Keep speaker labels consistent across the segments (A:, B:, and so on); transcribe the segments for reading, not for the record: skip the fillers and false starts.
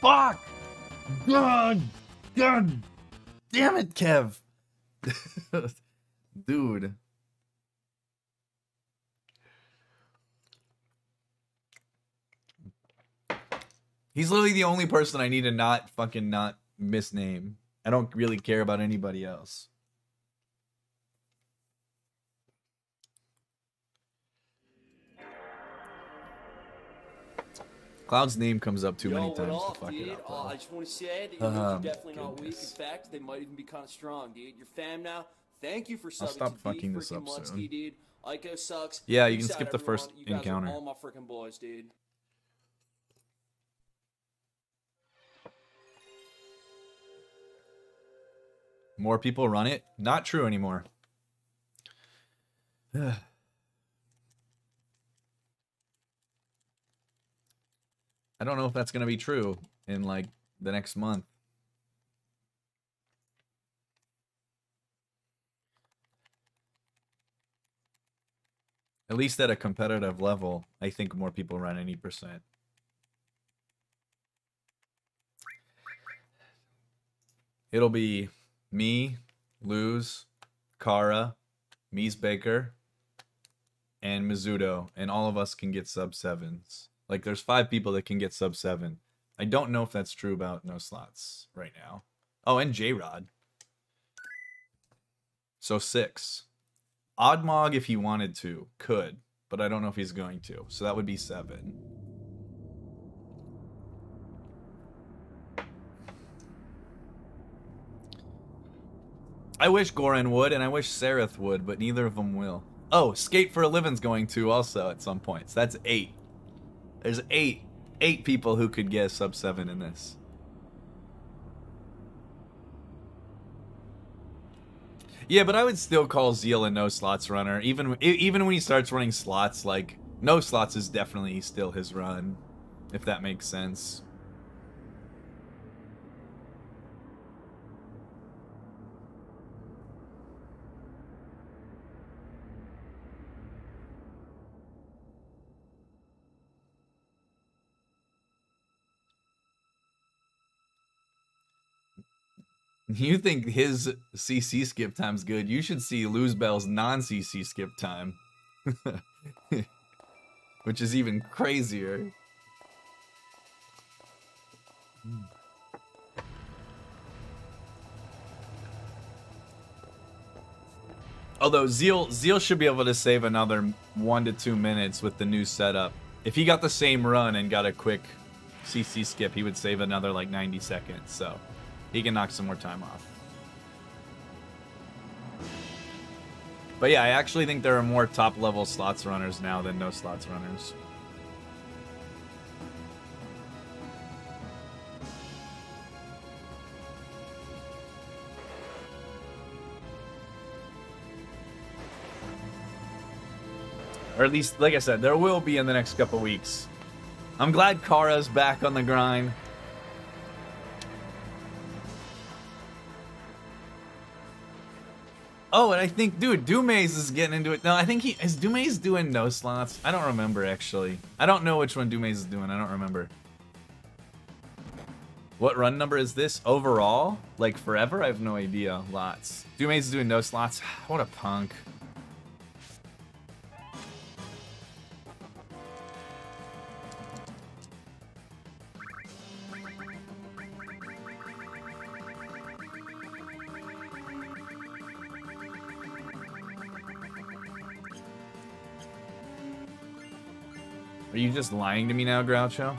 A: Fuck! God! God! Damn it, Kev! Dude. He's literally the only person I need to not misname. I don't really care about anybody else. Cloud's name comes up too many times to fuck it up.
B: I just want to say that you're definitely not weak. In fact, they might even be kind of strong, dude. You're fam now. Thank you for subbing.
A: I'll stop fucking this up
B: Munsky,
A: soon.
B: dude. Ico sucks.
A: Yeah, you
B: Peace
A: can skip
B: out,
A: the
B: everyone.
A: first
B: You guys
A: encounter.
B: Are all my freaking boys, dude.
A: More people run it? Not true anymore. I don't know if that's going to be true in like the next month. At least at a competitive level, I think more people run 80%. It'll be me, Luz, Kara, Mies Baker, and Mizuto, and all of us can get sub 7s. Like, there's 5 people that can get sub 7. I don't know if that's true about no slots right now. Oh, and J-Rod. So 6. Oddmog, if he wanted to, could, but I don't know if he's going to. So that would be 7. I wish Goran would, and I wish Sereth would, but neither of them will. Oh, Skate for a Living's going to also at some point. So that's 8. There's 8 people who could get sub 7 in this. Yeah, but I would still call Zeal a no slots runner, even when he starts running slots. Like, no slots is definitely still his run, if that makes sense. You think his CC skip time's good? You should see Luzbel's non-CC skip time. Which is even crazier. Although Zeal should be able to save another 1 to 2 minutes with the new setup. If he got the same run and got a quick CC skip, he would save another like 90 seconds. So he can knock some more time off. But yeah, I actually think there are more top-level slots runners now than no slots runners. Or at least, like I said, there will be in the next couple weeks. I'm glad Kara's back on the grind. Oh, and I think, dude, Dumaze is getting into it. No, I think is Dumaze doing no slots? I don't remember, actually. I don't know which one Dumaze is doing. I don't remember. What run number is this? Overall? Like, forever? I have no idea. Lots. Dumaze is doing no slots. What a punk. Are you just lying to me now, Groucho?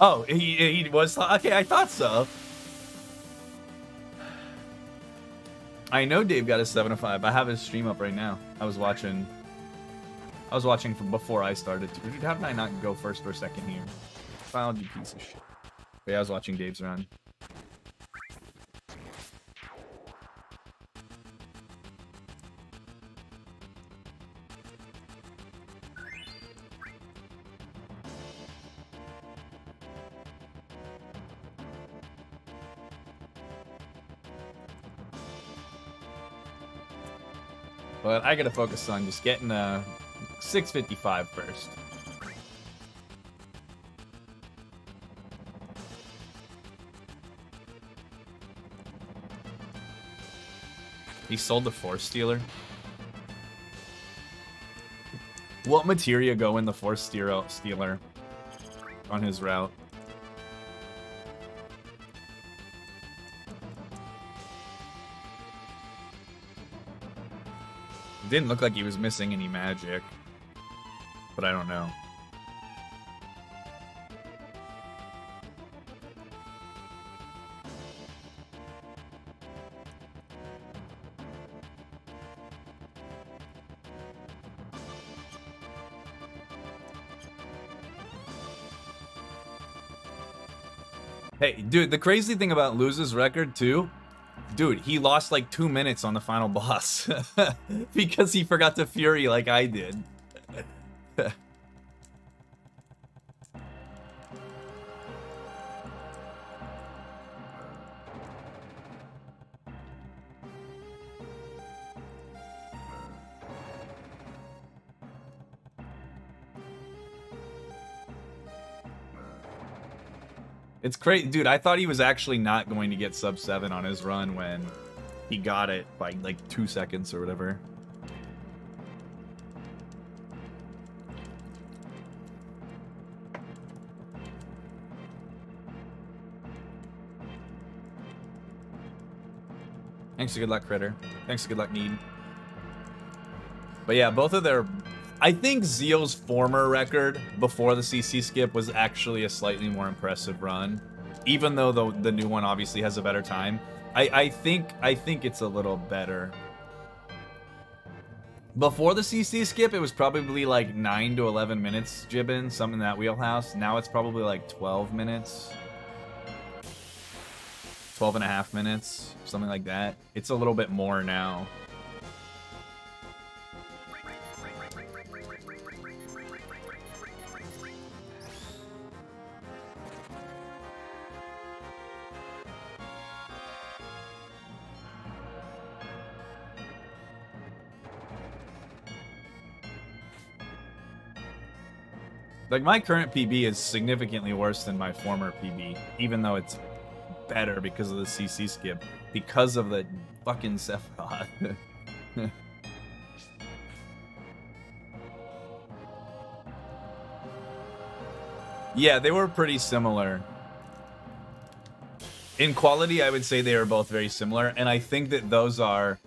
A: Oh, he was... Okay, I thought so. I know Dave got a 7 to 5. I have his stream up right now. I was watching from before I started. Dude, how did I not go first or second here? Found you piece of shit. But yeah, I was watching Dave's run. But I gotta focus on just getting a 655 first. He sold the Force Stealer. What materia go in the Force Stealer on his route? It didn't look like he was missing any magic, but I don't know. Hey, dude, the crazy thing about Luz's record, too, dude, he lost like 2 minutes on the final boss because he forgot to Fury like I did. It's crazy, dude. I thought he was actually not going to get sub 7 on his run when he got it by like 2 seconds or whatever. Thanks to Good Luck Critter. Thanks to Good Luck Need. But yeah, both of their... I think Zeal's former record before the CC skip was actually a slightly more impressive run. Even though the new one obviously has a better time. I think it's a little better. Before the CC skip, it was probably like 9 to 11 minutes, Jibbin, something in that wheelhouse. Now it's probably like 12 minutes. 12 and a half minutes, something like that. It's a little bit more now. Like, my current PB is significantly worse than my former PB, even though it's better because of the CC skip, because of the fucking Sephiroth. Yeah, they were pretty similar. In quality, I would say they are both very similar, and I think that those are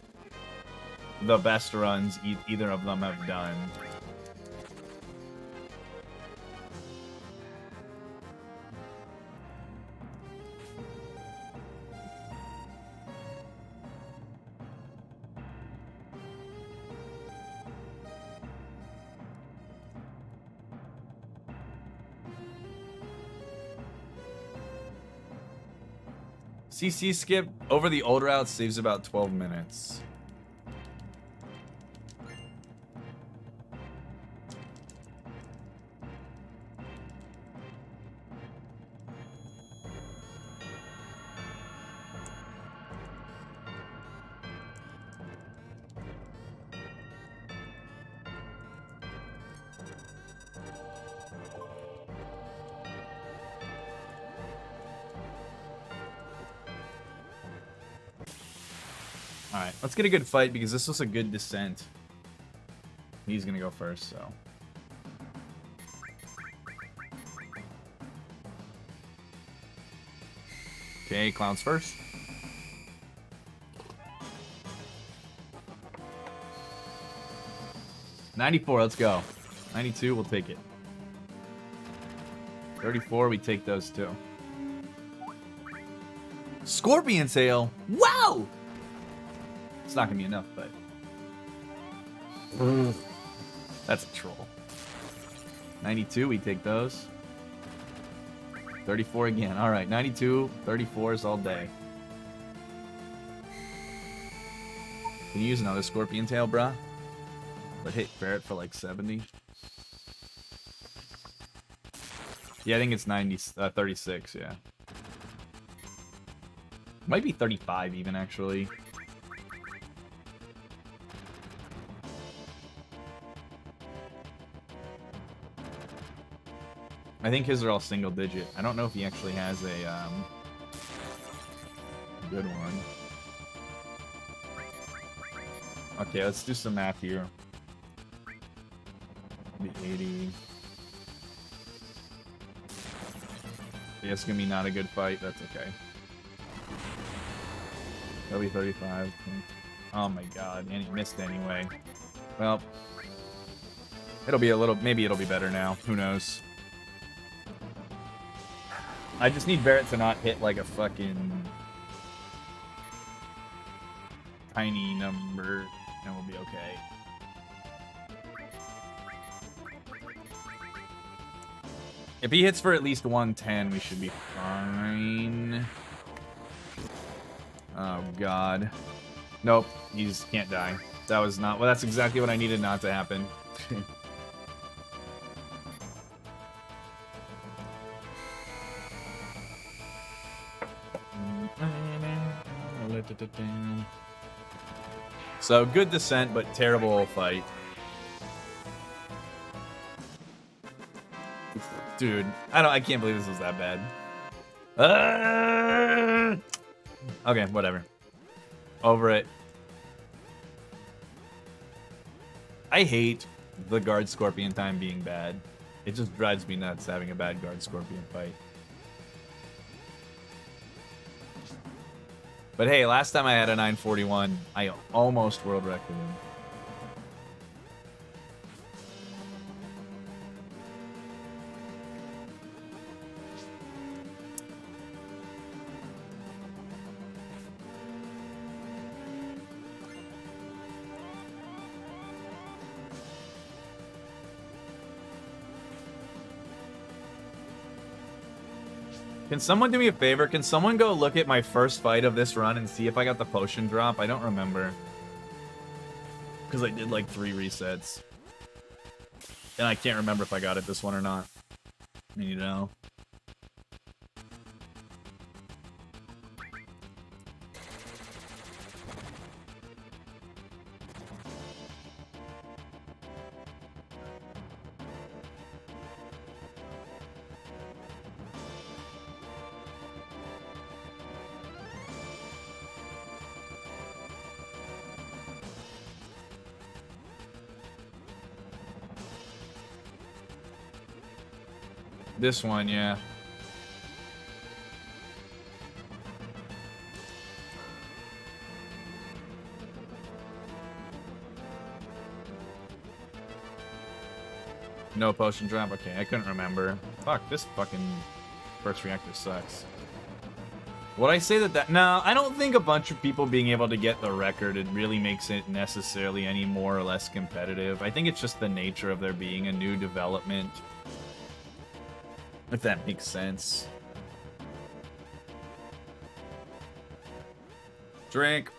A: the best runs either of them have done. CC skip over the old route saves about 12 minutes. Alright, let's get a good fight because this was a good descent. He's gonna go first, so. Okay, Clown's first. $94, let's go. 92, we'll take it. 34, we take those two. Scorpion Tail! Wow! It's not gonna be enough, but that's a troll. 92, we take those. 34 again. All right, 92, 34s all day. Can you use another Scorpion Tail, bruh? But hit Barrett for like 70. Yeah, I think it's 36. Yeah, might be 35 even actually. I think his are all single digit. I don't know if he actually has a good one. Okay, let's do some math here. The 80. Yeah, it's gonna be not a good fight. That's okay. That'll be 35. Oh my god, and he missed anyway. Well, it'll be a little. Maybe it'll be better now. Who knows? I just need Barrett to not hit like a fucking tiny number, and we'll be okay. If he hits for at least 110, we should be fine. Oh, God. Nope, he just can't die. That was not... Well, that's exactly what I needed not to happen. So, good descent, but terrible fight. Dude, I can't believe this was that bad. Okay, whatever. Over it. I hate the guard scorpion time being bad. It just drives me nuts having a bad guard scorpion fight. But hey, last time I had a 941, I almost world recorded him. Can someone do me a favor? Can someone go look at my first fight of this run and see if I got the potion drop? I don't remember. Because I did like 3 resets. And I can't remember if I got it this one or not. You know. This one, yeah. No potion drop? Okay, I couldn't remember. Fuck, this fucking first reactor sucks. Would I say that No, I don't think a bunch of people being able to get the record, it really makes it necessarily any more or less competitive. I think it's just the nature of there being a new development. If that makes sense. Drink.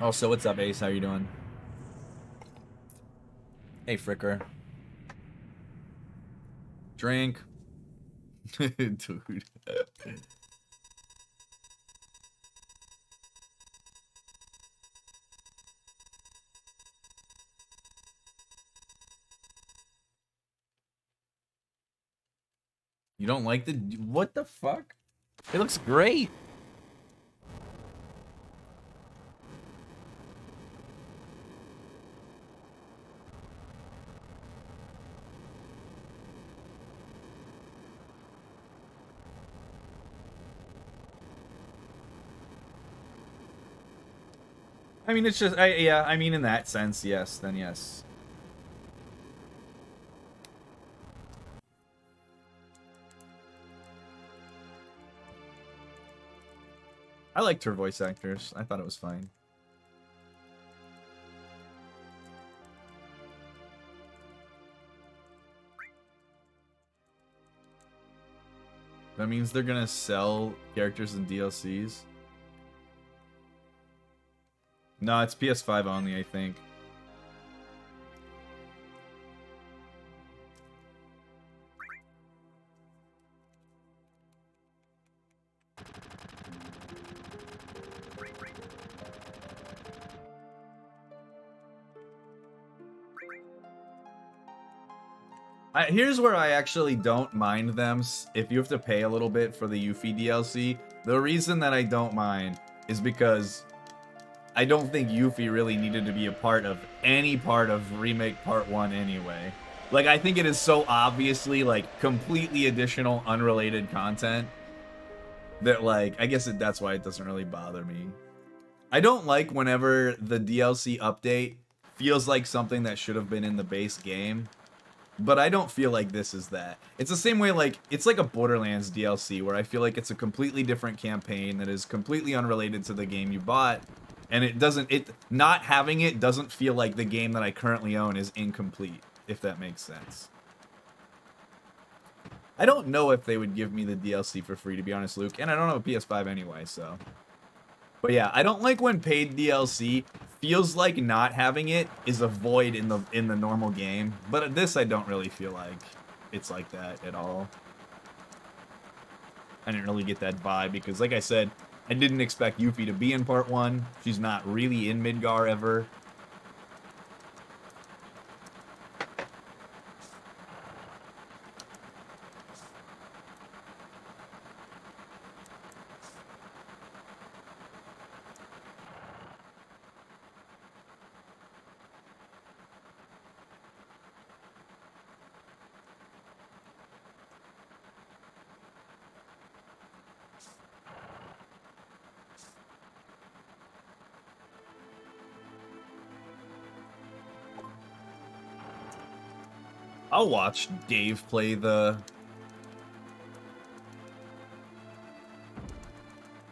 A: Also, what's up, Ace? How you doing? Hey, Fricker. Drink. Dude. You don't like the... What the fuck? It looks great. I mean, it's just... yeah, I mean, in that sense, yes. Then yes. I liked her voice actors. I thought it was fine. That means they're gonna sell characters in DLCs? No, it's PS5 only, I think. Here's where I actually don't mind them if you have to pay a little bit for the Yuffie DLC. The reason that I don't mind is because I don't think Yuffie really needed to be a part of any part of Remake Part 1 anyway. Like, I think it is so obviously, like, completely additional, unrelated content that, like, I guess that's why it doesn't really bother me. I don't like whenever the DLC update feels like something that should have been in the base game, but I don't feel like this is that. It's the same way, like, it's like a Borderlands DLC, where I feel like it's a completely different campaign that is completely unrelated to the game you bought, and not having it doesn't feel like the game that I currently own is incomplete, if that makes sense. I don't know if they would give me the DLC for free, to be honest, Luke, and I don't have a PS5 anyway, so. But yeah, I don't like when paid DLC feels like not having it is a void in the normal game, but this I don't really feel like it's like that at all. I didn't really get that vibe because, like I said, I didn't expect Yuffie to be in Part 1. She's not really in Midgar ever. I'll watch Dave play the...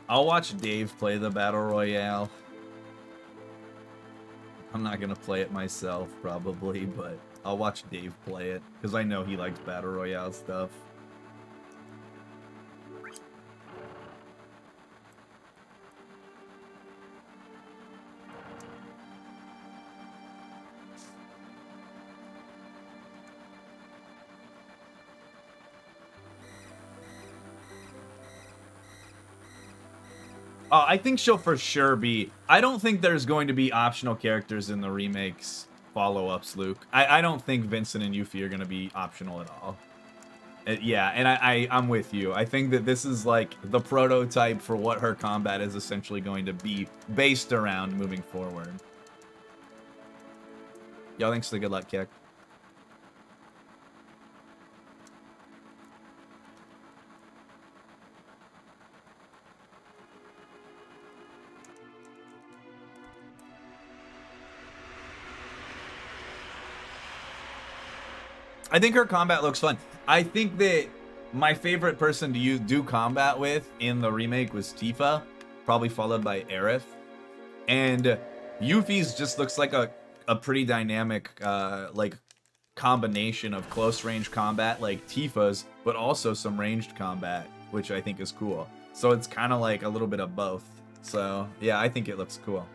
A: I'll watch Dave play the Battle Royale. I'm not gonna play it myself, probably, but I'll watch Dave play it, because I know he likes Battle Royale stuff. I think she'll for sure be... I don't think there's going to be optional characters in the remakes follow-ups, Luke. I don't think Vincent and Yuffie are going to be optional at all. Yeah, and I'm with you. I think that this is like the prototype for what her combat is essentially going to be based around moving forward. Yo, thanks for the good luck, Kick. I think her combat looks fun. I think that my favorite person to do combat with in the remake was Tifa, probably followed by Aerith. And Yuffie's just looks like a pretty dynamic like combination of close range combat like Tifa's, but also some ranged combat, which I think is cool. So it's kind of like a little bit of both. So yeah, I think it looks cool.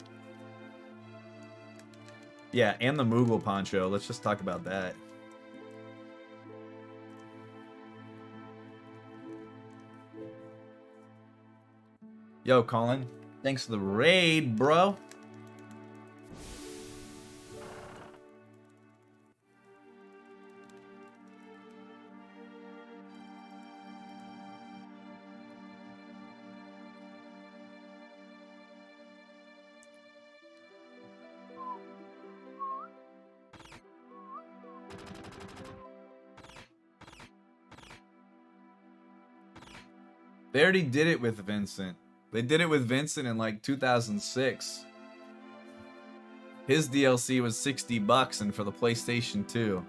A: Yeah, and the Moogle poncho. Let's just talk about that. Yo, Colin. Thanks for the raid, bro. They already did it with Vincent. They did it with Vincent in like 2006. His DLC was $60 and for the PlayStation 2.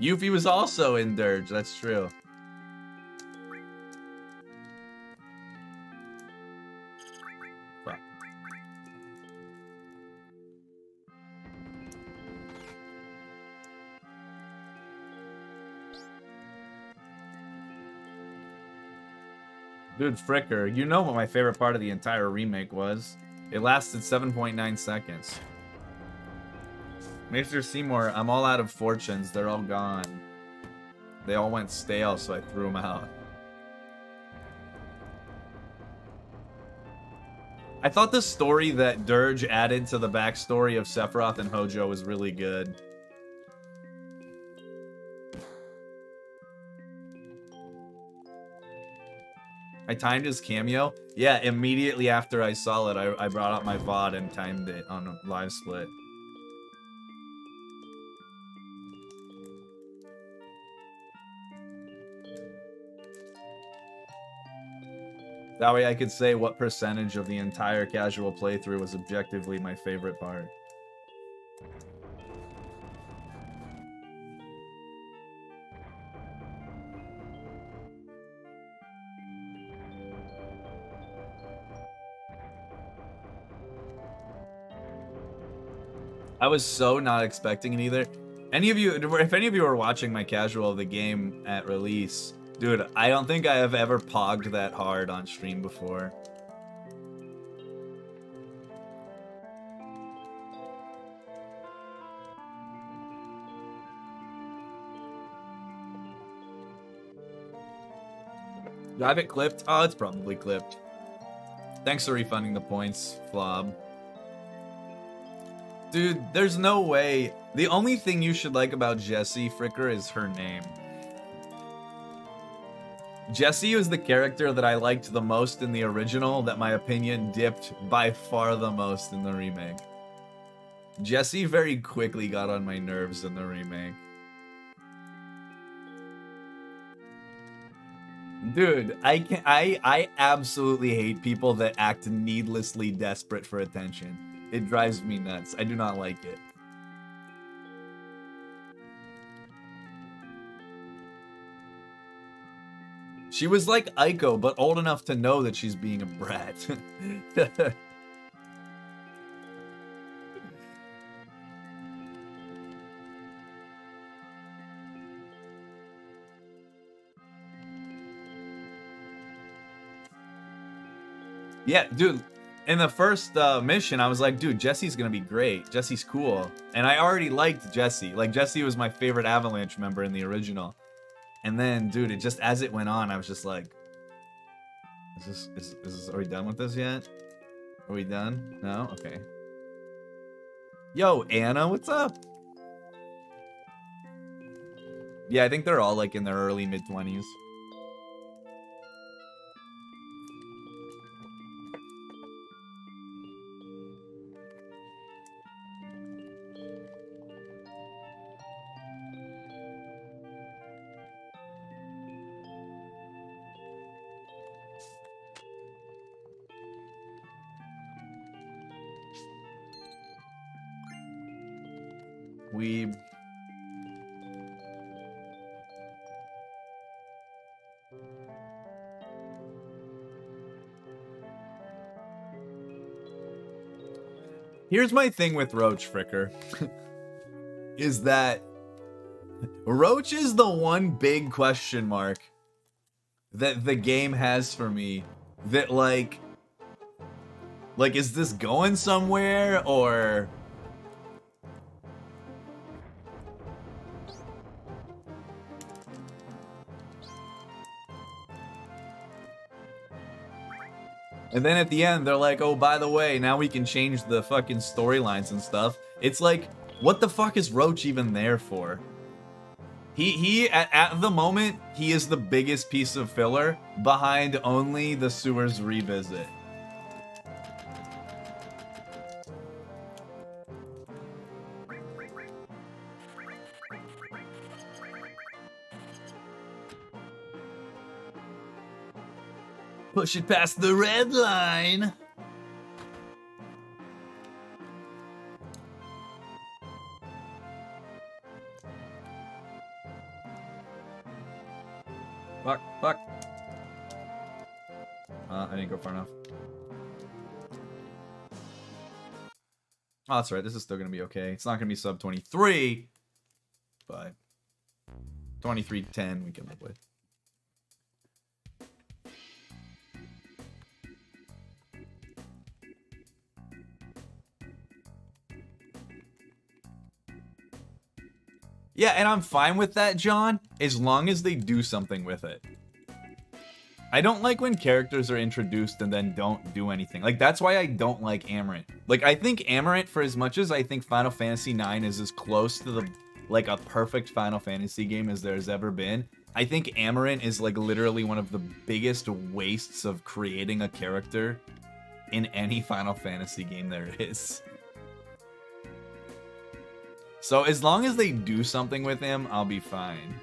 A: Yuffie was also in Dirge, that's true. Dude, Fricker, you know what my favorite part of the entire remake was. It lasted 7.9 seconds. Mr. Seymour, I'm all out of fortunes. They're all gone. They all went stale, so I threw them out. I thought the story that Dirge added to the backstory of Sephiroth and Hojo was really good. I timed his cameo? Yeah, immediately after I saw it, I brought out my VOD and timed it on a live split. That way I could say what percentage of the entire casual playthrough was objectively my favorite part. I was so not expecting it either. Any of you, if any of you are watching my casual of the game at release, dude, I don't think I have ever pogged that hard on stream before. Do I have it clipped? Oh, it's probably clipped. Thanks for refunding the points, Flob. Dude, there's no way. The only thing you should like about Jessie Fricker is her name. Jessie was the character that I liked the most in the original, that my opinion dipped by far the most in the remake. Jessie very quickly got on my nerves in the remake. Dude, I absolutely hate people that act needlessly desperate for attention. It drives me nuts. I do not like it. She was like Aiko, but old enough to know that she's being a brat. Yeah, dude. In the first mission, I was like, dude, Jessie's gonna be great. Jessie's cool. And I already liked Jessie. Like, Jessie was my favorite Avalanche member in the original. And then, dude, it just, as it went on, I was just like, is this, are we done with this yet? Are we done? No? Okay. Yo, Anna, what's up? Yeah, I think they're all, like, in their early, mid-20s. Weeb. Here's my thing with Roach, Fricker. Is that Roach is the one big question mark that the game has for me. That, like, is this going somewhere, or... And then at the end, they're like, oh, by the way, now we can change the fucking storylines and stuff. It's like, what the fuck is Roach even there for? At the moment, he is the biggest piece of filler behind only the Sewers revisit. Push it past the red line. Fuck. I didn't go far enough. Oh, that's right. This is still going to be okay. It's not going to be sub 23, but 23:10 we can live with. Yeah, and I'm fine with that, John, as long as they do something with it. I don't like when characters are introduced and then don't do anything. Like, that's why I don't like Amarant. Like, I think Amarant, for as much as I think Final Fantasy IX is as close to the, like, a perfect Final Fantasy game as there's ever been, I think Amarant is, like, literally one of the biggest wastes of creating a character in any Final Fantasy game there is. So, as long as they do something with him, I'll be fine.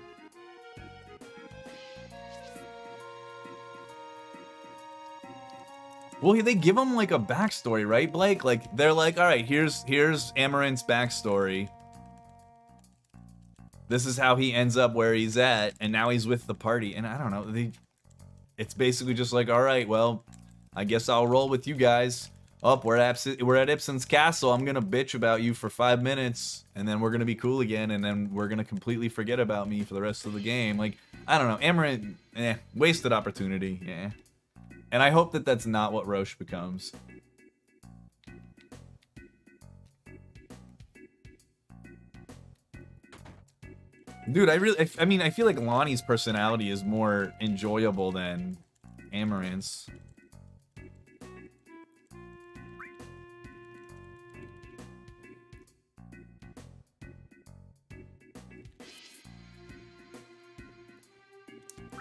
A: Well, they give him, like, a backstory, right, Blake? Like, they're like, alright, here's Amarant's backstory. This is how he ends up where he's at, and now he's with the party. And I don't know, it's basically just like, alright, well, I guess I'll roll with you guys. We're at Ipsen's castle. I'm gonna bitch about you for 5 minutes, and then we're gonna be cool again, and then we're gonna completely forget about me for the rest of the game. Like, I don't know, Amarant, wasted opportunity, yeah. And I hope that that's not what Roche becomes. Dude, I mean, I feel like Lonnie's personality is more enjoyable than Amarant's.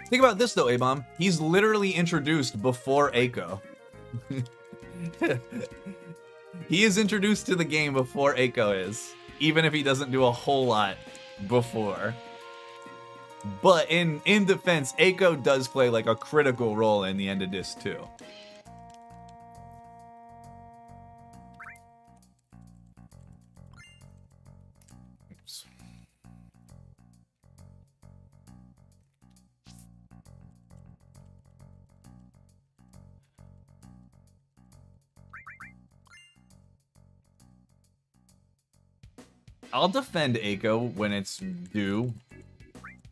A: Think about this, though, A-Bomb. He's literally introduced before Eiko. He is introduced to the game before Eiko is. Even if he doesn't do a whole lot before. But in defense, Eiko does play, like, a critical role in the end of Disc 2. Oops. I'll defend Eiko when it's due.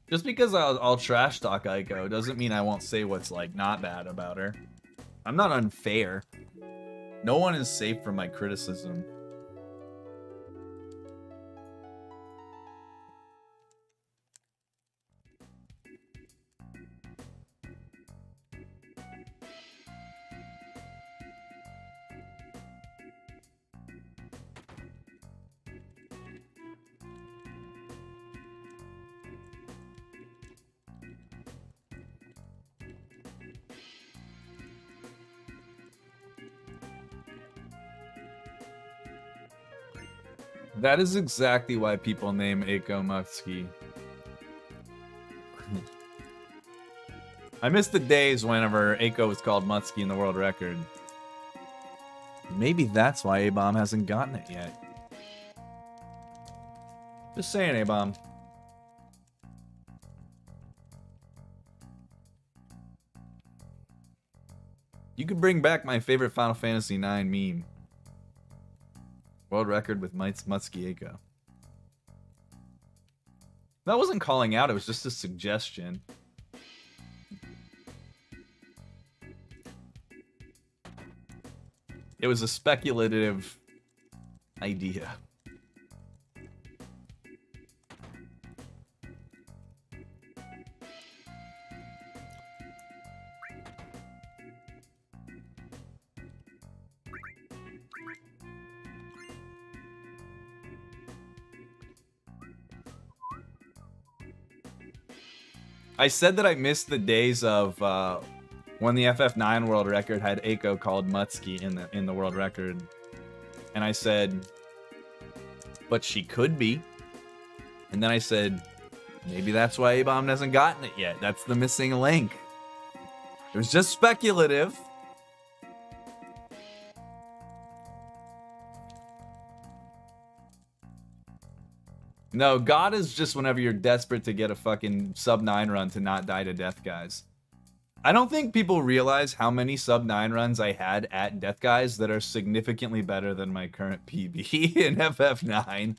A: Just because I'll trash talk Eiko doesn't mean I won't say what's, like, not bad about her. I'm not unfair. No one is safe from my criticism. That is exactly why people name Eiko Mutsuki. I miss the days whenever Eiko was called Mutsuki in the world record. Maybe that's why A-Bomb hasn't gotten it yet. Just saying, A-Bomb. You could bring back my favorite Final Fantasy IX meme. World record with Mutsuki Eiko. That wasn't calling out, it was just a suggestion. It was a speculative idea. I said that I missed the days of when the FF9 world record had Eiko called Mutsuki in the world record. And I said, but she could be. And then I said, maybe that's why A-Bomb hasn't gotten it yet. That's the missing link. It was just speculative. No, God is just whenever you're desperate to get a fucking sub 9 run to not die to death guys. I don't think people realize how many sub 9 runs I had at death guys that are significantly better than my current PB in FF9.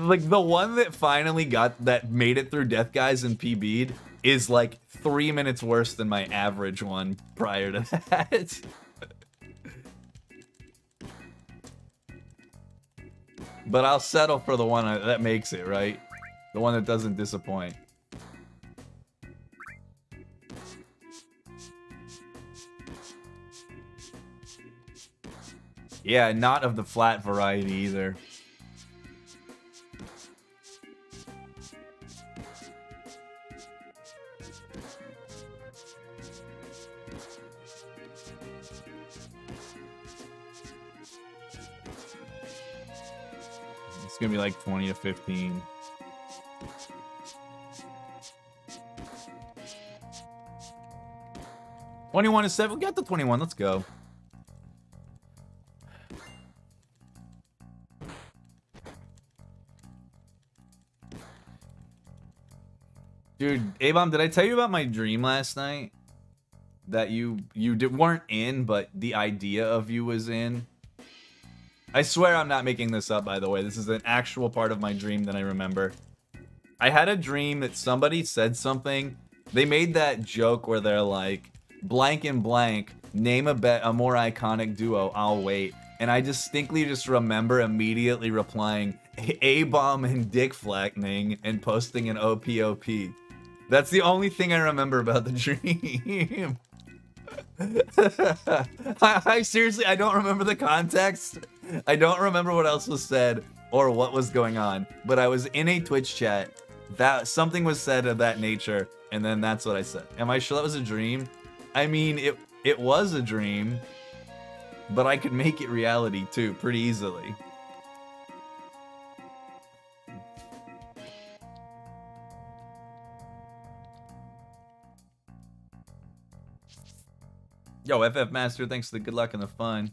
A: Like the one that finally made it through death guys and PB'd is like 3 minutes worse than my average one prior to that. But I'll settle for the one that makes it, right? The one that doesn't disappoint. Yeah, not of the flat variety either. It's gonna be like 20 to 15. $21 to 7. We got the 21. Let's go. Dude, A-Bomb, did I tell you about my dream last night? That you weren't in, but the idea of you was in? I swear I'm not making this up, by the way. This is an actual part of my dream that I remember. I had a dream that somebody said something. They made that joke where they're like, blank and blank, name a more iconic duo, I'll wait. And I distinctly just remember immediately replying, A-Bomb and Dick Flackning, and posting an OPOP. That's the only thing I remember about the dream. I seriously, I don't remember the context. I don't remember what else was said or what was going on. But I was in a Twitch chat. That something was said of that nature, and then that's what I said. Am I sure that was a dream? I mean, it was a dream, but I could make it reality too, pretty easily. Yo, FF Master, thanks for the good luck and the fun.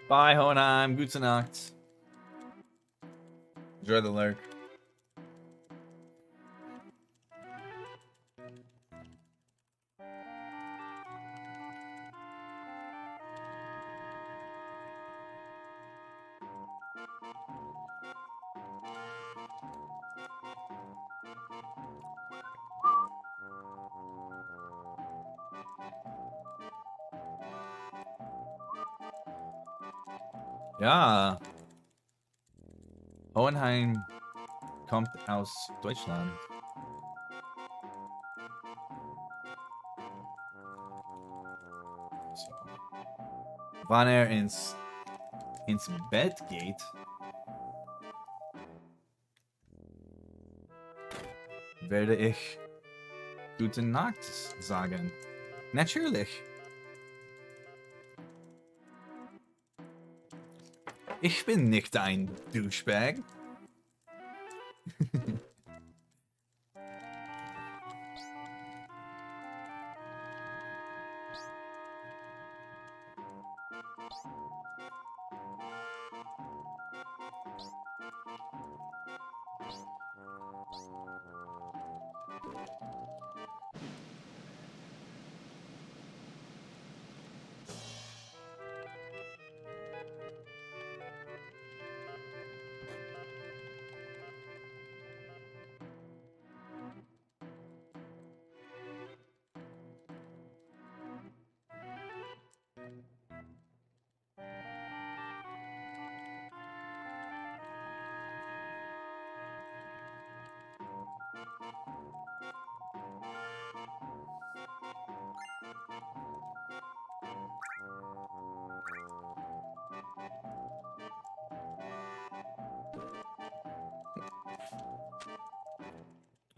A: Bye, Hohenheim. Gute Nacht. Enjoy the lurk. Ja. Hohenheim kommt aus Deutschland. So. Wann ins Bett geht, werde ich Gute Nacht sagen. Natürlich. Ich bin nicht ein Douchebag.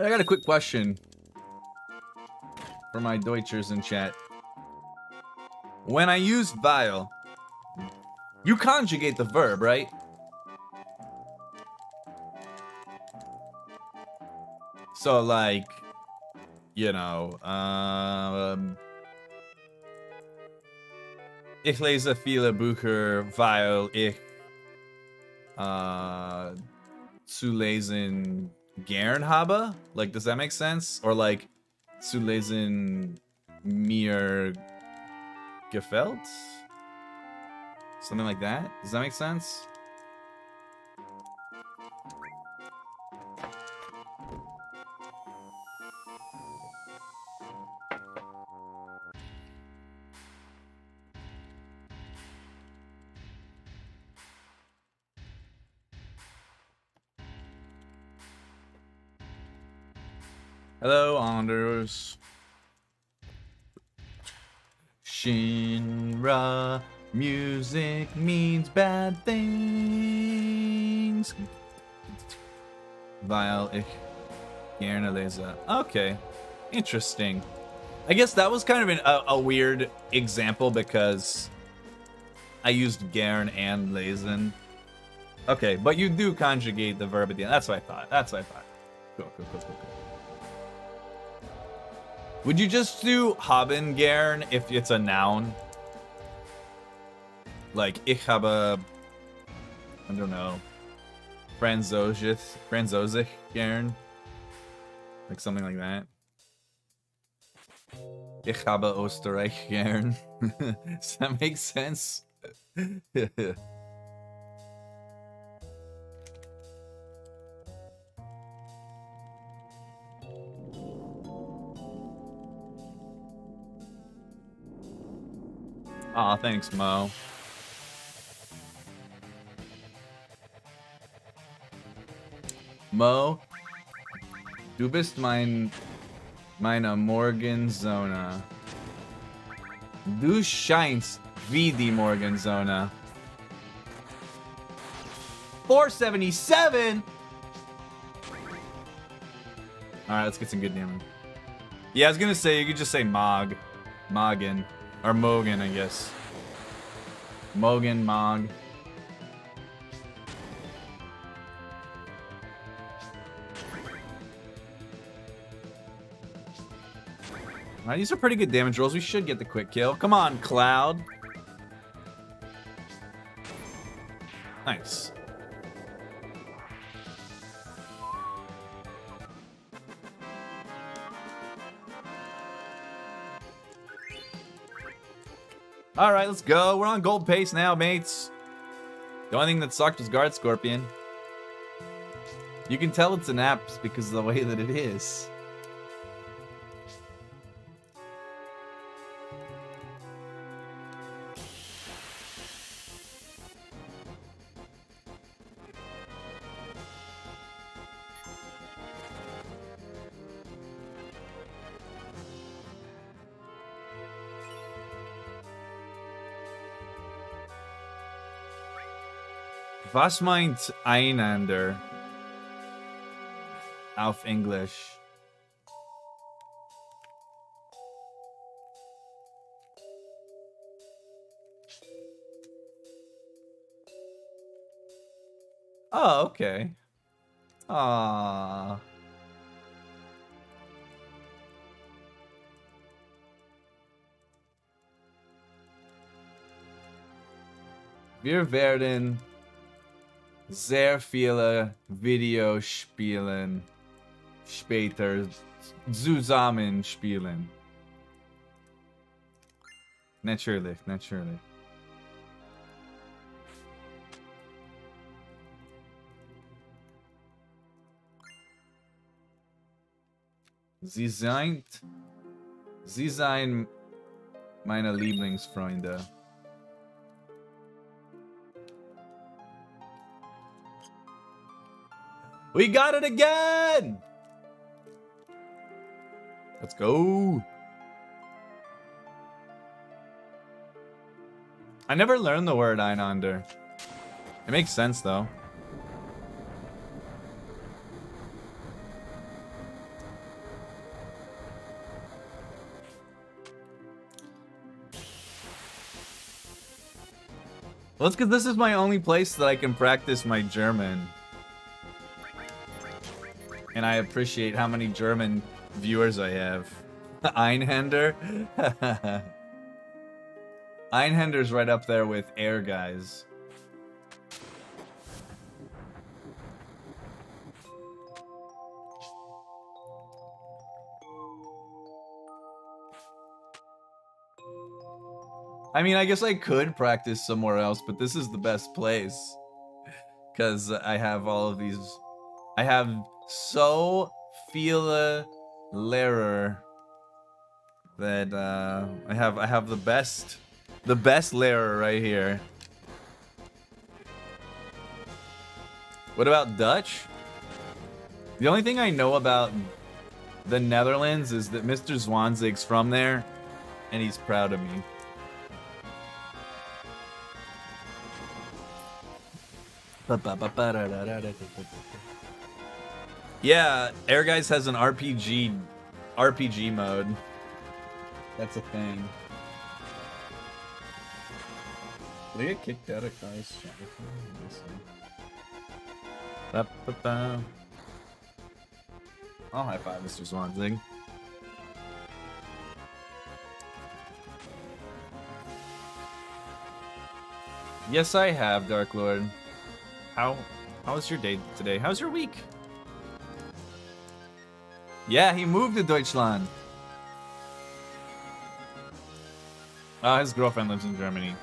A: I got a quick question for my Deutschers in chat. When I use weil, you conjugate the verb, right? So, like, you know, ich lese viele Bücher, weil ich zu lesen gern habe? Like, does that make sense? Or like, zu lesen mir gefällt? Something like that? Does that make sense? Hello, Anders. Shinra music means bad things. Weil ich gerne lese. Okay, interesting. I guess that was kind of a weird example because I used gern and lesen. Okay, but you do conjugate the verb at the end. That's what I thought. That's what I thought. Cool. Would you just do haben gern if it's a noun? Like, ich habe, I don't know, Französisch gern? Like something like that. Ich habe Österreich gern. Does that make sense? Aw, thanks, Mo. Mo, du bist meine Morgenzone. Du scheinst wie die Morgenzone. 477? Alright, let's get some good damage. Yeah, I was gonna say, you could just say Mog. Moggin. Or Mogan, I guess. Mogan, Mog. Alright, these are pretty good damage rolls. We should get the quick kill. Come on, Cloud. Nice. Alright, let's go. We're on gold pace now, mates. The only thing that sucked was Guard Scorpion. You can tell it's an apps because of the way that it is. Was meint einander auf Englisch? Oh, okay. Ah. Wir werden sehr viele Videospielen später zusammen spielen. Natürlich. Sie seien meine Lieblingsfreunde. We got it again! Let's go. I never learned the word einander. It makes sense though. Well, it's because this is my only place that I can practice my German. And I appreciate how many German viewers I have. Einhänder? Einhänder's right up there with Air Guys. I mean, I guess I could practice somewhere else, but this is the best place. Because I have all of these... I have so viele Lehrer that I have the best Lehrer right here. What about Dutch? The only thing I know about the Netherlands is that Mr. Zwanzig's from there, and he's proud of me. Yeah, Air Guys has an RPG mode. That's a thing. Did I get kicked out of Guys? I'll high five Mr. Swanzig. Yes, I have, Dark Lord. How was your day today? How's your week? Yeah, he moved to Deutschland. His girlfriend lives in Germany.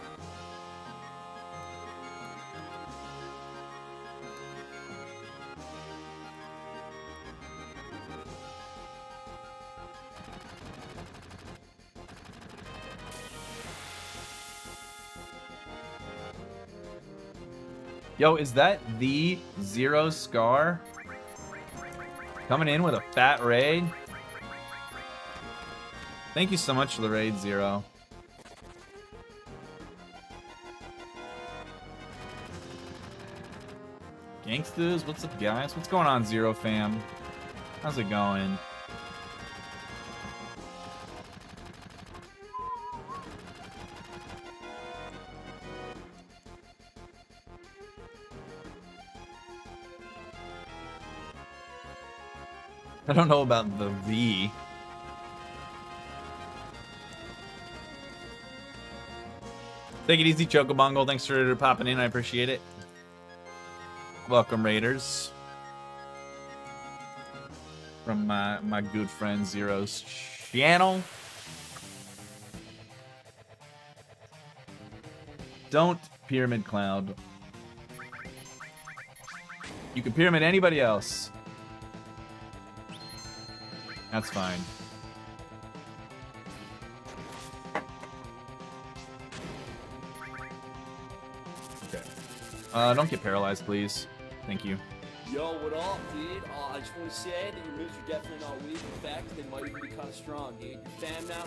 A: Yo, is that the Zero Scar? Coming in with a fat raid? Thank you so much for the raid, Zero. Gangsters, what's up, guys? What's going on, Zero fam? How's it going? I don't know about the V. Take it easy, Chocobongo. Thanks for popping in. I appreciate it. Welcome, Raiders. From my good friend Zero's channel. Don't Pyramid Cloud. You can pyramid anybody else. That's fine. Okay. Don't get paralyzed, please. Thank you.
B: Yo, what up, dude? I just want to say that your moves are definitely not weak. In fact, they might even be kind of strong, dude. You're fam now.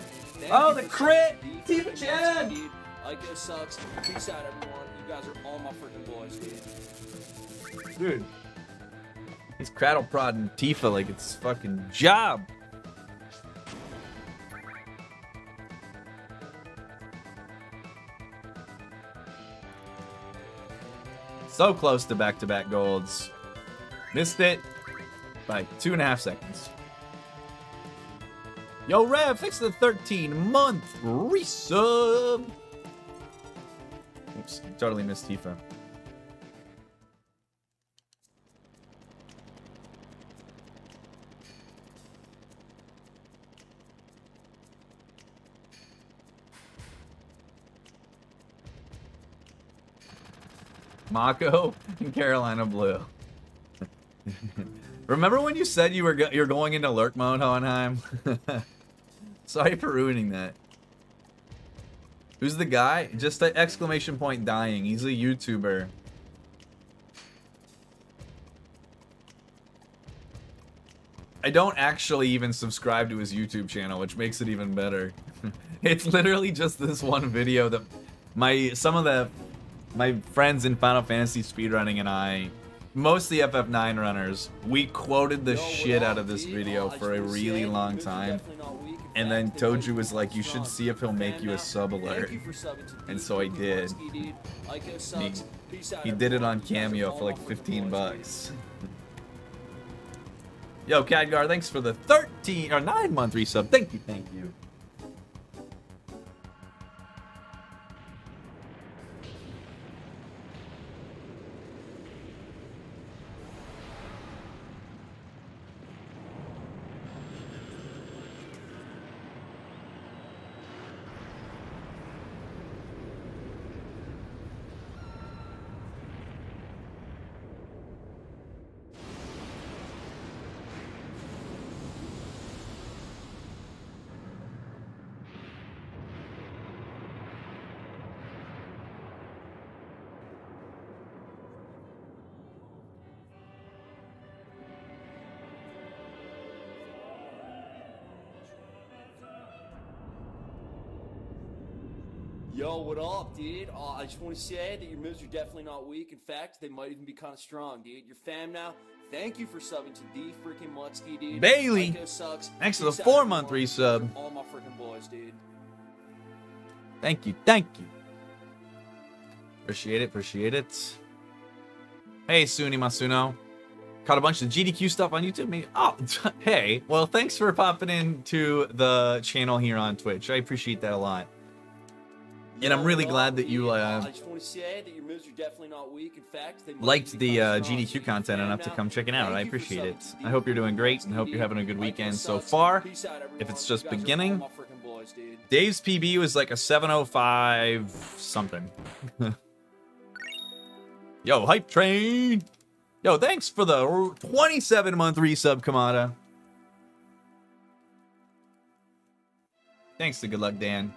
A: Oh, the crit! Tifa Chen!
B: Dude, like it sucks. Peace out, everyone. You guys are all my freaking boys, dude.
A: Dude. He's cradle prodding Tifa like it's fucking job. So close to back-to-back golds. Missed it by 2.5 seconds. Yo, Rev, thanks to the 13-month resub. Oops, totally missed Tifa. Mako and Carolina Blue. Remember when you said you're going into lurk mode, Hohenheim? Sorry for ruining that. Who's the guy? Just an exclamation point dying. He's a YouTuber. I don't actually even subscribe to his YouTube channel, which makes it even better. It's literally just this one video that my friends in Final Fantasy speedrunning and I, mostly FF9 runners, we quoted the shit out of this video for a really long time. And then
B: fact, they might
A: Toju was
B: be
A: like,
B: kinda
A: you should
B: strong,
A: see
B: dude.
A: if he'll make
B: Fan
A: you a
B: now,
A: sub alert.
B: Thank you for subbing to
A: And
B: the
A: so I
B: freaking
A: did.
B: Mutsky, dude. Ico sucks. Peace out,
A: He did it
B: everyone.
A: on
B: You guys are
A: Cameo
B: all
A: for
B: my
A: like
B: freaking
A: 15
B: boys, dude.
A: bucks. Yo, Cadgar, thanks for the 13 or 9-month resub. Thank you, thank you.
B: Yo, what up, dude? I just want to say that your moves are definitely not weak. In fact, they might even be kind of strong, dude. You're fam now. Thank you for subbing to the freaking Mutsky, dude.
A: Bailey,
B: Ico sucks.
A: thanks for the
B: Peace out,
A: 4-month
B: everyone.
A: resub.
B: All my freaking boys, dude.
A: Thank you, thank you. Appreciate it, appreciate it. Hey, Suni Masuno. Caught a bunch of GDQ stuff on YouTube. Maybe. Oh, hey. Well, thanks for popping into the channel here on Twitch. I appreciate that a lot. And I'm really glad that you
B: I just want to say that your moves are definitely not weak. In fact, they might
A: liked
B: be
A: the
B: kinda strong,
A: GDQ
B: dude.
A: content
B: You're
A: enough
B: fam
A: to
B: now.
A: come check it out.
B: Thank
A: I
B: you for
A: appreciate
B: subbing
A: it.
B: to the
A: I hope you're doing great
B: Mutsky,
A: and hope you're
B: dude.
A: having a good
B: Ico
A: weekend so
B: sucks.
A: far.
B: Peace out, everyone.
A: If it's
B: You
A: just
B: guys are all
A: beginning,
B: my freaking boys, dude.
A: Dave's PB was like a 705 something. Yo, hype train. Yo, thanks for the 27-month resub, Kamada. Thanks to Good Luck Dan.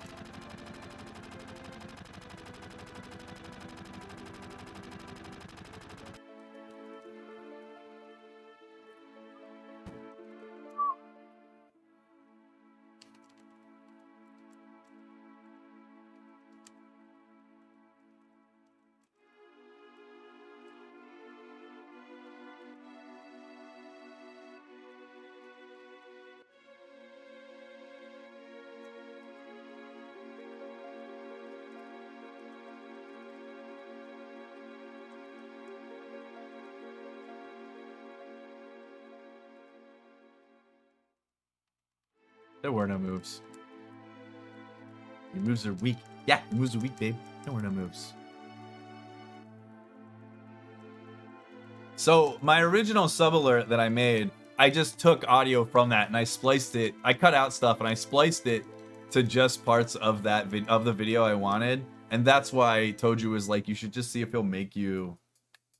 A: There were no moves. Your moves are weak. Yeah, your moves are weak, babe. There were no moves. So my original sub alert that I made, I just took audio from that and I spliced it. I cut out stuff and I spliced it to just parts of that of the video I wanted, and that's why Toju was like, you should just see if he'll make you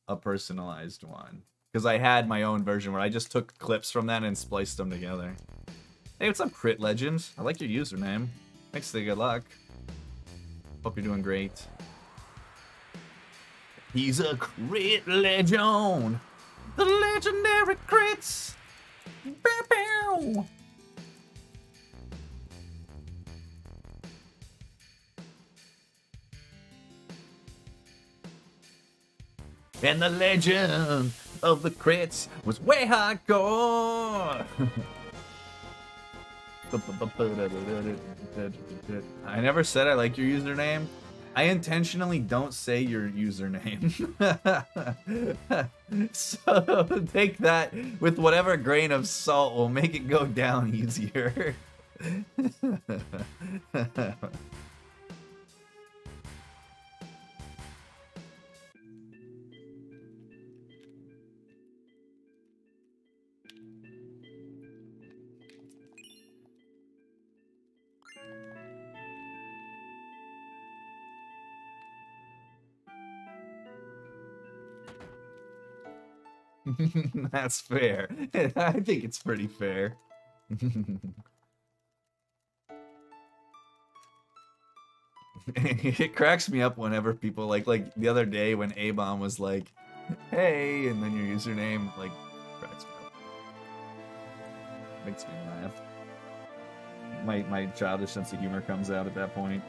A: a personalized one, because I had my own version where I just took clips from that and spliced them together. Hey, what's up, Crit Legends? I like your username. Thanks for the good luck. Hope you're doing great. He's a Crit Legend. The legendary crits. Bow, bow. And the legend of the crits was way hardcore. I never said I like your username. I intentionally don't say your username. So take that with whatever grain of salt will make it go down easier. That's fair. I think it's pretty fair. It cracks me up whenever people like the other day when A-Bomb was like, hey, and then your username like cracks me up. Makes me laugh. My childish sense of humor comes out at that point.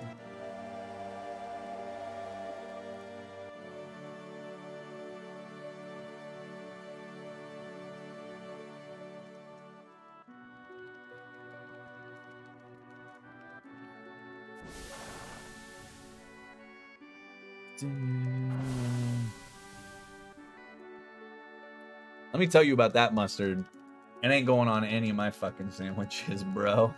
A: Let me tell you about that mustard. It ain't going on any of my fucking sandwiches, bro.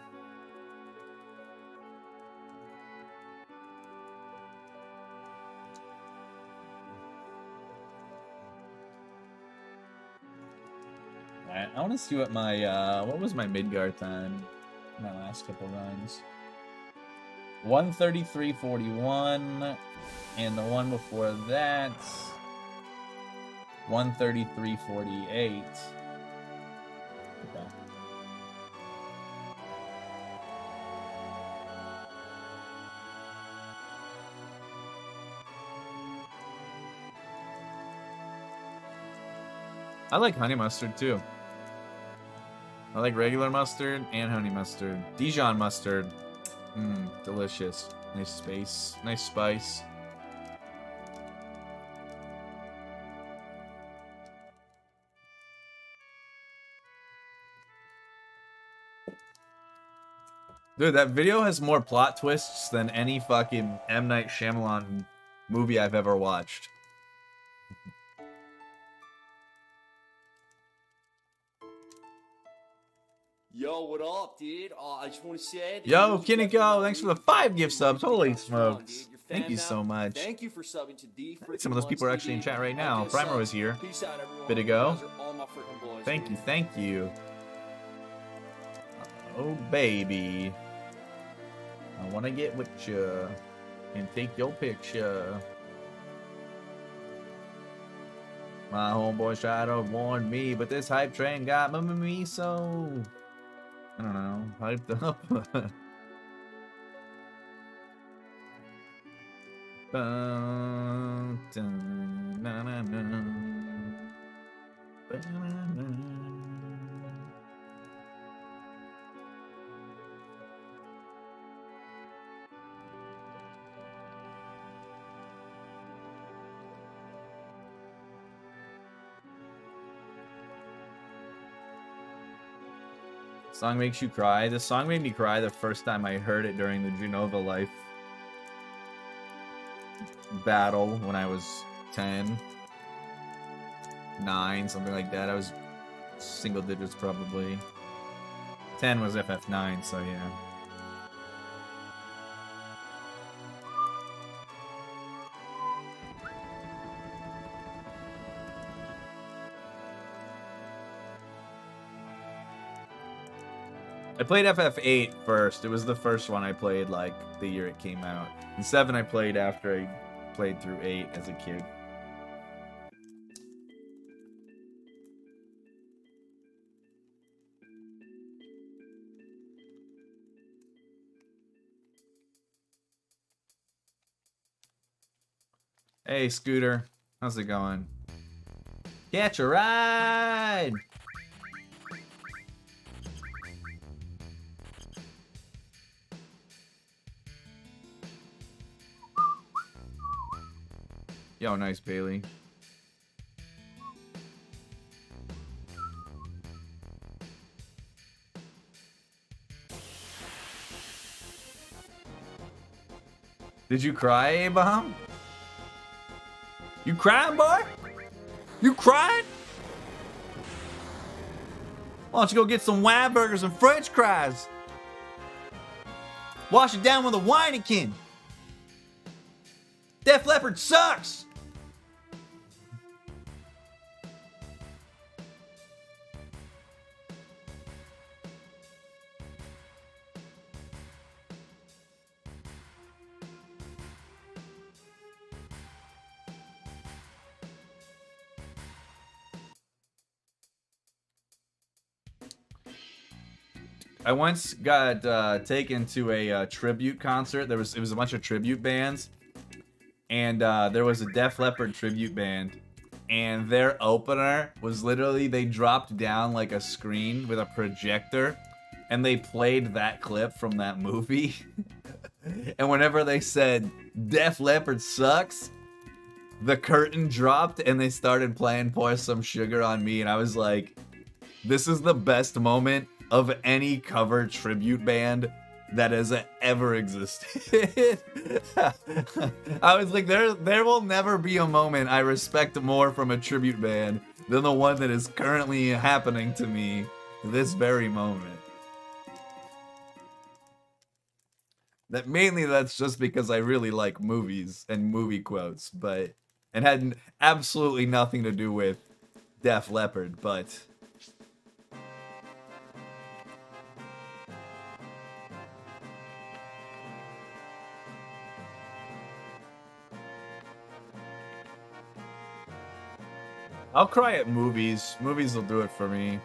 A: Alright, I want to see what my, what was my Midgar time? My last couple runs. 133.41, and the one before that, 133.48. Okay. I like honey mustard too. I like regular mustard and honey mustard. Dijon mustard. Mmm, delicious. Nice space. Nice spice. Dude, that video has more plot twists than any fucking M. Night Shyamalan movie I've ever watched.
B: Yo, what up, dude? I just want to say...
A: Yo, Kiniko, thanks for the 5 gift subs. Holy smokes. Thank you so much.
B: Thank you for subbing to D.
A: I think some of those people are actually in chat right now. Primer was here.
B: Peace out, everyone.
A: Bit ago.
B: All my freaking boys,
A: Thank
B: dude.
A: you, thank you. Oh, baby. I want to get with you and take your picture. My homeboy tried to warn me, but this hype train got me so... I don't know, hyped up. Dun, dun, na, na, na. Ba-na-na. Song makes you cry. This song made me cry the first time I heard it during the Genova Life battle when I was 10, 9, something like that. I was single digits probably. 10 was FF9, so yeah. I played FF8 first. It was the first one I played, like, the year it came out. And 7 I played after I played through 8 as a kid. Hey, Scooter. How's it going? Catch a ride! Yo, nice, Bailey. Did you cry, Abraham? You crying, boy? You crying? Why don't you go get some wine burgers and french fries? Wash it down with a Weineken. Def Leppard sucks! I once got taken to a tribute concert. It was a bunch of tribute bands, and there was a Def Leppard tribute band, and their opener was literally they dropped down like a screen with a projector, and they played that clip from that movie. And whenever they said Def Leppard sucks, the curtain dropped and they started playing Pour Some Sugar on Me, and I was like, this is the best moment of any cover tribute band that has ever existed. I was like, there will never be a moment I respect more from a tribute band than the one that is currently happening to me this very moment. That mainly that's just because I really like movies and movie quotes, but it had absolutely nothing to do with Def Leppard, but I'll cry at movies. Movies will do it for me.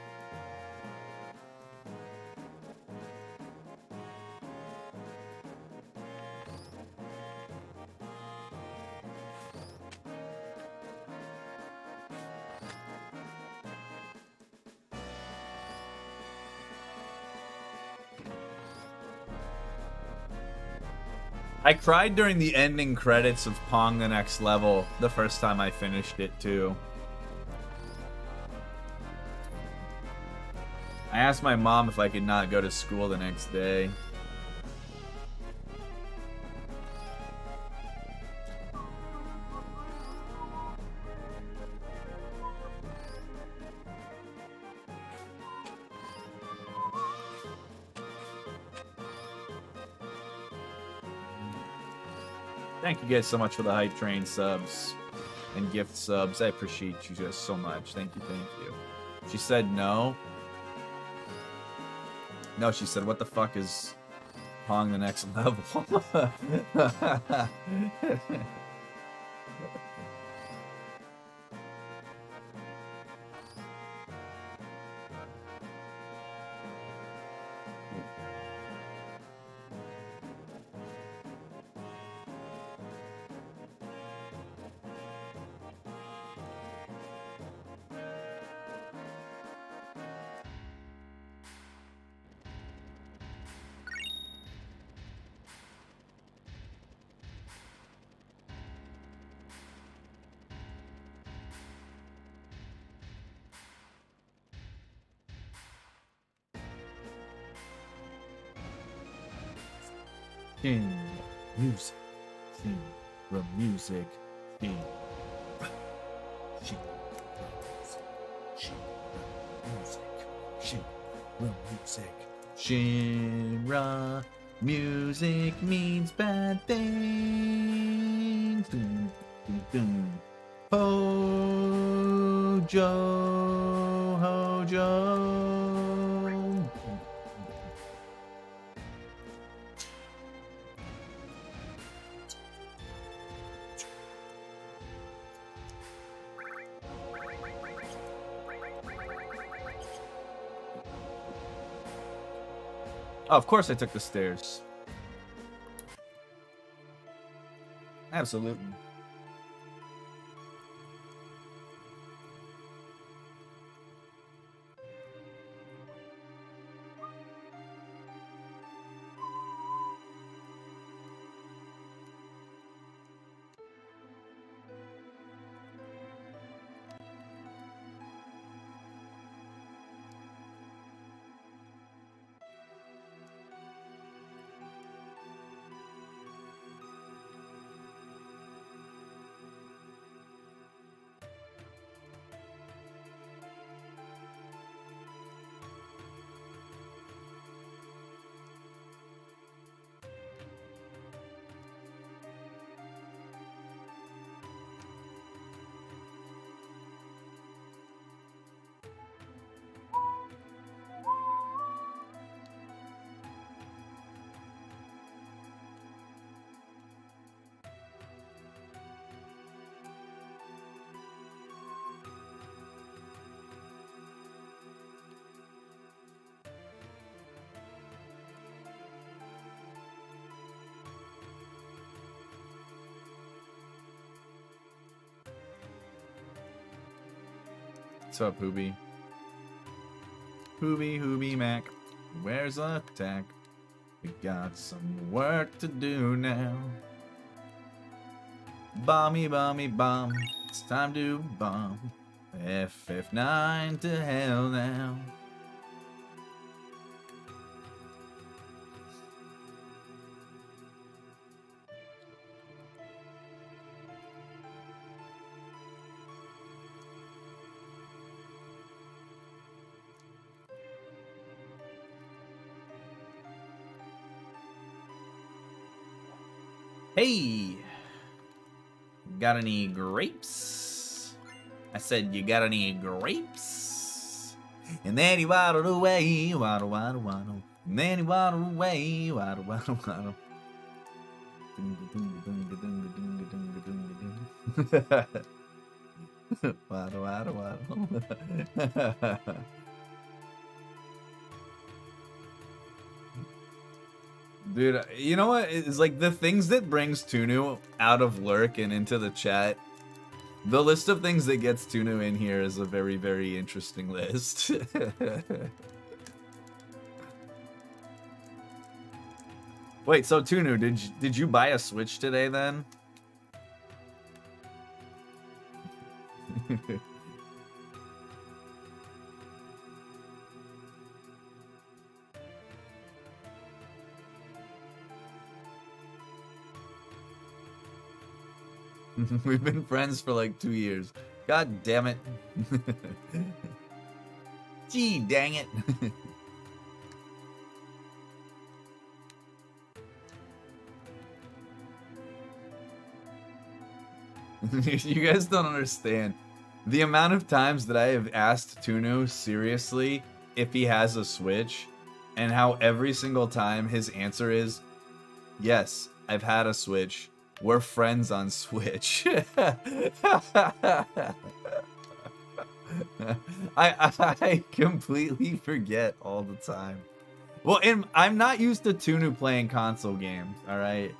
A: I cried during the ending credits of Pong the Next Level the first time I finished it, too. I asked my mom if I could not go to school the next day. Thank you guys so much for the Hype Train subs and gift subs. I appreciate you guys so much. Thank you, thank you. She said no. No, she said, what the fuck is Pong the Next Level? King music, king music, king music. Shinra music means bad things. Dun, dun, dun. Hojo, Hojo. Oh, of course I took the stairs. Absolutely. What's up, Hoobie? Hoobie Mac. Where's attack? We got some work to do now. Bomby, bomb. It's time to bomb. FF9 to hell now. Hey, got any grapes? I said, you got any grapes? And then he waddled away, waddle, waddle, waddle. And then he waddled away, waddle, waddle, waddle. Waddle, waddle, waddle. Dude, you know what? It's like the things that brings Tunu out of lurk and into the chat. The list of things that gets Tunu in here is a very, very interesting list. Wait, so Tunu, did you buy a Switch today then? We've been friends for like 2 years. God damn it. Gee, dang it. You guys don't understand. The amount of times that I have asked Tunu seriously if he has a Switch, and how every single time his answer is, yes, I've had a Switch. We're friends on Switch. I completely forget all the time. Well, and I'm not used to Tunu playing console games, alright?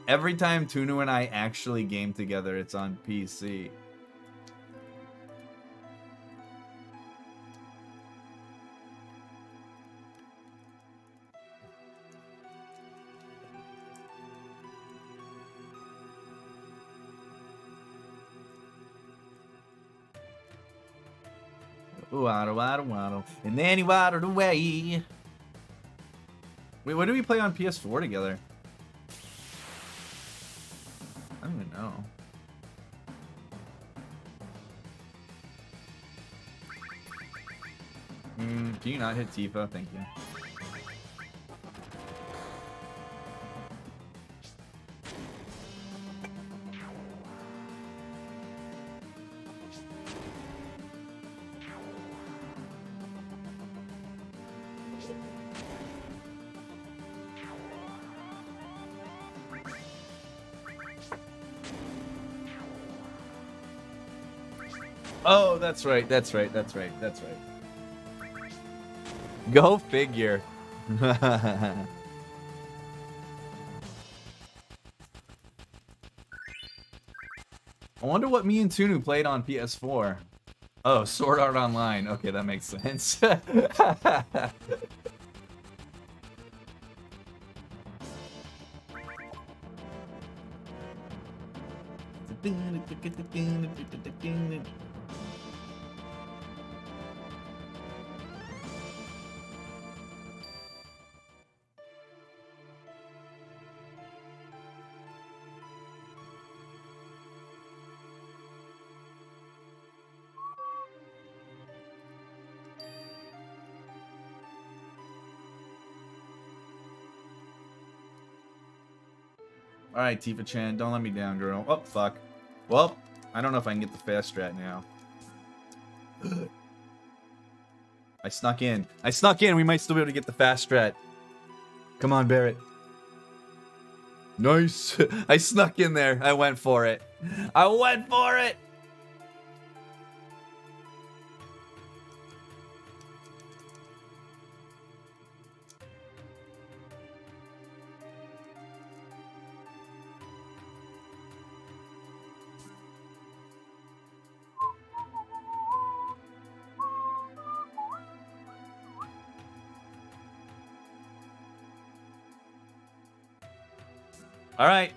A: Every time Tunu and I actually game together, it's on PC. Waddle, waddle, waddle. And then he waddled away. Wait, what do we play on PS4 together? I don't even know. Can you not hit Tifa? Thank you. Oh, that's right, that's right, that's right, that's right. Go figure. I wonder what me and Tunu played on PS4. Oh, Sword Art Online. Okay, that makes sense. Alright, Tifa-chan, don't let me down, girl. Oh, fuck. Well, I don't know if I can get the fast strat now. I snuck in. I snuck in. We might still be able to get the fast strat. Come on, Barrett. Nice. I snuck in there. I went for it. I went for it. All right.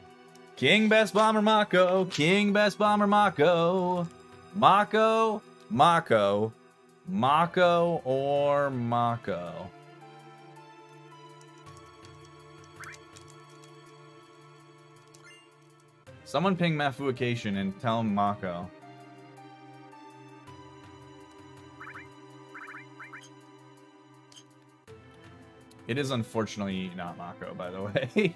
A: King Best Bomber Mako. King Best Bomber Mako. Mako. Mako. Mako or Mako. Someone ping Mafuication and tell him Mako. It is unfortunately not Mako, by the way.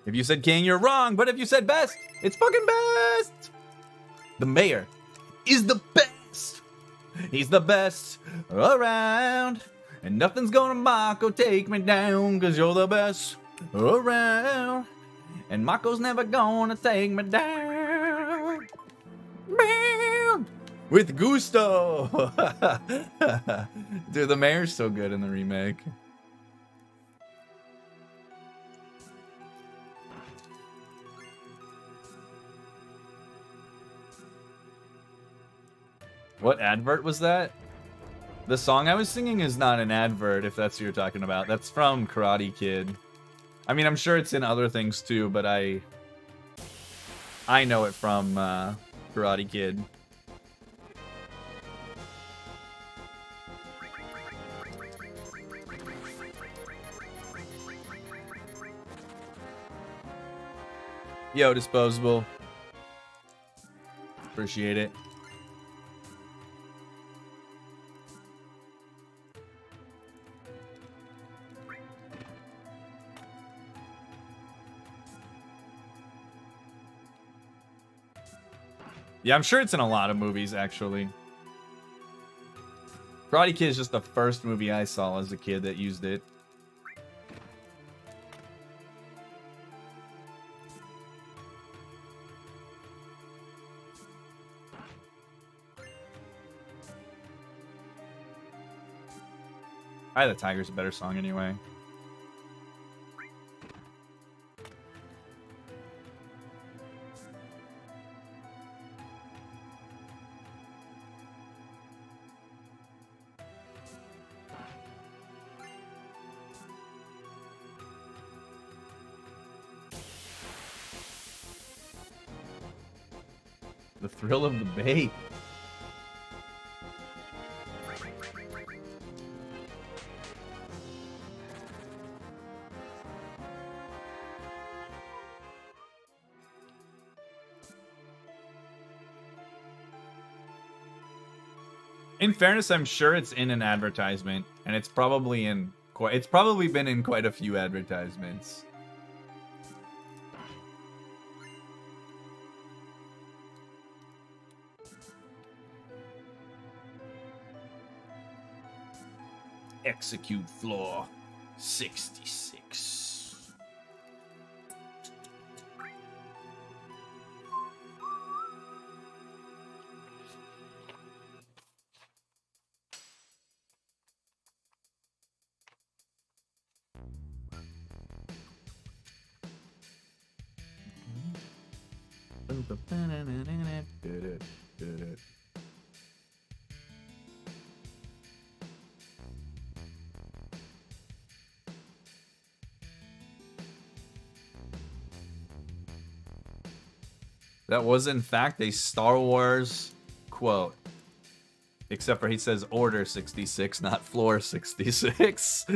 A: If you said king, you're wrong. But if you said best, it's fucking best. The mayor is the best. He's the best around. And nothing's gonna Mako take me down, cause you're the best around. And Mako's never gonna take me down. With gusto. Dude, the mayor's so good in the remake. What advert was that? The song I was singing is not an advert, if that's what you're talking about. That's from Karate Kid. I mean, I'm sure it's in other things too, but I know it from Karate Kid. Yo, Disposable. Appreciate it. Yeah, I'm sure it's in a lot of movies, actually. Karate Kid is just the first movie I saw as a kid that used it. Eye of the Tiger's a better song anyway. The thrill of the bait. In fairness, I'm sure it's in an advertisement, and it's probably been in quite a few advertisements. Execute floor 66. That was, in fact, a Star Wars quote. Except for he says Order 66, not Floor 66.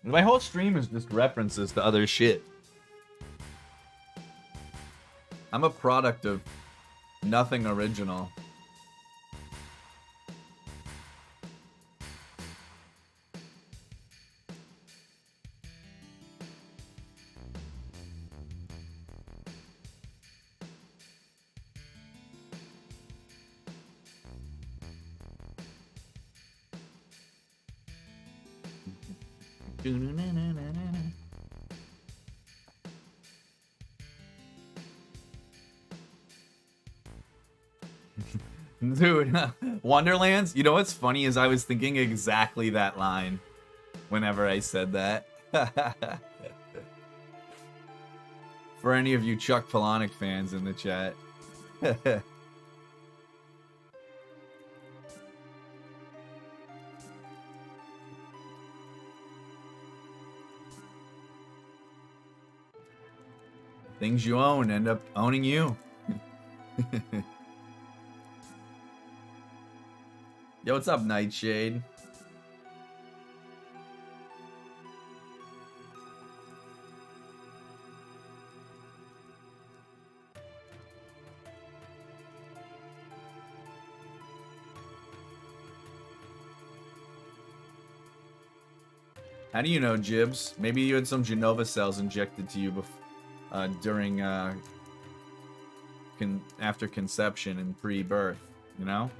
A: My whole stream is just references to other shit. I'm a product of nothing original. Dude, Wonderlands, you know what's funny is I was thinking exactly that line whenever I said that. For any of you Chuck Palahniuk fans in the chat. Things you own end up owning you. Yo, what's up, Nightshade? How do you know, Jibs? Maybe you had some Genova cells injected to you during after conception and pre-birth, you know?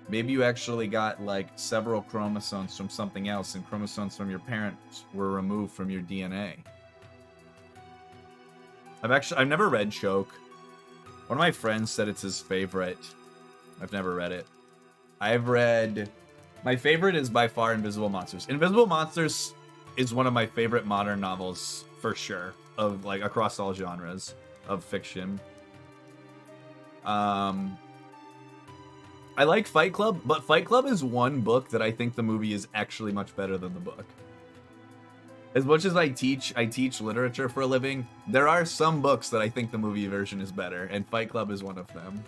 A: Maybe you actually got like several chromosomes from something else, and chromosomes from your parents were removed from your DNA. I've never read Choke. One of my friends said it's his favorite. I've never read it. My favorite is by far Invisible Monsters. Invisible Monsters is one of my favorite modern novels for sure, of like across all genres of fiction. I like Fight Club, but Fight Club is one book that I think the movie is actually much better than the book. As much as I teach literature for a living, there are some books that I think the movie version is better, and Fight Club is one of them.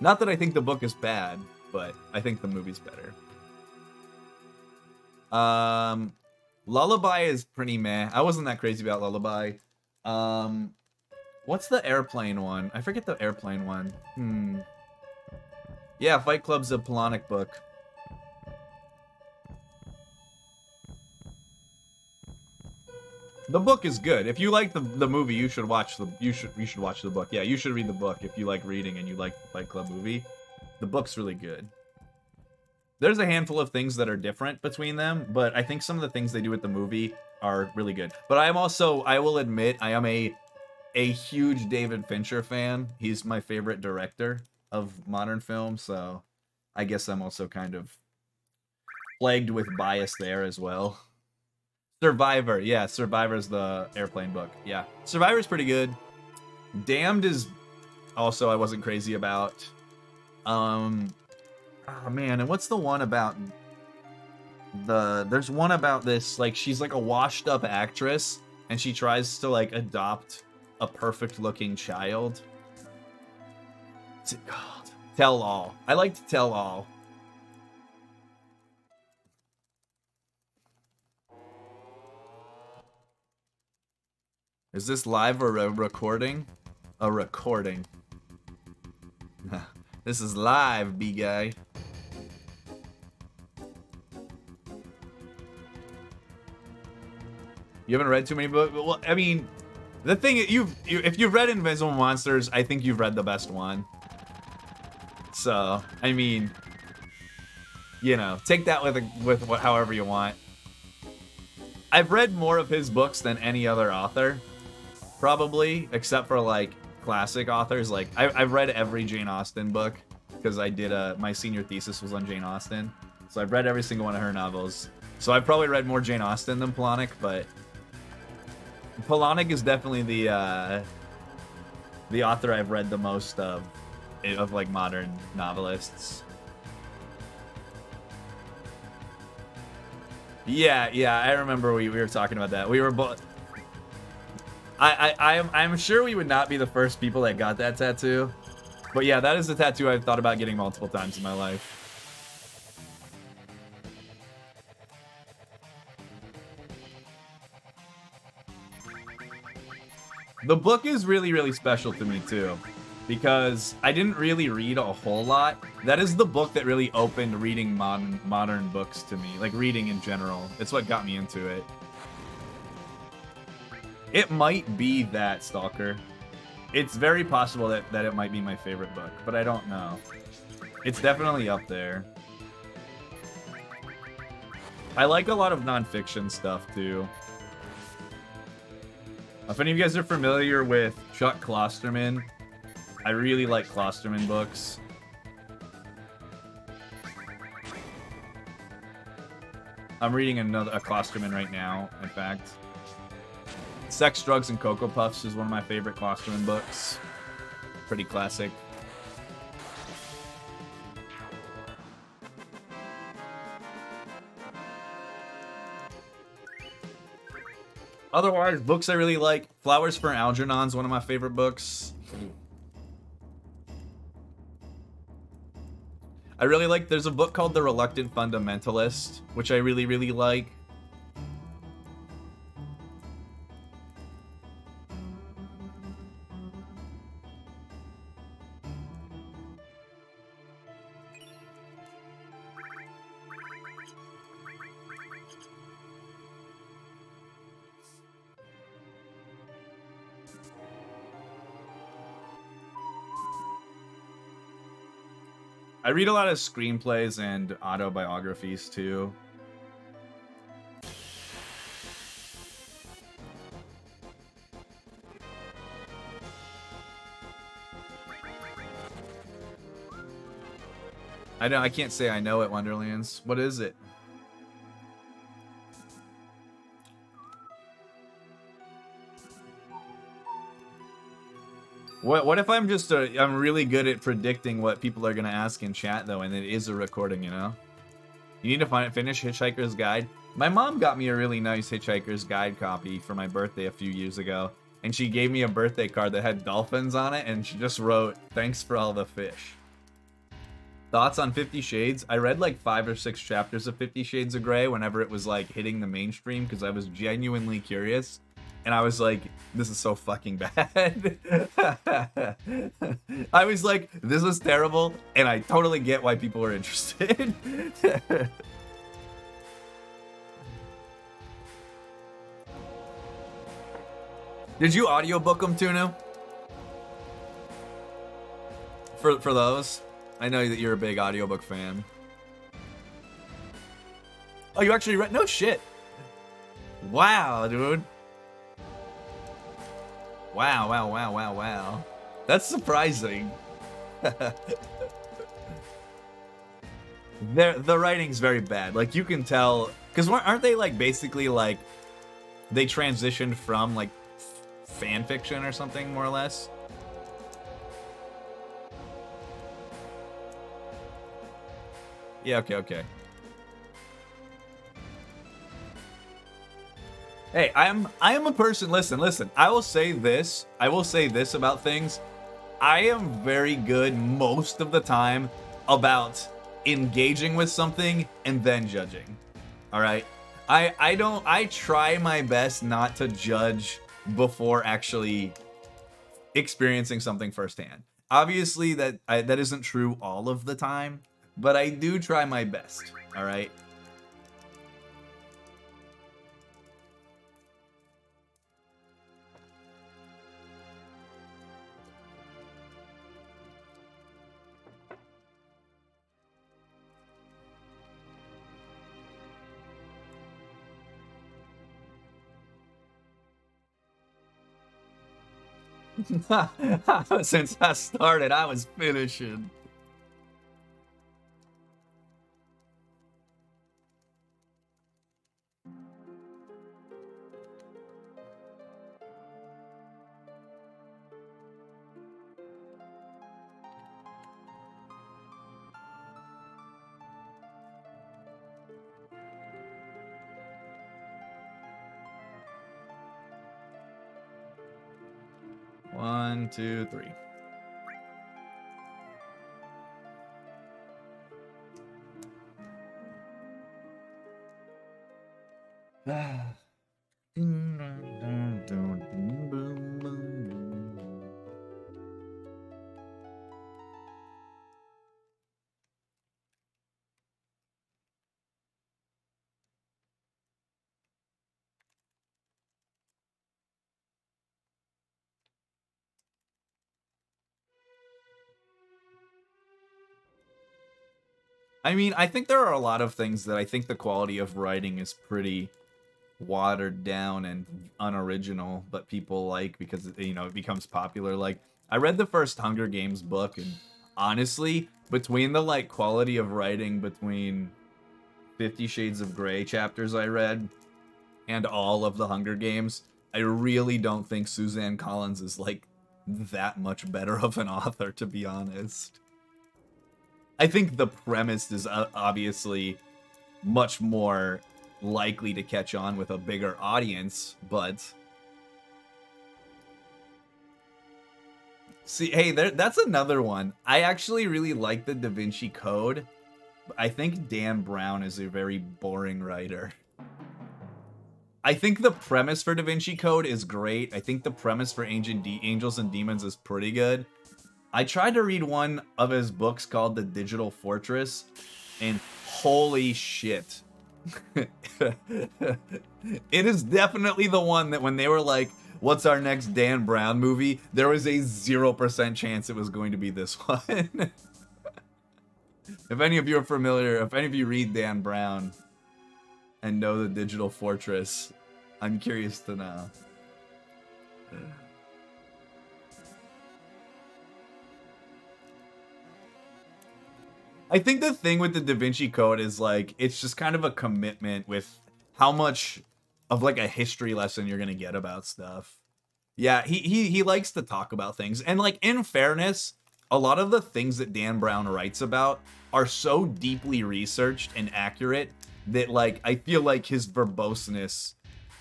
A: Not that I think the book is bad, but I think the movie's better. Lullaby is pretty meh. I wasn't that crazy about Lullaby. What's the airplane one? I forget the airplane one. Yeah, Fight Club's a Polonic book. The book is good. If you like the movie, you should watch the watch the book. Yeah, you should read the book if you like reading and you like the Fight Club movie. The book's really good. There's a handful of things that are different between them, but I think some of the things they do with the movie are really good. But I will admit, I am a huge David Fincher fan. He's my favorite director of modern film, so I guess I'm also kind of plagued with bias there as well. Survivor, yeah, Survivor's the airplane book. Yeah, Survivor's pretty good. Damned is also I wasn't crazy about. Oh man, and what's the one about there's one about this, like, she's like a washed up actress and she tries to like adopt a perfect looking child. What's it called? Tell All. I liked Tell All. Is this live or a recording? A recording. This is live, B-guy. You haven't read too many books? Well, I mean, the thing, if you've read Invisible Monsters, I think you've read the best one. So, I mean, you know, take that with however you want. I've read more of his books than any other author, probably, except for like classic authors. Like I've read every Jane Austen book because I did my senior thesis was on Jane Austen, so I've read every single one of her novels. So I've probably read more Jane Austen than Polonic, but Polonic is definitely the author I've read the most of like modern novelists. Yeah, I remember we were talking about that. We were both. I'm sure we would not be the first people that got that tattoo, but yeah, that is a tattoo I've thought about getting multiple times in my life. The book is really, really special to me too, because I didn't really read a whole lot. That is the book that really opened reading modern books to me, like reading in general. It's what got me into it. It might be that, Stalker. It's very possible that it might be my favorite book, but I don't know. It's definitely up there. I like a lot of nonfiction stuff too. If any of you guys are familiar with Chuck Klosterman, I really like Klosterman books. I'm reading a Klosterman right now, in fact. Sex, Drugs, and Cocoa Puffs is one of my favorite Klosterman books. Pretty classic. Otherwise, books I really like. Flowers for Algernon is one of my favorite books. I really like, there's a book called The Reluctant Fundamentalist, which I really, really like. I read a lot of screenplays and autobiographies too. I can't say I know it, Wonderlands. What is it? What if I'm just I'm really good at predicting what people are gonna ask in chat though, and it is a recording, you know? You need to finish Hitchhiker's Guide. My mom got me a really nice Hitchhiker's Guide copy for my birthday a few years ago, and she gave me a birthday card that had dolphins on it, and she just wrote, "Thanks for all the fish." Thoughts on 50 Shades? I read like 5 or 6 chapters of 50 Shades of Grey whenever it was like hitting the mainstream because I was genuinely curious. And I was like, this is so fucking bad. I was like, this is terrible, and I totally get why people are interested. Did you audiobook them, Tunu? For those? I know that you're a big audiobook fan. Oh, you actually read? No shit. Wow, dude. Wow. That's surprising. The writing's very bad. Like, you can tell, because aren't they like basically like they transitioned from like fan fiction or something, more or less? Yeah, okay. Hey, I am a person. Listen. I will say this about things. I am very good most of the time about engaging with something and then judging. All right? I try my best not to judge before actually experiencing something firsthand. Obviously that isn't true all of the time, but I do try my best. All right? Since I started, I was finishing. One, two, three. I mean, I think there are a lot of things that I think the quality of writing is pretty watered down and unoriginal, but people like because, you know, it becomes popular. Like, I read the first Hunger Games book, and honestly, between the like quality of writing between 50 Shades of Grey chapters I read and all of the Hunger Games, I really don't think Suzanne Collins is like that much better of an author, to be honest. I think the premise is obviously much more likely to catch on with a bigger audience, but see, hey, that's another one. I actually really like the Da Vinci Code, but I think Dan Brown is a very boring writer. I think the premise for Da Vinci Code is great. I think the premise for Angels and Demons is pretty good. I tried to read one of his books called The Digital Fortress, and holy shit. It is definitely the one that when they were like, what's our next Dan Brown movie? There was a 0% chance it was going to be this one. If any of you are familiar, if any of you read Dan Brown and know the Digital Fortress, I'm curious to know. I think the thing with the Da Vinci Code is like it's just kind of a commitment with how much of like a history lesson you're gonna get about stuff. Yeah, he likes to talk about things, and like in fairness, a lot of the things that Dan Brown writes about are so deeply researched and accurate that like I feel like his verboseness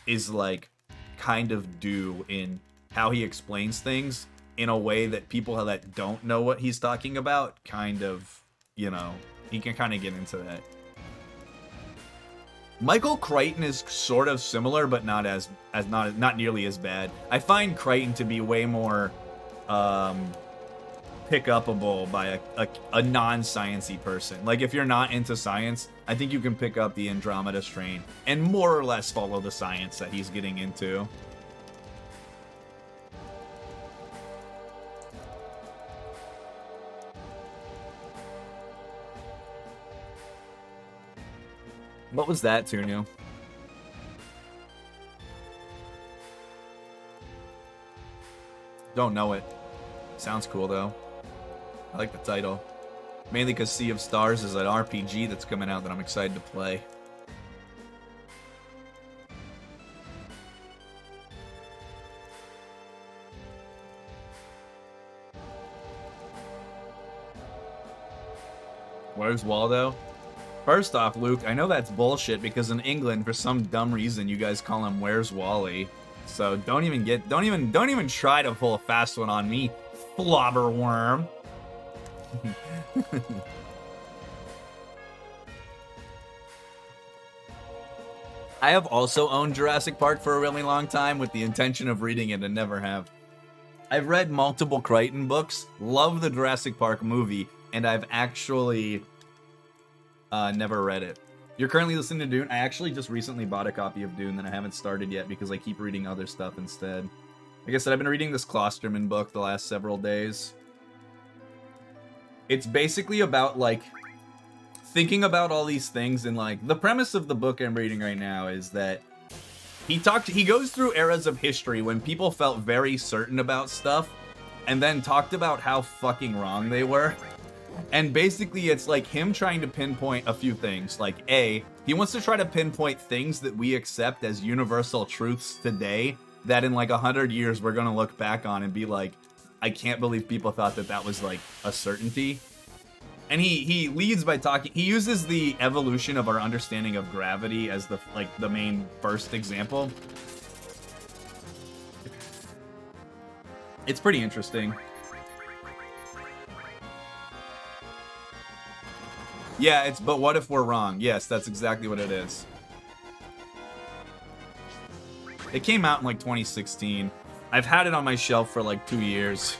A: is like kind of due in how he explains things in a way that people that don't know what he's talking about kind of, you know, he can kind of get into that. Michael Crichton is sort of similar, but not not nearly as bad. I find Crichton to be way more pick-upable by a non-sciencey person. Like if you're not into science, I think you can pick up the Andromeda Strain and more or less follow the science that he's getting into. What was that, Tunu? Don't know it. Sounds cool, though. I like the title. Mainly because Sea of Stars is an RPG that's coming out that I'm excited to play. Where's Waldo? First off, Luke, I know that's bullshit because in England, for some dumb reason, you guys call him "Where's Wally?" So don't even try to pull a fast one on me, flobberworm. I have also owned Jurassic Park for a really long time with the intention of reading it and never have. I've read multiple Crichton books, love the Jurassic Park movie, and I've actually never read it. You're currently listening to Dune? I actually just recently bought a copy of Dune that I haven't started yet because I keep reading other stuff instead. Like I said, I've been reading this Klosterman book the last several days. It's basically about, like, thinking about all these things, and, like, the premise of the book I'm reading right now is that he goes through eras of history when people felt very certain about stuff and then talked about how fucking wrong they were. And basically, it's like him trying to pinpoint a few things. Like, A, he wants to try to pinpoint things that we accept as universal truths today that in like 100 years we're going to look back on and be like, I can't believe people thought that that was like a certainty. And he leads by talking, he uses the evolution of our understanding of gravity as the main first example. It's pretty interesting. Yeah, but what if we're wrong? Yes, that's exactly what it is. It came out in like 2016. I've had it on my shelf for like 2 years.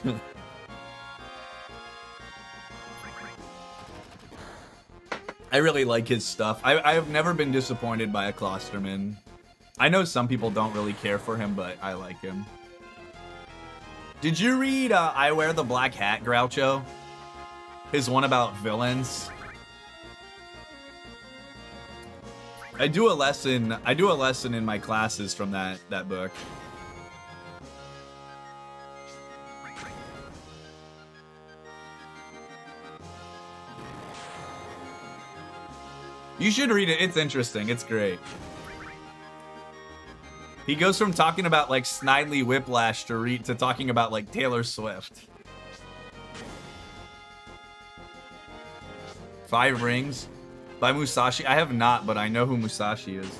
A: I really like his stuff. I've never been disappointed by a Klosterman. I know some people don't really care for him, but I like him. Did you read I Wear the Black Hat, Groucho? His one about villains? I do a lesson in my classes from that book. You should read it. It's interesting. It's great. He goes from talking about like Snidely Whiplash to talking about like Taylor Swift. 5 Rings by Musashi. I have not, but I know who Musashi is.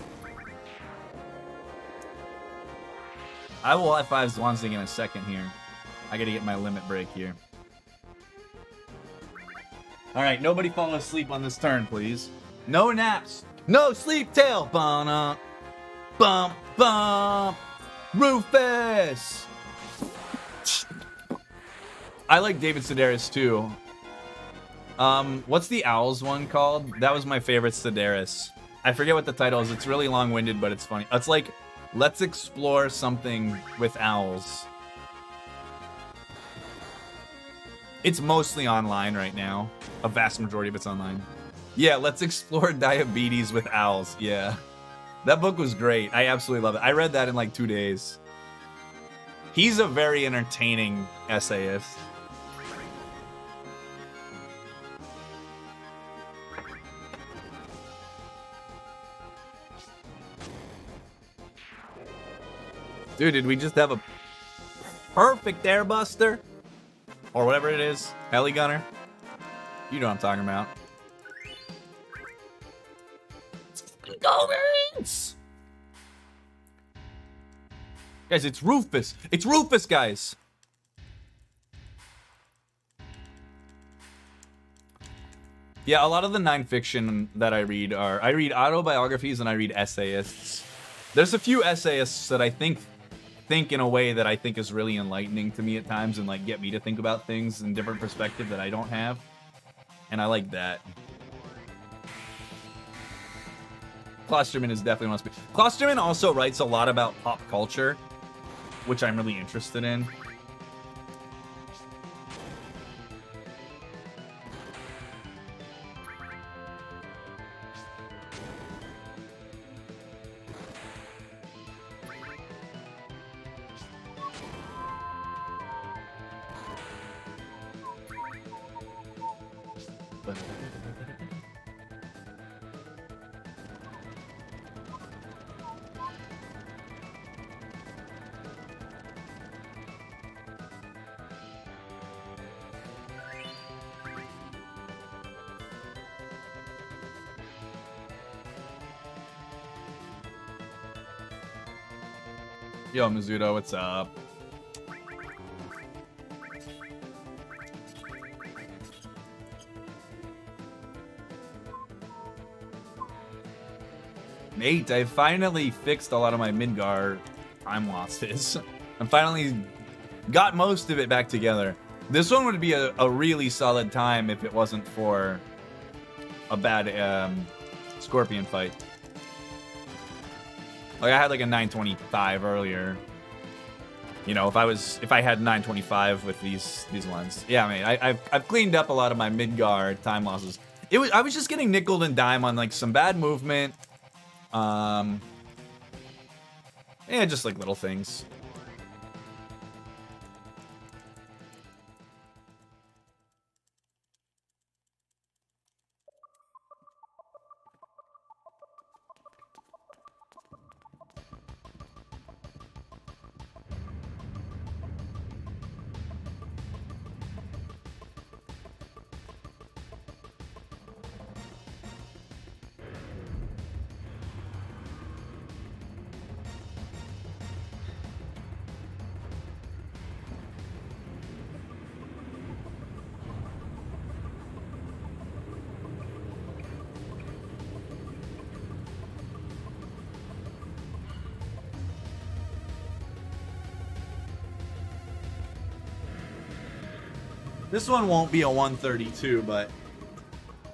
A: I will F5 Zwanzig in a second here. I gotta get my limit break here. Alright, nobody fall asleep on this turn, please. No naps. No sleep tail. Bum, bum, bum. Rufus. I like David Sedaris too. What's the Owls one called? That was my favorite Sedaris. I forget what the title is. It's really long-winded, but it's funny. It's like, let's explore something with owls. It's mostly online right now. A vast majority of it's online. Yeah, let's explore diabetes with owls. Yeah. That book was great. I absolutely love it. I read that in like 2 days. He's a very entertaining essayist. Dude, did we just have a perfect airbuster? Or whatever it is. Heli gunner? You know what I'm talking about. Go, Marines! Guys, it's Rufus. It's Rufus, guys. Yeah, a lot of the non-fiction that I read I read autobiographies and I read essayists. There's a few essayists that I think in a way that I think is really enlightening to me at times and like get me to think about things in different perspective that I don't have. And I like that. Klosterman is definitely one of those people. Klosterman also writes a lot about pop culture, which I'm really interested in. Yo, Mizuto, what's up? Nate, I finally fixed a lot of my Midgar time losses. I finally got most of it back together. This one would be a really solid time if it wasn't for a bad Scorpion fight. Like, I had like a 925 earlier. You know, if I had 925 with these ones. Yeah, man, I've cleaned up a lot of my Midgar time losses. I was just getting nickeled and dime on like some bad movement. Yeah, just like little things. This one won't be a 132, but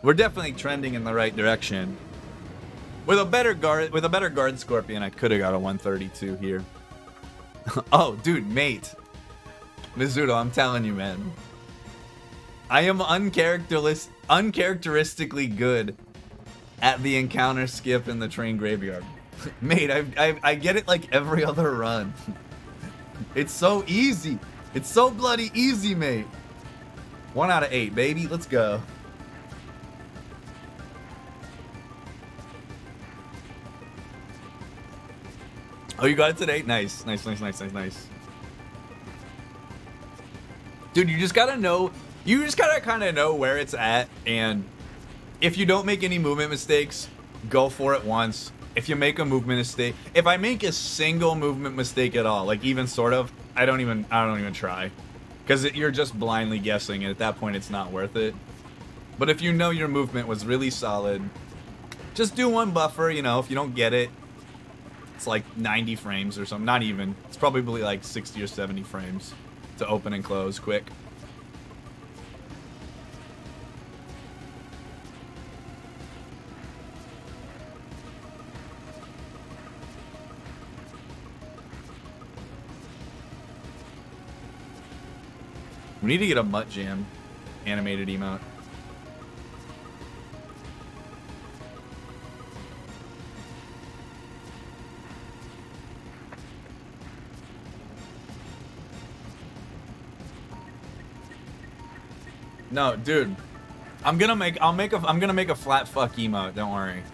A: we're definitely trending in the right direction. With a better guard Scorpion, I could have got a 132 here. Oh, dude, mate. Mizuto, I'm telling you, man. I am uncharacteristically good at the encounter skip in the train graveyard. Mate, I get it like every other run. It's so easy. It's so bloody easy, mate. 1 out of 8, baby. Let's go. Oh, you got it today? Nice. Nice. Dude, you just gotta know. You just gotta kind of know where it's at. And if you don't make any movement mistakes, go for it once. If you make a movement mistake, if I make a single movement mistake at all, like even sort of, I don't even try. Because you're just blindly guessing, and at that point, it's not worth it. But if you know your movement was really solid, just do one buffer, you know, if you don't get it. It's like 90 frames or something, not even. It's probably like 60 or 70 frames to open and close quick. We need to get a Mutt Jam. animated emote. No, dude. I'm gonna make a flat fuck emote, don't worry.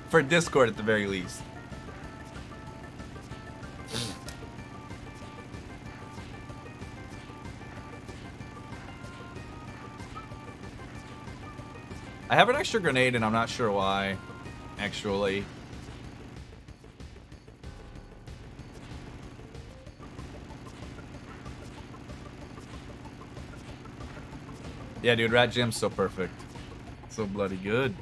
A: For Discord at the very least. I have an extra grenade and I'm not sure why, actually. Yeah, dude, Rat Jam's so perfect. So bloody good.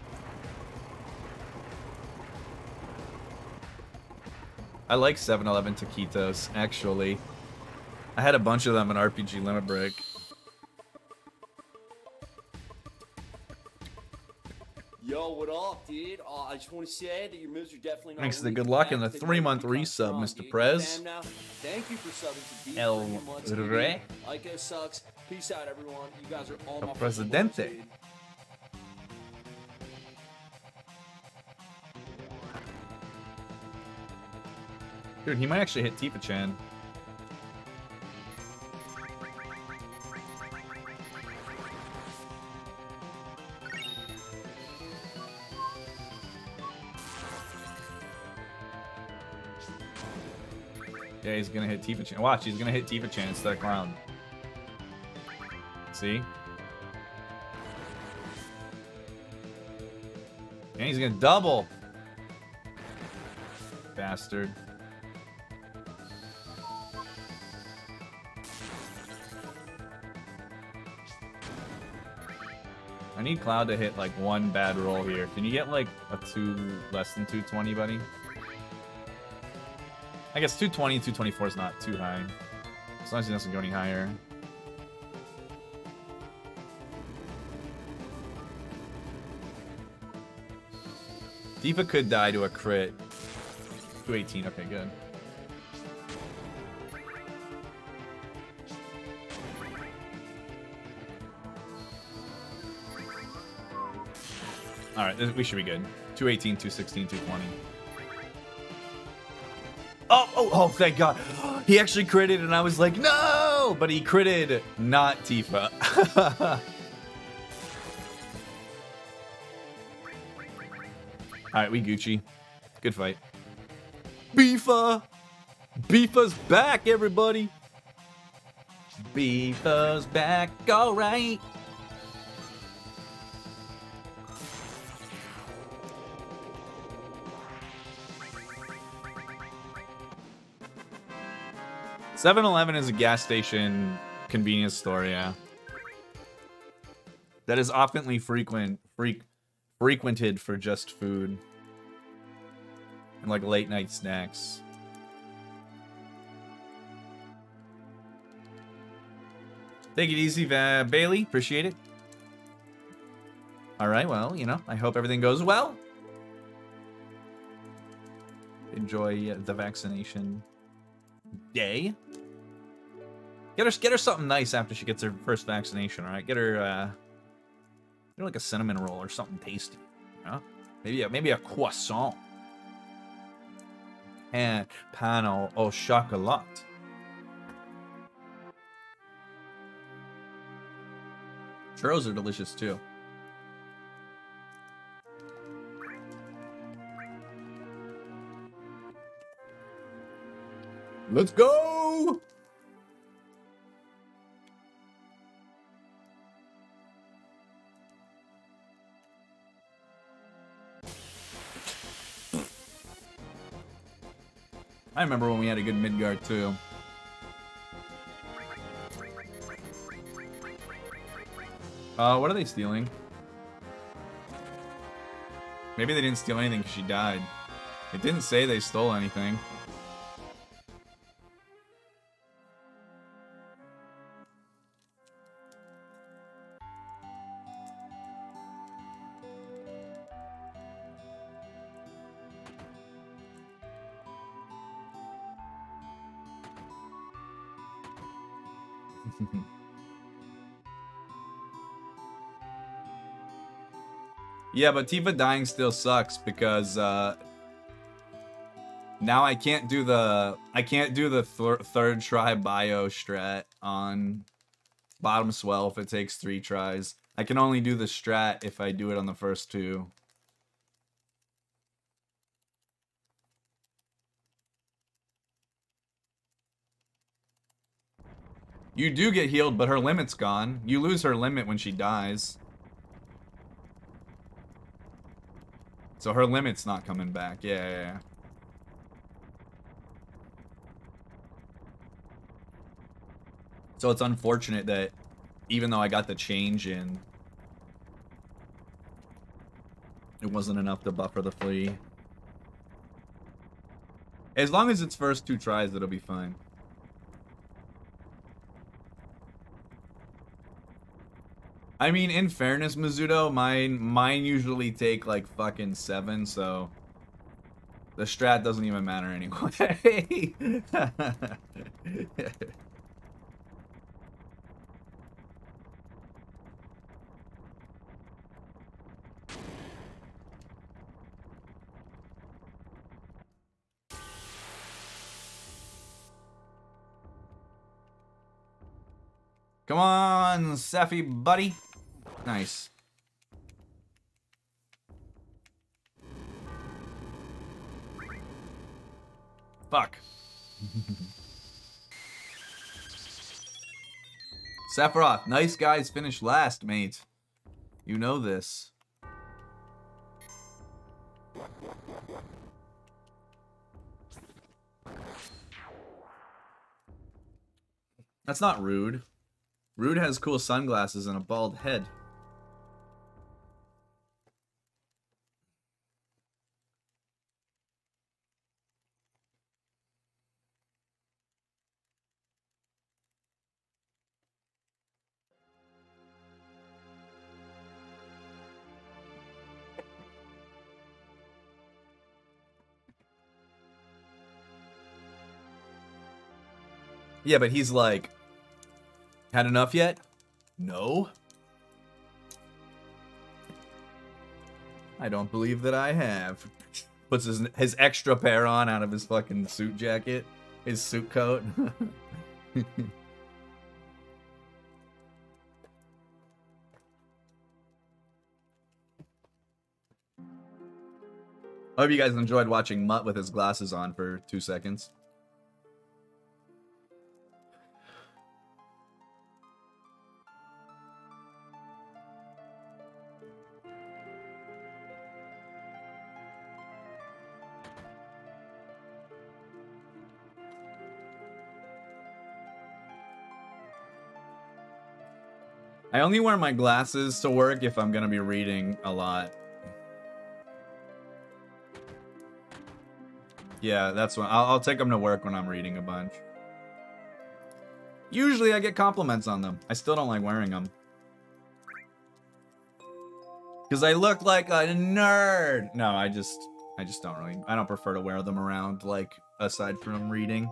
A: I like 7-Eleven taquitos, actually. I had a bunch of them in RPG Limit Break.
B: Yo, what up, dude? I just want to say that your moves are definitely not
A: Thanks for the
B: weak.
A: good
B: In
A: luck
B: fact,
A: and the
B: they
A: 3-month
B: might be
A: resub,
B: strong,
A: Mr.
B: dude.
A: Prez.
B: Fam now, thank you for subbing to D
A: El
B: for 3 months.
A: Re.
B: Ico sucks. Peace out, everyone. You guys are all
A: El
B: my
A: Presidente.
B: dude.
A: Dude, he might actually hit Tifa-chan. Yeah, he's gonna hit Tifa-chan. Watch, he's gonna hit Tifa-chan instead of Clown. See? And he's gonna double. Bastard. I need Cloud to hit like one bad roll here. Can you get like a less than 220, buddy? I guess 220 and 224 is not too high. As long as he doesn't go any higher. Tifa could die to a crit. 218, okay, good. Alright, we should be good. 218, 216, 220. Oh, thank God. He actually critted and I was like, no! But he critted not Tifa. Alright, we Gucci. Good fight. Beefa! Beefa's back, everybody! Beefa's back, alright! "7-Eleven is a gas station convenience store, yeah. That is oftenly frequented for just food. And like late night snacks. Take it easy, Bailey. Appreciate it. Alright, well, you know, I hope everything goes well. Enjoy the vaccination day. Get her something nice after she gets her first vaccination, alright? Get her like a cinnamon roll or something tasty. You know? Maybe a croissant. And pan au chocolat. Churros are delicious too. Let's go! I remember when we had a good Midgard too. What are they stealing? Maybe they didn't steal anything because she died. It didn't say they stole anything. Yeah, but Tifa dying still sucks because now I can't do the third try bio strat on bottom swell if it takes 3 tries. I can only do the strat if I do it on the first 2. You do get healed, but her limit's gone. You lose her limit when she dies. So her limit's not coming back. Yeah. So it's unfortunate that even though I got the change in, it wasn't enough to buffer the flea. As long as it's first 2 tries, it'll be fine. I mean, in fairness, Mizuto, mine usually take like fucking 7, so the strat doesn't even matter anyway. Come on, Seffi, buddy. Nice. Fuck. Sephiroth, nice guys finish last, mate. You know this. That's not rude. Rude has cool sunglasses and a bald head. Yeah, but he's like, had enough yet? No. I don't believe that I have. Puts his extra pair on out of his fucking suit jacket. His suit coat. I hope you guys enjoyed watching Mutt with his glasses on for 2 seconds. I only wear my glasses to work if I'm gonna be reading a lot. Yeah, that's when I'll take them to work when I'm reading a bunch. Usually I get compliments on them. I still don't like wearing them. Because I look like a nerd. No, I just don't really. I don't prefer to wear them around, like, aside from reading.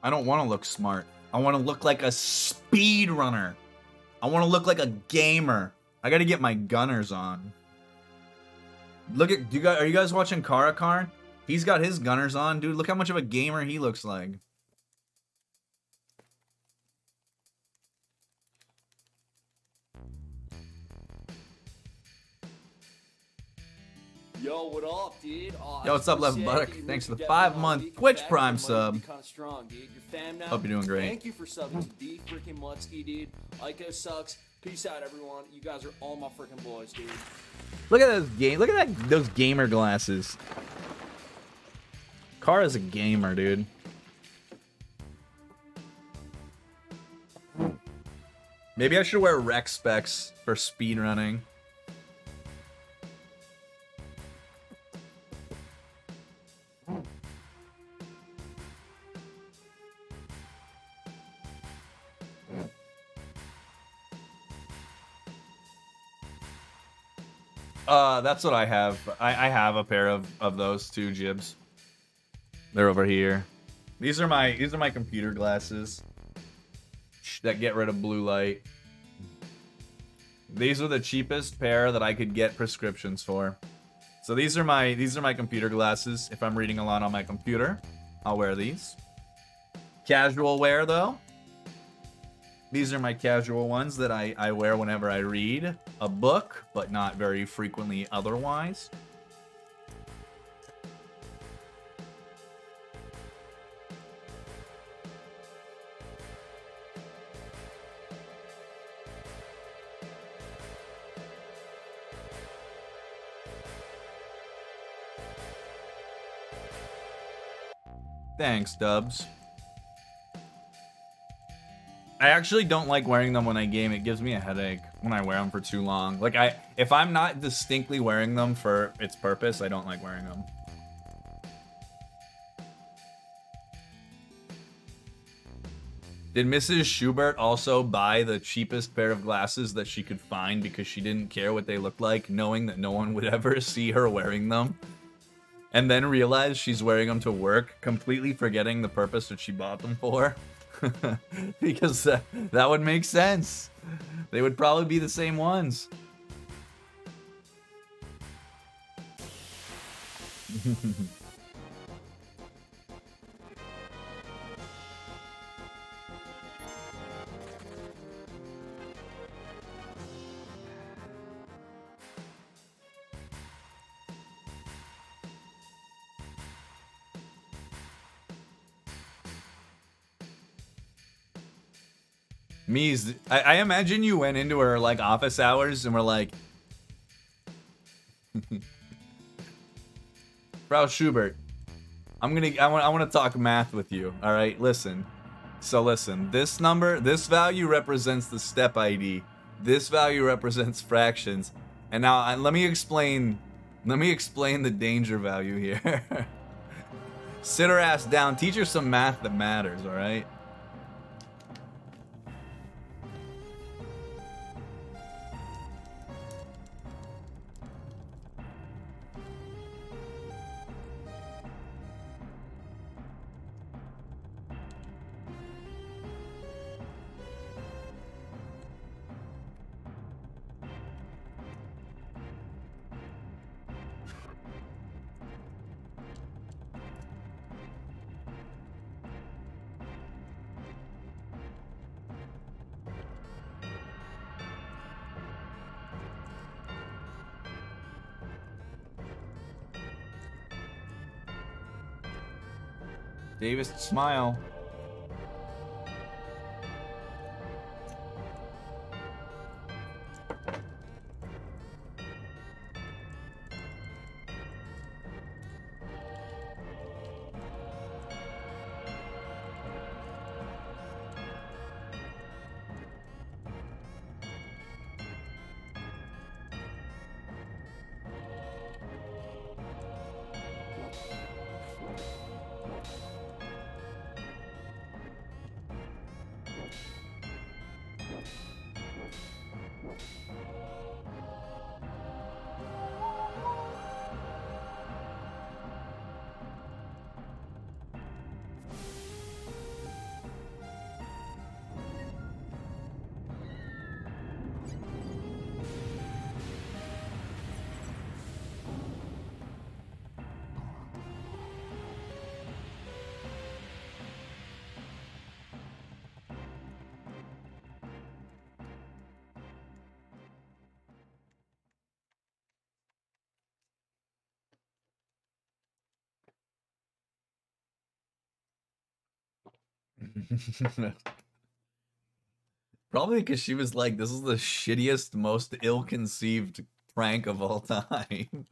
A: I don't want to look smart. I want to look like a speedrunner. I want to look like a gamer. I got to get my gunners on. Look at are you guys watching Karakarn? He's got his gunners on, dude. Look how much of a gamer he looks like.
B: Yo, what up, dude?
A: Yo, what's up, Left Buttock? Thanks for the 5-month Twitch Prime sub.
B: Strong, dude. Your fam now.
A: Hope you're doing great.
B: Thank you for subbing to D freaking Mutsky, dude. Ico sucks. Peace out, everyone. You guys are all my freaking boys, dude.
A: Look at those Look at those gamer glasses. Kara's a gamer, dude. Maybe I should wear rec specs for speedrunning. That's what I have. I have a pair of those two Jibs. They're over here. These are my computer glasses that get rid of blue light. These are the cheapest pair that I could get prescriptions for. So these are my computer glasses. If I'm reading a lot on my computer, I'll wear these. Casual wear though. These are my casual ones that I wear whenever I read a book, but not very frequently otherwise. Thanks, Dubs. I actually don't like wearing them when I game. It gives me a headache when I wear them for too long. Like, if I'm not distinctly wearing them for its purpose, I don't like wearing them. Did Mrs. Schubert also buy the cheapest pair of glasses that she could find because she didn't care what they looked like, knowing that no one would ever see her wearing them? And then realize she's wearing them to work, completely forgetting the purpose that she bought them for? Because that would make sense. They would probably be the same ones. Mies, I imagine you went into her like office hours and were like, Frau Schubert, I want to talk math with you. All right, listen. So listen, this number, this value represents the step ID. This value represents fractions. And now let me explain the danger value here. Sit her ass down, teach her some math that matters, all right? Davis, smile. Probably because she was like, this is the shittiest, most ill-conceived prank of all time.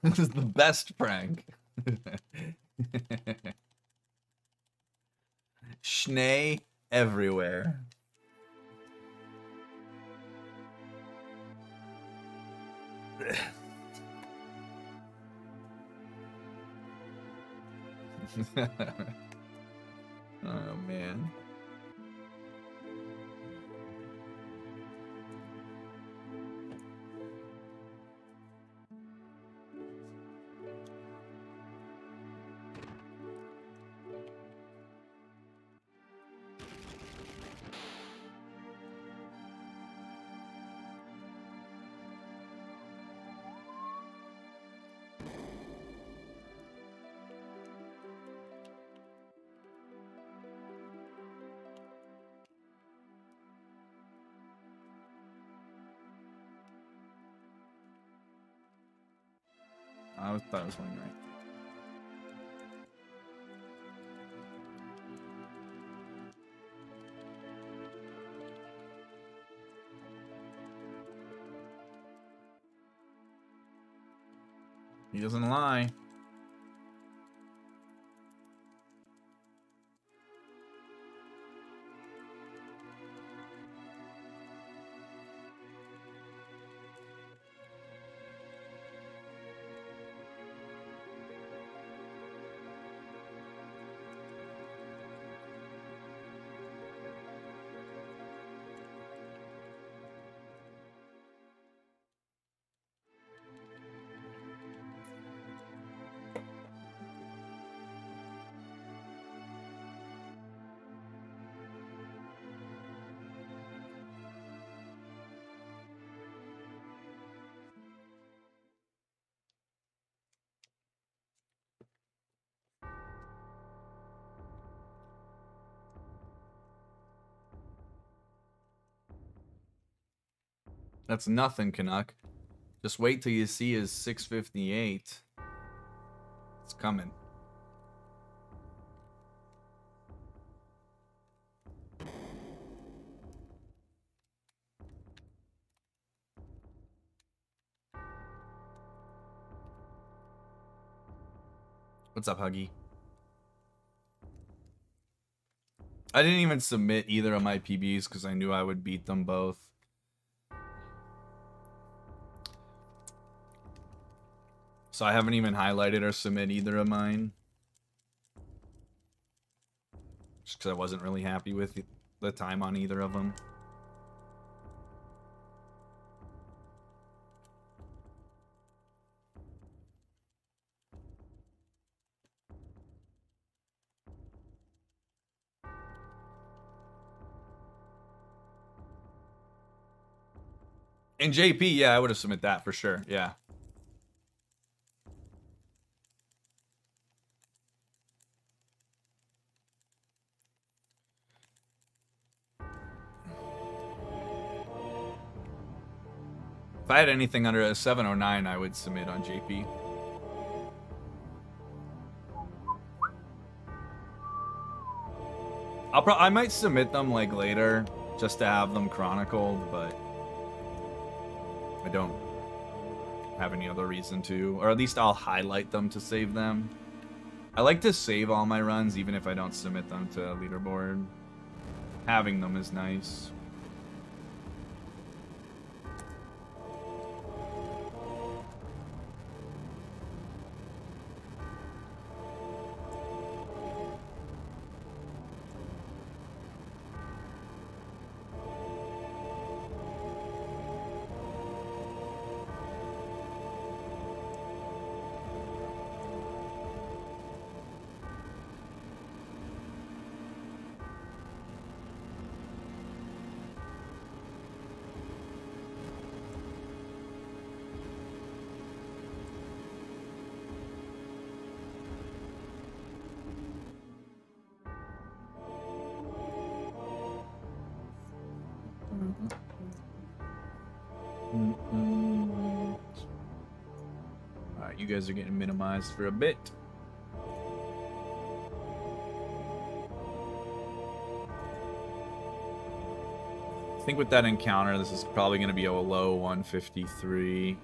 A: This is the best prank. Schnee everywhere. Oh, man. Thought I was going right. He doesn't lie. That's nothing, Canuck. Just wait till you see his 658. It's coming. What's up, Huggy? I didn't even submit either of my PBs because I knew I would beat them both. So I haven't even highlighted or submit either of mine. Just because I wasn't really happy with the time on either of them. And JP, yeah, I would have submit that for sure. Yeah. If I had anything under a 709, I would submit on JP. I might submit them like later just to have them chronicled, but I don't have any other reason to, or at least I'll highlight them to save them. I like to save all my runs even if I don't submit them to leaderboard. Having them is nice. Alright, you guys are getting minimized for a bit. I think with that encounter, this is probably going to be a low 153.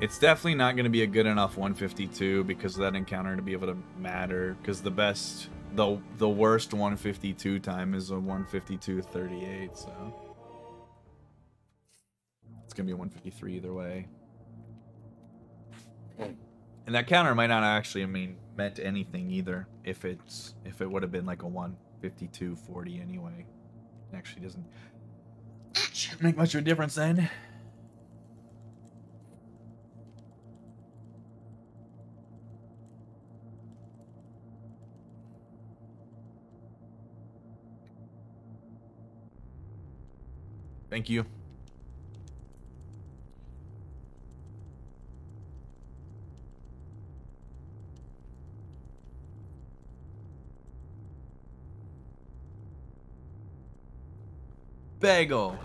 A: It's definitely not going to be a good enough 152 because of that encounter to be able to matter. Because the best, the worst 152 time is a 152.38, so it's going to be a 153 either way. And that counter might not actually meant anything either if it would have been like a 152.40 anyway. It actually doesn't make much of a difference then. Thank you. Bagel.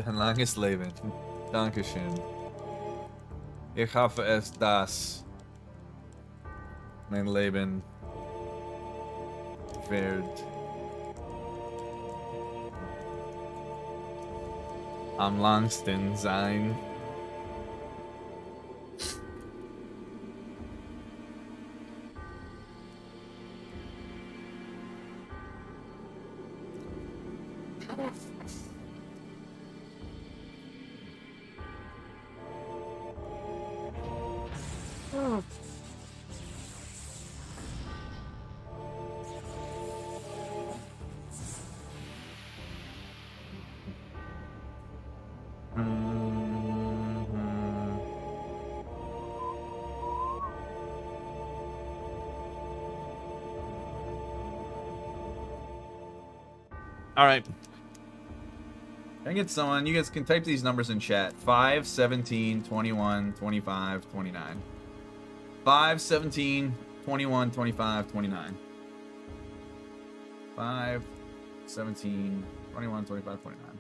A: Ein langes Leben. Dankeschön. Ich hoffe es, dass mein Leben wird am langsten sein. All right. Can I get someone? You guys can type these numbers in chat. 5, 17, 21, 25, 29. 5, 17, 21, 25, 29. 5, 17, 21, 25, 29.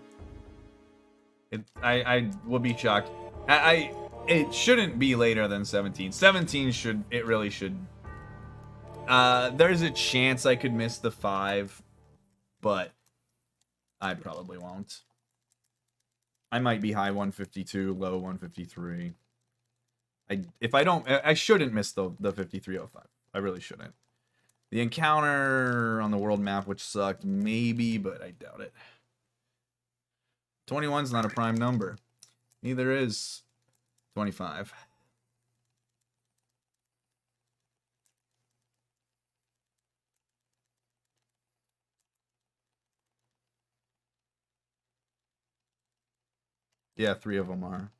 A: I would be shocked. It shouldn't be later than 17. 17 should, it really should. There's a chance I could miss the 5, but I probably won't. I might be high 152, low 153. If I don't, I shouldn't miss the 5305. I really shouldn't. The encounter on the world map, which sucked, maybe, but I doubt it. 21's not a prime number. Neither is 25. Yeah, 3 of them are.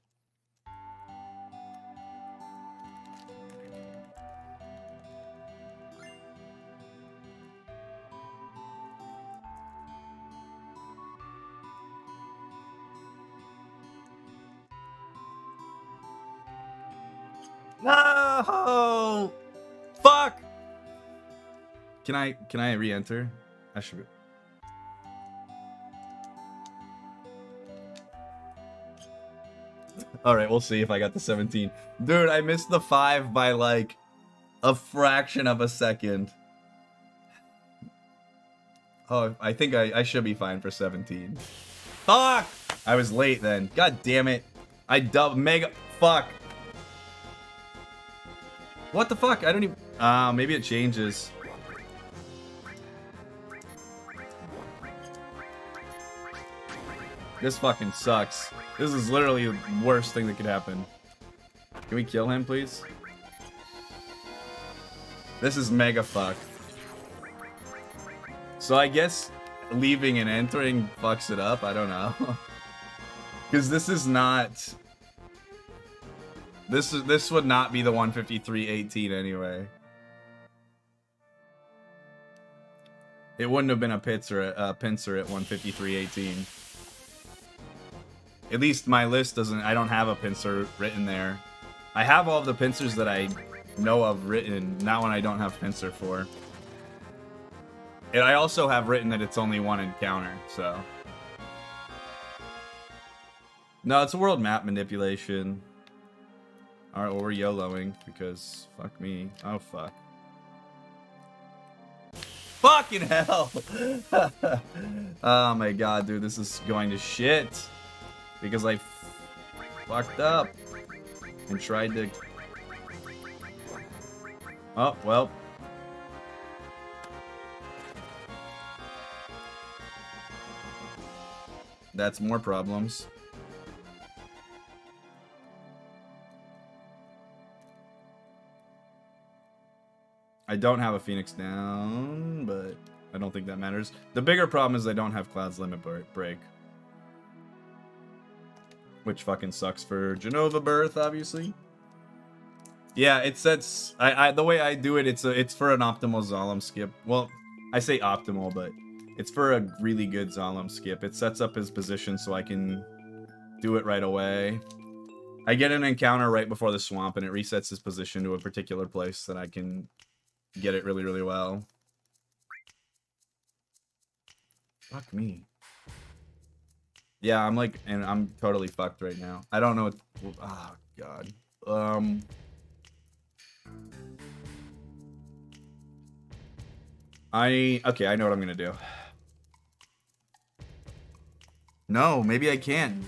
A: No! Fuck! Can I re-enter? I should. All right, we'll see if I got the 17. Dude, I missed the 5 by like a fraction of a second. Oh, I think I should be fine for 17. Fuck! I was late then. God damn it. I mega fuck. What the fuck? I don't even maybe it changes. This fucking sucks. This is literally the worst thing that could happen. Can we kill him, please? This is mega fucked. So I guess leaving and entering fucks it up. I don't know. Because this is not... This would not be the 153.18 anyway. It wouldn't have been a pincer at 153.18. At least my list doesn't. I don't have a pincer written there. I have all of the pincers that I know of written, not one I don't have pincer for. And I also have written that it's only one encounter, so. No, it's a world map manipulation. Alright, well, we're YOLOing because fuck me. Oh, fuck. Fucking hell! Oh my god, dude, this is going to shit. Because I fucked up and tried to... Oh, well. That's more problems. I don't have a Phoenix down, but I don't think that matters. The bigger problem is I don't have Cloud's Limit Break. Which fucking sucks for Genova Birth, obviously. Yeah, it sets... the way I do it, it's for an optimal Zalem skip. Well, I say optimal, but it's for a really good Zalem skip. It sets up his position so I can do it right away. I get an encounter right before the swamp, and it resets his position to a particular place that I can get it really, really well. Fuck me. Yeah, I'm like, and I'm totally fucked right now. I don't know what, oh god. Okay, I know what I'm gonna do. No, maybe I can't.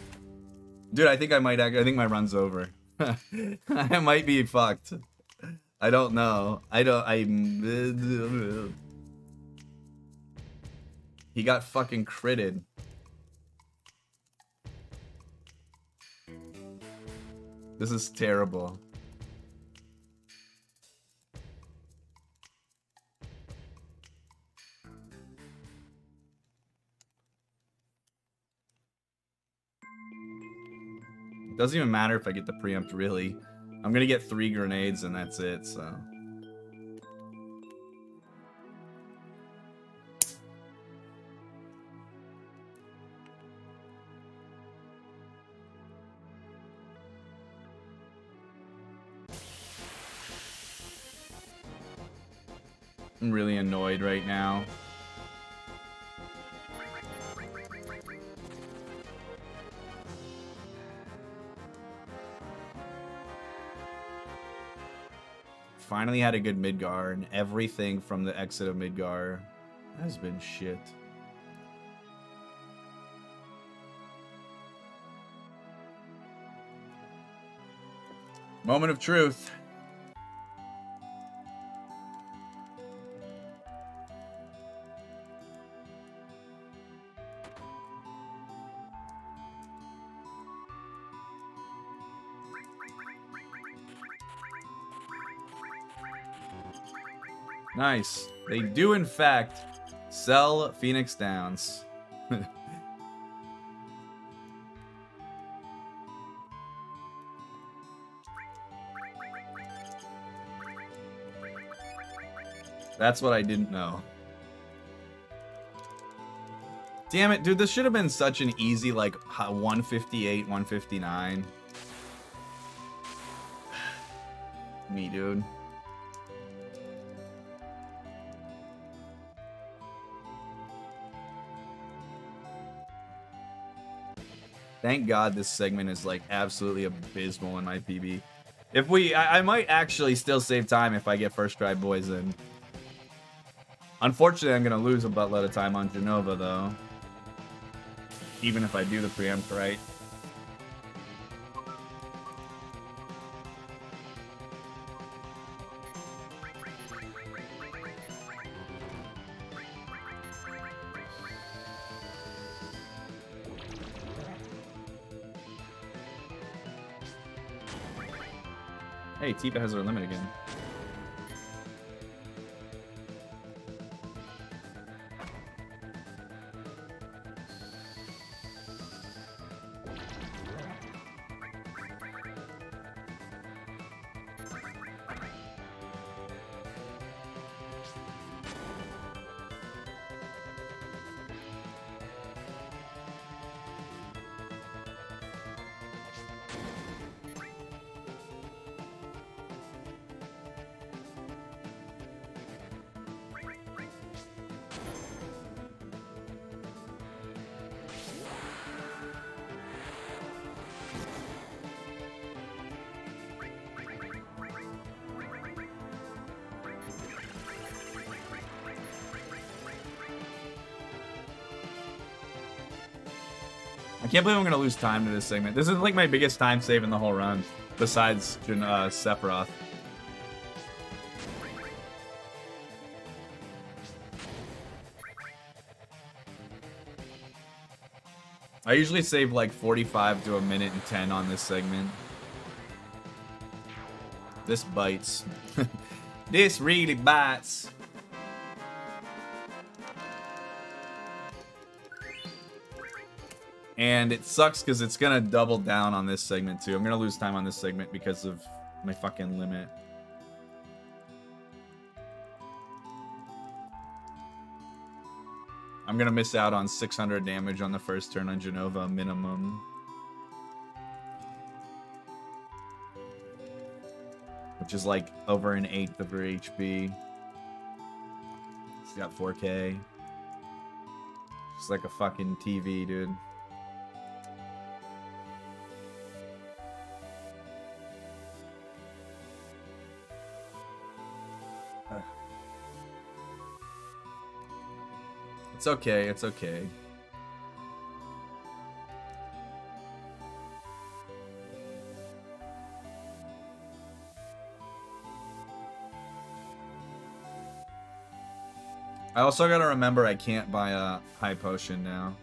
A: Dude, I think I might, I think my run's over. I might be fucked. I don't know. He got fucking critted. This is terrible. It doesn't even matter if I get the preempt, really. I'm gonna get 3 grenades and that's it, so. I'm really annoyed right now. Finally had a good Midgar, and everything from the exit of Midgar has been shit. Moment of truth. Nice. They do, in fact, sell Phoenix Downs. That's what I didn't know. Damn it, dude. This should have been such an easy, like, 158, 159. Me, dude. Thank God this segment is, like, absolutely abysmal in my PB. If I might actually still save time if I get first try boys in. Unfortunately, I'm going to lose a buttload of time on Genova, though. Even if I do the preempt right. Hey, Tifa has her limit again. I can't believe I'm gonna lose time to this segment. This is like my biggest time save in the whole run, besides Sephiroth. I usually save like 45 to a minute and 10 on this segment. This bites. This really bites. And it sucks because it's gonna double down on this segment too. I'm gonna lose time on this segment because of my fucking limit. I'm gonna miss out on 600 damage on the first turn on Genova minimum. Which is like over an 1/8 of her HP. She's got 4K. She's like a fucking TV, dude. It's okay, it's okay. I also gotta remember I can't buy a high potion now.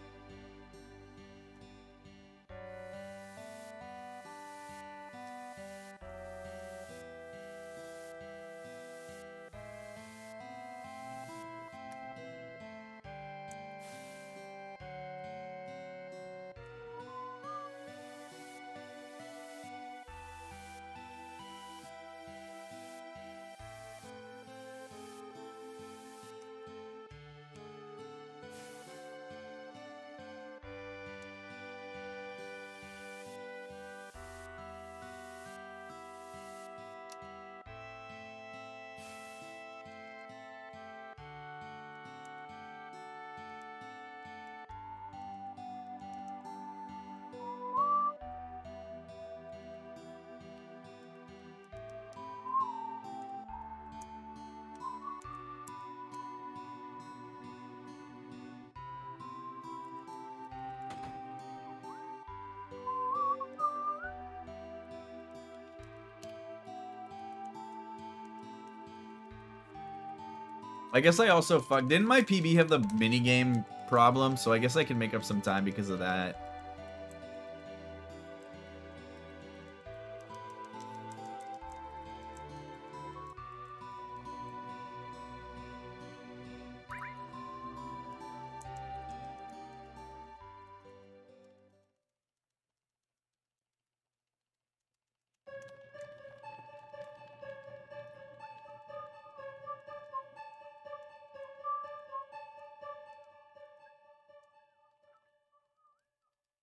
A: I guess I also didn't my PB have the minigame problem? So I guess I can make up some time because of that.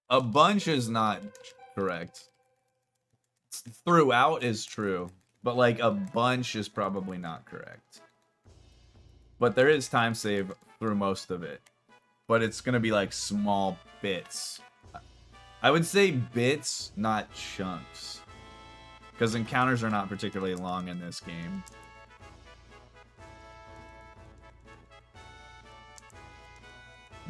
A: A bunch is not correct. Throughout is true, but like a bunch is probably not correct. But there is time save through most of it. But it's gonna be like small bits. I would say bits, not chunks. Because encounters are not particularly long in this game.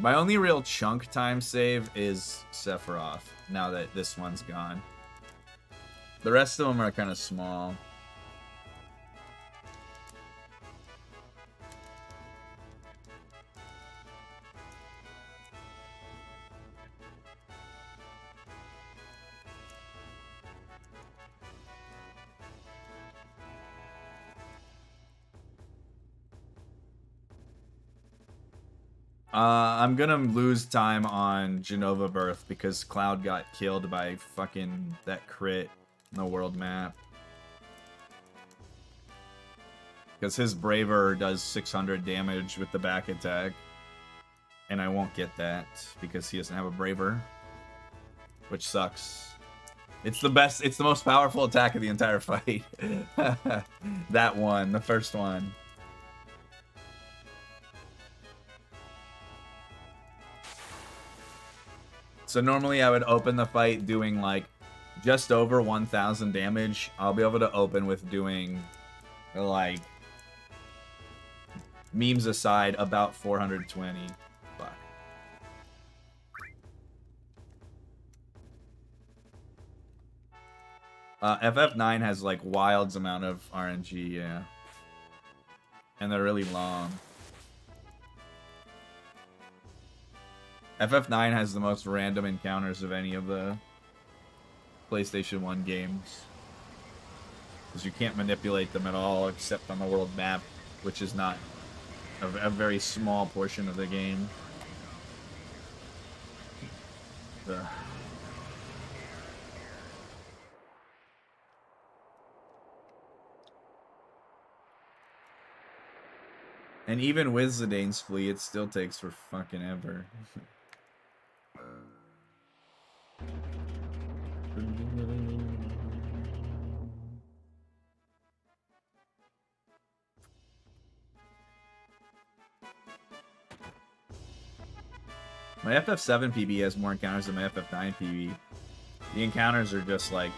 A: My only real chunk time save is Sephiroth, now that this one's gone. The rest of them are kind of small. I'm gonna lose time on Genova Birth because Cloud got killed by fucking that crit in the world map. Because his Braver does 600 damage with the back attack. And I won't get that because he doesn't have a Braver. Which sucks. It's the best, it's the most powerful attack of the entire fight. That one, the first one. So normally I would open the fight doing like just over 1,000 damage. I'll be able to open with doing like, memes aside, about 420. Fuck. FF9 has like wilds amount of RNG, yeah. And they're really long. FF9 has the most random encounters of any of the PlayStation 1 games. Because you can't manipulate them at all except on the world map, which is not a very small portion of the game. Ugh. And even with Zidane's fleet, it still takes for fucking ever. My FF7 PB has more encounters than my FF9 PB. The encounters are just like...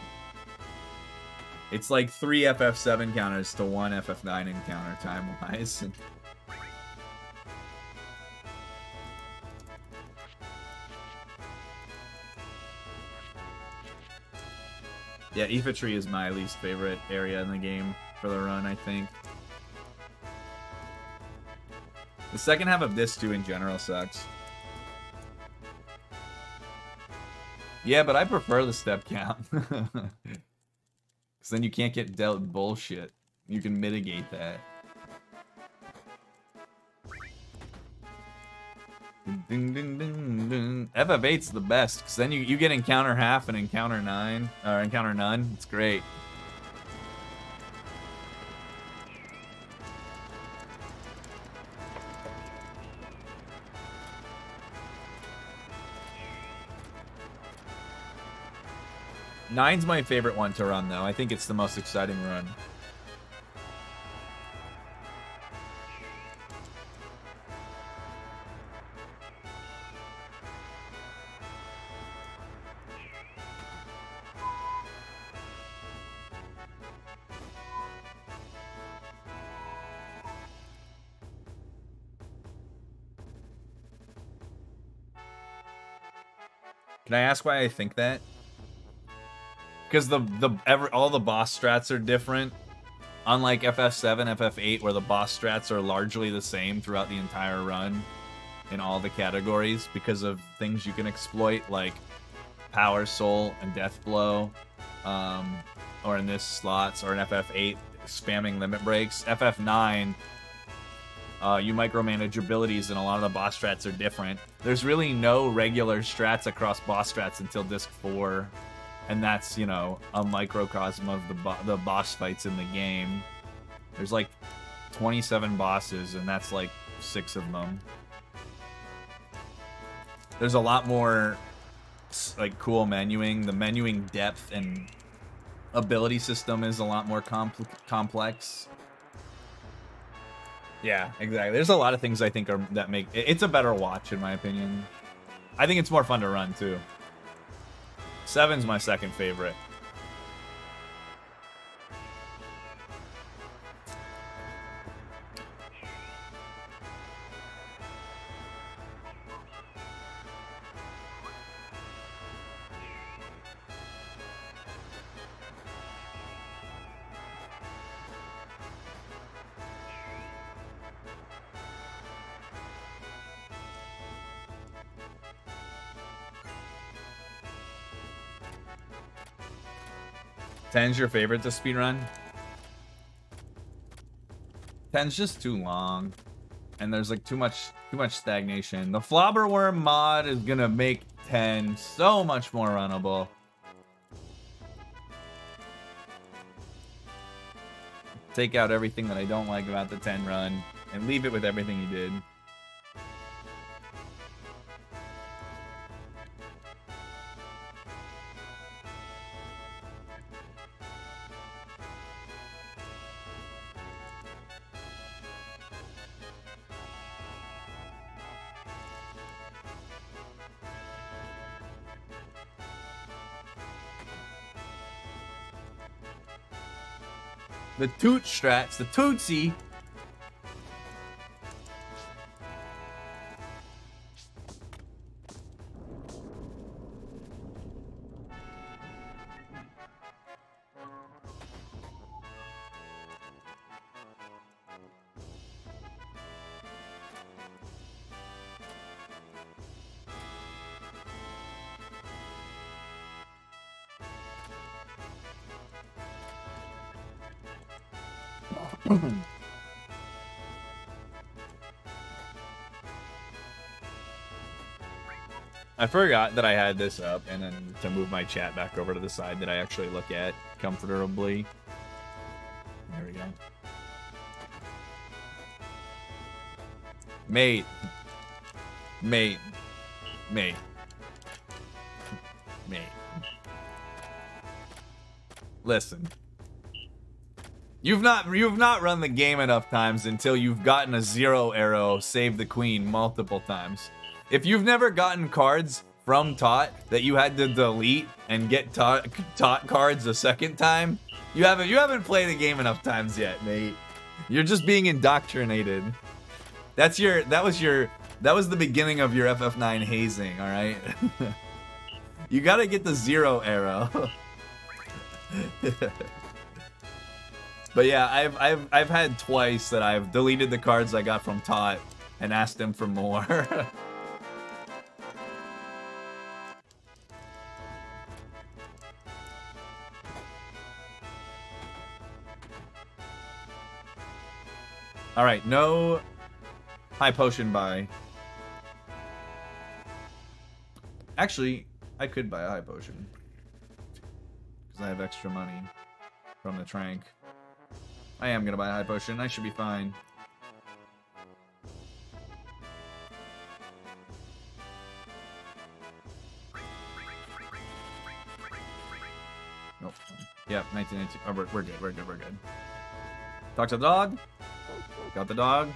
A: It's like 3 FF7 encounters to 1 FF9 encounter time-wise. Yeah, Infantry is my least favorite area in the game for the run, I think. The second half of this, too, in general, sucks. Yeah, but I prefer the step count. Because then you can't get dealt bullshit. You can mitigate that. Ding, ding, ding, ding. FF8's the best, because then you get encounter half and encounter 9, or encounter none. It's great. Nine's my favorite one to run, though. I think it's the most exciting run. Can I ask why I think that? Because all the boss strats are different. Unlike FF7, FF8, where the boss strats are largely the same throughout the entire run in all the categories because of things you can exploit, like Power Soul and Death Blow, or in this slots, or in FF8, spamming limit breaks. FF9, you micromanage abilities, and a lot of the boss strats are different. There's really no regular strats across boss strats until Disc 4. And that's, you know, a microcosm of the boss fights in the game. There's like 27 bosses, and that's like 6 of them. There's a lot more like cool menuing. The menuing depth and ability system is a lot more complex. Yeah, exactly. There's a lot of things I think that make it's a better watch in my opinion. I think it's more fun to run too. 7's my second favorite. Ten's your favorite to speedrun? 10's just too long. And there's like too much stagnation. The Flobberworm mod is gonna make 10 so much more runnable. Take out everything that I don't like about the 10 run and leave it with everything you did. The Toot strats, the Tootsie. I forgot that I had this up, and then to move my chat back over to the side that I actually look at comfortably. There we go. Mate. Mate. Mate. Mate. Listen. You've not run the game enough times until you've gotten a 0 arrow save the queen multiple times. If you've never gotten cards from Tot that you had to delete and get Tot cards a second time, you haven't played the game enough times yet, mate. You're just being indoctrinated. That was the beginning of your FF9 hazing, all right? You gotta get the 0 arrow. But yeah, I've had twice that I've deleted the cards I got from Tot and asked him for more. All right, no high potion buy. Actually, I could buy a high potion because I have extra money from the trank. I am gonna buy a high potion. I should be fine. Nope. Yep, 1992. Oh, we're good. We're good. We're good. Talk to the dog. Got the dog.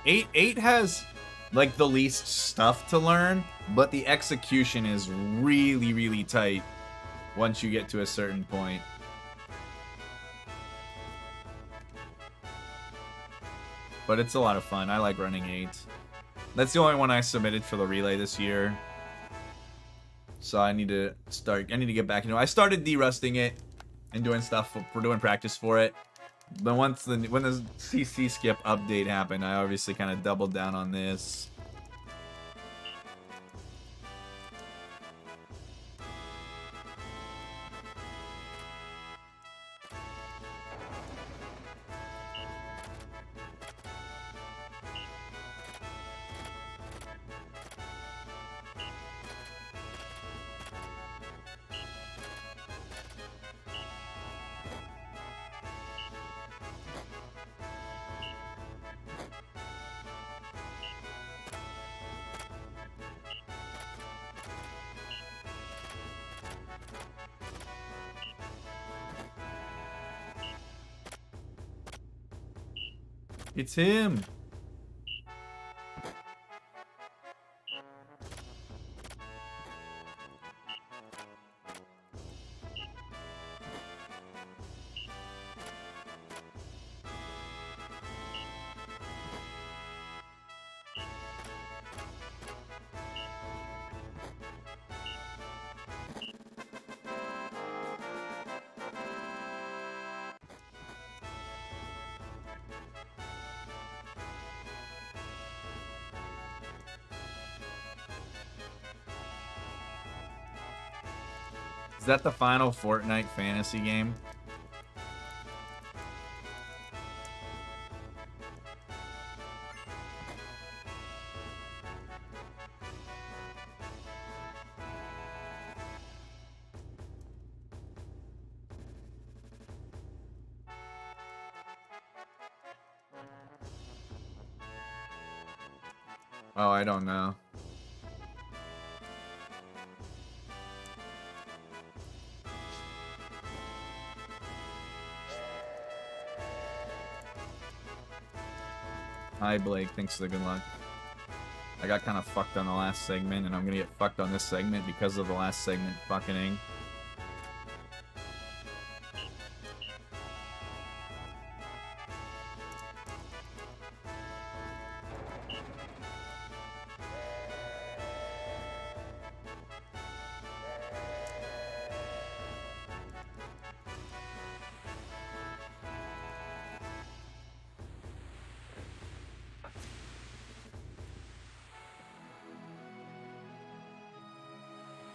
A: Eight has like the least stuff to learn, but the execution is really, really tight once you get to a certain point. But it's a lot of fun. I like running 8. That's the only one I submitted for the relay this year. So I need to get back into it. I started de-rusting it and doing stuff for doing practice for it. But when the CC skip update happened, I obviously kind of doubled down on this. It's him. Is that the final Fortnite fantasy game? Oh, I don't know. Hi, Blake. Thanks for the good luck. I got kind of fucked on the last segment, and I'm gonna get fucked on this segment because of the last segment fucking-ing.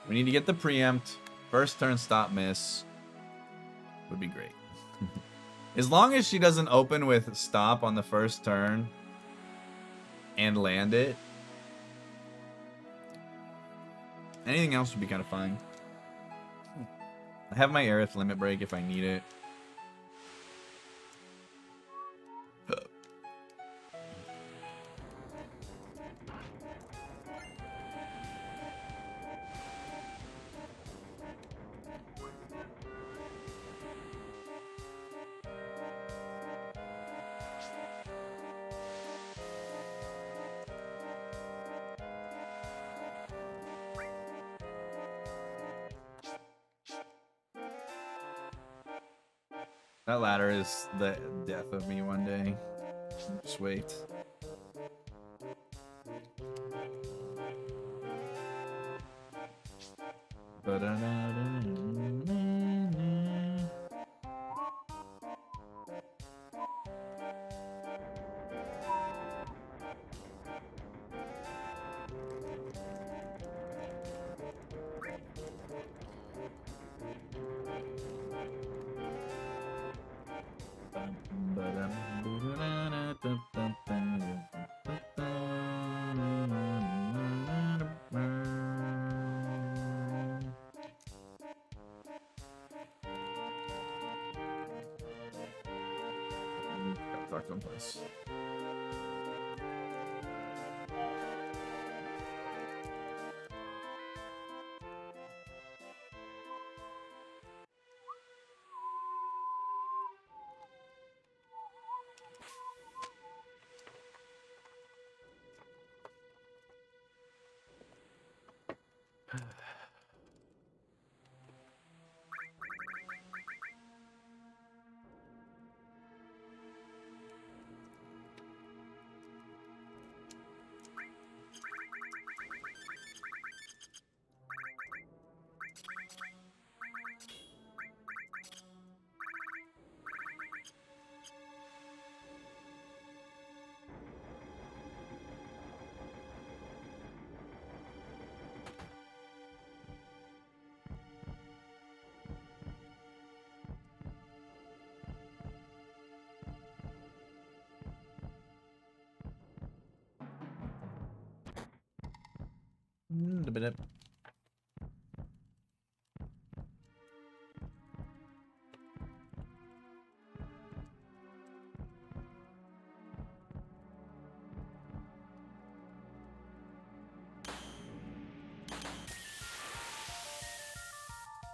A: We need to get the preempt. First turn stop miss would be great. As long as she doesn't open with stop on the first turn and land it. Anything else would be kind of fine. I have my Aerith limit break if I need it. That ladder is the death of me one day. Just wait. Talk to him twice.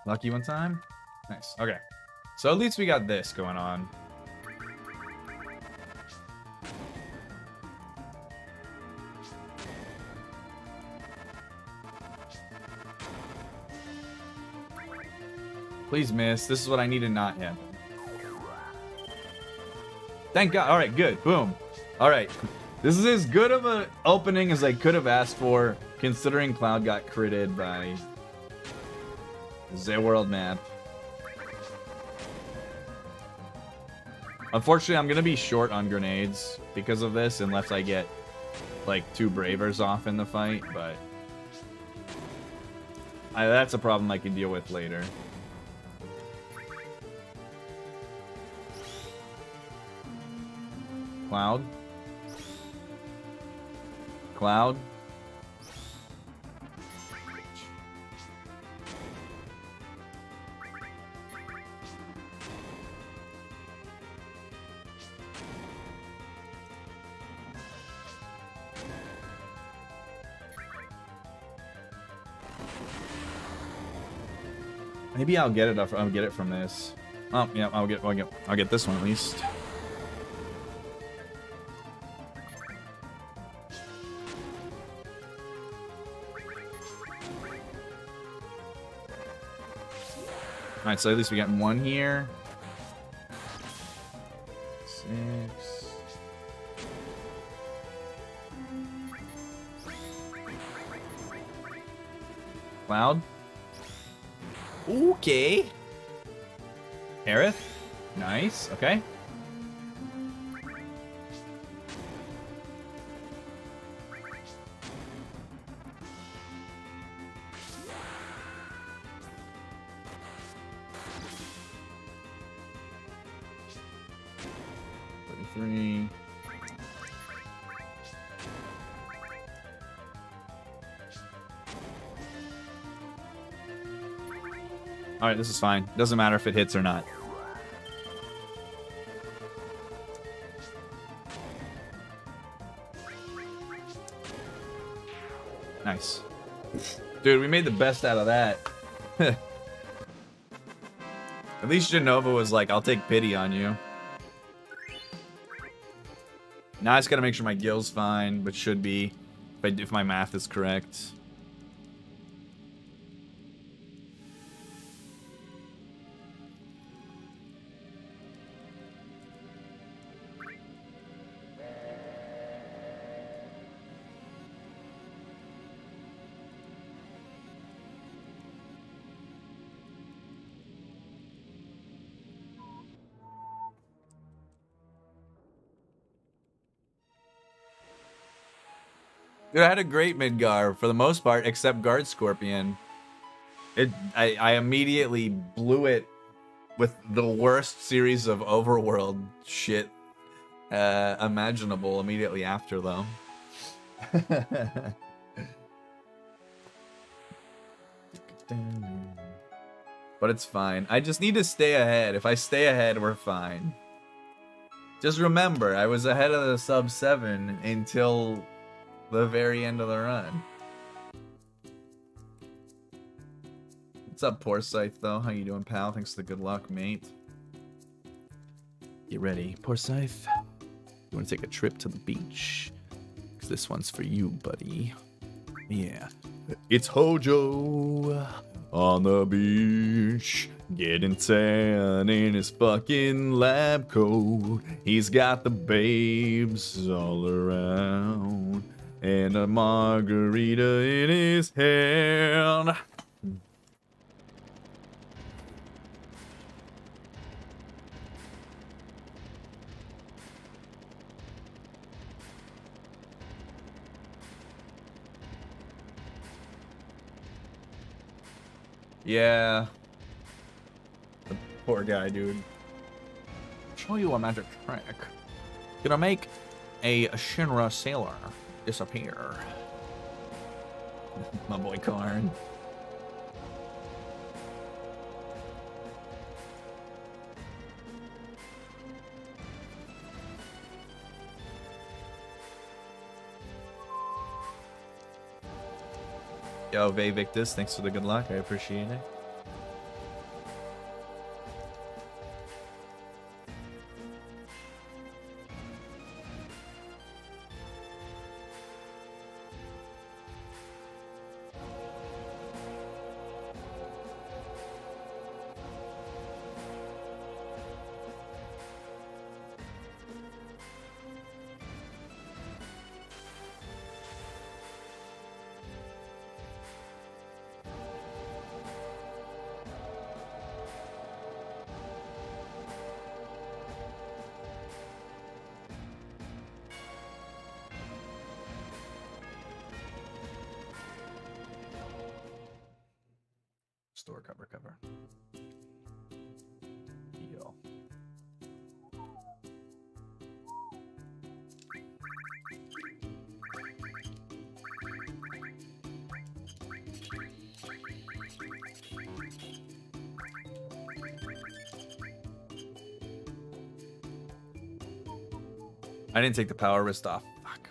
A: Lucky one time. Nice. Okay. So at least we got this going on. Please miss. This is what I need to not happen. Thank God. All right, good. Boom. All right. This is as good of an opening as I could have asked for, considering Cloud got critted by the world map. Unfortunately, I'm going to be short on grenades because of this, unless I get, like, 2 Bravers off in the fight, but that's a problem I can deal with later. Cloud. Cloud. Maybe I'll get it. I'll get it from this. Oh yeah, I'll get this one at least. Alright, so at least we got 1 here. 6. Cloud. Okay. Aerith. Nice. Okay. 3. Alright, this is fine. Doesn't matter if it hits or not. Nice. Dude, we made the best out of that. At least Genova was like, I'll take pity on you. Now I just gotta make sure my gill's fine, but should be, if my math is correct. Dude, I had a great Midgar for the most part, except Guard Scorpion. I immediately blew it with the worst series of overworld shit imaginable immediately after, though. But it's fine. I just need to stay ahead. If I stay ahead, we're fine. Just remember, I was ahead of the sub 7 until the very end of the run. What's up, Porsyth, though? How you doing, pal? Thanks for the good luck, mate. Get ready, Porsyth. You want to take a trip to the beach? Because this one's for you, buddy. Yeah. It's Hojo on the beach, getting tan in his fucking lab coat. He's got the babes all around, and a margarita in his hand. Yeah. The poor guy, dude. Show you a magic trick. Gonna make a Shinra sailor disappear. My boy Karn. Yo, Vay Victus, thanks for the good luck. I appreciate it. Store cover. Yo. I didn't take the power wrist off. Fuck.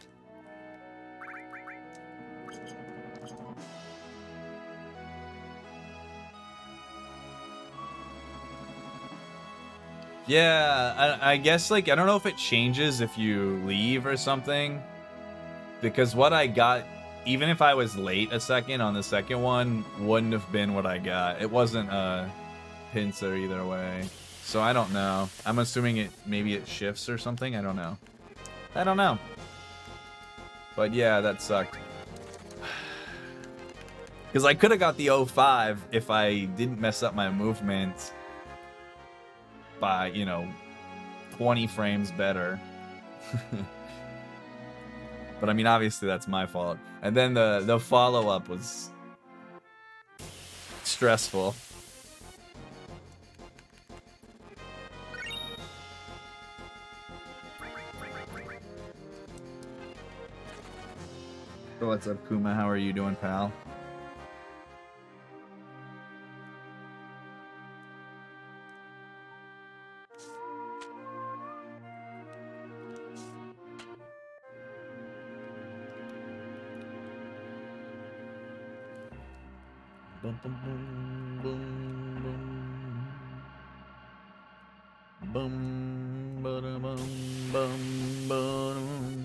A: Yeah, I guess, like, I don't know if it changes if you leave or something. Because what I got, even if I was late a second on the second one, wouldn't have been what I got. It wasn't a pincer either way. So I don't know. I'm assuming maybe it shifts or something. I don't know. But yeah, that sucked. Because I could have got the 05 if I didn't mess up my movement by, you know, 20 frames better. But I mean, obviously that's my fault. And then the follow-up was stressful. So what's up, Kuma? How are you doing, pal? Boom, boom, boom, boom, boom. Boom, ba-da, boom, boom, ba-dum.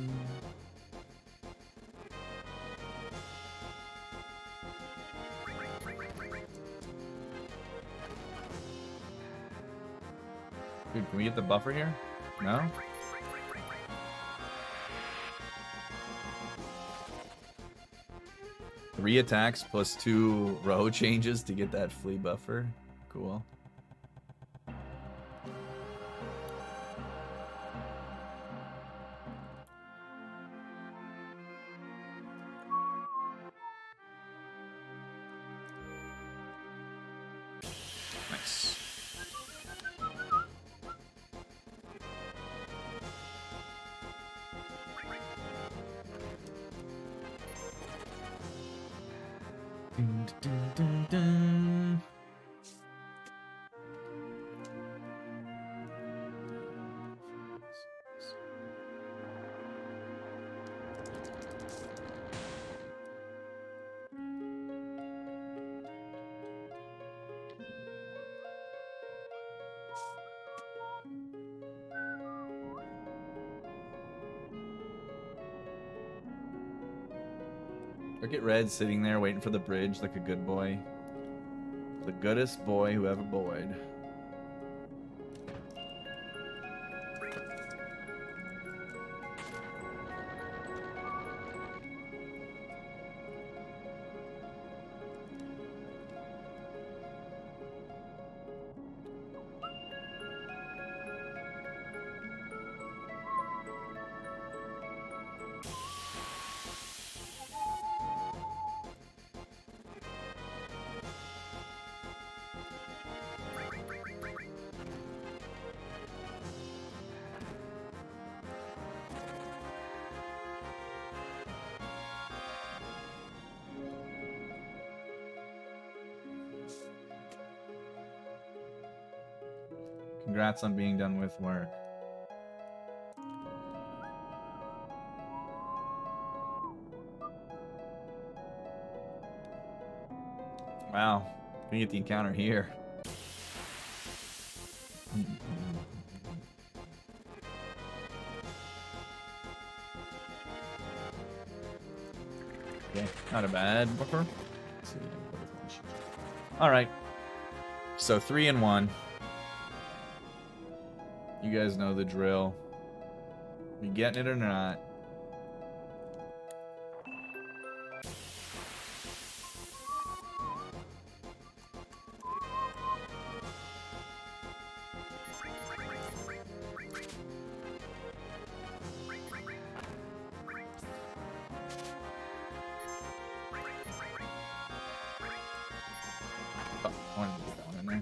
A: Dude, can we get the buffer here? No? 3 attacks plus 2 row changes to get that flea buffer. Cool. Nice. Dun, dun, dun, dun. Look at Red sitting there waiting for the bridge like a good boy. The goodest boy who ever boyed. Congrats on being done with work. Wow. Gonna get the encounter here. Okay, not a bad buffer. Alright. So 3 and 1. You guys know the drill. You getting it or not? Oh, I wanted to get that one in there.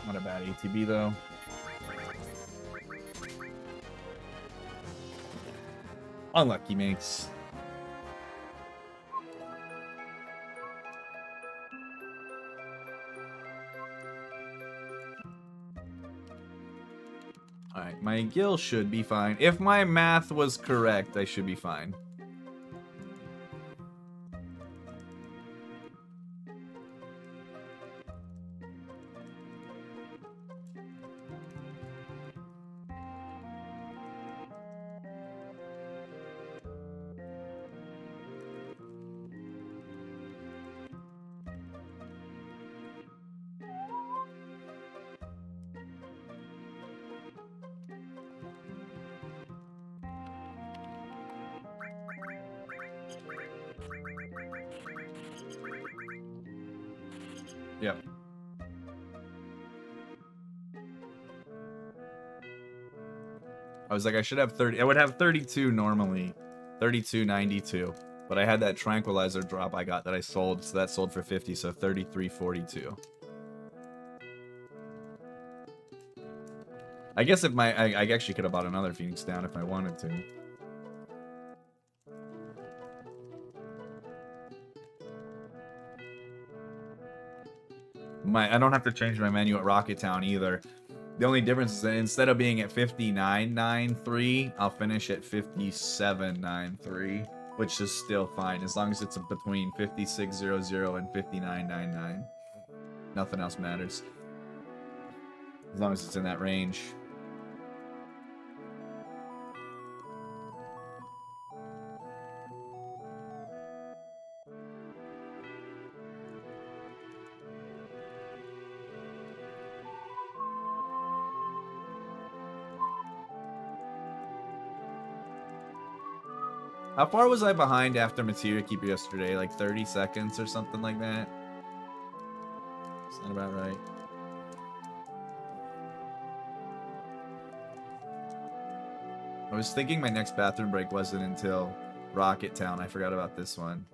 A: Not a bad ATB though. Unlucky mates. Alright, my gill should be fine. If my math was correct, I should be fine. I was like, I should have 30. I would have 32 normally. 32.92. But I had that tranquilizer drop I got that I sold, so that sold for 50, so 33.42. I guess if I actually could have bought another Phoenix down if I wanted to. I don't have to change my menu at Rocket Town either. The only difference is that instead of being at 59.93, I'll finish at 57.93, which is still fine as long as it's between 56.00 and 59.99. Nothing else matters. As long as it's in that range. How far was I behind after Materia Keeper yesterday? Like 30 seconds or something like that? Sound about right. I was thinking my next bathroom break wasn't until Rocket Town. I forgot about this one.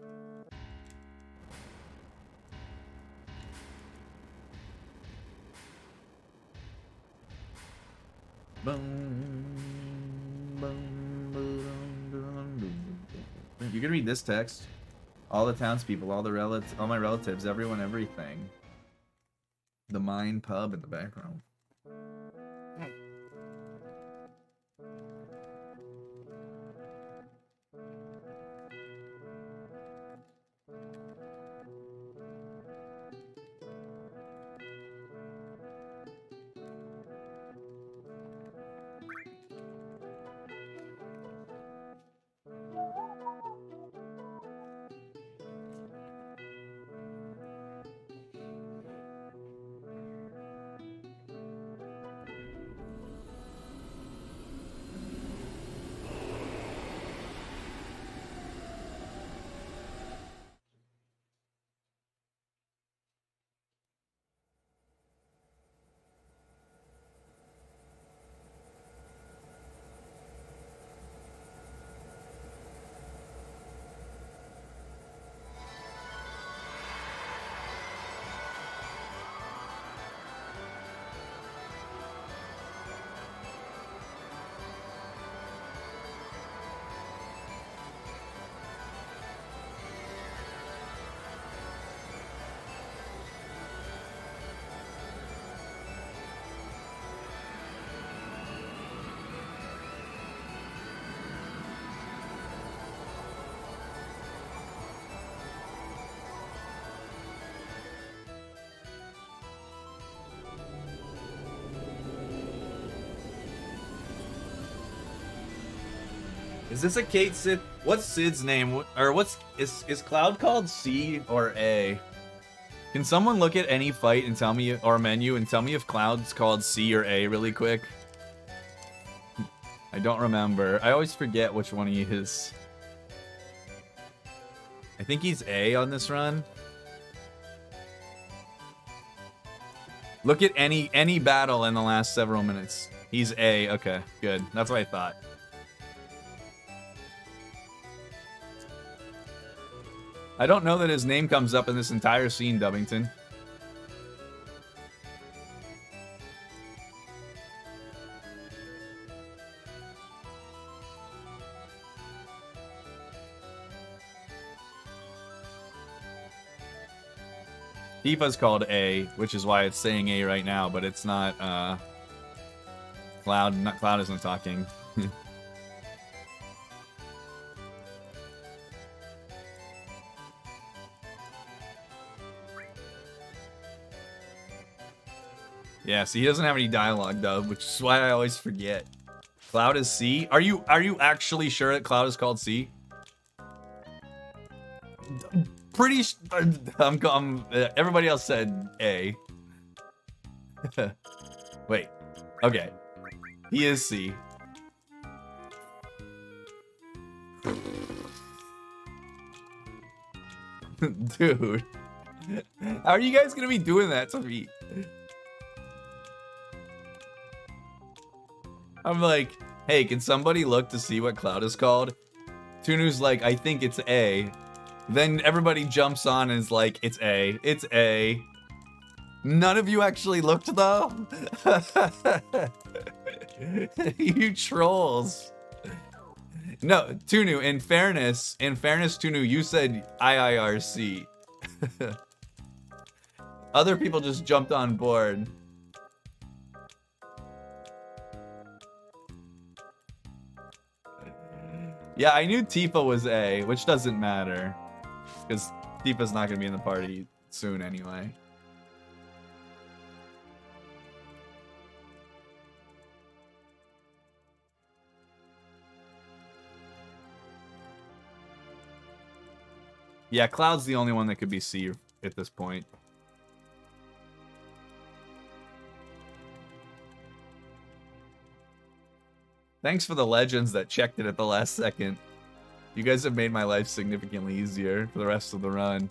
A: You can read this text. All the townspeople, all my relatives, everyone, everything. The Mine Pub in the background. Is this a Kate Sid? What's Sid's name? Or is Cloud called C or A? Can someone look at any fight and tell me, or menu, and tell me if Cloud's called C or A really quick? I don't remember. I always forget which one he is. I think he's A on this run. Look at any battle in the last several minutes. He's A. Okay, good. That's what I thought. I don't know that his name comes up in this entire scene, Dubbington. Tifa's called A, which is why it's saying A right now, but it's not, Cloud isn't talking. Yeah, see, he doesn't have any dialogue though, which is why I always forget. Cloud is C. Are you actually sure that Cloud is called C? Pretty. Everybody else said A. Wait. Okay. He is C. Dude. How are you guys gonna be doing that to me? I'm like, Hey, can somebody look to see what Cloud is called? Tunu's like, I think it's A. Then everybody jumps on and is like, it's A. It's A. None of you actually looked, though? You trolls. No, Tunu, in fairness, Tunu, you said IIRC. Other people just jumped on board. Yeah, I knew Tifa was A, which doesn't matter. Because Tifa's not going to be in the party soon anyway. Yeah, Cloud's the only one that could be C at this point. Thanks for the legends that checked it at the last second. You guys have made my life significantly easier for the rest of the run.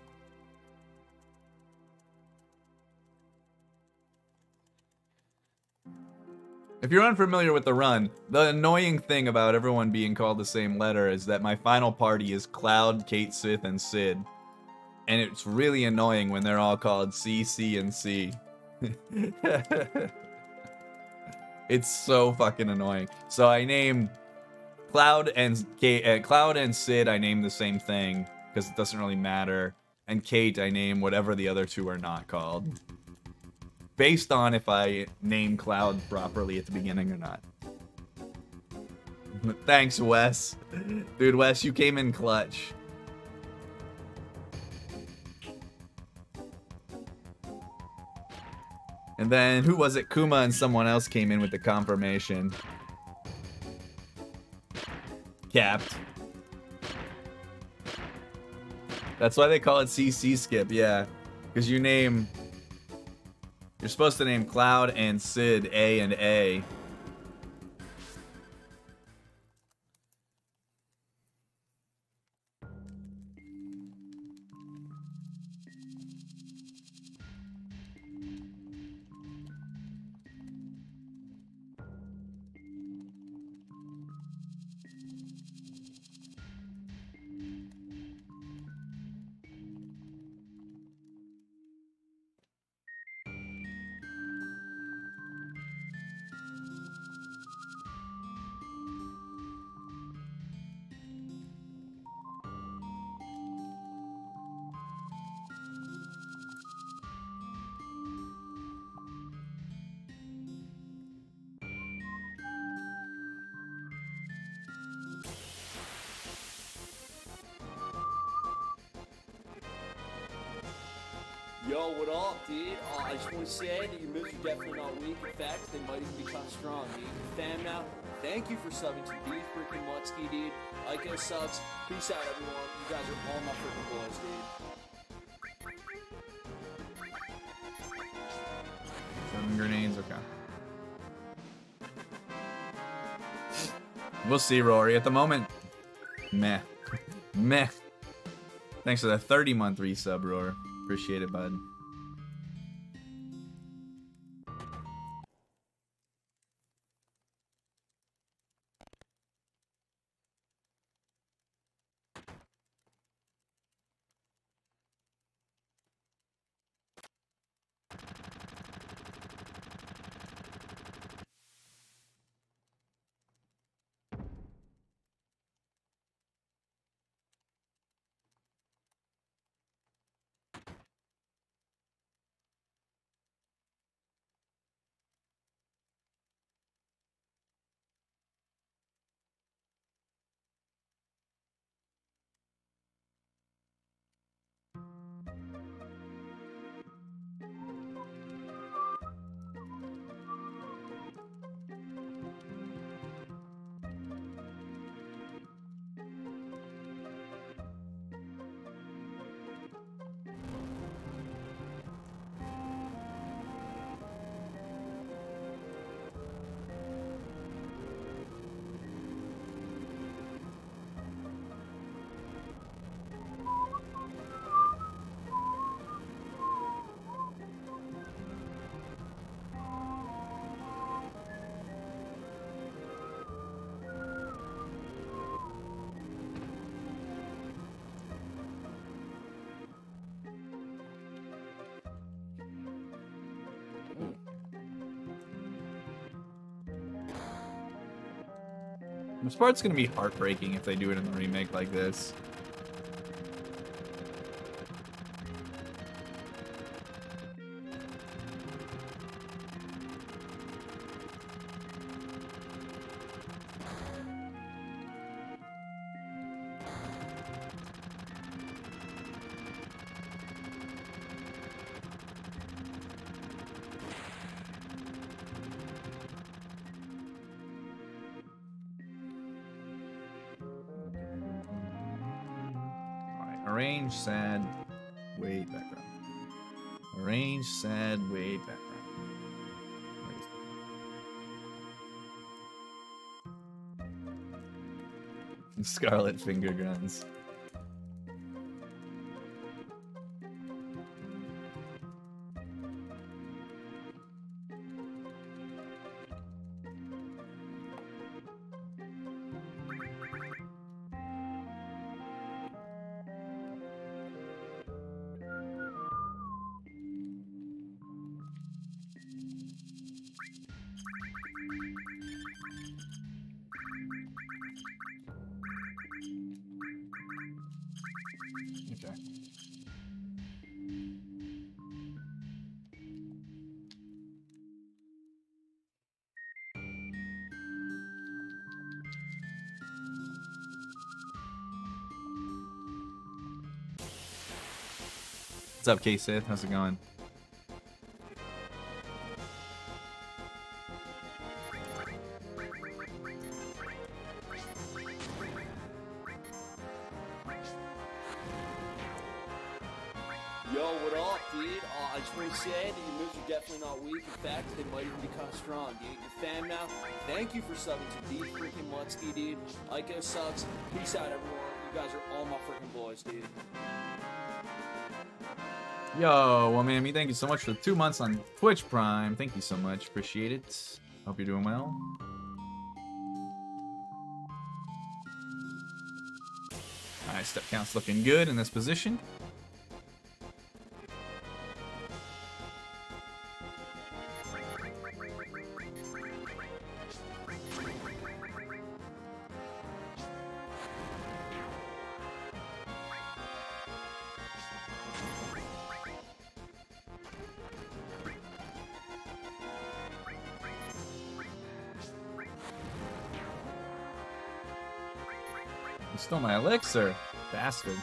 A: If you're unfamiliar with the run, the annoying thing about everyone being called the same letter is that my final party is Cloud, Kate Sith, and Sid. And it's really annoying when they're all called C, C, and C. It's so fucking annoying. So I name Cloud and Sid, I name the same thing because it doesn't really matter. And Kate, I name whatever the other two are not called, based on if I name Cloud properly at the beginning or not. Thanks, Wes. Dude, Wes, you came in clutch. And then, who was it? Kuma and someone else came in with the confirmation. Capped. That's why they call it CC skip, yeah. Because you name... You're supposed to name Cloud and Sid A and A.
B: Yo, what up, dude? I just want to say that your moves are definitely not weak. In fact, they might even be kind of strong, dude. You're fam now. Thank you for subbing to D freaking Mutsky, dude. Iko subs. Peace out, everyone. You guys are all my freaking boys, dude.
A: 7 grenades, okay. We'll see, Rory. At the moment, meh. Meh. Thanks for that 30-month resub, Roar. Appreciate it, bud. This part's gonna be heartbreaking if they do it in the remake like this. Arrange, sad, wait, background. Arrange, sad, wait, background. Scarlet finger guns. Okay. What's up, K-Sith? How's it going?
B: Yo, what up, dude? I just want to say that your moves are definitely not weak. In fact, they might even be kind of strong, dude. You're a fan now. Thank you for subbing to D freaking Mutsky, dude. Ico subs. Peace out, everyone. You guys are all my freaking boys, dude.
A: Yo, well, Mammy, thank you so much for the 2 months on Twitch Prime. Thank you so much. Appreciate it. Hope you're doing well. Alright, step count's looking good in this position. You stole my elixir, bastard.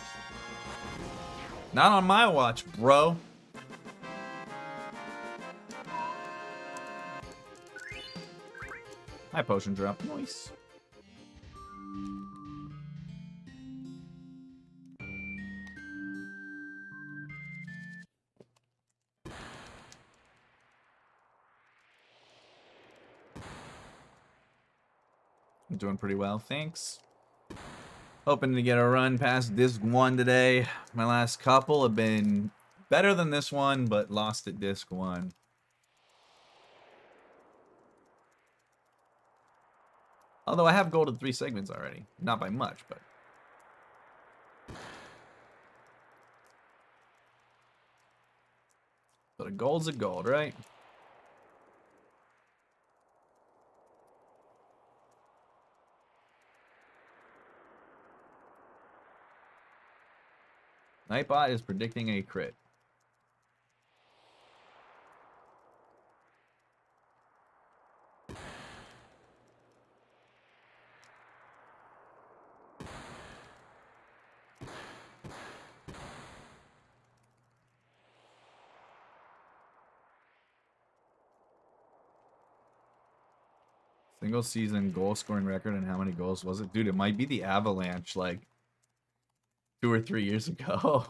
A: Not on my watch, bro. High potion drop. Nice. I'm doing pretty well, thanks. Hoping to get a run past disc 1 today. My last couple have been better than this one, but lost at disc 1. Although I have golded 3 segments already. Not by much, but... But a gold's a gold, right? Nightbot is predicting a crit. Single season goal scoring record, and how many goals was it? Dude, it might be the Avalanche, like 2 or 3 years ago.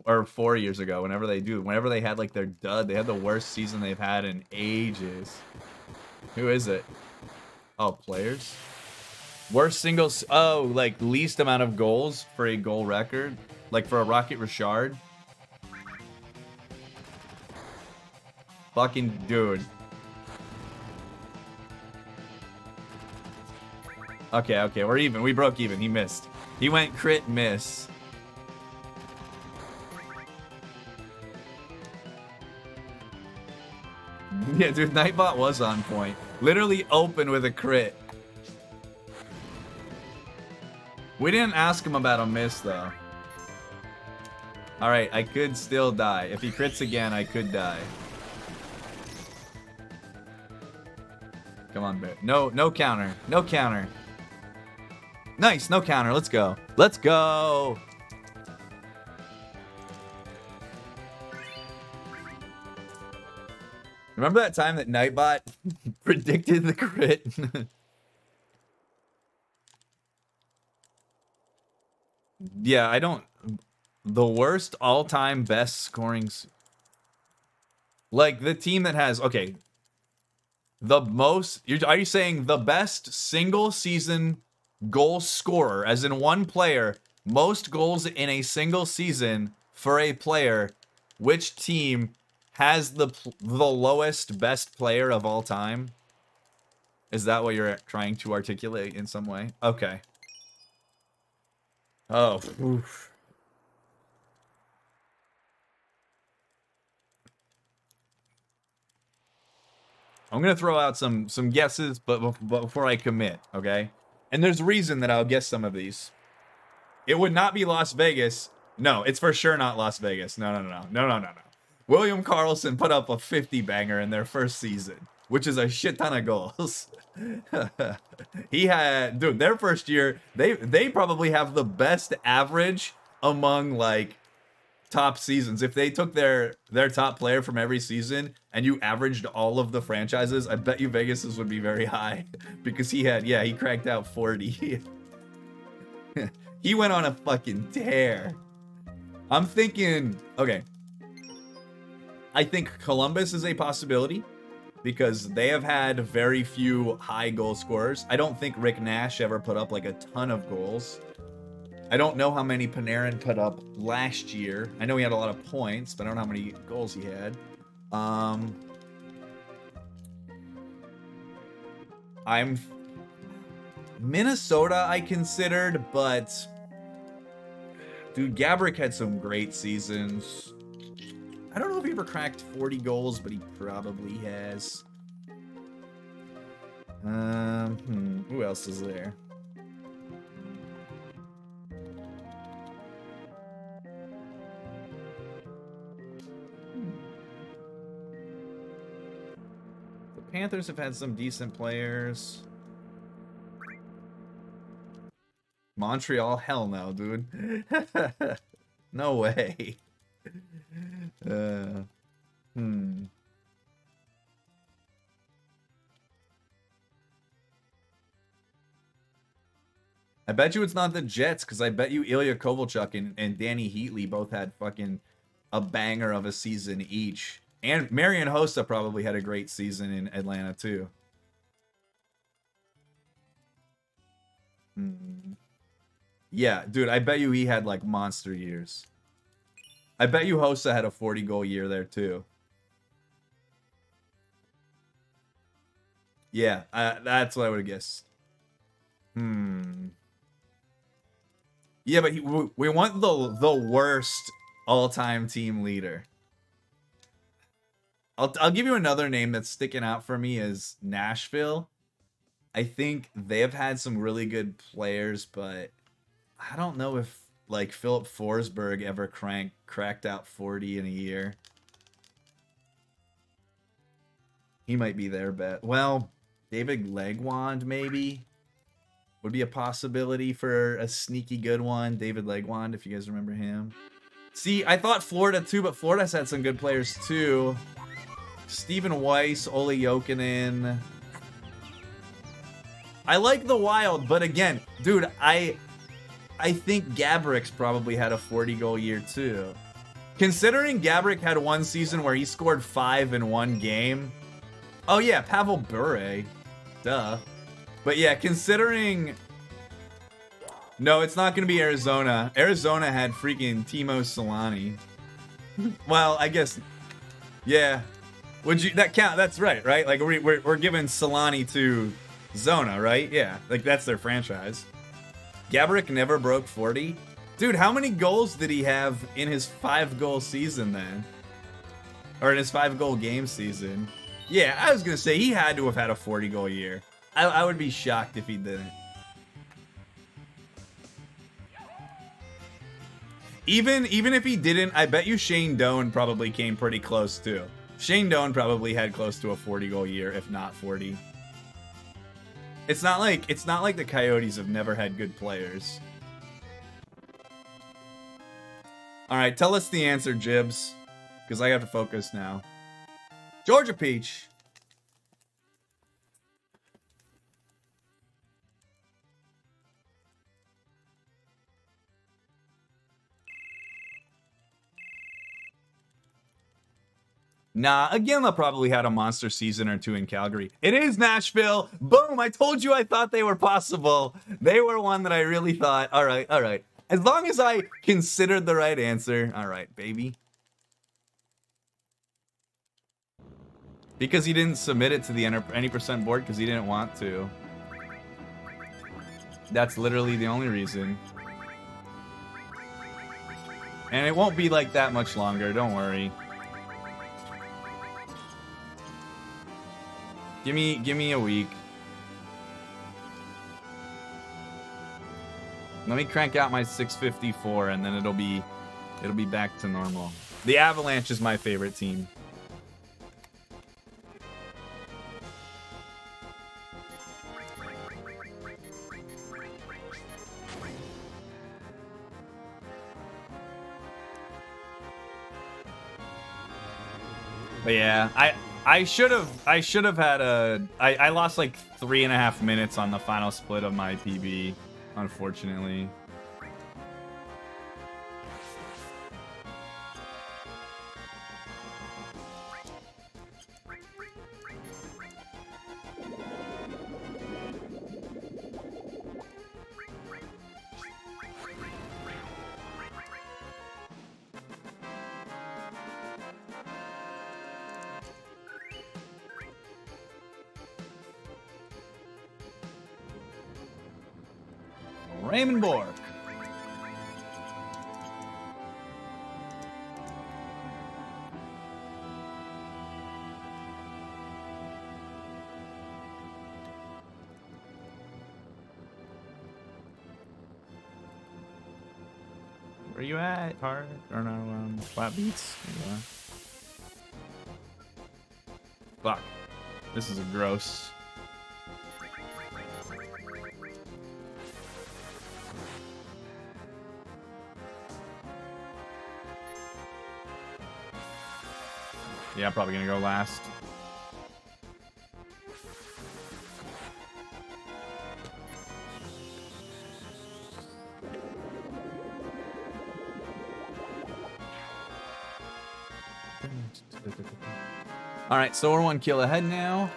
A: Or 4 years ago, whenever they had like their dud. They had the worst season they've had in ages. Who is it? Oh, players? Worst singles, oh, like least amount of goals for a goal record? Like for a Rocket Richard? Fucking dude. Okay, we're even. We broke even. He missed. He went crit miss. Yeah, dude, Nightbot was on point. Literally open with a crit. We didn't ask him about a miss, though. Alright, I could still die. If he crits again, I could die. Come on, Bear. No counter. No counter. Nice, no counter. Let's go. Let's go! Remember that time that Nightbot predicted the crit? Yeah, I don't... The worst all-time best scoring... Like, the team that has... Okay. The most... Are you saying the best single-season goal scorer, as in one player, most goals in a single season for a player, which team has the lowest best player of all time? Is that what you're trying to articulate in some way? Okay. Oh, oof. I'm gonna throw out some guesses, but before I commit, okay? And there's a reason that I'll guess some of these. It would not be Las Vegas. No, it's for sure not Las Vegas. No. William Karlsson put up a 50 banger in their first season, which is a shit ton of goals. He had, dude, their first year, they probably have the best average among like top seasons. If they took their top player from every season and you averaged all of the franchises, I bet you Vegas's would be very high because he had, yeah, he cracked out 40. He went on a fucking tear. I'm thinking, okay. I think Columbus is a possibility because they have had very few high goal scorers. I don't think Rick Nash ever put up like a ton of goals. I don't know how many Panarin put up last year. I know he had a lot of points, but I don't know how many goals he had. Minnesota I considered, but dude, Gaborik had some great seasons. I don't know if he ever cracked 40 goals, but he probably has. Who else is there? The Panthers have had some decent players. Montreal? Hell no, dude. No way. I bet you it's not the Jets, because I bet you Ilya Kovalchuk and Danny Heatley both had fucking a banger of a season each. And Marian Hossa probably had a great season in Atlanta, too. Yeah, dude, I bet you he had, like, monster years. I bet you Hossa had a 40-goal year there, too. Yeah, that's what I would have guessed. Yeah, but we want the worst all-time team leader. I'll give you another name that's sticking out for me is Nashville. I think they have had some really good players, but I don't know if like Philip Forsberg ever cracked out 40 in a year. He might be their bet. Well, David Legwand maybe would be a possibility for a sneaky good one. David Legwand, if you guys remember him. See, I thought Florida too, but Florida's had some good players too. Stephen Weiss, Ole Jokinen. I like the Wild, but again, dude, I think Gaborik's probably had a 40-goal year too. Considering Gaborik had one season where he scored 5 in one game. Oh yeah, Pavel Bure. Duh. But yeah, considering... No, it's not going to be Arizona. Arizona had freaking Timo Solani. Well, I guess... Yeah. Would you... That count? That's right? Like, we're giving Solani to Zona, right? Yeah. Like, that's their franchise. Gaborik never broke 40. Dude, how many goals did he have in his 5-goal season then? Or in his 5-goal game season? Yeah, I was gonna say he had to have had a 40 goal year. I would be shocked if he didn't. Even if he didn't, I bet you Shane Doan probably came pretty close too. Shane Doan probably had close to a 40 goal year, if not 40. It's not like the Coyotes have never had good players. All right, tell us the answer, Jibs, because I have to focus now. Georgia Peach. Nah, again, they'll probably had a monster season or two in Calgary. It is Nashville. Boom, I told you I thought they were possible. They were one that I really thought, all right, all right. As long as I considered the right answer, all right, baby. Because he didn't submit it to the any percent board because he didn't want to. That's literally the only reason. And it won't be like that much longer, don't worry. Give me a week. Let me crank out my 654 and then it'll be back to normal. The Avalanche is my favorite team. But yeah, I should have had a I lost like 3.5 minutes on the final split of my PB, unfortunately. Raymond Bork. Where you at? Hard or no? Flat beats. Yeah. Fuck. This is a gross. Yeah, I'm probably gonna go last. All right, so we're 1 kill ahead now.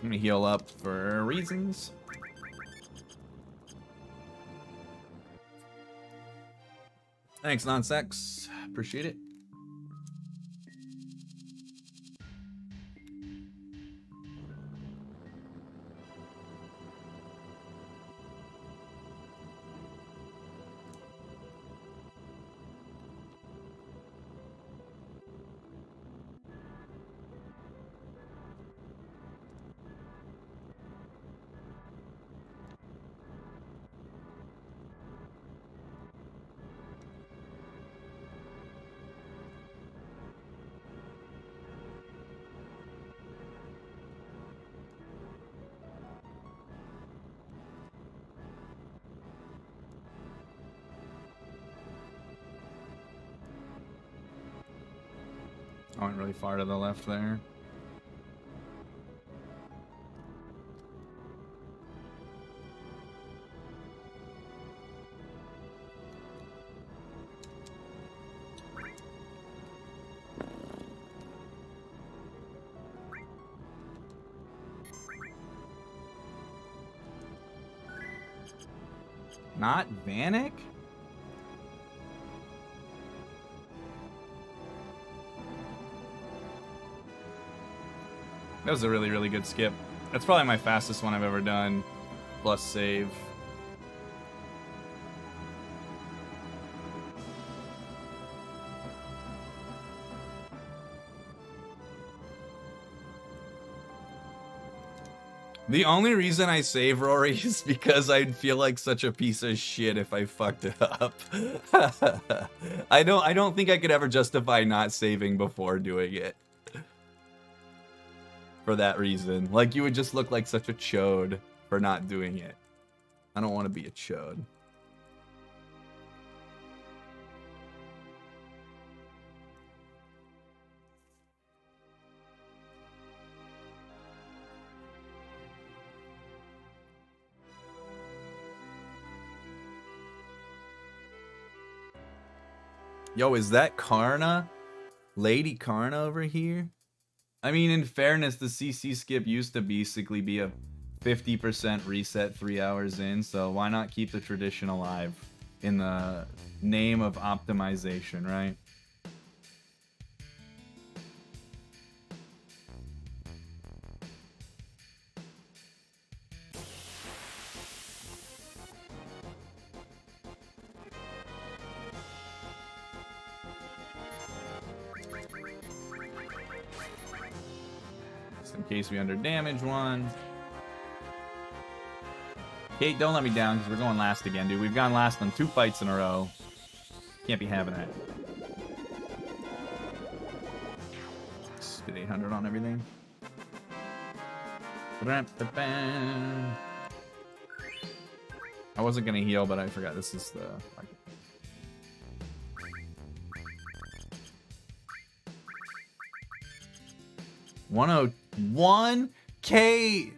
A: I'm gonna heal up for reasons. Thanks, non-sex. Appreciate it. I went really far to the left there. Not Vanek? That was a really, really good skip. That's probably my fastest one I've ever done, plus save. The only reason I save Rory is because I'd feel like such a piece of shit if I fucked it up. I don't think I could ever justify not saving before doing it. For that reason. Like, you would just look like such a chode for not doing it. I don't want to be a chode. Yo, is that Karna? Lady Karna over here? I mean, in fairness, the CC skip used to basically be a 50% reset 3 hours in, so why not keep the tradition alive in the name of optimization, right? In case we under damage one. Kate, don't let me down because we're going last again, dude. We've gone last on 2 fights in a row. Can't be having that. Just did 800 on everything. I wasn't gonna heal, but I forgot this is the. 101? Kate!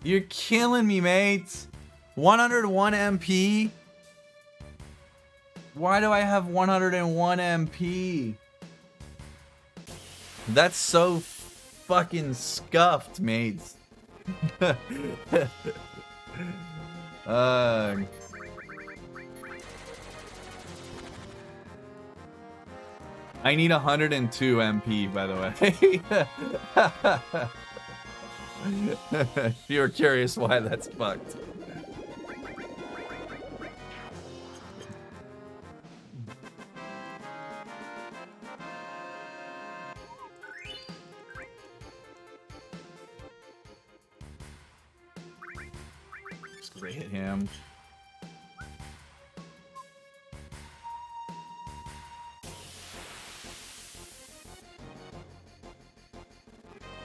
A: You're killing me, mates! 101 MP? Why do I have 101 MP? That's so fucking scuffed, mates. I need 102 MP, by the way. If you were curious why that's fucked. Just gonna hit him.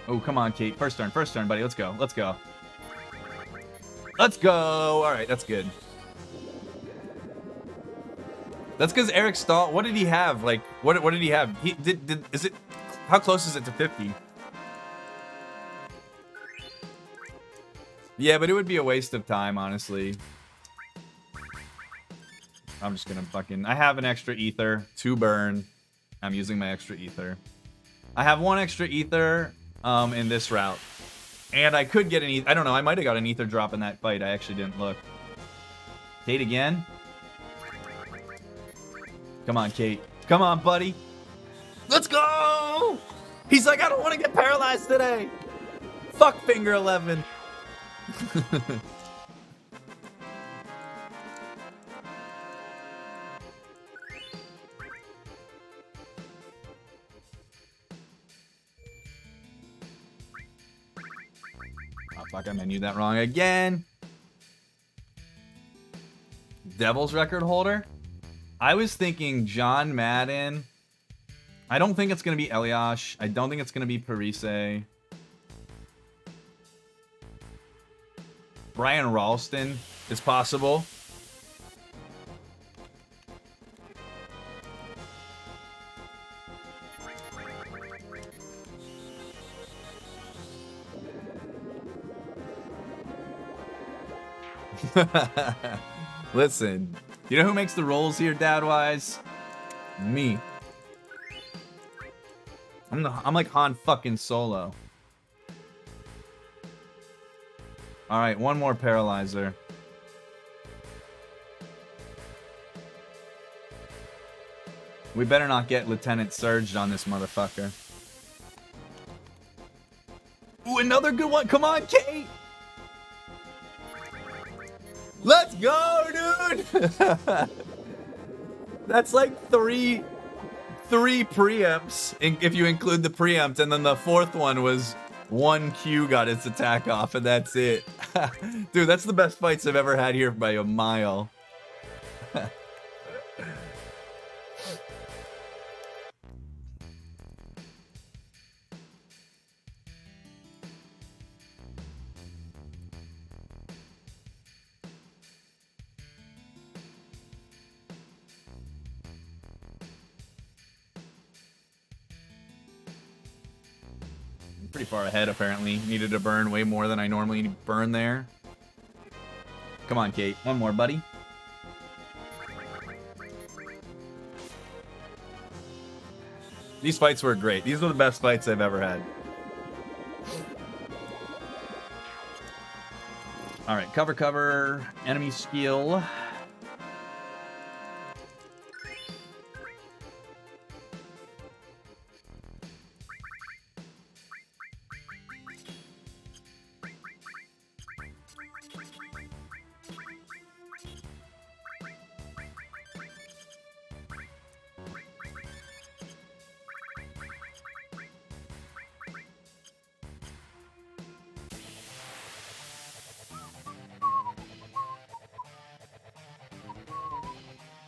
A: Oh, come on, Kate. First turn, buddy. Let's go. Let's go. Let's go. All right, that's good. That's because Eric Stahl. What did he have? Like, what did he have? He did. Is it? How close is it to 50? Yeah, but it would be a waste of time, honestly. I'm just gonna fucking. I have an extra ether to burn. I'm using my extra ether. I have 1 extra ether. In this route. And I could get an ether. I don't know. I might have got an ether drop in that fight. I actually didn't look. Kate again. Come on, Kate. Come on, buddy. Let's go! He's like, I don't want to get paralyzed today. Fuck finger 11. Fuck, I menued that wrong again. Devil's record holder? I was thinking John Madden. I don't think it's going to be Eliash. I don't think it's going to be Parise. Brian Ralston is possible. Listen, you know who makes the rolls here, dad-wise? Me. I'm like Han fucking Solo. All right, 1 more paralyzer. We better not get Lieutenant Surged on this motherfucker. Ooh, another good one. Come on, Kate. Let's go, dude! That's like three preempts, if you include the preempt, and then the 4th one was One Q got its attack off, and that's it. Dude, that's the best fights I've ever had here by a mile. Pretty far ahead, apparently. Needed to burn way more than I normally burn there. Come on, Kate. One more, buddy. These fights were great. These were the best fights I've ever had. Alright, cover, enemy skill.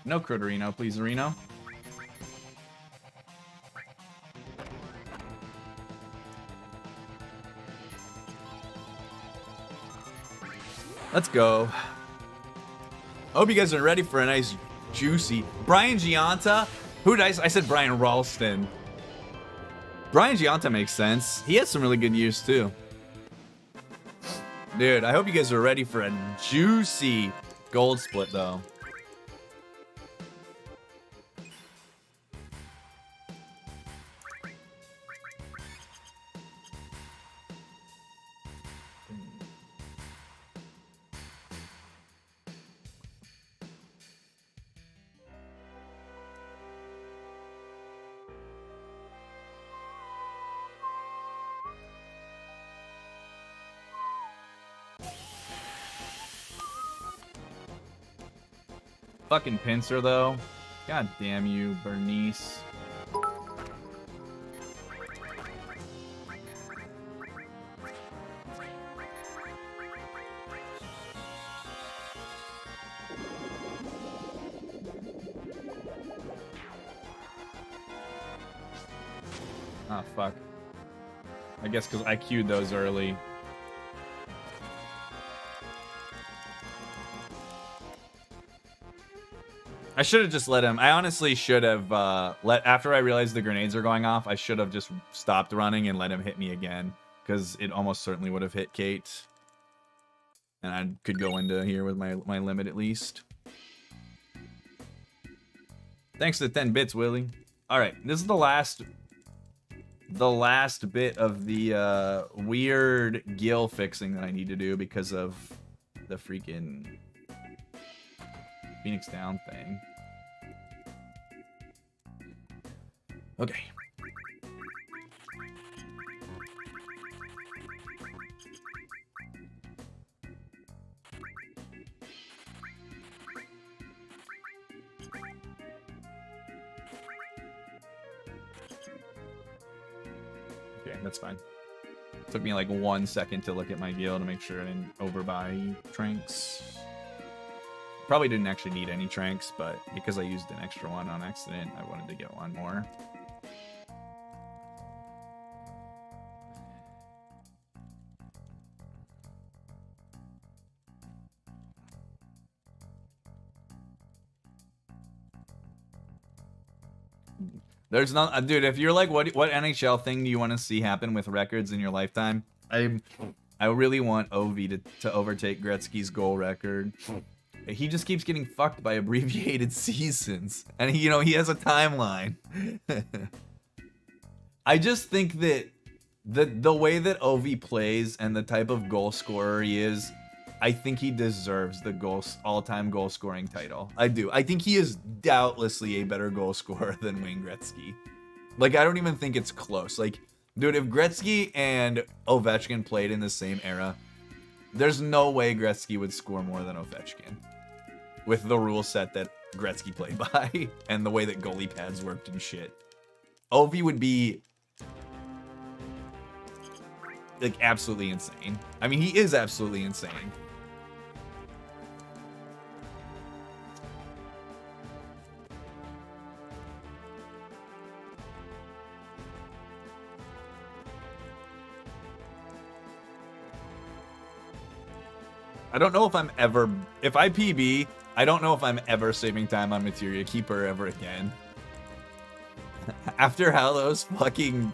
A: No Critterino, please, Reno. Let's go. I hope you guys are ready for a nice, juicy... Brian Gianta? Who did I said Brian Ralston. Brian Gianta makes sense. He has some really good use, too. Dude, I hope you guys are ready for a juicy gold split, though. Fucking pincer, though. God damn you, Bernice. Ah, fuck. I guess because I queued those early. I should have just let him. I honestly should have after I realized the grenades are going off, I should have just stopped running and let him hit me again, because it almost certainly would have hit Kate. And I could go into here with my limit at least. Thanks to 10 bits, Willie. All right, this is the last bit of the weird gill fixing that I need to do because of the freaking Phoenix Down thing. Okay. Okay, that's fine. Took me like 1 second to look at my gill to make sure I didn't overbuy tranks. Probably didn't actually need any tranks, but because I used an extra one on accident, I wanted to get one more. There's not, dude. If you're like, what NHL thing do you want to see happen with records in your lifetime? I really want Ovi to overtake Gretzky's goal record. He just keeps getting fucked by abbreviated seasons, and he has a timeline. I just think that the way that Ovi plays and the type of goal scorer he is, I think he deserves the all-time goal scoring title. I do. I think he is doubtlessly a better goal scorer than Wayne Gretzky. Like, I don't even think it's close. Like, dude, if Gretzky and Ovechkin played in the same era, there's no way Gretzky would score more than Ovechkin. With the rule set that Gretzky played by and the way that goalie pads worked and shit. Ovi would be like absolutely insane. I mean, he is absolutely insane. I don't know if I'm ever, if I PB, I don't know if I'm ever saving time on Materia Keeper ever again. After how those fucking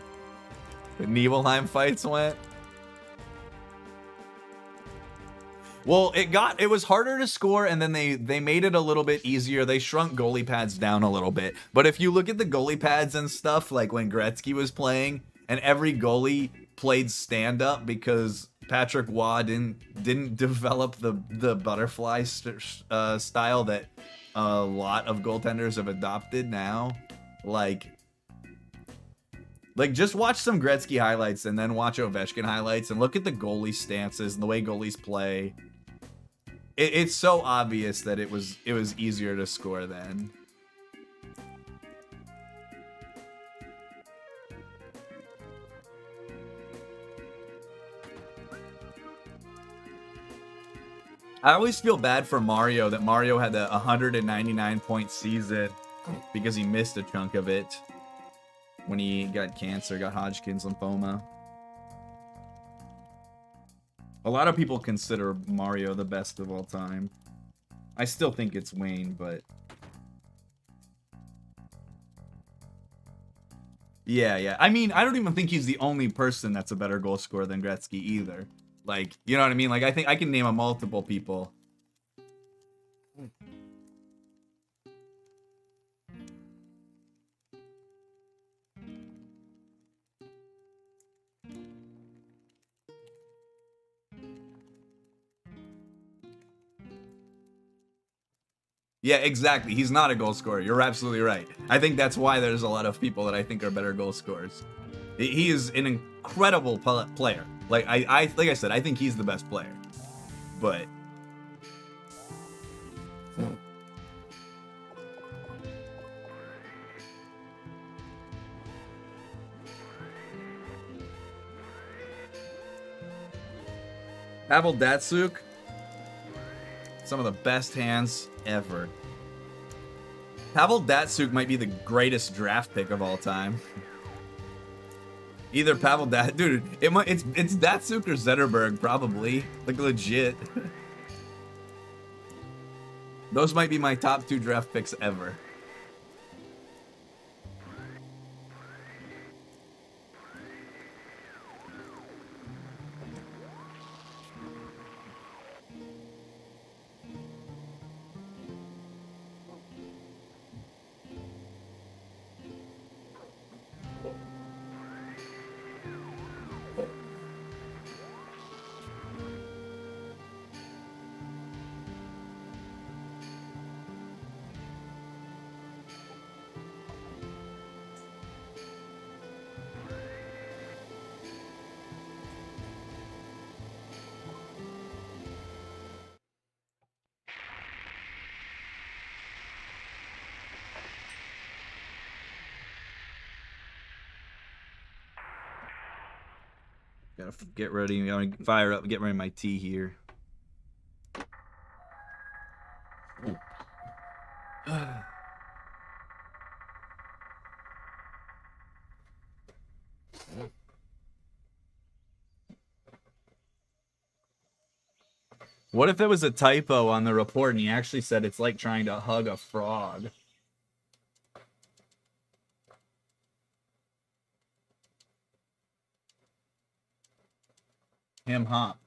A: Nibelheim fights went. Well, it was harder to score, and then they made it a little bit easier. They shrunk goalie pads down a little bit. But if you look at the goalie pads and stuff, like when Gretzky was playing, and every goalie played stand-up because Patrick Waugh didn't develop the butterfly style that a lot of goaltenders have adopted now. Like just watch some Gretzky highlights and then watch Ovechkin highlights and look at the goalie stances and the way goalies play. It's so obvious that it was easier to score then. I always feel bad for Mario that Mario had the 199-point season because he missed a chunk of it when he got cancer, got Hodgkin's lymphoma. A lot of people consider Mario the best of all time. I still think it's Wayne, but... Yeah. I mean, I don't even think he's the only person that's a better goal scorer than Gretzky either. Like, you know what I mean? Like, I think I can name a multiple people. Yeah, exactly. He's not a goal scorer. You're absolutely right. I think that's why there's a lot of people that I think are better goal scorers. He is an incredible player. Like like I said, I think he's the best player. But Pavel Datsyuk, some of the best hands ever. Pavel Datsyuk might be the greatest draft pick of all time. Either Pavel dude, it's Datsyuk or Zetterberg probably, like legit. Those might be my top 2 draft picks ever. Gotta get ready. I'm gonna fire up, get ready my tea here. What if it was a typo on the report and he actually said it's like trying to hug a frog? Him hop.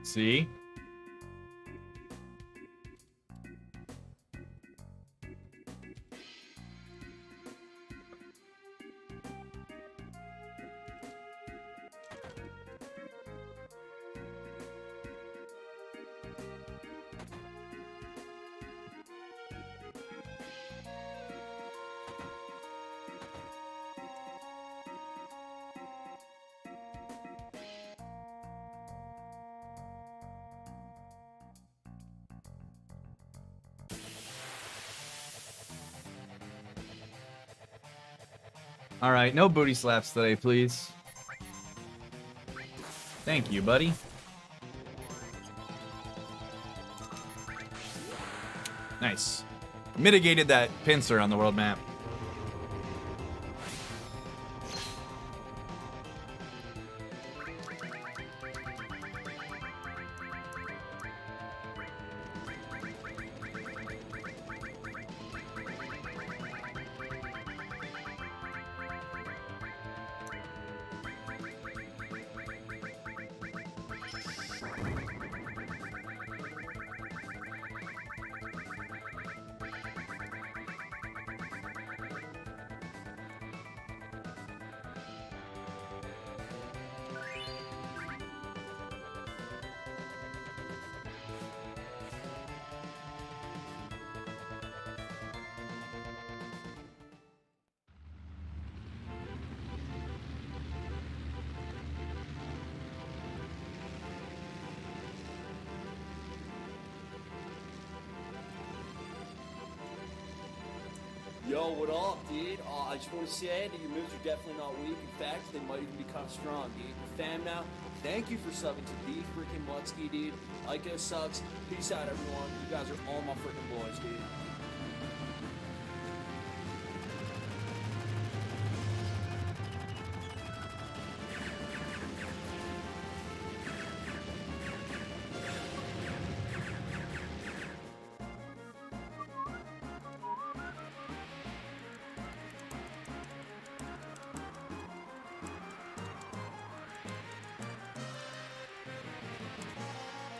A: See? All right, no booty slaps today, please. Thank you, buddy. Nice. Mitigated that pincer on the world map.
B: Yo, what up, dude? I just want to say that your moves are definitely not weak. In fact, they might even be kind of strong, dude. You're fam now. Thank you for subbing to the freaking Mutsky, dude. Ico sucks. Peace out, everyone. You guys are all my freaking boys, dude.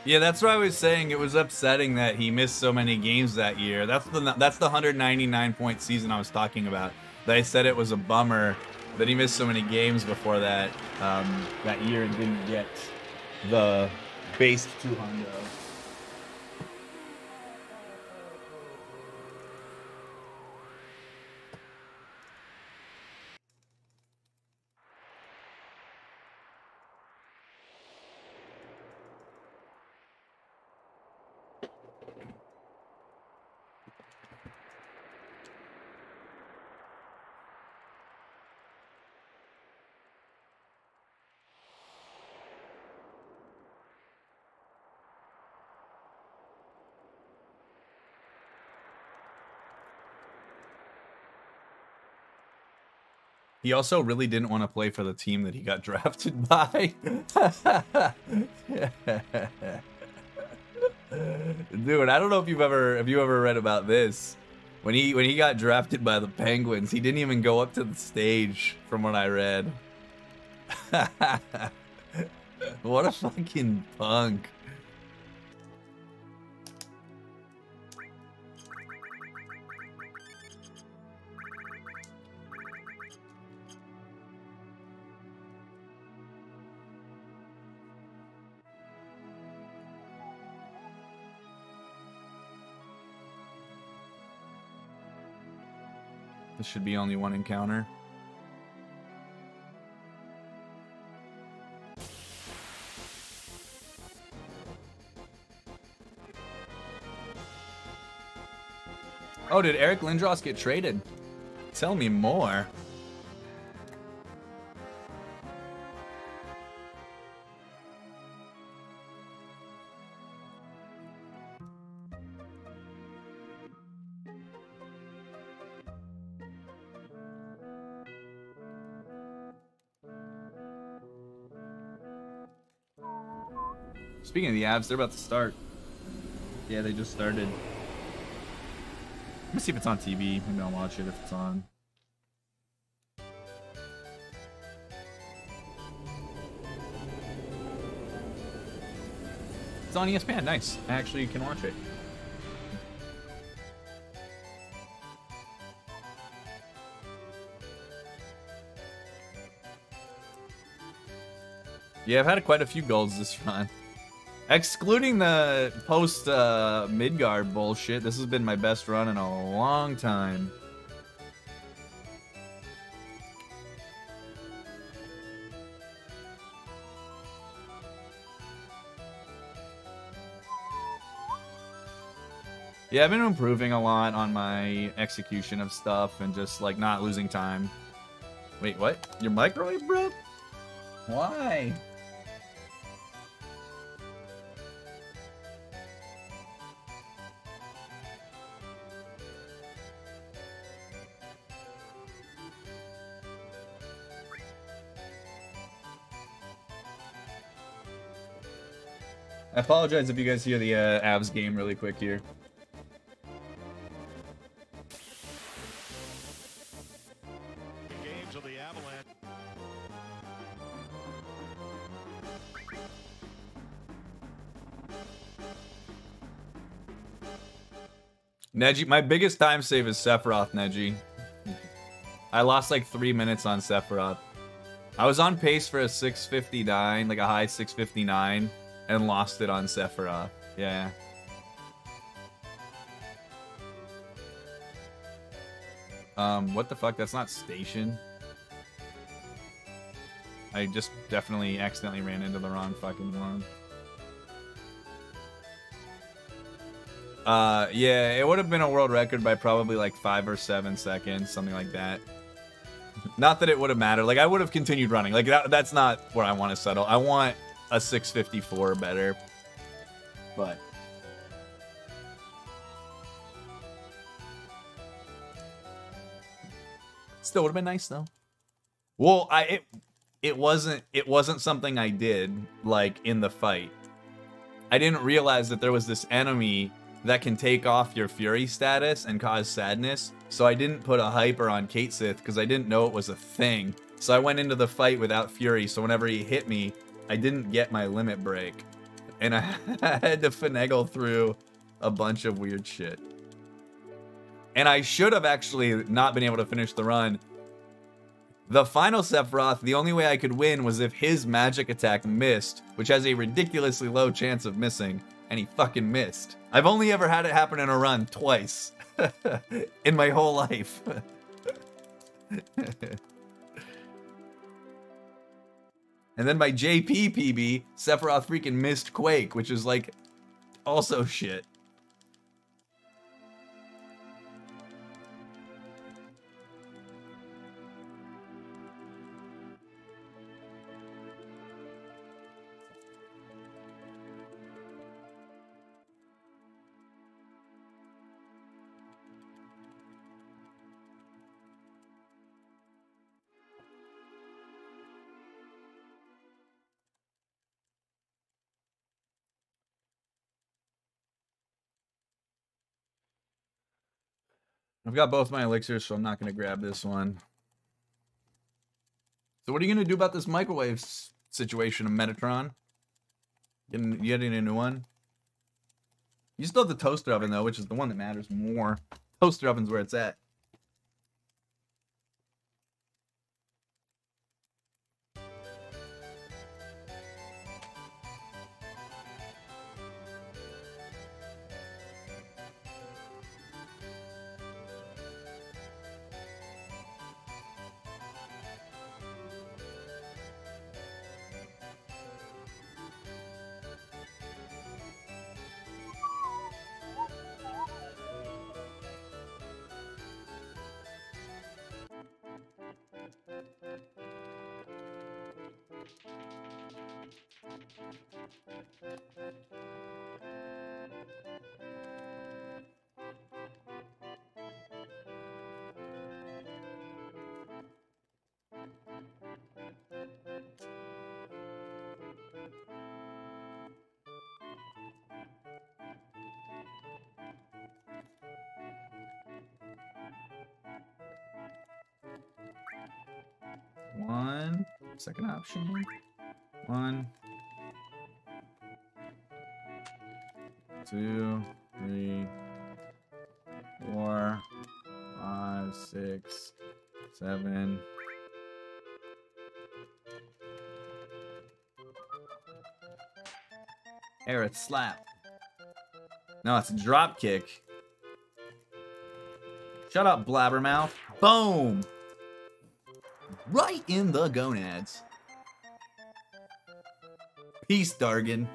A: Yeah, that's what I was saying. It was upsetting that he missed so many games that year. That's the 199 point season I was talking about. That I said it was a bummer that he missed so many games before that that year and didn't get the base 200. He also really didn't want to play for the team that he got drafted by. Dude, I don't know if you ever read about this. When he got drafted by the Penguins, he didn't even go up to the stage from what I read. What a fucking punk. This should be only one encounter. Oh, did Eric Lindros get traded? Tell me more. Speaking of the Avs, they're about to start. Yeah, they just started. Let me see if it's on TV. Maybe I'll watch it if it's on. It's on ESPN. Nice. I actually can watch it. Yeah, I've had quite a few goals this run. Excluding the post Midgard bullshit, this has been my best run in a long time. Yeah, I've been improving a lot on my execution of stuff and just like not losing time. Wait, what? Your microwave broke?
C: Why? I apologize if you guys hear the Avs game really quick here.
D: Games of the Avalanche.
A: Neji, my biggest time save is Sephiroth, Neji. I lost like 3 minutes on Sephiroth. I was on pace for a 659, like a high 659, and lost it on Sephiroth. Yeah. What the fuck? That's not station. I just definitely accidentally ran into the wrong fucking one. Yeah, it would have been a world record by probably like 5 or 7 seconds, something like that. Not that it would have mattered. Like, I would have continued running. Like, that's not where I want to settle. I want a 654 better. But still would have been nice though. Well, it wasn't something I did like in the fight. I didn't realize that there was this enemy that can take off your Fury status and cause sadness. So I didn't put a hyper on Kate Sith because I didn't know it was a thing. So I went into the fight without Fury. So whenever he hit me, I didn't get my limit break. And I had to finagle through a bunch of weird shit. And I should have actually not been able to finish the run. The final Sephiroth, the only way I could win was if his magic attack missed, which has a ridiculously low chance of missing, and he fucking missed. I've only ever had it happen in a run twice in my whole life. And then my JP PB, Sephiroth freaking missed Quake, which is like also shit. I've got both my elixirs, so I'm not going to grab this one. So what are you going to do about this microwave situation of Metatron? Getting a new one? You still have the toaster oven, though, which is the one that matters more. Toaster oven's where it's at. One. Second option. 1, 2, 3, 4, 5, 6, 7. Air it slap. No, it's a drop kick. Shut up, blabbermouth. Boom! Right in the gonads. Peace, Dargan.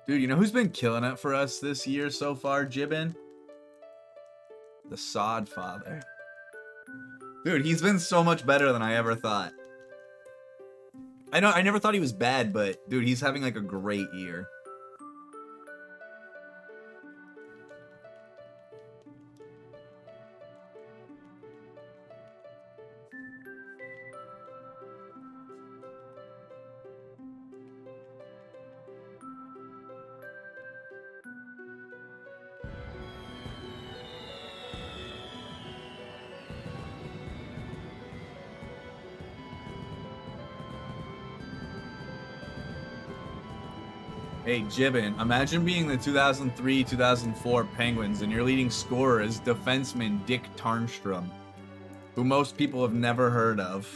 A: Dude, you know who's been killing it for us this year so far, Jibbin? The Sod Father. Dude, he's been so much better than I ever thought. I know I never thought he was bad, but dude, he's having like a great year. Hey, Jibbin, imagine being the 2003-2004 Penguins and your leading scorer is defenseman Dick Tarnstrom, who most people have never heard of.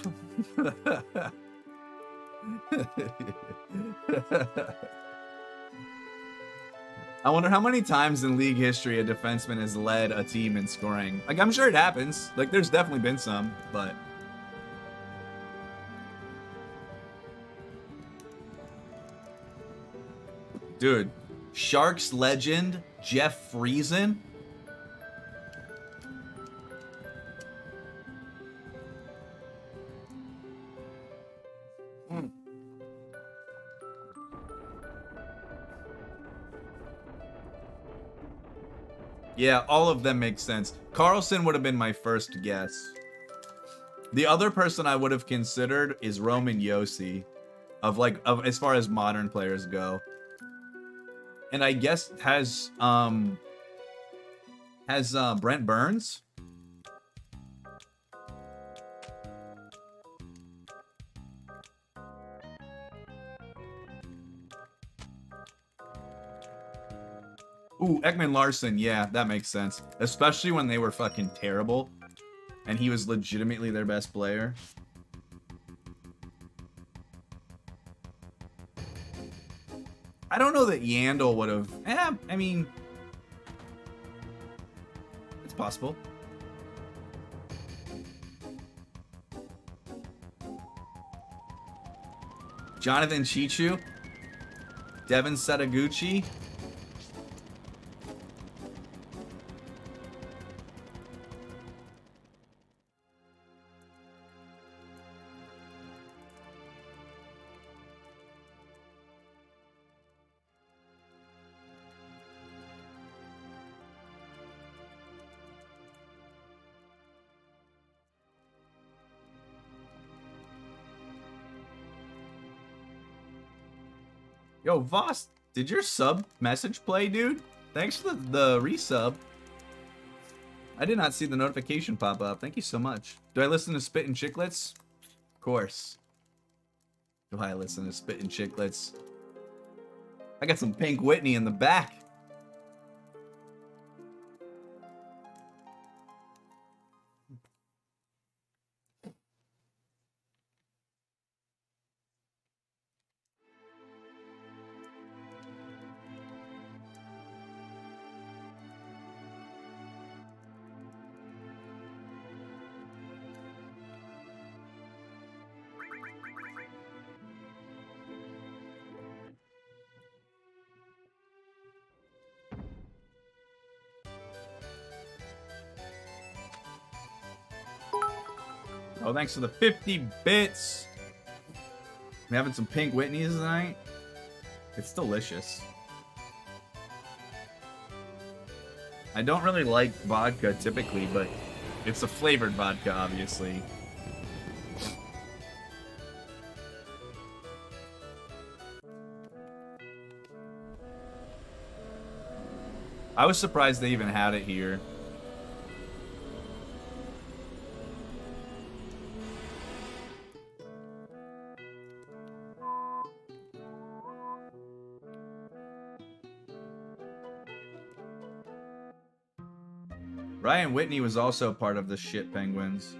A: I wonder how many times in league history a defenseman has led a team in scoring. Like, I'm sure it happens. Like, there's definitely been some, but... Dude, Sharks legend Jeff Friesen. Yeah, all of them make sense. Carlson would have been my first guess. The other person I would have considered is Roman Josi, of as far as modern players go. And I guess has Brent Burns? Ooh, Ekman Larson, yeah, that makes sense. Especially when they were fucking terrible and he was legitimately their best player. I don't know that Yandel would have... I mean... It's possible. Jonathan Chichu. Devin Setaguchi. Yo, Voss, did your sub message play, dude? Thanks for the resub. I did not see the notification pop up. Thank you so much. Do I listen to Spit and Chicklets? Of course. Do I listen to Spit and Chicklets? I got some Pink Whitney in the back. Oh, thanks for the 50 bits. I'm having some Pink Whitneys tonight. It's delicious. I don't really like vodka typically, but it's a flavored vodka, obviously. I was surprised they even had it here. Ryan Whitney was also part of the shit Penguins.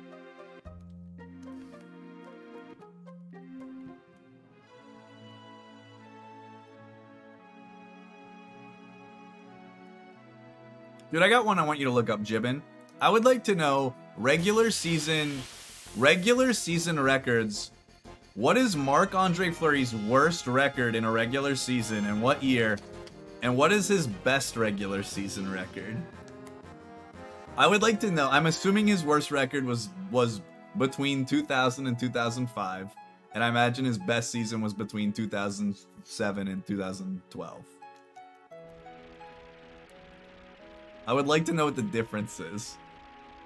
A: Dude, I got one I want you to look up, Jibbin. I would like to know regular season records. What is Marc-Andre Fleury's worst record in a regular season and what year? And what is his best regular season record? I would like to know. I'm assuming his worst record was between 2000 and 2005. And I imagine his best season was between 2007 and 2012. I would like to know what the difference is.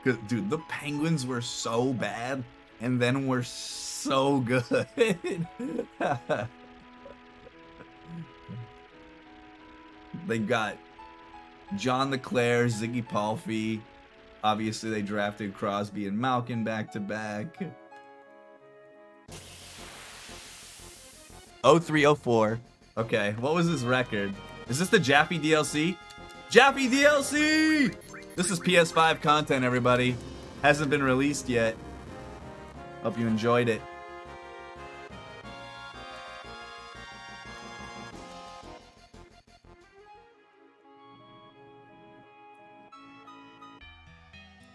A: Because, dude, the Penguins were so bad, and then were so good. They got John LeClaire, Ziggy Palffy. Obviously, they drafted Crosby and Malkin back-to-back. 0304. Okay, what was his record? Is this the Jaffe DLC? Jaffe DLC! This is PS5 content, everybody. Hasn't been released yet. Hope you enjoyed it.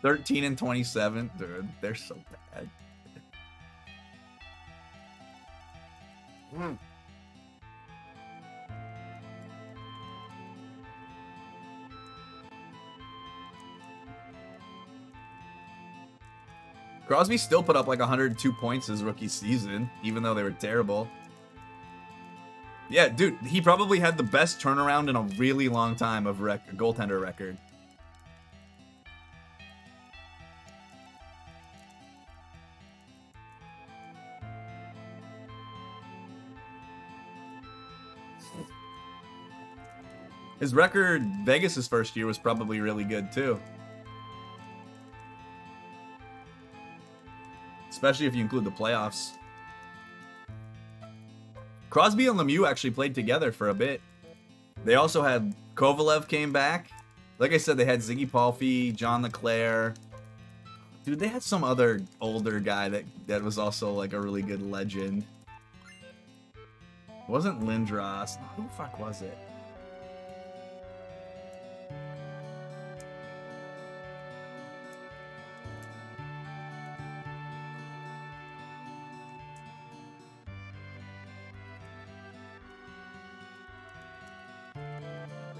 A: $13 and 27. Dude, they're so bad. Crosby still put up like 102 points his rookie season, even though they were terrible. Yeah, dude, he probably had the best turnaround in a really long time of goaltender record. His record, Vegas' first year, was probably really good, too. Especially if you include the playoffs. Crosby and Lemieux actually played together for a bit. They also had Kovalev came back. Like I said, they had Ziggy Palffy, John LeClaire. Dude, they had some other older guy that was also like a really good legend. It wasn't Lindros. Who the fuck was it?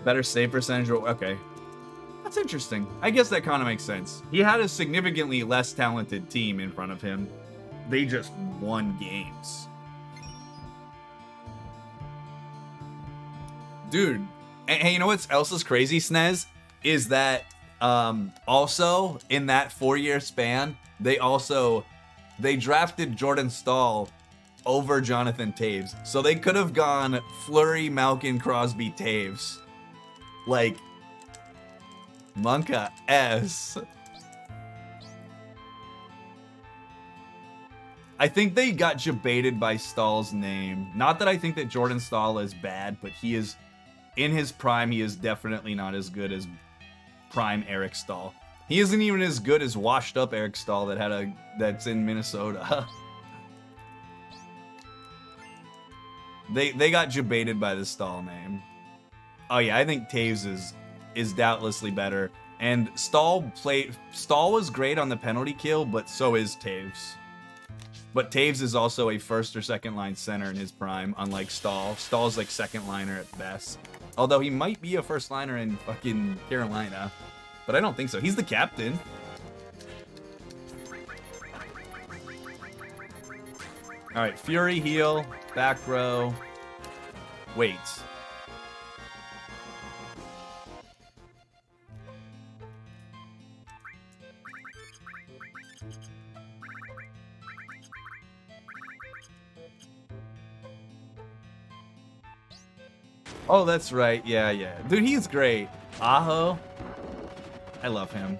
A: Better save percentage. Okay. That's interesting. I guess that kind of makes sense. He had a significantly less talented team in front of him. They just won games. Dude. And you know what else is crazy, Snez? Is that also in that 4-year span, they drafted Jordan Staal over Jonathan Taves. So they could have gone Fleury, Malkin, Crosby, Taves. Like, Monka S. I think they got jebaited by Stahl's name. Not that I think that Jordan Stahl is bad, but he is, in his prime, he is definitely not as good as prime Eric Stahl. He isn't even as good as washed up Eric Stahl that's in Minnesota. They got jebaited by the Stahl name. Oh yeah, I think Taves is doubtlessly better. And Stahl was great on the penalty kill, but so is Taves. But Taves is also a first or second line center in his prime, unlike Stahl. Stahl's like second liner at best. Although he might be a first liner in fucking Carolina. But I don't think so. He's the captain. Alright, Fury heel, back row. Wait. Oh, that's right. Yeah. Dude, he's great. Aho. I love him.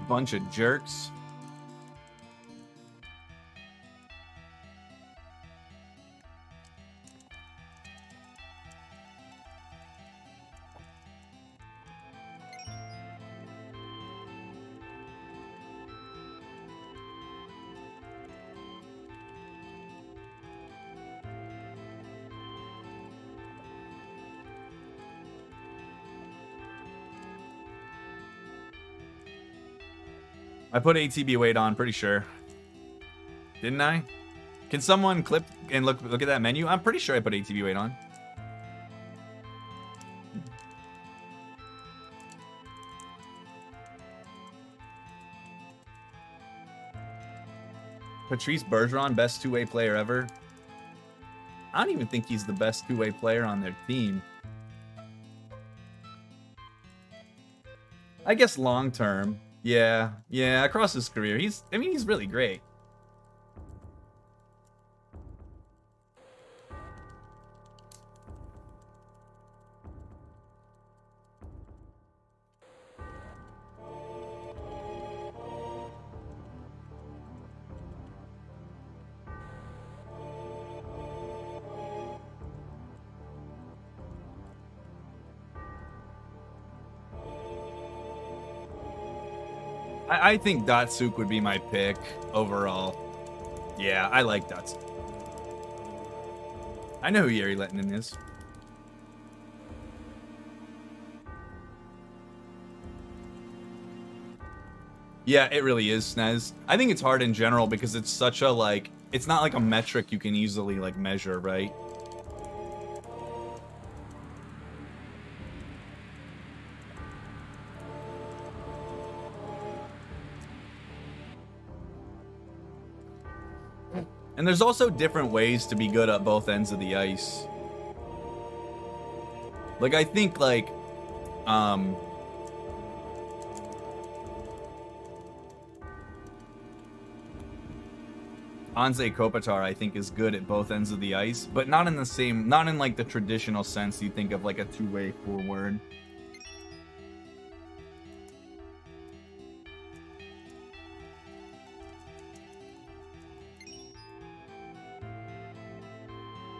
A: Bunch of jerks. I put ATB weight on, pretty sure. Didn't I? Can someone clip and look at that menu? I'm pretty sure I put ATB weight on. Patrice Bergeron, best two-way player ever. I don't even think he's the best two-way player on their team. I guess long term. Yeah, across his career. He's really great. I think Datsuk would be my pick overall. Yeah, I like Datsuk. I know who Yeri Lettinen is. Yeah, it really is, Snez. I think it's hard in general because it's such a, like, it's not like a metric you can easily, like, measure, right? And there's also different ways to be good at both ends of the ice. Like, I think, like, Anze Kopitar, I think, is good at both ends of the ice, but not in the same, not in, like, the traditional sense you think of, like, a two-way forward.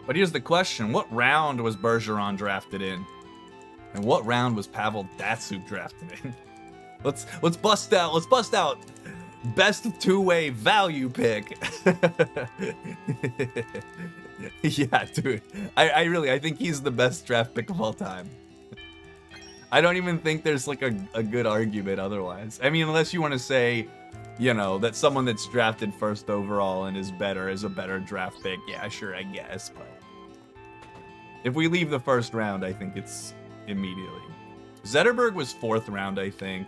A: But here's the question: what round was Bergeron drafted in, and what round was Pavel Datsuk drafted in? Let's bust out. Let's bust out. Best two-way value pick. Yeah, dude. I think he's the best draft pick of all time. I don't even think there's like a good argument otherwise. I mean, unless you want to say, you know, that someone that's drafted first overall and is a better draft pick. Yeah, sure, I guess. But if we leave the first round, I think it's immediately. Zetterberg was 4th round, I think.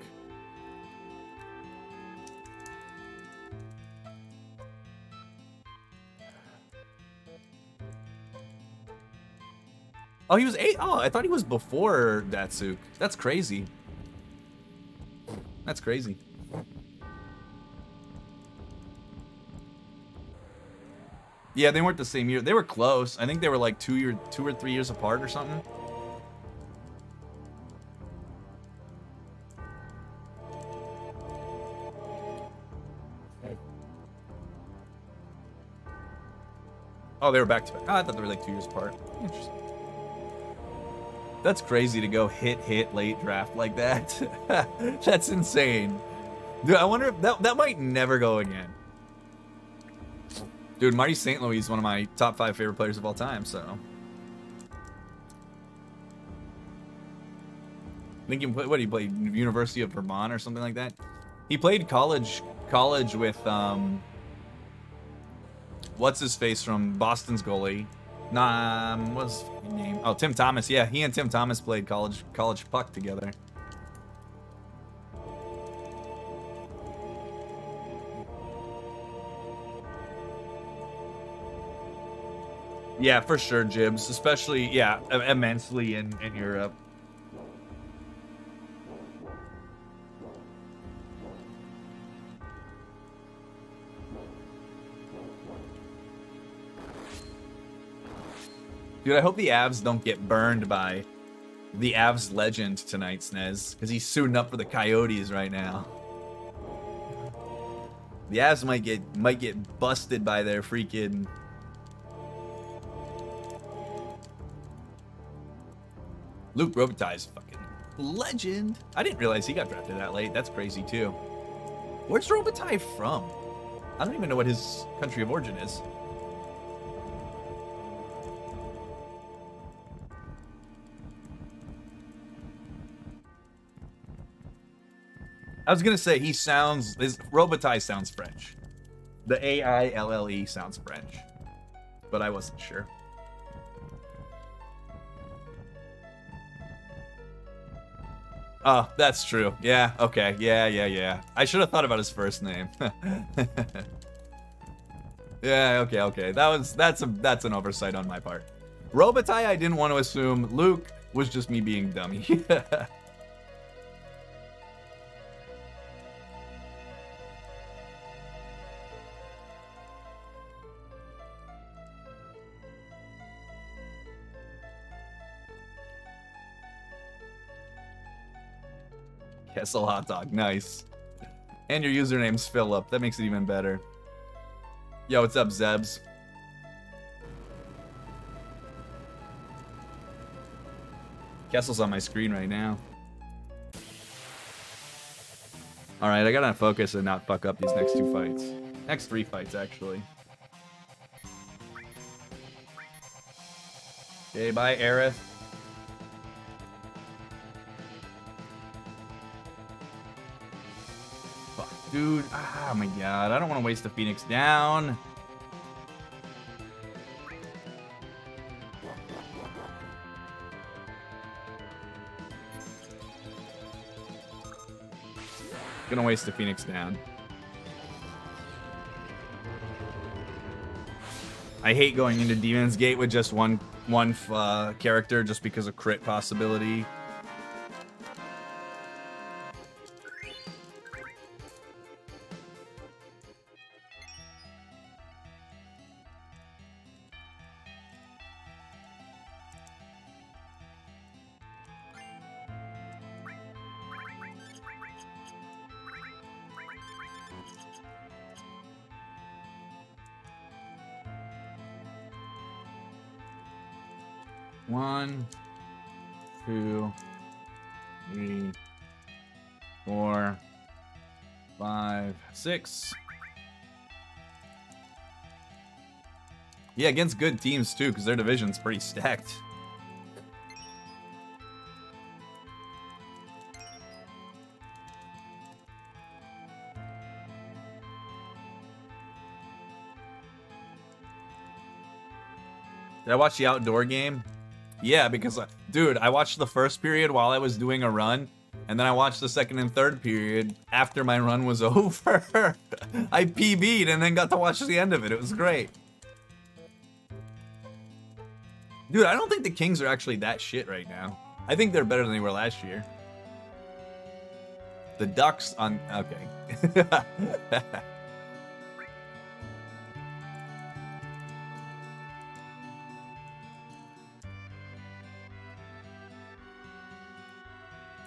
A: Oh, he was 8. Oh, I thought he was before Datsuk. That's crazy. That's crazy. Yeah, they weren't the same year. They were close. I think they were like 2 or 3 years apart or something. Oh, they were back to back. Oh, I thought they were like 2 years apart. Interesting. That's crazy to go hit late draft like that. That's insane. Dude, I wonder if that might never go again. Dude, Marty St. Louis is one of my top 5 favorite players of all time, so. I think he played University of Vermont or something like that. He played college with what's his face from Boston's goalie? What's his name? Oh, Tim Thomas. Yeah, he and Tim Thomas played college puck together. Yeah, for sure, Jibs. Especially, yeah, immensely in Europe. Dude, I hope the Avs don't get burned by the Avs legend tonight, Snez, because he's suiting up for the Coyotes right now. The Avs might get busted by their freaking. Luke Robitaille's a fucking legend. I didn't realize he got drafted that late. That's crazy too. Where's Robitaille from? I don't even know what his country of origin is. I was gonna say his Robitaille sounds French. The Aille sounds French, but I wasn't sure. Oh, that's true. Yeah. Okay. Yeah. I should have thought about his first name. Yeah. Okay. That's an oversight on my part. Robitaille, I didn't want to assume. Luke was just me being dummy. Kessel hot dog, nice. And your username's Philip. That makes it even better. Yo, what's up, Zebs? Kessel's on my screen right now. Alright, I gotta focus and not fuck up these next 2 fights. Next 3 fights, actually. Okay, bye, Aerith. Fuck, dude. Oh my god, I don't want to waste the Phoenix down. Gonna waste the Phoenix down. I hate going into Demon's Gate with just one character just because of crit possibility. One, 2, 3, 4, 5, 6. Yeah, against good teams too, because their division's pretty stacked. Did I watch the outdoor game? Yeah, because, dude, I watched the first period while I was doing a run, and then I watched the second and third period after my run was over. I PB'd and then got to watch the end of it. It was great. Dude, I don't think the Kings are actually that shit right now. I think they're better than they were last year. The Ducks on... Okay.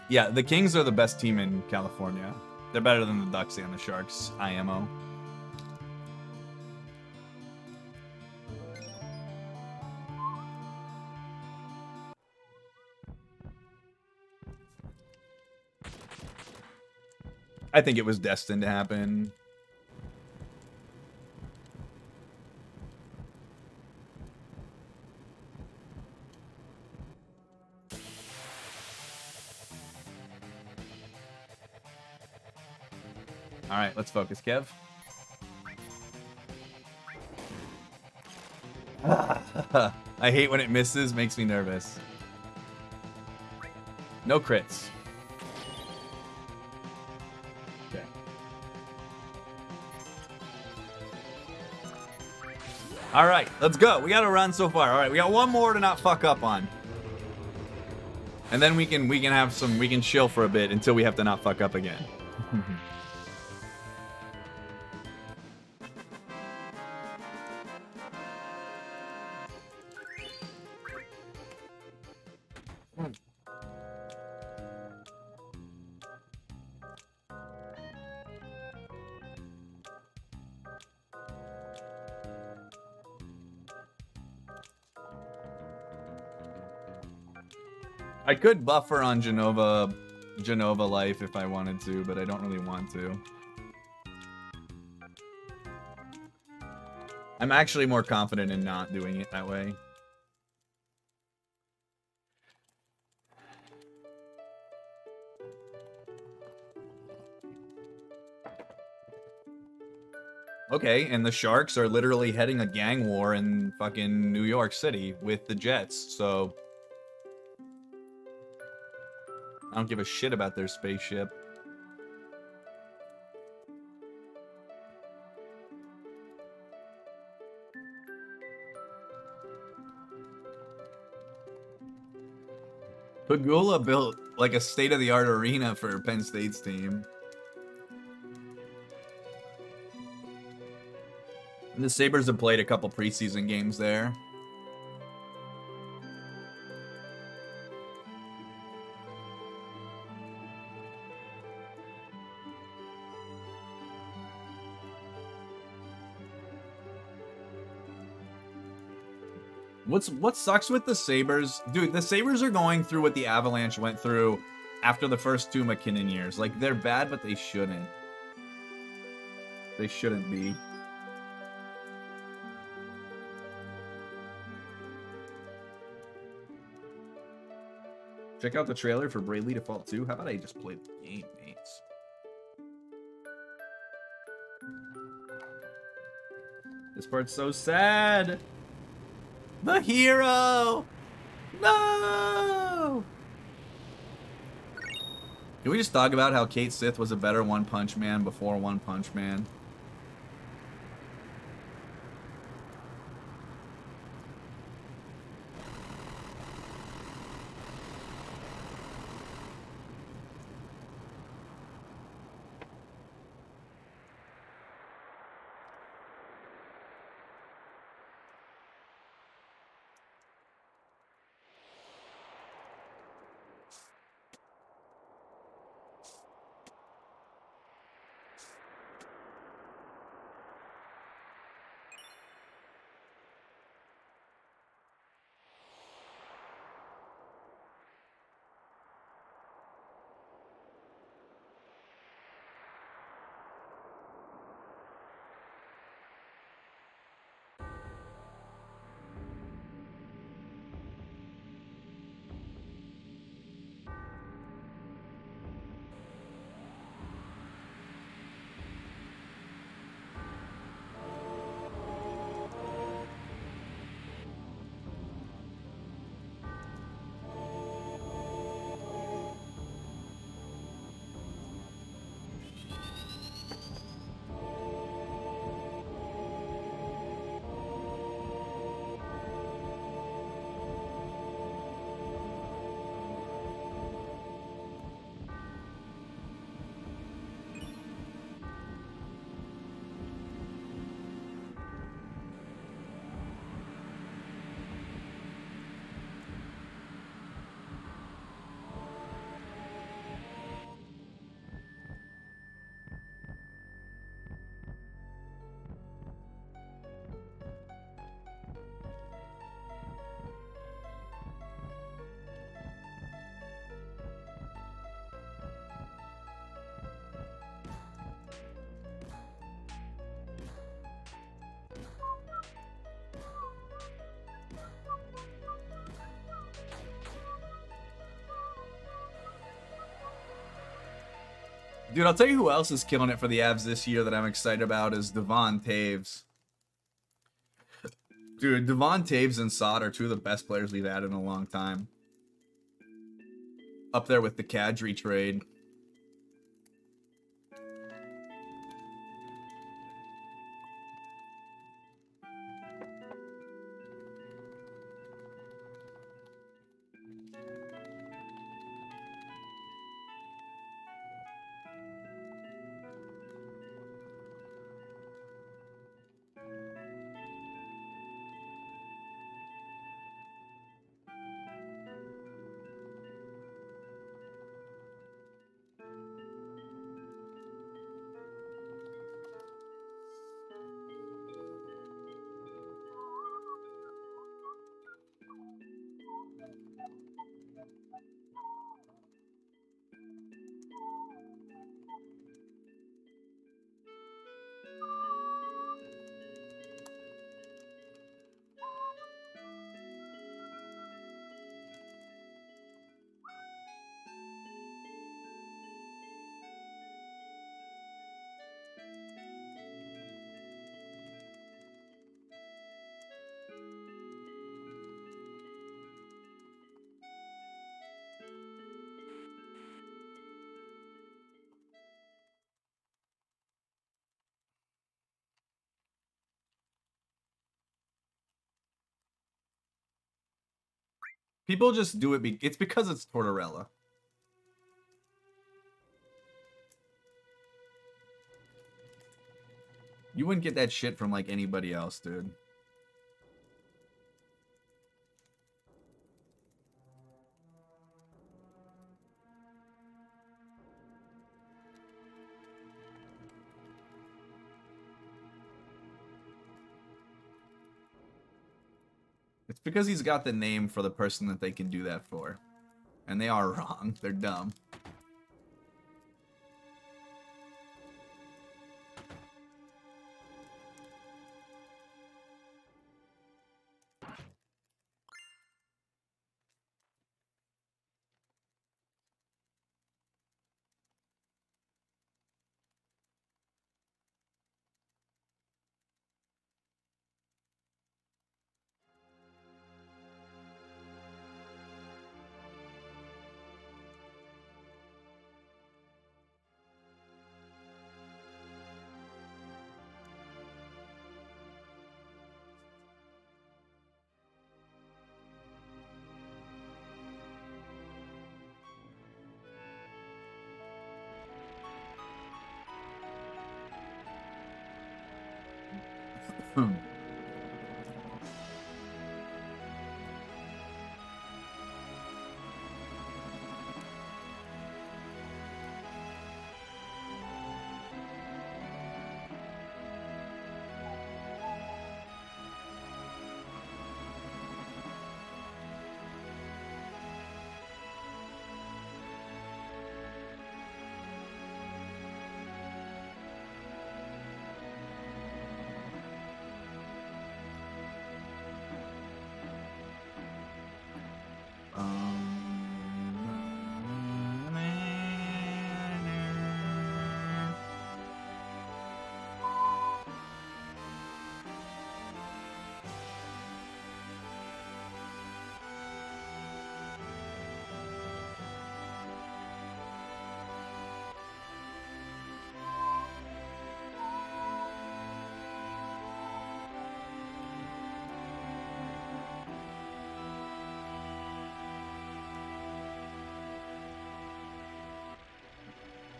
A: Yeah, the Kings are the best team in California. They're better than the Ducks and the Sharks, IMO. I think it was destined to happen. All right, let's focus, Kev. I hate when it misses, makes me nervous. No crits. Okay. All right, let's go. We got a run so far. All right, we got one more to not fuck up on. And then we can chill for a bit until we have to not fuck up again. I could buffer on Genova life if I wanted to, but I don't really want to. I'm actually more confident in not doing it that way. Okay, and the Sharks are literally heading a gang war in fucking New York City with the Jets, so I don't give a shit about their spaceship. Pagula built like a state-of-the-art arena for Penn State's team. And the Sabres have played a couple preseason games there. What sucks with the Sabres? Dude, the Sabres are going through what the Avalanche went through after the first 2 McKinnon years. Like, they're bad, but they shouldn't. They shouldn't be. Check out the trailer for Bravely Default 2. How about I just play the game, mates? This part's so sad. The hero! No! Can we just talk about how Kate Sith was a better One Punch Man before One Punch Man? Dude, I'll tell you who else is killing it for the Avs this year that I'm excited about is Devon Taves. Dude, Devon Taves and Sod are 2 of the best players we've had in a long time. Up there with the Kadri trade. People just do it. It's because it's Tortorella. You wouldn't get that shit from like anybody else, dude. It's because he's got the name for the person that they can do that for. And they are wrong. They're dumb.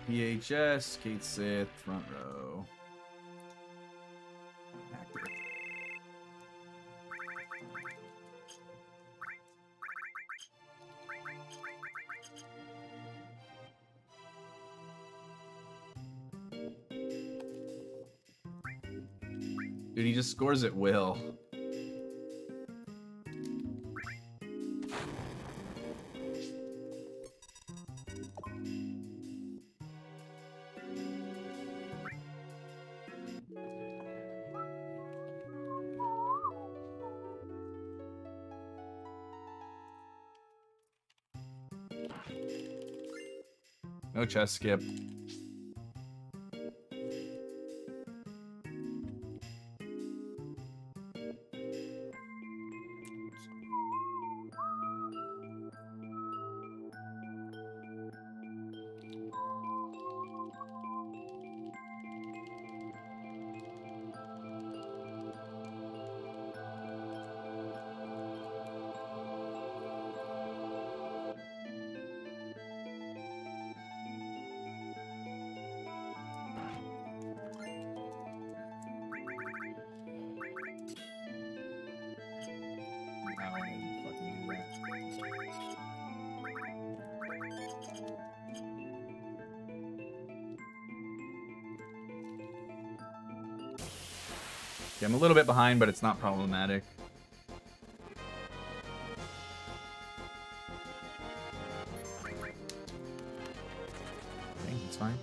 A: PHS, Kate Sith, front row. Active. Dude, he just scores at will. No chess skip. Yeah, I'm a little bit behind, but it's not problematic. Okay, it's fine.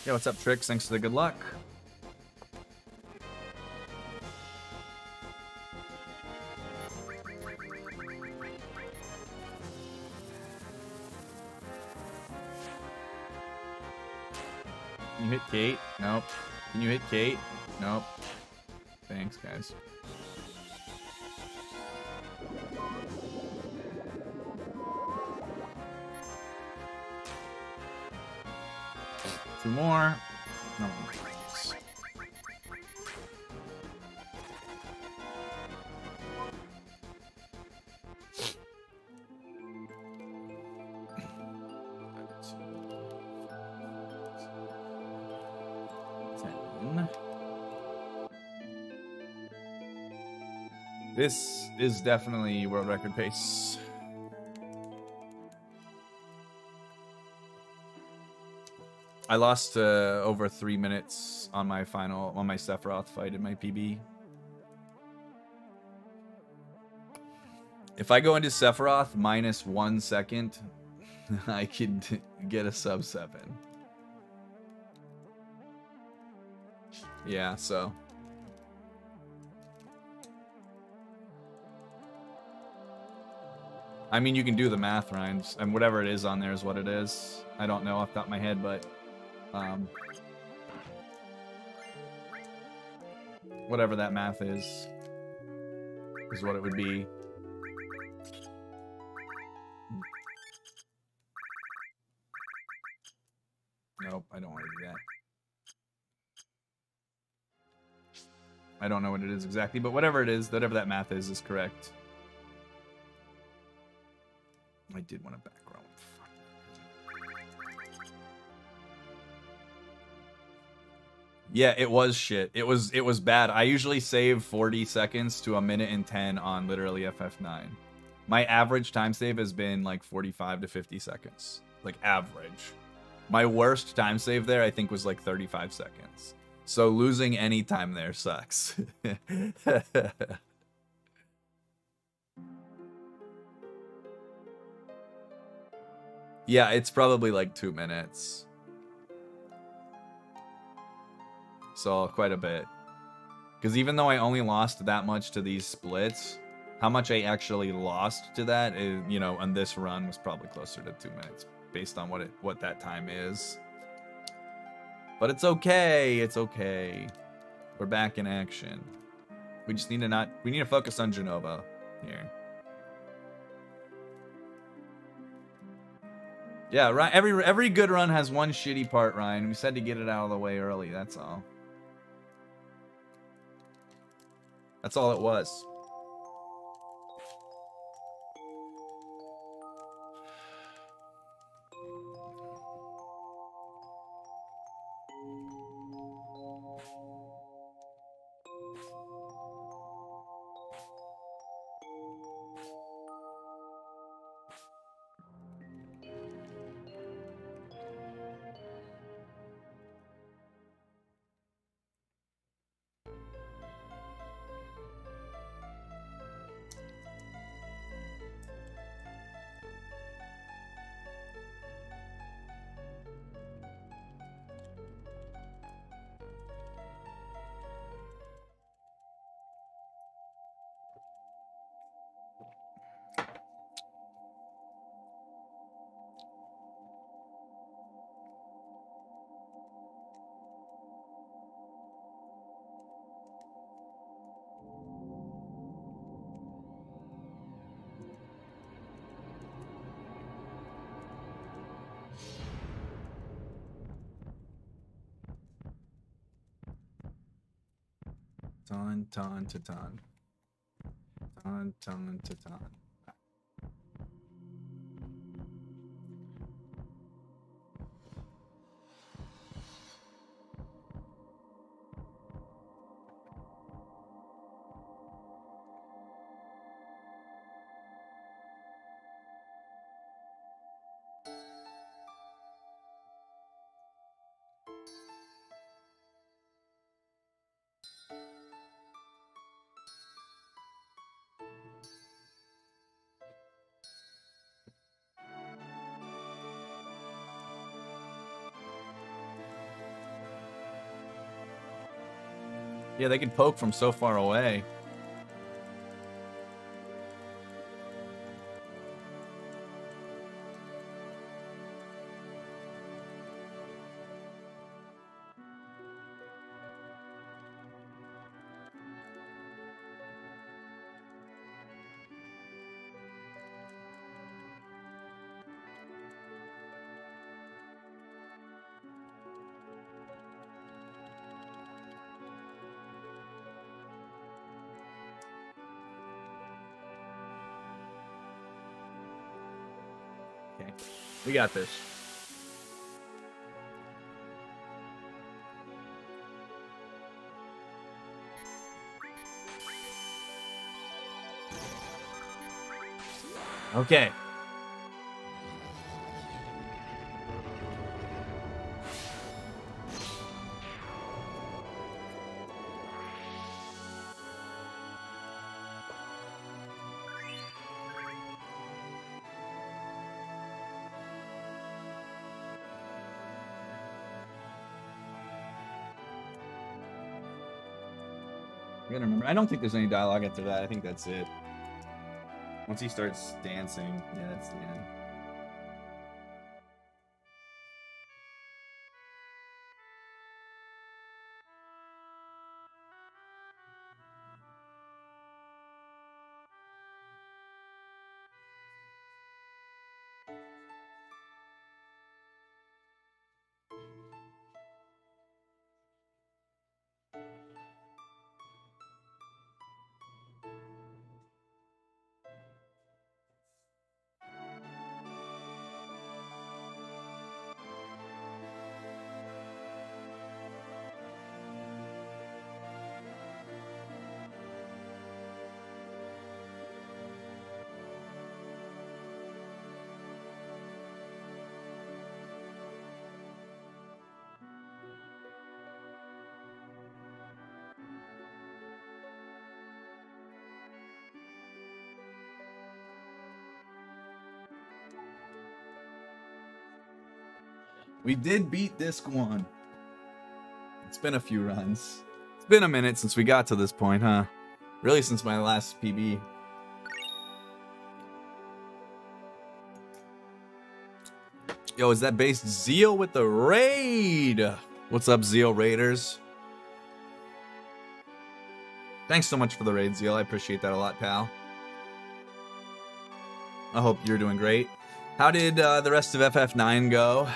A: Yeah, what's up, Tricks? Thanks for the good luck. Can you hit Kate? Nope. Can you hit Kate? Nope. Thanks, guys. Two more. No. This is definitely world record pace. I lost over 3 minutes on my Sephiroth fight in my PB. If I go into Sephiroth minus 1 second, I could get a sub 7. Yeah, so. I mean, you can do the math, Ryan. And whatever it is on there is what it is. I don't know off the top of my head, but whatever that math is what it would be. Nope, I don't want to do that. I don't know what it is exactly, but whatever it is, whatever that math is correct. I did want to back row. Yeah, it was shit. It was bad. I usually save 40 seconds to 1:10 on literally FF9. My average time save has been like 45 to 50 seconds. Like average. My worst time save there I think was like 35 seconds. So losing any time there sucks. Yeah, it's probably like 2 minutes. So quite a bit. Because even though I only lost that much to these splits, how much I actually lost to that is, you know, on this run was probably closer to 2 minutes based on what that time is. But it's okay. It's okay. We're back in action. We just need to we need to focus on Genova here. Yeah, right. Every good run has one shitty part, Ryan. We said to get it out of the way early. That's all. That's all it was. Ton, ton, to ton. Ton, ton, to ton. Yeah, they can poke from so far away. We got this. Okay.
C: I gotta remember. I don't think there's any dialogue after that. I think that's it. Once he starts dancing, yeah, that's the end.
A: We did beat disc 1. It's been a few runs. It's been a minute since we got to this point, huh? Really, since my last PB. Yo, is that based Zeal with the raid? What's up, Zeal Raiders? Thanks so much for the raid, Zeal. I appreciate that a lot, pal. I hope you're doing great. How did the rest of FF9 go?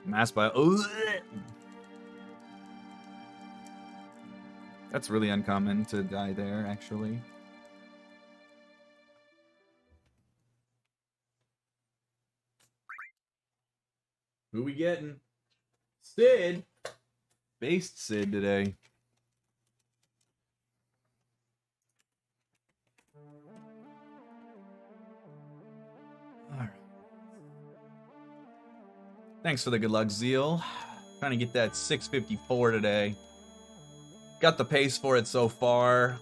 A: Mass by. That's really uncommon to die there, actually. Who we getting? Sid. Based Sid today. Alright. Thanks for the good luck, Zeal. Trying to get that 654 today. Got the pace for it so far.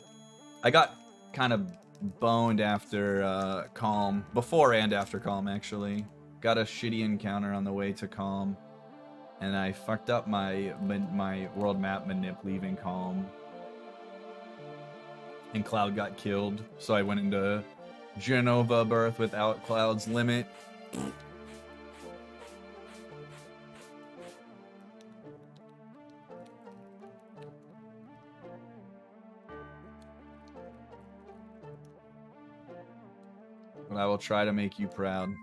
A: I got kind of boned after Calm. Before and after Calm, actually. Got a shitty encounter on the way to Calm. And I fucked up my world map manip leaving Calm. And Cloud got killed. So I went into Genova Birth without Cloud's limit. But I will try to make you proud.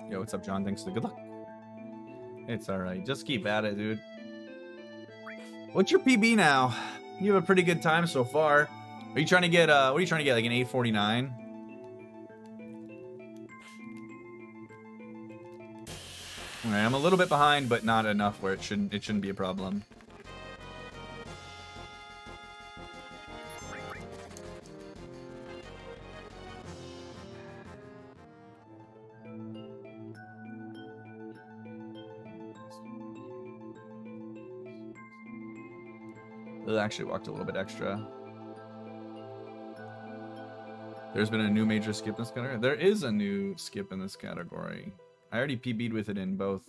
A: Yo, what's up, John? Thanks for the good luck. It's alright. Just keep at it, dude. What's your PB now? You have a pretty good time so far. Are you trying to get, what are you trying to get, like an 849? Alright, I'm a little bit behind, but not enough where it shouldn't be a problem. It actually walked a little bit extra. There's been a new major skip in this category. There is a new skip in this category. I already PB'd with it in both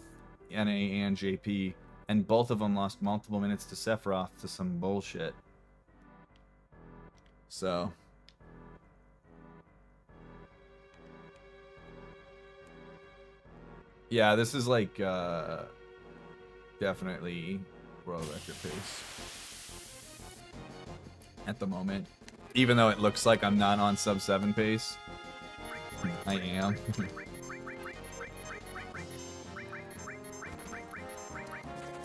A: NA and JP, and both of them lost multiple minutes to Sephiroth to some bullshit. So... yeah, this is like, definitely world record pace. At the moment. Even though it looks like I'm not on sub 7 pace. I am.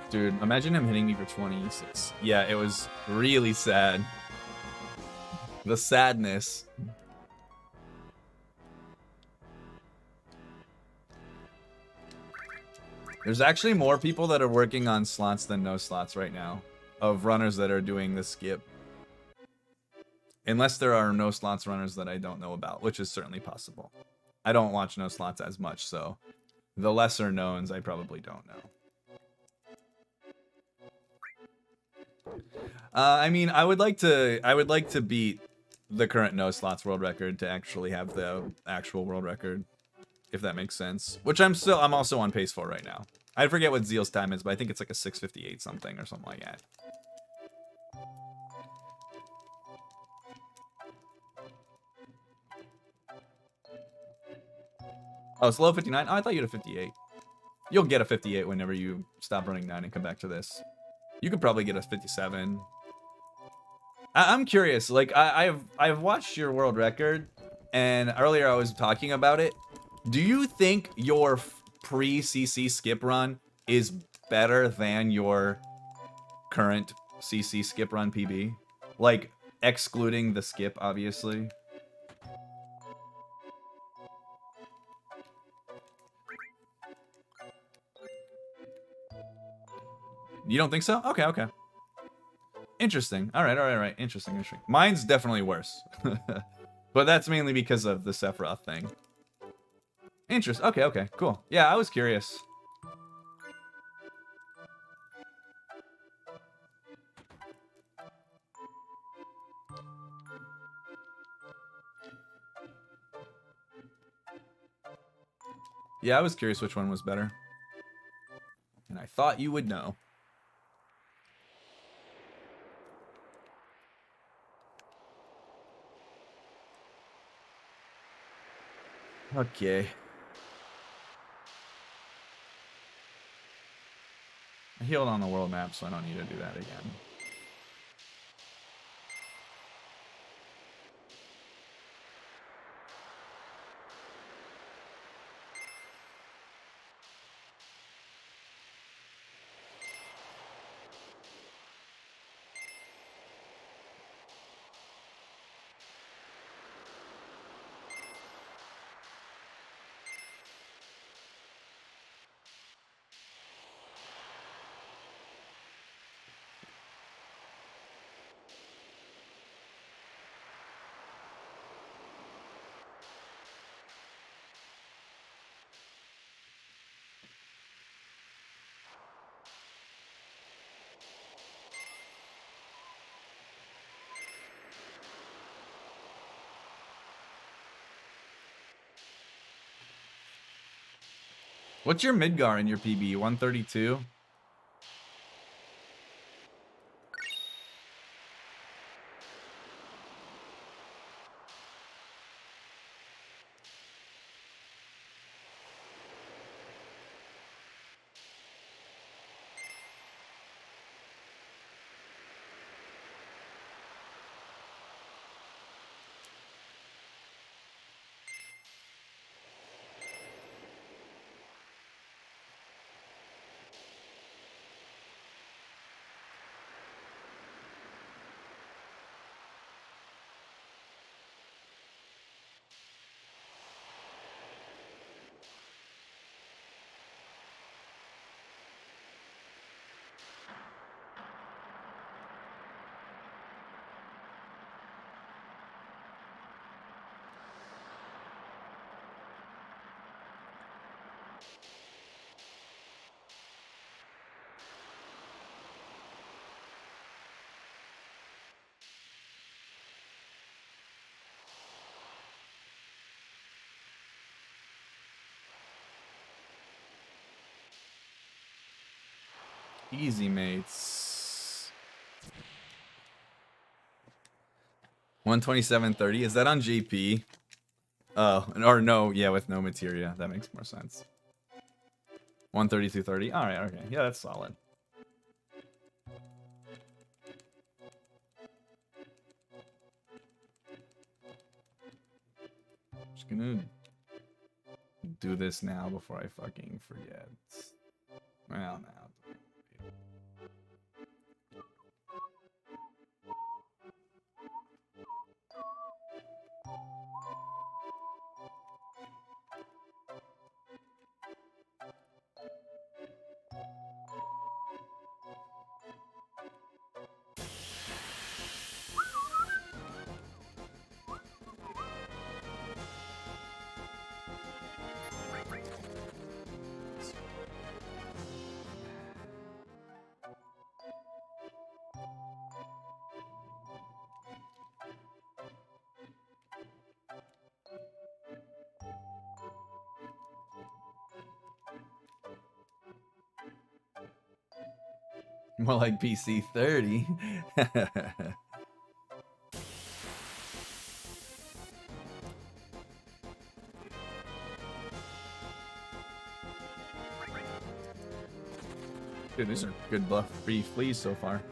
A: Dude, imagine him hitting me for 26. Yeah, it was really sad. The sadness. There's actually more people that are working on slots than no slots right now. Of runners that are doing the skip. Unless there are no slots runners that I don't know about, which is certainly possible. I don't watch no slots as much, so the lesser knowns I probably don't know. I mean, I would like to beat the current no slots world record to actually have the actual world record, if that makes sense. Which I'm also on pace for right now. I forget what Zeal's time is, but I think it's like a 6:58 something or something like that. Oh, slow 59? Oh, I thought you had a 58. You'll get a 58 whenever you stop running 9 and come back to this. You could probably get a 57. I'm curious. Like, I've watched your world record, and earlier I was talking about it. Do you think your pre-CC skip run is better than your current CC skip run PB? Like, excluding the skip, obviously. You don't think so? Okay, okay. Interesting. All right. Interesting. Mine's definitely worse. But that's mainly because of the Sephiroth thing. Okay, cool. Yeah, I was curious. Yeah, I was curious which one was better. And I thought you would know. Okay. I healed on the world map, so I don't need to do that again. What's your Midgar in your PB? 132? Easy, mates. 127.30. Is that on GP? Oh, or no, yeah, with no materia. That makes more sense. 132.30. All right, okay. Yeah, that's solid. Just gonna do this now before I fucking forget. Well, now. More like PC 30. Dude, these are good buff free fleas so far.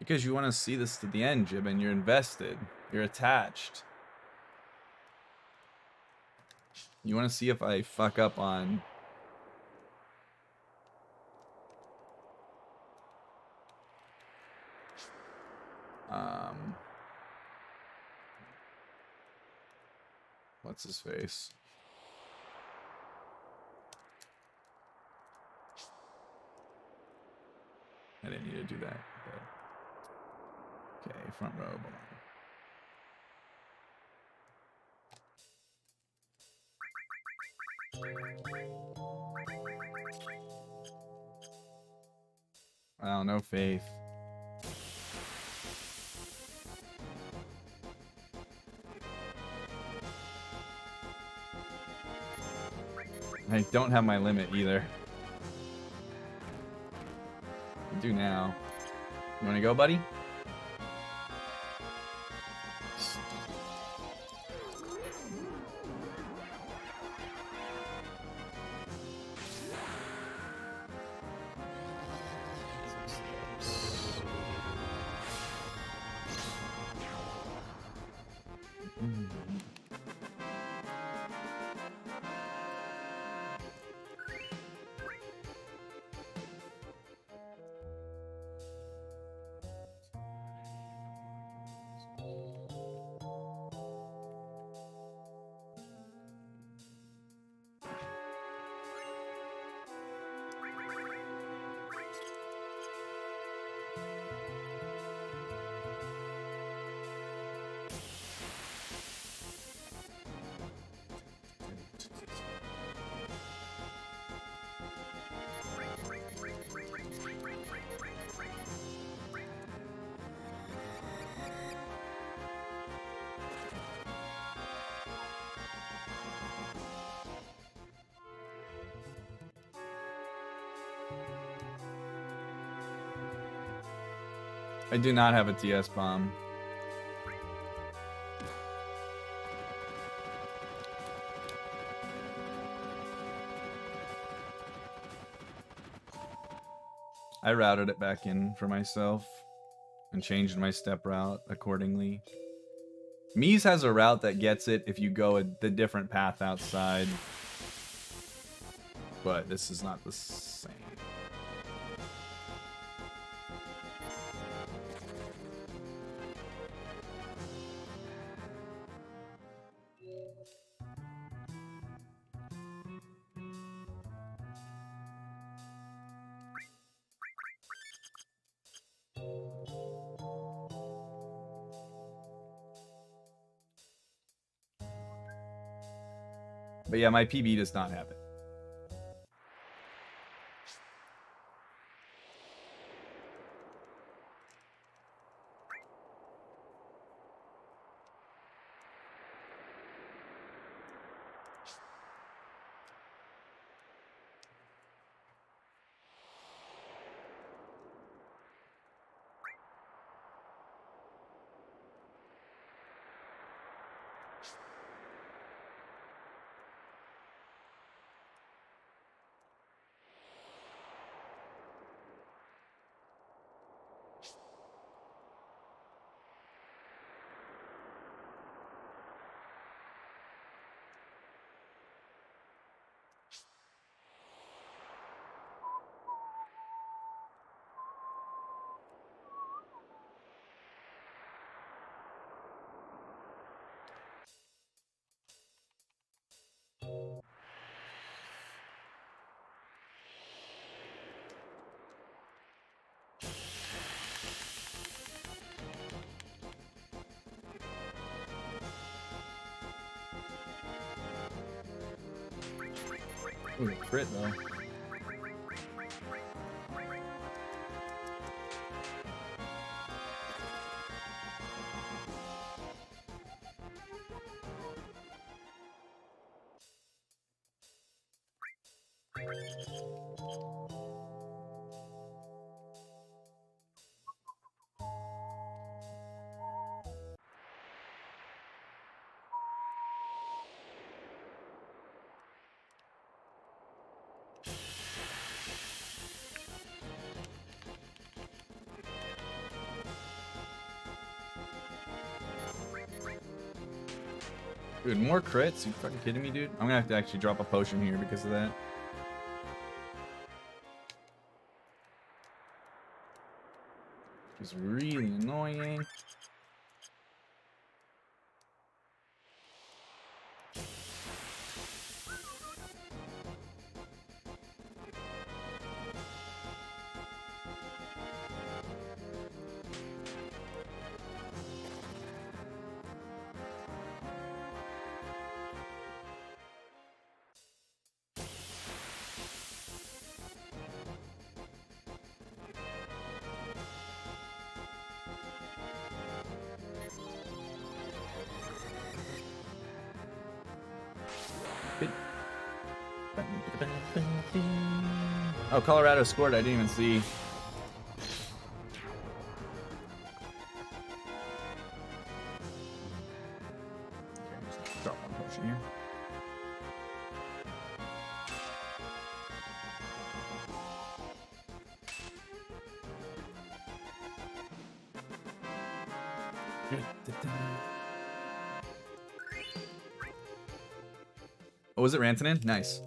A: Because you want to see this to the end, Jibin. You're invested. You're attached. You want to see if I fuck up on... What's his face? I didn't need to do that. But... Okay, front row. Hold on. Wow, no faith. I don't have my limit either. I do now. You wanna go, buddy? I do not have a TS bomb. I routed it back in for myself and changed my step route accordingly. Mies has a route that gets it if you go the different path outside. But this is not the same. But yeah, my PB does not have it. Ooh, crit though. Dude, more crits? You fucking kidding me, dude? I'm gonna have to actually drop a potion here because of that. It's really annoying. Oh, Colorado scored. I didn't even see. Okay, just drop one potion here. Oh, was it Rantanen? Nice.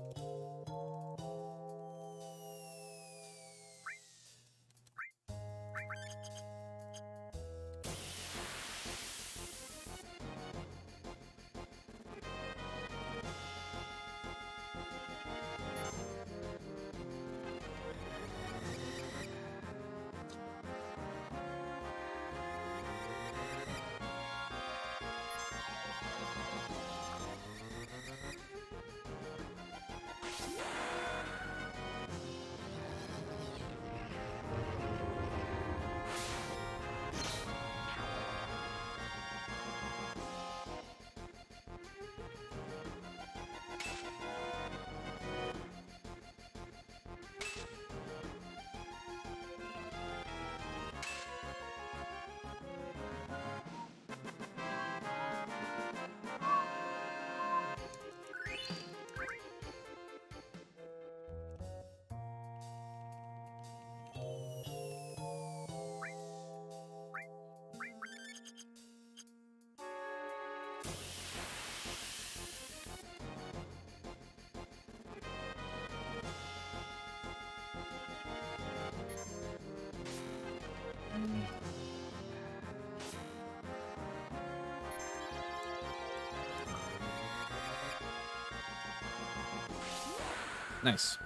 A: Nice.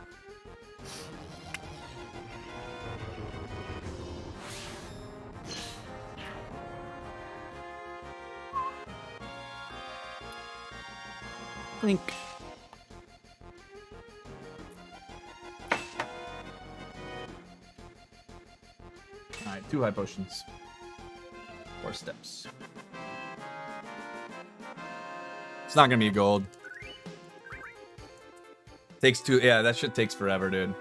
A: Blink. Alright, 2 high potions. 4 steps. It's not gonna be gold. Takes 2. Yeah, that shit takes forever, dude.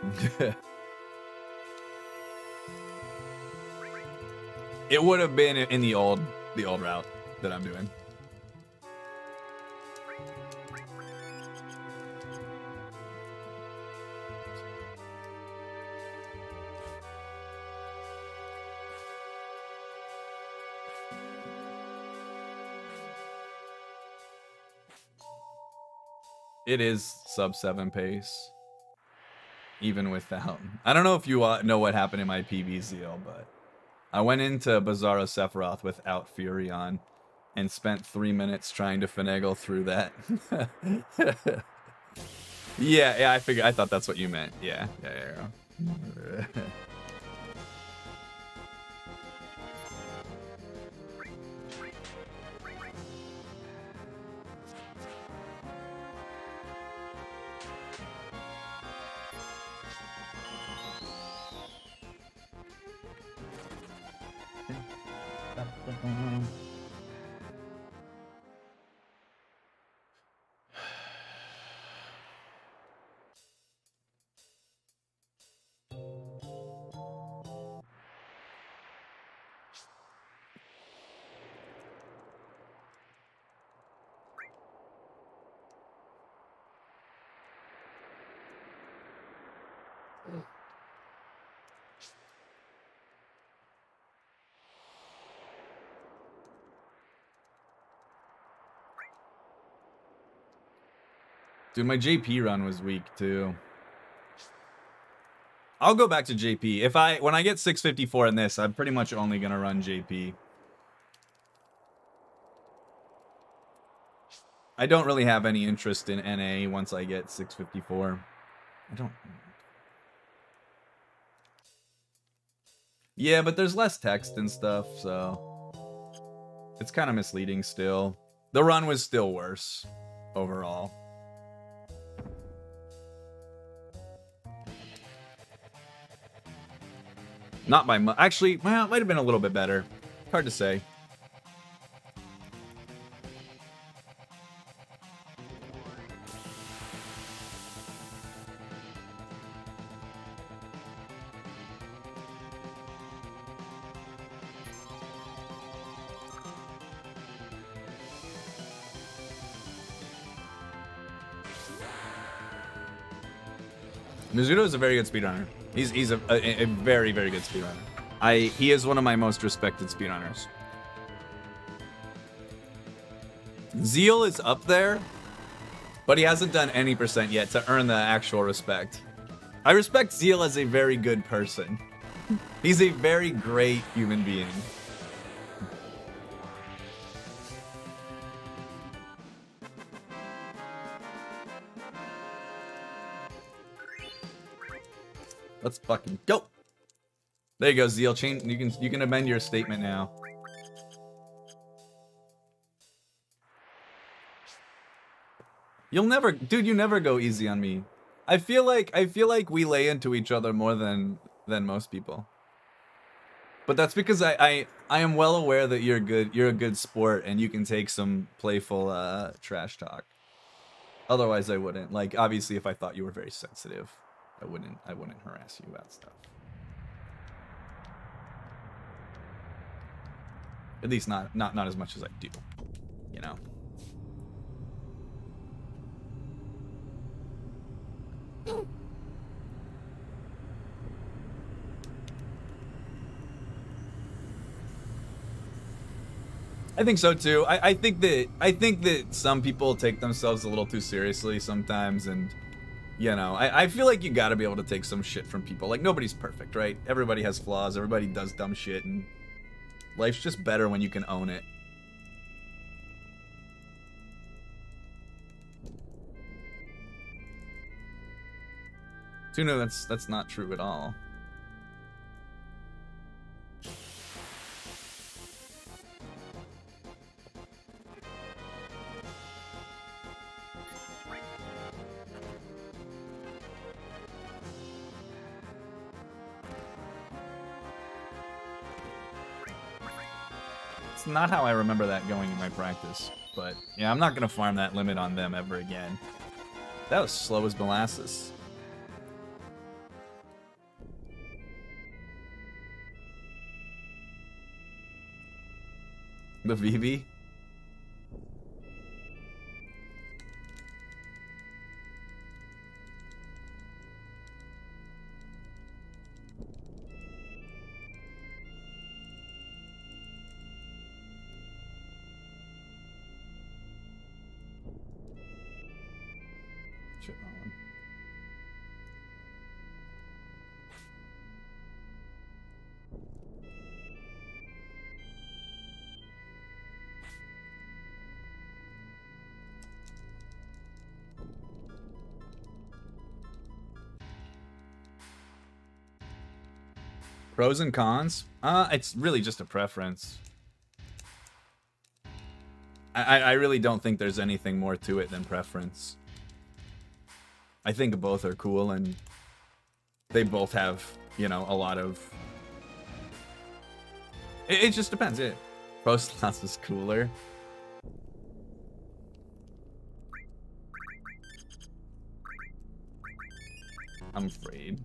A: It would have been in the old route that I'm doing. It is sub 7 pace, even without. I don't know if you know what happened in my PB Zeal, but I went into Bizarro Sephiroth without Fury on and spent 3 minutes trying to finagle through that. Yeah, I thought that's what you meant. Yeah. Dude, my JP run was weak too. I'll go back to JP. When I get 654 in this, I'm pretty much only gonna run JP. I don't really have any interest in NA once I get 654. I don't. Yeah, but there's less text and stuff, so it's kind of misleading still. The run was still worse overall. Not by much. Actually, well, it might have been a little bit better. Hard to say. Mizuto is a very good speedrunner. He's a very, very good speedrunner. He is one of my most respected speedrunners. Zeal is up there, but he hasn't done any percent yet to earn the actual respect. I respect Zeal as a very good person. He's a very great human being. Let's fucking go. There you go, Zeal. You can amend your statement now. You'll never, dude. You never go easy on me. I feel like we lay into each other more than most people. But that's because I am well aware that you're a good sport and you can take some playful trash talk. Otherwise, I wouldn't. Like, obviously, if I thought you were very sensitive, I wouldn't harass you about stuff. At least not as much as I do, you know. I think so too. I think that some people take themselves a little too seriously sometimes, and you know, I feel like you gotta be able to take some shit from people. Like, nobody's perfect, right? Everybody has flaws, everybody does dumb shit, and life's just better when you can own it. Tuna, that's not true at all. It's not how I remember that going in my practice, but yeah, I'm not gonna farm that limit on them ever again. That was slow as molasses. The VB? Shit, wrong one. Pros and cons? It's really just a preference. I really don't think there's anything more to it than preference. I think both are cool, and they both have, you know, a lot of... It just depends. Pro slots is cooler. I'm afraid.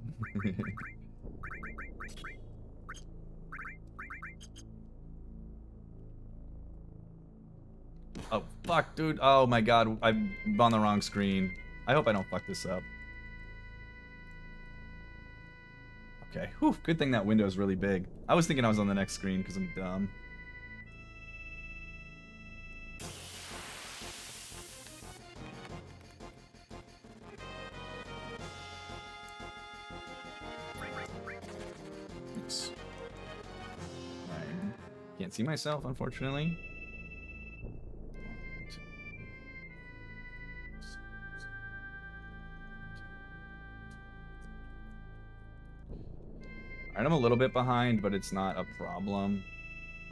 A: Oh, fuck, dude. Oh my god, I'm on the wrong screen. I hope I don't fuck this up. Okay, whew, good thing that window is really big. I was thinking I was on the next screen because I'm dumb. Nice. I can't see myself, unfortunately. Alright, I'm a little bit behind, but it's not a problem.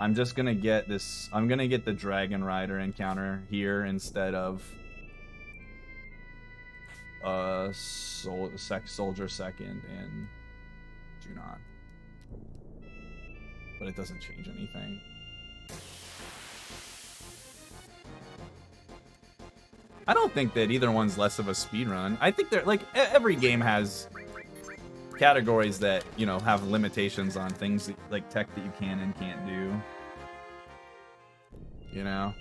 A: I'm just gonna get this... I'm gonna get the Dragon Rider encounter here instead of... Soldier second and... Do not. But it doesn't change anything. I don't think that either one's less of a speedrun. I think they're... Like, every game has... categories that, you know, have limitations on things that, like tech that you can and can't do. You know?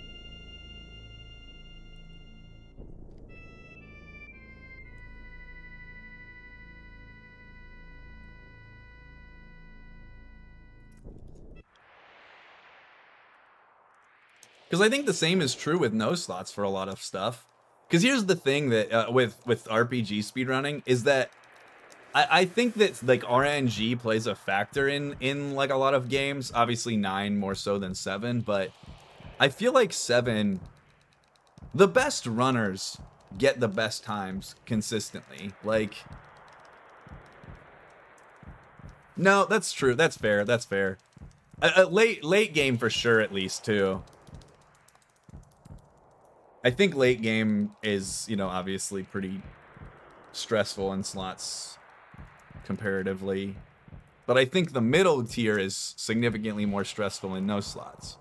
A: Because I think the same is true with no slots for a lot of stuff. Because here's the thing that with RPG speedrunning is that I think that like RNG plays a factor in like a lot of games. Obviously 9 more so than 7, but I feel like 7, the best runners get the best times consistently. Like, no, that's true. That's fair. That's fair. Late game for sure, at least too. I think late game is, you know, obviously pretty stressful in slots comparatively, but I think the middle tier is significantly more stressful in no slots.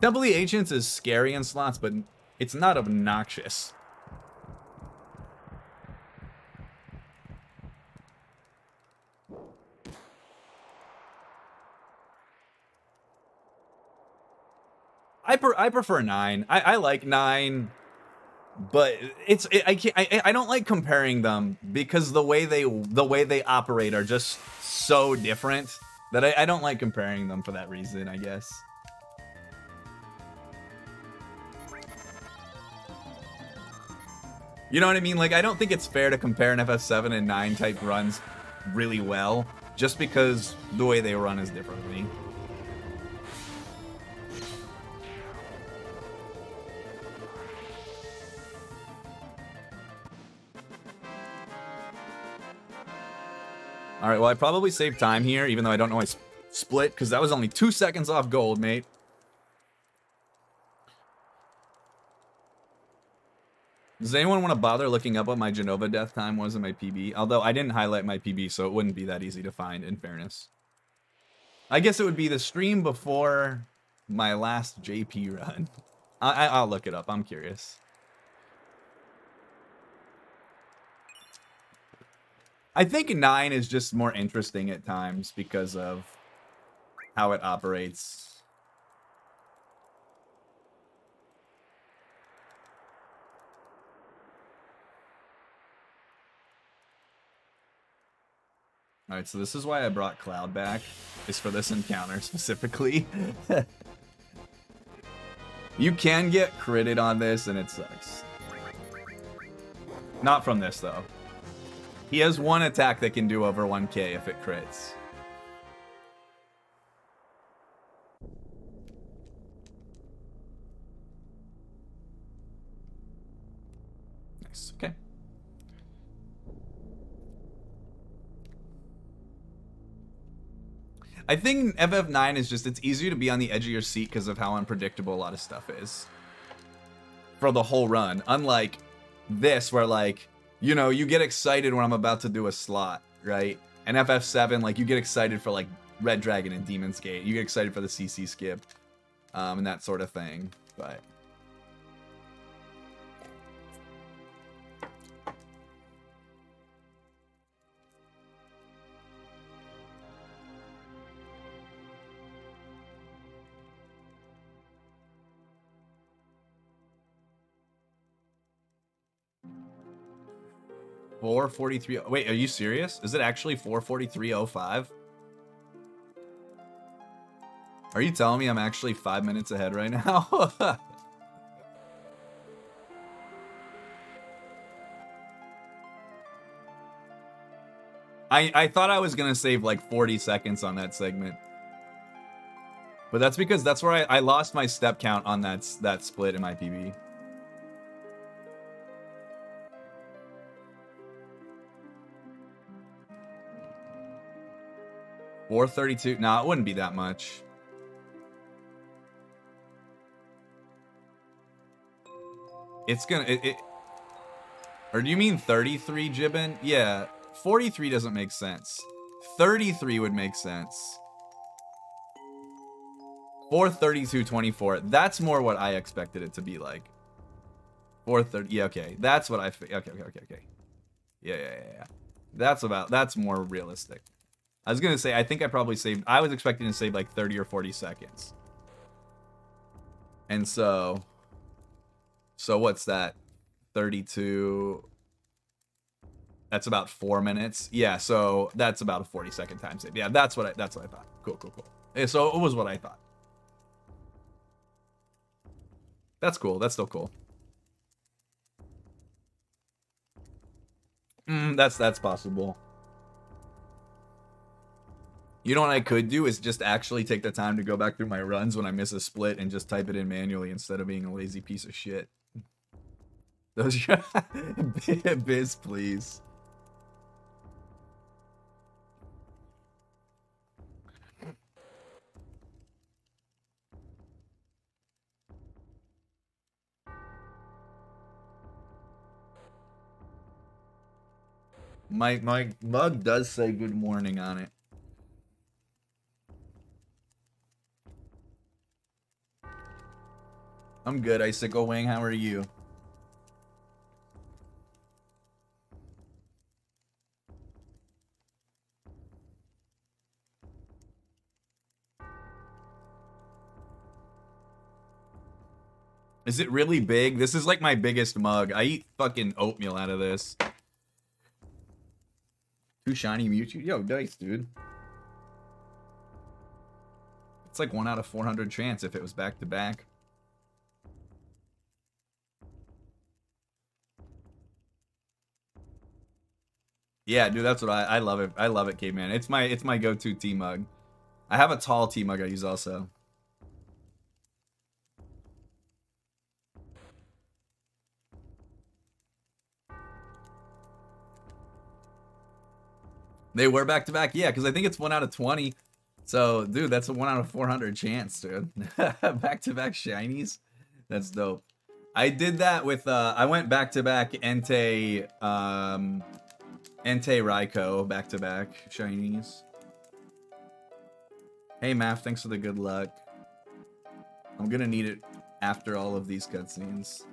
A: Temple Ancients is scary in slots, but it's not obnoxious. I prefer 9. I like 9. But I don't like comparing them because the way they operate are just so different that I don't like comparing them for that reason, I guess. You know what I mean? Like, I don't think it's fair to compare an FF7 and 9 type runs really well just because the way they run is differently. All right, well, I probably saved time here, even though I don't know I split, because that was only 2 seconds off gold, mate. Does anyone want to bother looking up what my Genova death time was in my PB? Although I didn't highlight my PB, so it wouldn't be that easy to find, in fairness. I guess it would be the stream before my last JP run. I'll look it up. I'm curious. I think 9 is just more interesting at times because of how it operates. Alright, so this is why I brought Cloud back, is for this encounter specifically. You can get critted on this, and it sucks. Not from this, though. He has one attack that can do over 1k if it crits. Nice, okay. I think FF9 is just, it's easier to be on the edge of your seat because of how unpredictable a lot of stuff is. For the whole run. Unlike this, where like, you know, you get excited when I'm about to do a slot, right? And FF7, like, you get excited for like Red Dragon and Demon's Gate. You get excited for the CC skip. And that sort of thing. But... $443. Wait, are you serious? Is it actually 443.05? Are you telling me I'm actually 5 minutes ahead right now? I thought I was gonna save like 40 seconds on that segment. But that's because that's where I lost my step count on that split in my PB. $432. Nah, it wouldn't be that much. It's gonna or do you mean 33, Jibbin? Yeah, 43 doesn't make sense. 33 would make sense. 432.24. That's more what I expected it to be like. 430. Yeah, okay. That's what I. Okay. Yeah. That's more realistic. I was gonna say, I think I probably saved, I was expecting to save like 30 or 40 seconds. And so what's that? 32, that's about 4 minutes. Yeah, so that's about a 40-second time save. Yeah, that's what I thought. Cool. Yeah, so it was what I thought. That's cool, that's still cool. That's possible. You know what I could do is just actually take the time to go back through my runs when I miss a split and just type it in manually instead of being a lazy piece of shit. Those Biz, please. My mug does say good morning on it. I'm good, Icicle Wing. How are you? Is it really big? This is like my biggest mug. I eat fucking oatmeal out of this. 2 shiny Mewtwo? Yo, dice, dude. It's like 1 out of 400 chance if it was back to back. Yeah, dude, that's what I love it. I love it, Caveman. It's my go-to tea mug. I have a tall tea mug I use also. They were back to back, yeah, because I think it's 1 out of 20. So, dude, that's a 1 out of 400 chance, dude. Back to back shinies. That's dope. I did that with I went back to back Entei Raikou back to back shinies. Hey Math, thanks for the good luck. I'm gonna need it after all of these cutscenes.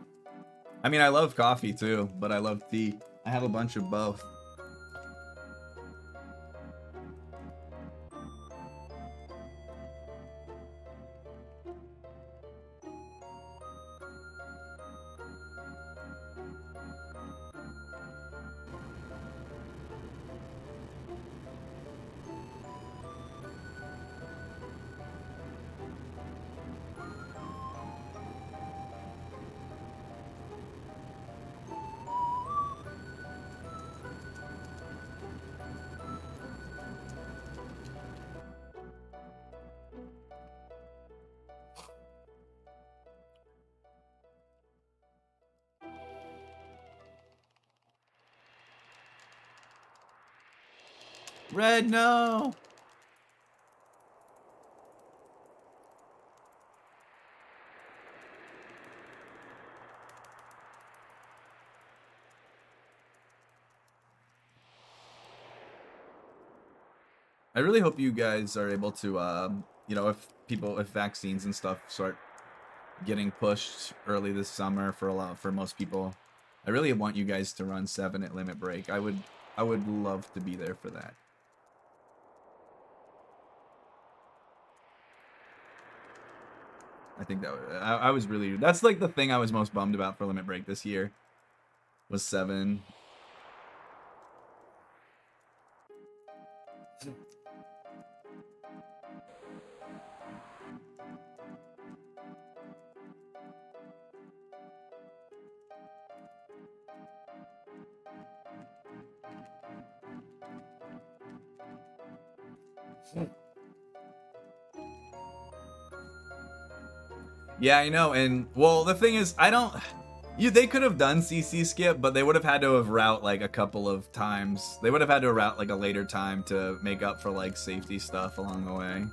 A: I mean, I love coffee too, but I love tea. I have a bunch of both. Red, no! I really hope you guys are able to, you know, if vaccines and stuff start getting pushed early this summer for most people, I really want you guys to run 7 at Limit Break. I would love to be there for that. I think that I was really, that's like the thing I was most bummed about for Limit Break this year was 7. Yeah, I know, and well, the thing is, they could have done CC skip, but they would have had to have route like a couple of times. They would have had to route like a later time to make up for like safety stuff along the way.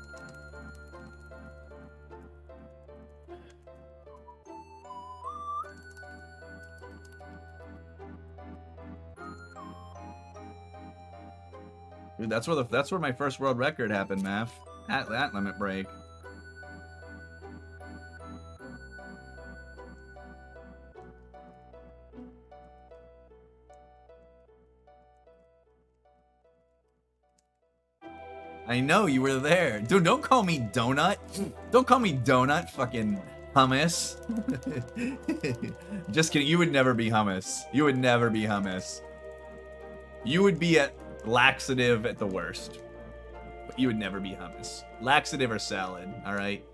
A: Dude, that's where my first world record happened, Math. At that Limit Break. I know, you were there. Dude, don't call me Donut. Don't call me Donut, fucking Hummus. Just kidding, you would never be Hummus. You would never be Hummus. You would be at Laxative at the worst. But you would never be Hummus. Laxative or salad, alright?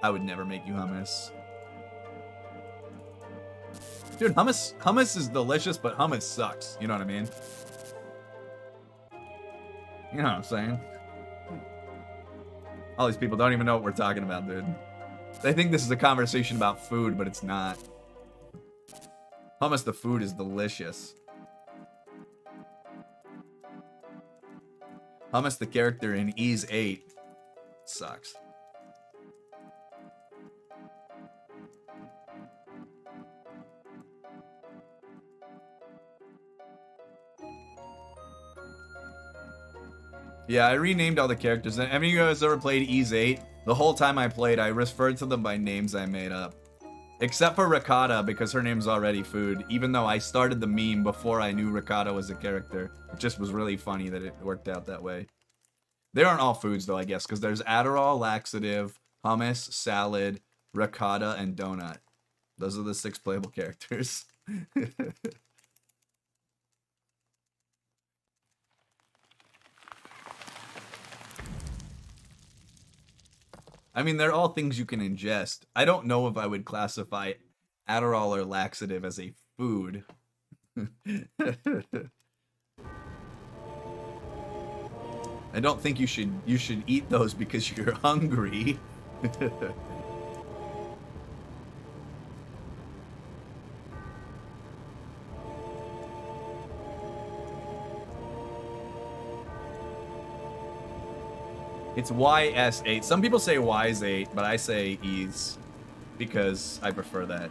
A: I would never make you Hummus. Dude, hummus is delicious, but hummus sucks. You know what I mean? You know what I'm saying? All these people don't even know what we're talking about, dude. They think this is a conversation about food, but it's not. Hummus the food is delicious. Hummus the character in Ys 8 sucks. Yeah, I renamed all the characters. Have you guys ever played Ys 8? The whole time I played, I referred to them by names I made up. Except for Ricotta, because her name's already food, even though I started the meme before I knew Ricotta was a character. It just was really funny that it worked out that way. They aren't all foods, though, I guess, because there's Adderall, Laxative, Hummus, Salad, Ricotta, and Donut. Those are the 6 playable characters. I mean, they're all things you can ingest. I don't know if I would classify Adderall or laxative as a food. I don't think you should eat those because you're hungry. It's YS8. Some people say Ys8, but I say E's because I prefer that.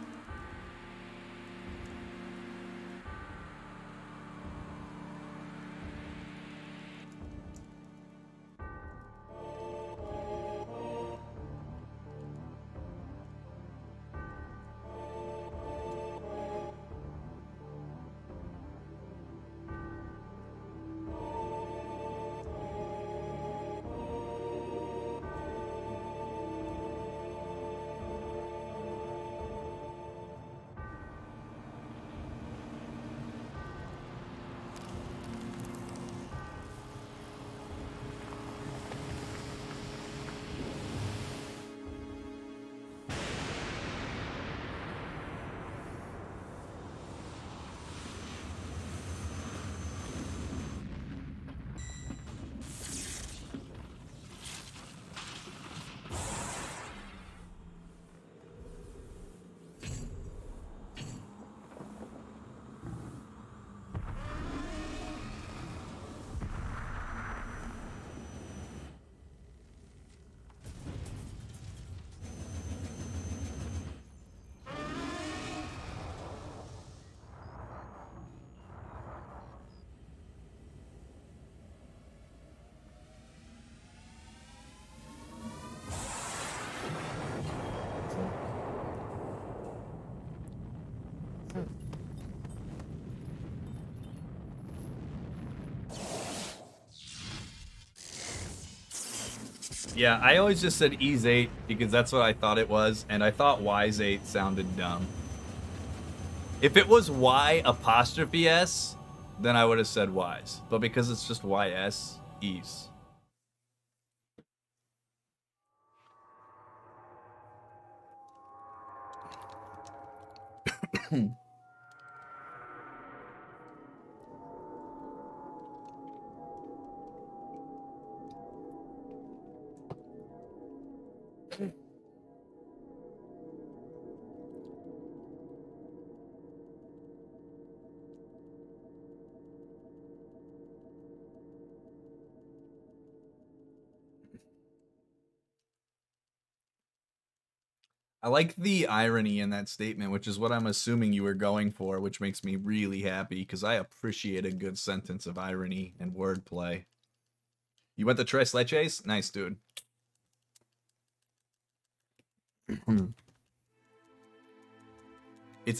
A: Yeah, I always just said E's 8 because that's what I thought it was, and I thought Y's 8 sounded dumb. If it was Y apostrophe S, then I would have said Y's. But because it's just YS, E's. I like the irony in that statement, which is what I'm assuming you were going for, which makes me really happy because I appreciate a good sentence of irony and wordplay. You went to Tres Leches? Nice, dude.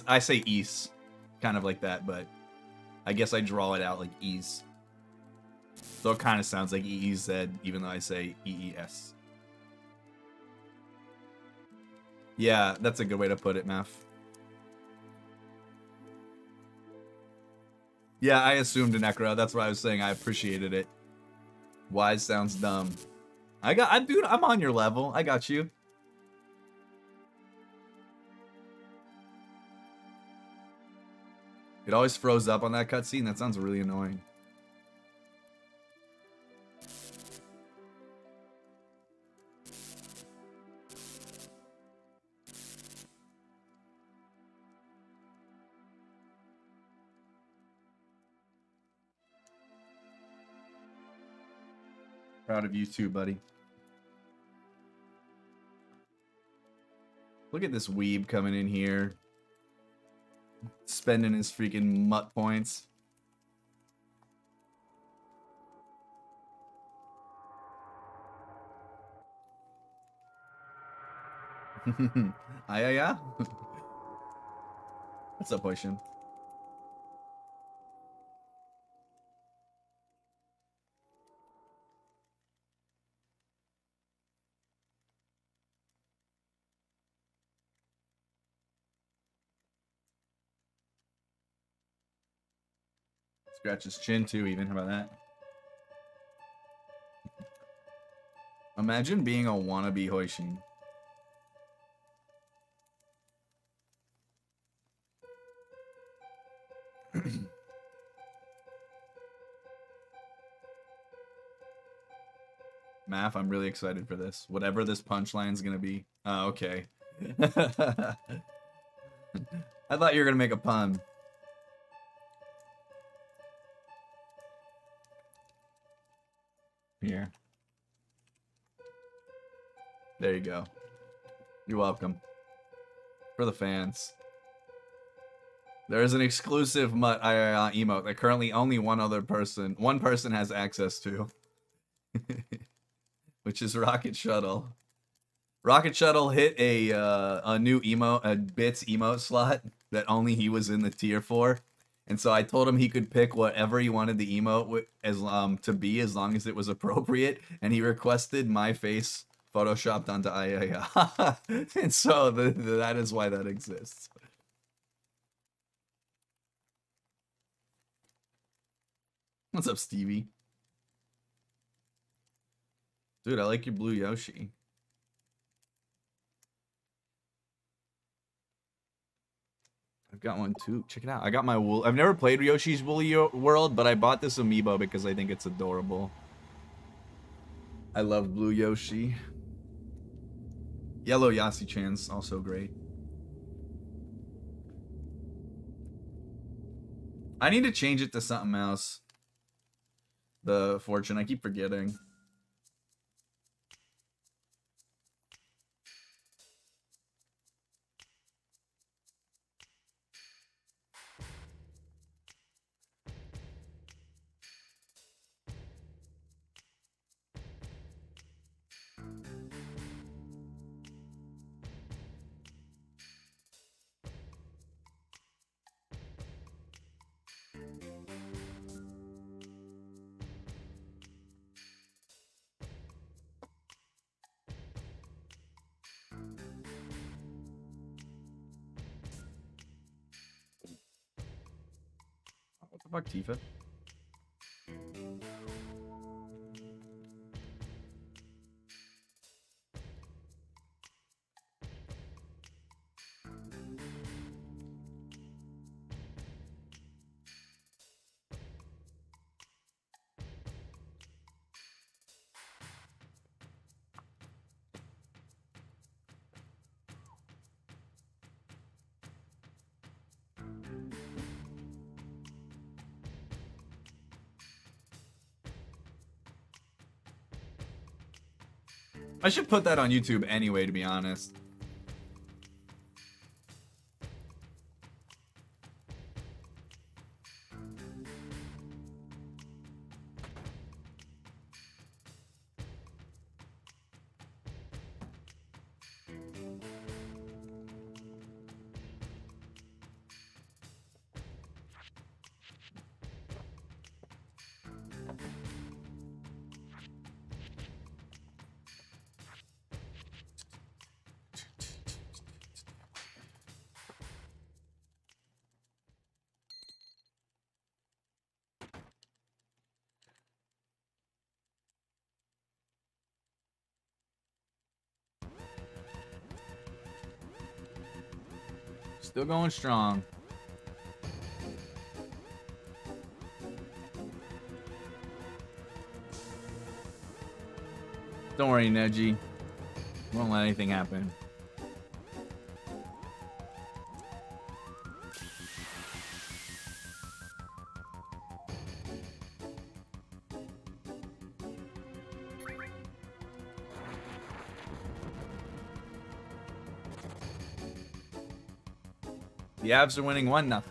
A: I say East, kind of like that, but I guess I draw it out like E's. So it kind of sounds like EEZ, even though I say EES. Yeah, that's a good way to put it, Maph. Yeah, I assumed an Necro. That's what I was saying. I appreciated it. Wise sounds dumb. Dude, I'm on your level. I got you. It always froze up on that cutscene. That sounds really annoying. Proud of you too, buddy. Look at this weeb coming in here. Spending his freaking mutt points. Yeah. What's up, Potion? Scratch his chin too, even. How about that? Imagine being a wannabe Hoishin. Math, I'm really excited for this. Whatever this punchline's gonna be. Oh, okay. I thought you were gonna make a pun.
C: Here.
A: There you go. You're welcome. For the fans. There is an exclusive MUT emote that currently only one person has access to. Which is Rocket Shuttle. Rocket Shuttle hit a new bits emote slot that only he was in the tier for. And so I told him he could pick whatever he wanted the emote to be as long as it was appropriate. And he requested my face photoshopped onto Ayaya. And so that is why that exists. What's up, Stevie? Dude, I like your blue Yoshi. I've got one too. Check it out. I got my wool. I've never played Yoshi's Woolly World, but I bought this amiibo because I think it's adorable. I love blue Yoshi. Yellow Yassi-chan's also great. I need to change it to something else. The fortune. I keep forgetting. What the fuck, Tifa? I should put that on YouTube anyway, to be honest. Still going strong. Don't worry, Neji. Won't let anything happen. The Avs are winning 1-0.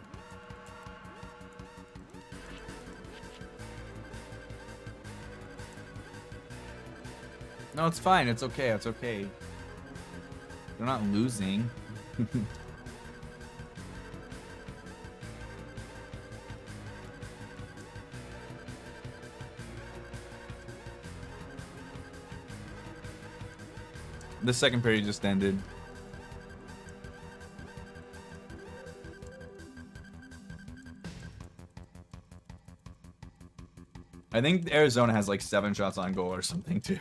A: No, it's fine. It's okay. It's okay. They're not losing. The second period just ended. I think Arizona has like 7 shots on goal or something too.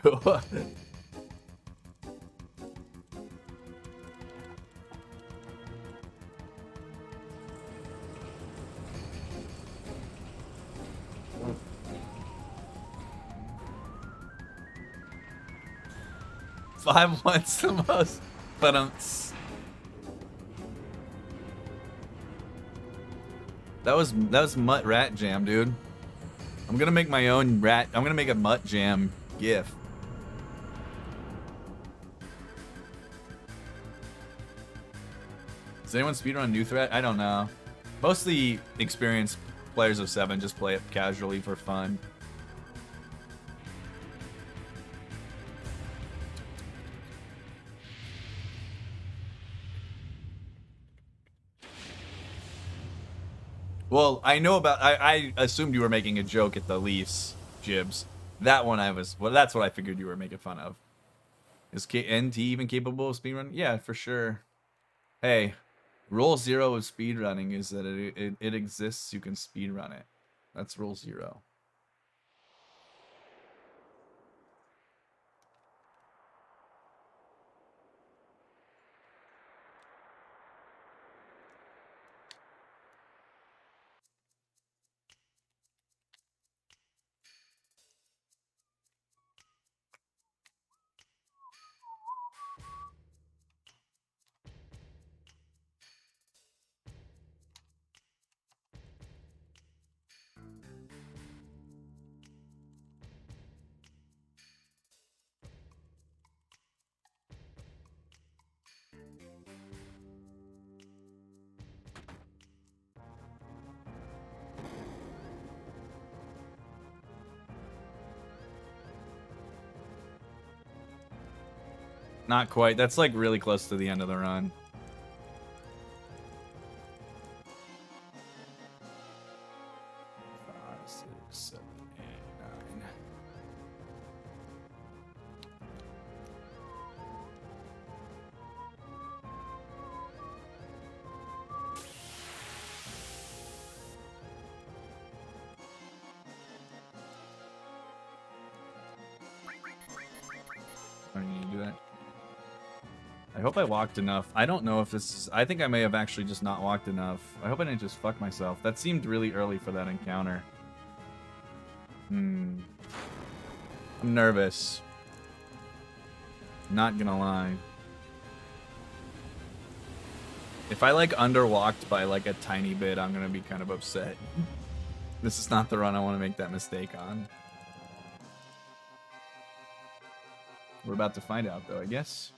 A: Five once the most, but that was Mutt Rat Jam, dude. I'm gonna make my own rat. I'm gonna make a Mutt Jam GIF. Does anyone speedrun New Threat? I don't know. Mostly experienced players of 7 just play it casually for fun. Well, I know about. I assumed you were making a joke at the Leafs, Jibs. That one I was. Well, that's what I figured you were making fun of. Is NT even capable of speedrunning? Yeah, for sure. Hey, rule 0 of speedrunning is that it exists. You can speedrun it. That's rule 0. Not quite. That's like really close to the end of the run. I hope I walked enough. I don't know if this is... I think I may have actually just not walked enough. I hope I didn't just fuck myself. That seemed really early for that encounter. I'm nervous. Not gonna lie. If I, like, underwalked by, like, a tiny bit, I'm gonna be kind of upset. This is not the run I want to make that mistake on. We're about to find out, though, I guess.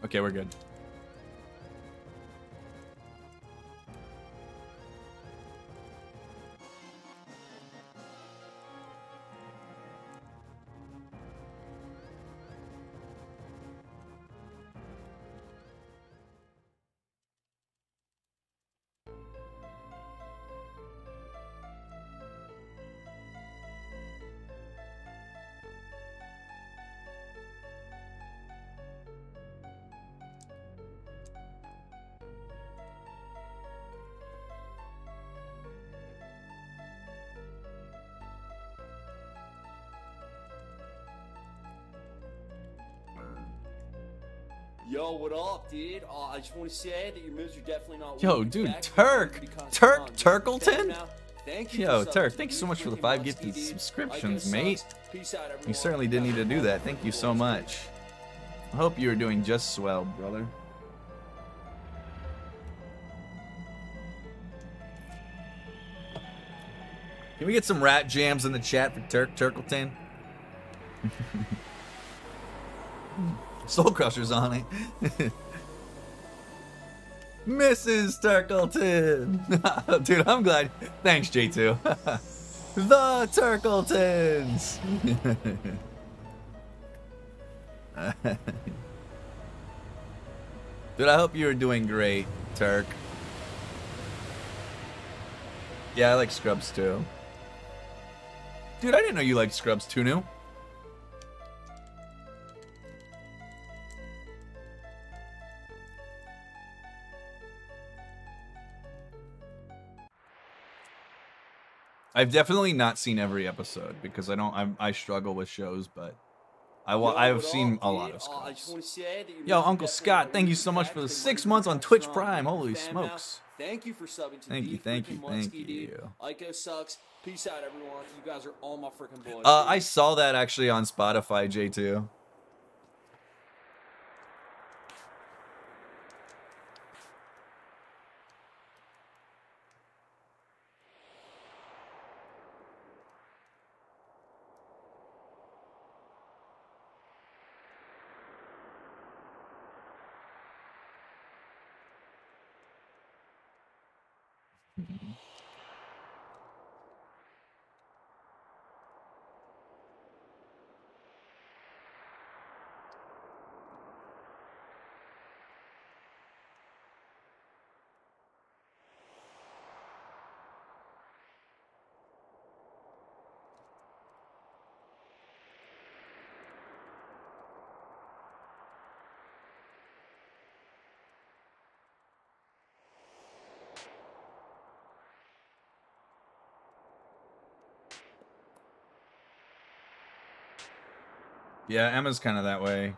A: Okay, we're good.
B: Yo, what up, dude? I just want to say that your moves are definitely not.
A: Yo, dude, Turkleton?
B: Thank you.
A: Yo, Turk, thank you so much for the 5 gifted subscriptions, mate.
B: Peace out, everyone.
A: You certainly didn't need to do that. Thank you so much. I hope you are doing just swell, brother. Can we get some rat jams in the chat for Turkleton? Soul Crusher's on it. Mrs. Turkleton! Dude, I'm glad. Thanks, J2. The Turkletons! Dude, I hope you're doing great, Turk. Yeah, I like Scrubs too. Dude, I didn't know you liked Scrubs too, new. I've definitely not seen every episode because I struggle with shows, but I've seen a lot of Scrubs. Yo, Uncle Scott, thank you so much for the 6 months on Twitch Prime. Holy smokes.
B: Thank you for subbing to
A: Thank you.
B: Ico sucks. Peace out, everyone. You guys are all my freaking boys.
A: I saw that actually on Spotify, J2. Yeah, Emma's kind of that way.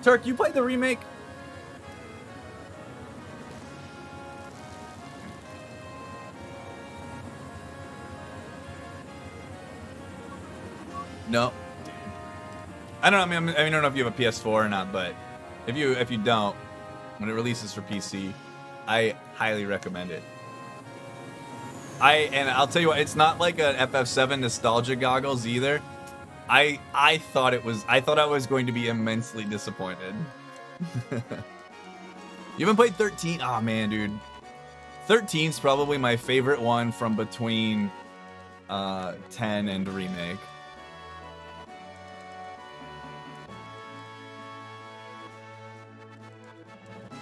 A: Turk, you played the remake? No. I don't know. I mean, I don't know if you have a PS4 or not, but if you don't, when it releases for PC, I highly recommend it. And I'll tell you what, it's not like an FF7 nostalgia goggles either. I thought I was going to be immensely disappointed. You haven't played 13? Oh man, dude. 13's probably my favorite one from between 10 and remake.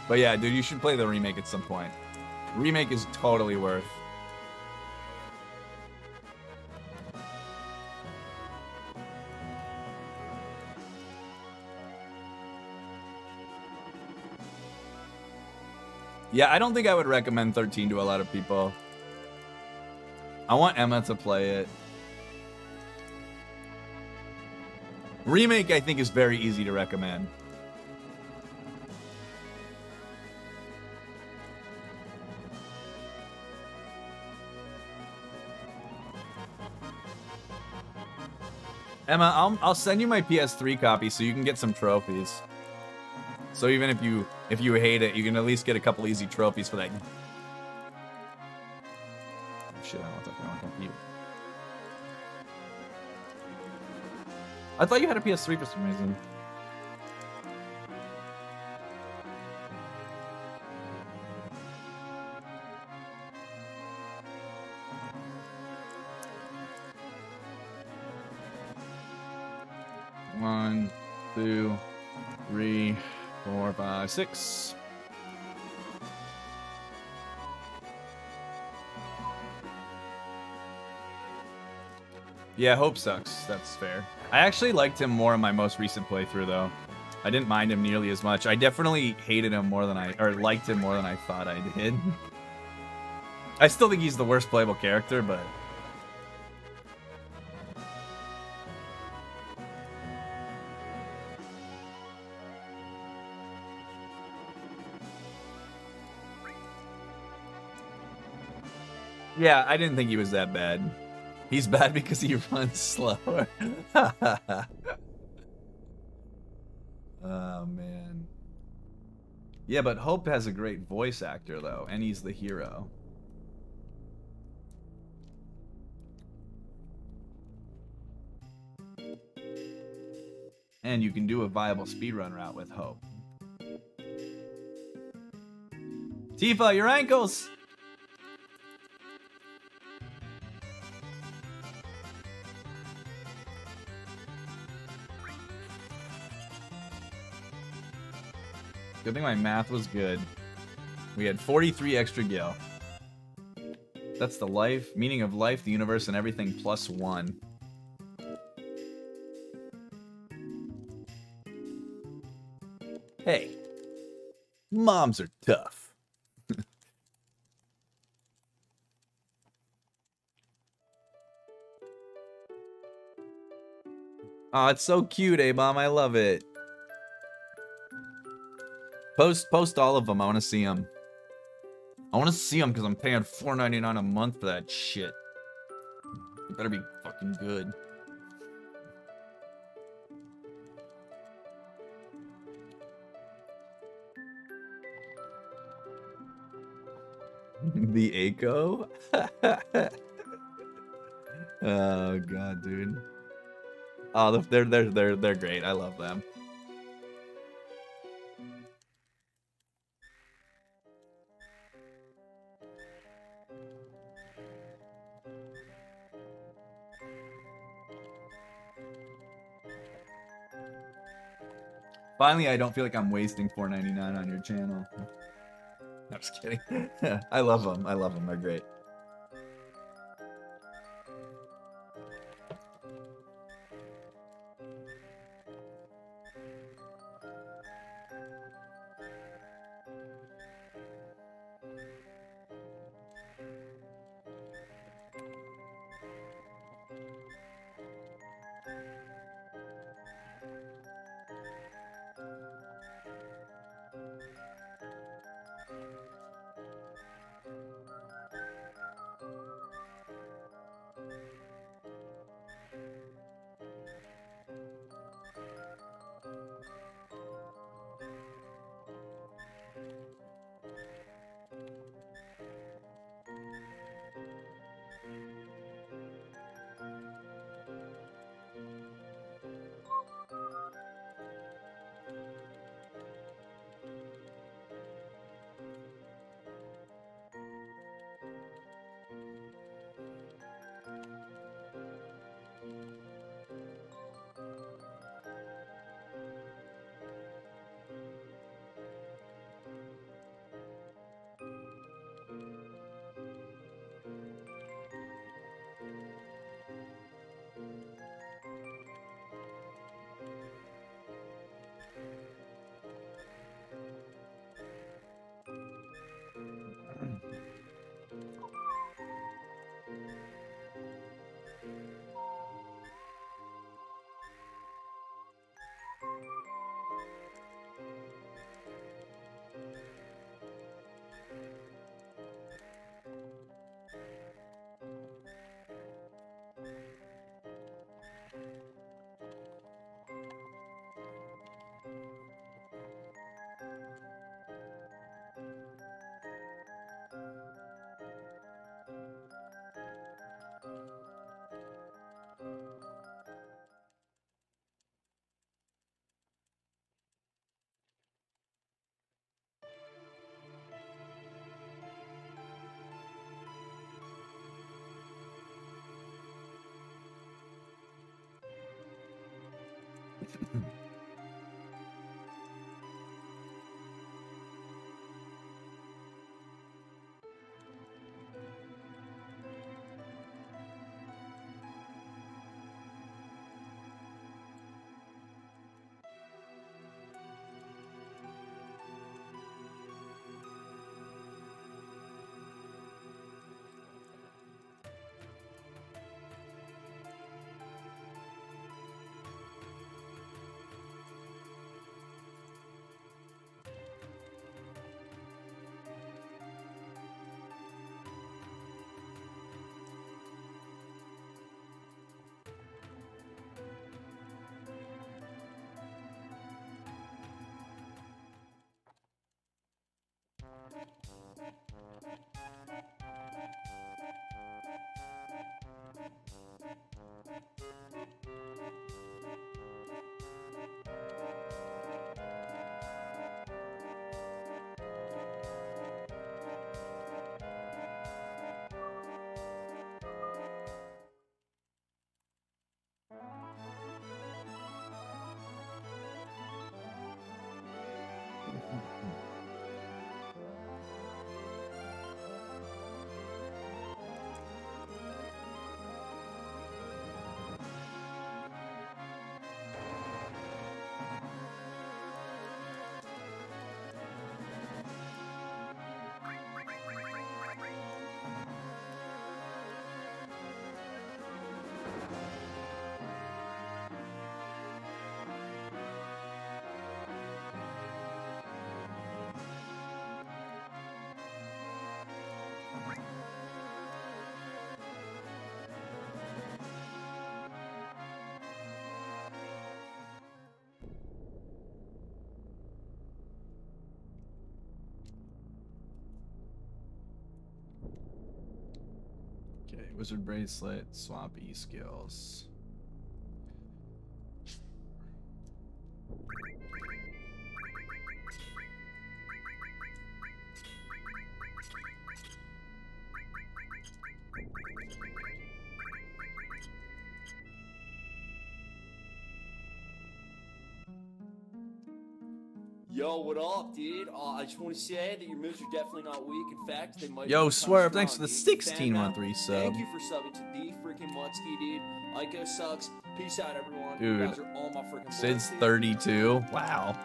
A: But yeah, dude, you should play the remake at some point. Remake is totally worth. Yeah, I don't think I would recommend 13 to a lot of people. I want Emma to play it. Remake, I think, is very easy to recommend. Emma, I'll send you my PS3 copy so you can get some trophies. So even if you hate it, you can at least get a couple easy trophies for that. Oh, shit, I don't want that you. I thought you had a PS3 for some reason. One, 2, 3, 4, 5, 6. Yeah, Hope sucks. That's fair. I actually liked him more in my most recent playthrough, though. I didn't mind him nearly as much. I definitely hated him more than liked him more than I thought I did. I still think he's the worst playable character, but... Yeah, I didn't think he was that bad. He's bad because he runs slower. Oh, man. Yeah, but Hope has a great voice actor, though, and he's the hero. And you can do a viable speedrun route with Hope. Tifa, your ankles! Good thing my math was good. We had 43 extra gil. That's the life, meaning of life, the universe, and everything plus 1. Hey, moms are tough. Oh, it's so cute, A-Bomb. I love it. Post all of them. I want to see them. I want to see them because I'm paying $4.99 a month for that shit. It better be fucking good. The Aiko? Oh god, dude. Oh, they're great. I love them. Finally, I don't feel like I'm wasting $4.99 on your channel. I'm just kidding. I love them. I love them. They're great. Okay, Wizard Bracelet, swap E-skills.
B: Yo, what up, dude? I just want to say that your moves are definitely not weak. In fact, they might.
A: Yo,
B: be
A: Swerve,
B: strong,
A: thanks for the
B: dude.
A: 1613 sub.
B: Thank you for subbing to the freaking Mutsky, dude. Ico sucks. Peace out, everyone.
A: Dude,
B: you guys are all my freaking
A: Sid's
B: boys, dude.
A: 32. Wow.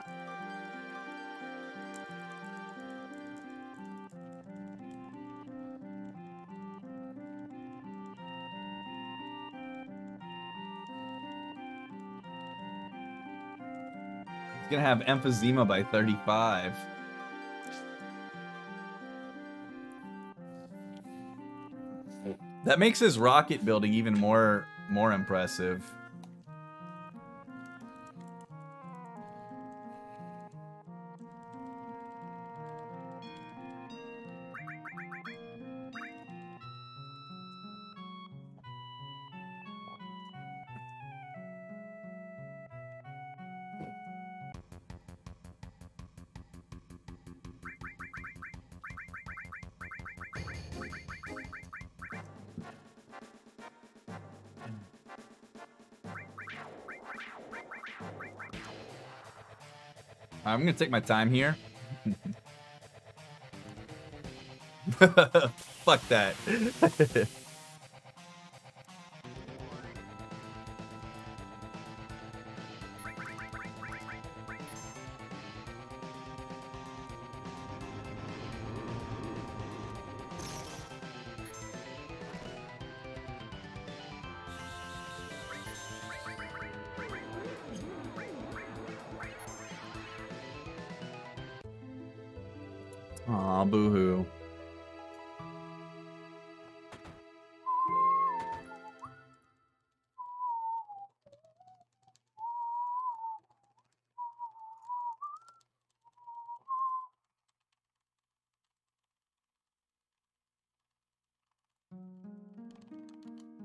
A: He's gonna have emphysema by 35. That makes his rocket building even more impressive. I'm gonna take my time here. Fuck that. Aw, boo-hoo.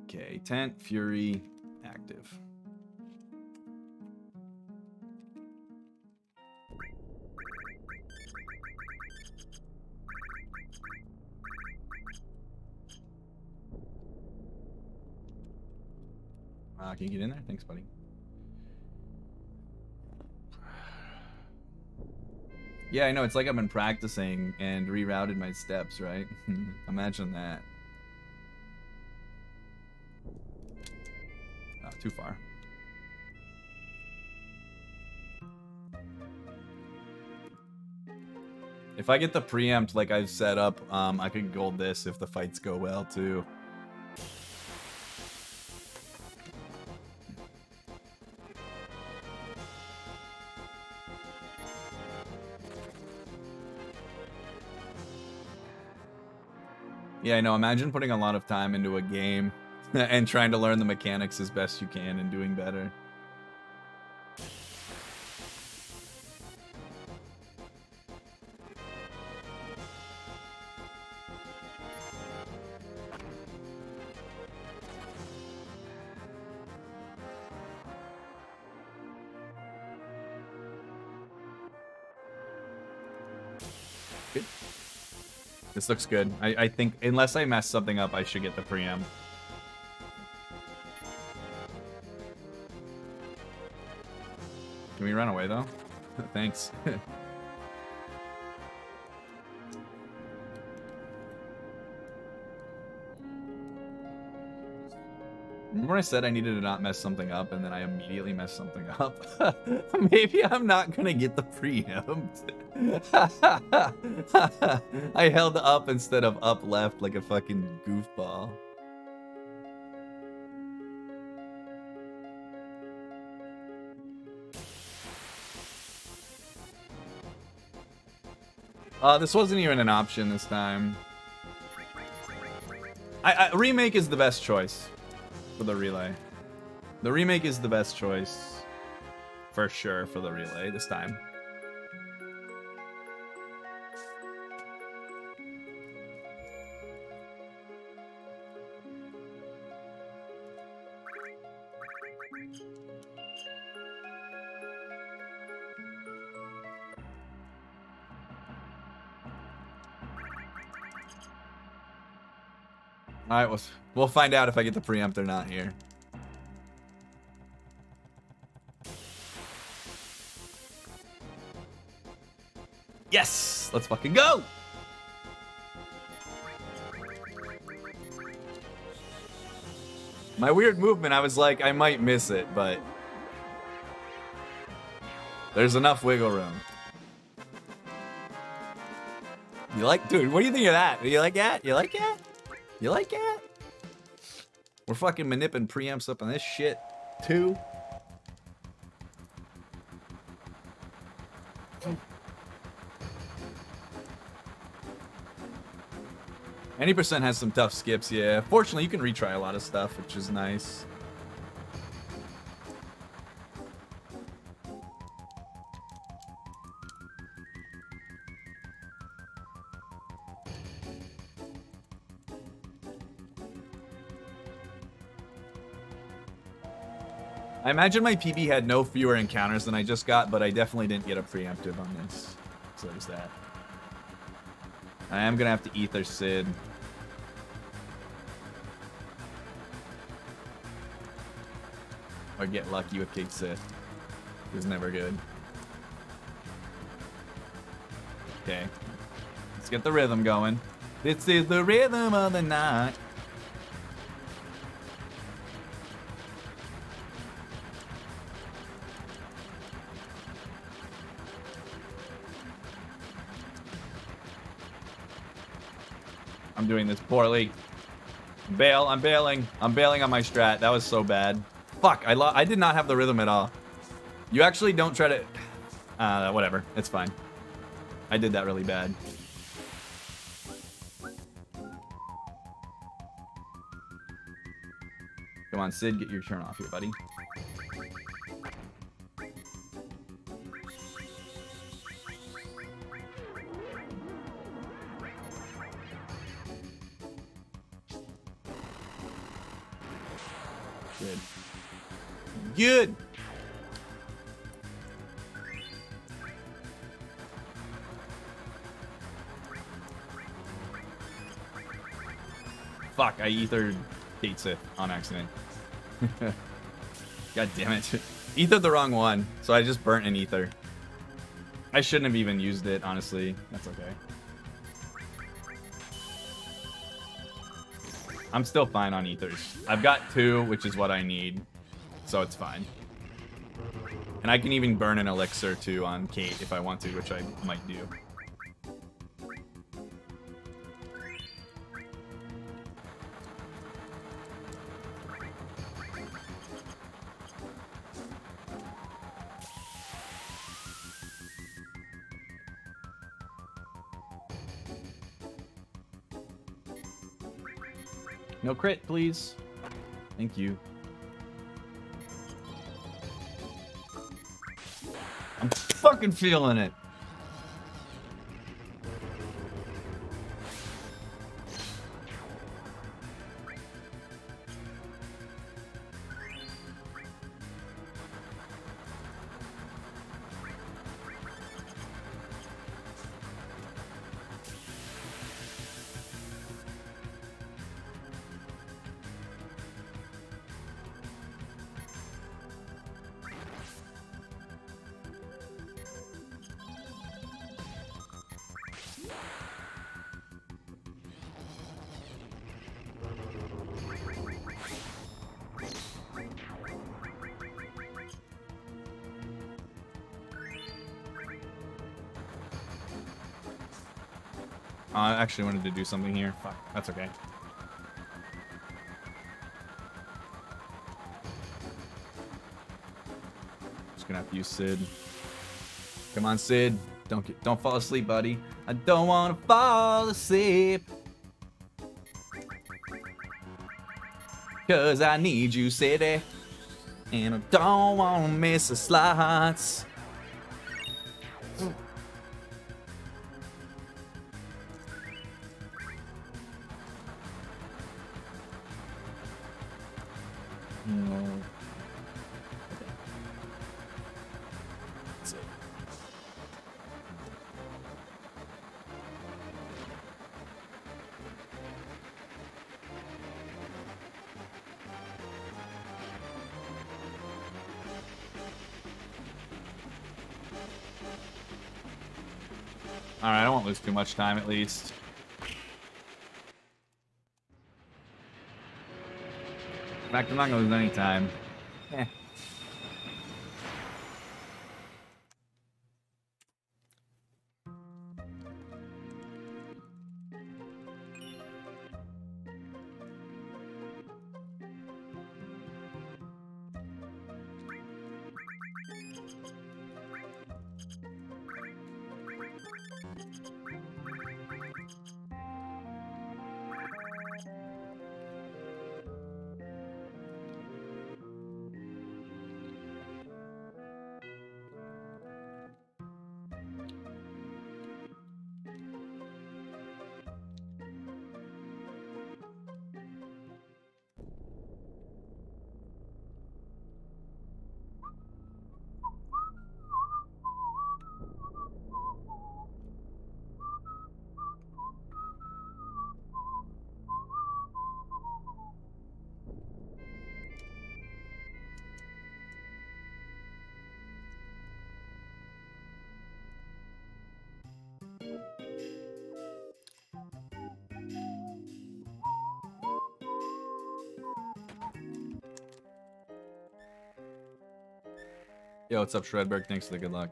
A: Okay, Tent, Fury, active. Can you get in there? Thanks, buddy. Yeah, I know. It's like I've been practicing and rerouted my steps, right? Imagine that. Oh, too far. If I get the preempt like I've set up, I could gold this if the fights go well, too. Yeah, I know. Imagine putting a lot of time into a game and trying to learn the mechanics as best you can and doing better. Good. This looks good. I think, unless I mess something up, I should get the preempt. Can we run away, though? Thanks. Remember when I said I needed to not mess something up, and then I immediately messed something up? Maybe I'm not gonna get the preempt. I held up instead of up left like a fucking goofball. This wasn't even an option this time. Remake is the best choice for the relay. The remake is the best choice for sure for the relay this time. All right, we'll find out if I get the preempt or not here. Yes! Let's fucking go! My weird movement, I was like, I might miss it, but there's enough wiggle room. You like, dude, what do you think of that? You like that? You like that? You like that? We're fucking maniping preamps up on this shit, too. Any percent has some tough skips, yeah. Fortunately, you can retry a lot of stuff, which is nice. I imagine my PB had no fewer encounters than I just got, but I definitely didn't get a preemptive on this. So there's that. I am gonna have to ether Sid. Or get lucky with Kate Sith. It was never good. Okay. Let's get the rhythm going. This is the rhythm of the night. I'm doing this poorly. Bail, I'm bailing. I'm bailing on my strat. That was so bad. Fuck, I did not have the rhythm at all. You actually don't try to... whatever. It's fine. I did that really bad. Come on, Sid, get your turn off here, buddy. Good. Good! Fuck, I ethered Kate Sith on accident. God damn it. Ethered the wrong one, so I just burnt an ether. I shouldn't have even used it, honestly. That's okay. I'm still fine on ethers. I've got 2, which is what I need, so it's fine. And I can even burn an elixir too on Kate if I want to, which I might do. No crit, please. Thank you. I'm fucking feeling it. I actually wanted to do something here. Fuck, that's okay. Just gonna have to use Sid. Come on, Sid. Don't fall asleep, buddy. I don't want to fall asleep. 'Cause I need you, City. And I don't want to miss the slots. No. That's it. Alright, I won't lose too much time at least. In fact, I'm not gonna lose any time. Eh. Yo, what's up, Shredberg? Thanks for the good luck.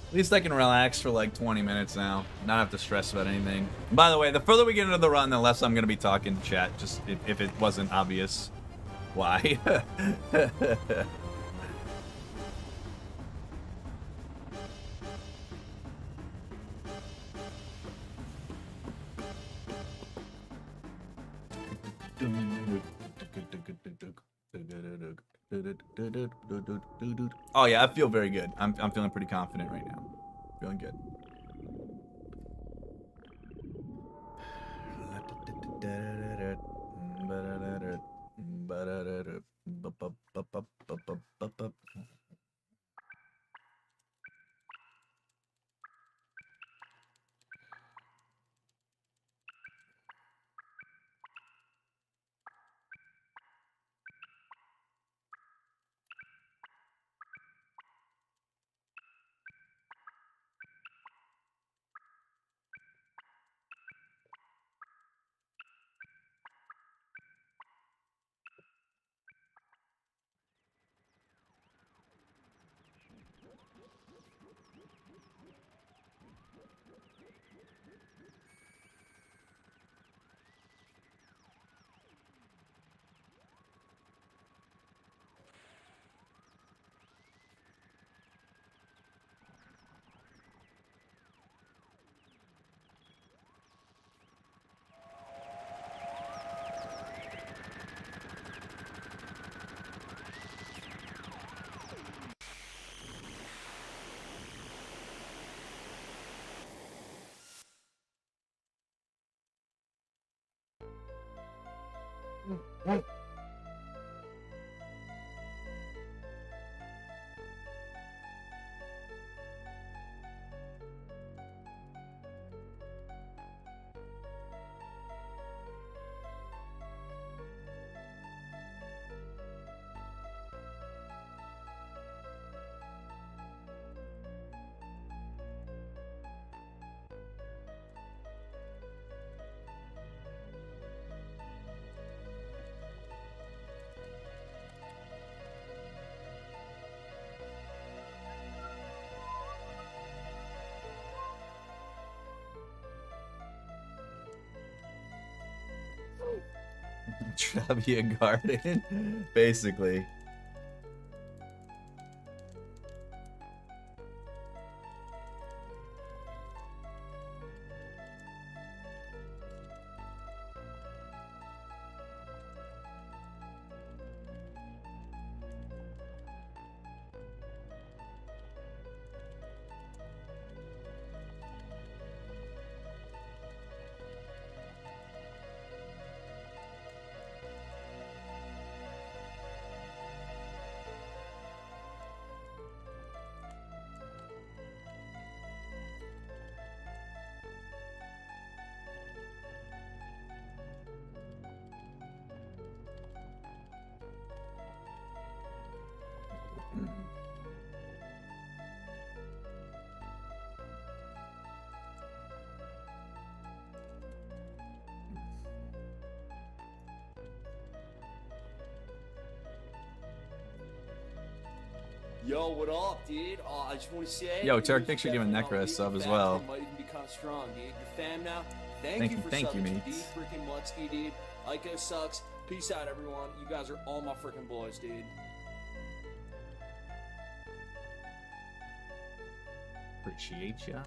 A: At least I can relax for like 20 minutes now. Not have to stress about anything. By the way, the further we get into the run, the less I'm going to be talking to chat. Just if it wasn't obvious why. Oh yeah, I feel very good. I'm feeling pretty confident right now. Feeling good. Trabia Garden, basically.
B: Yo, what up, dude? I just want to say.
A: Yo, Turk, thanks for giving Necra a sub as well.
B: Might even be kind of strong, dude. Your fam now. Thank you for
A: thank you,
B: subbing to
A: mates.
B: D freaking Mutsky, dude. Ico sucks. Peace out, everyone. You guys are all my freaking boys, dude.
A: Appreciate ya.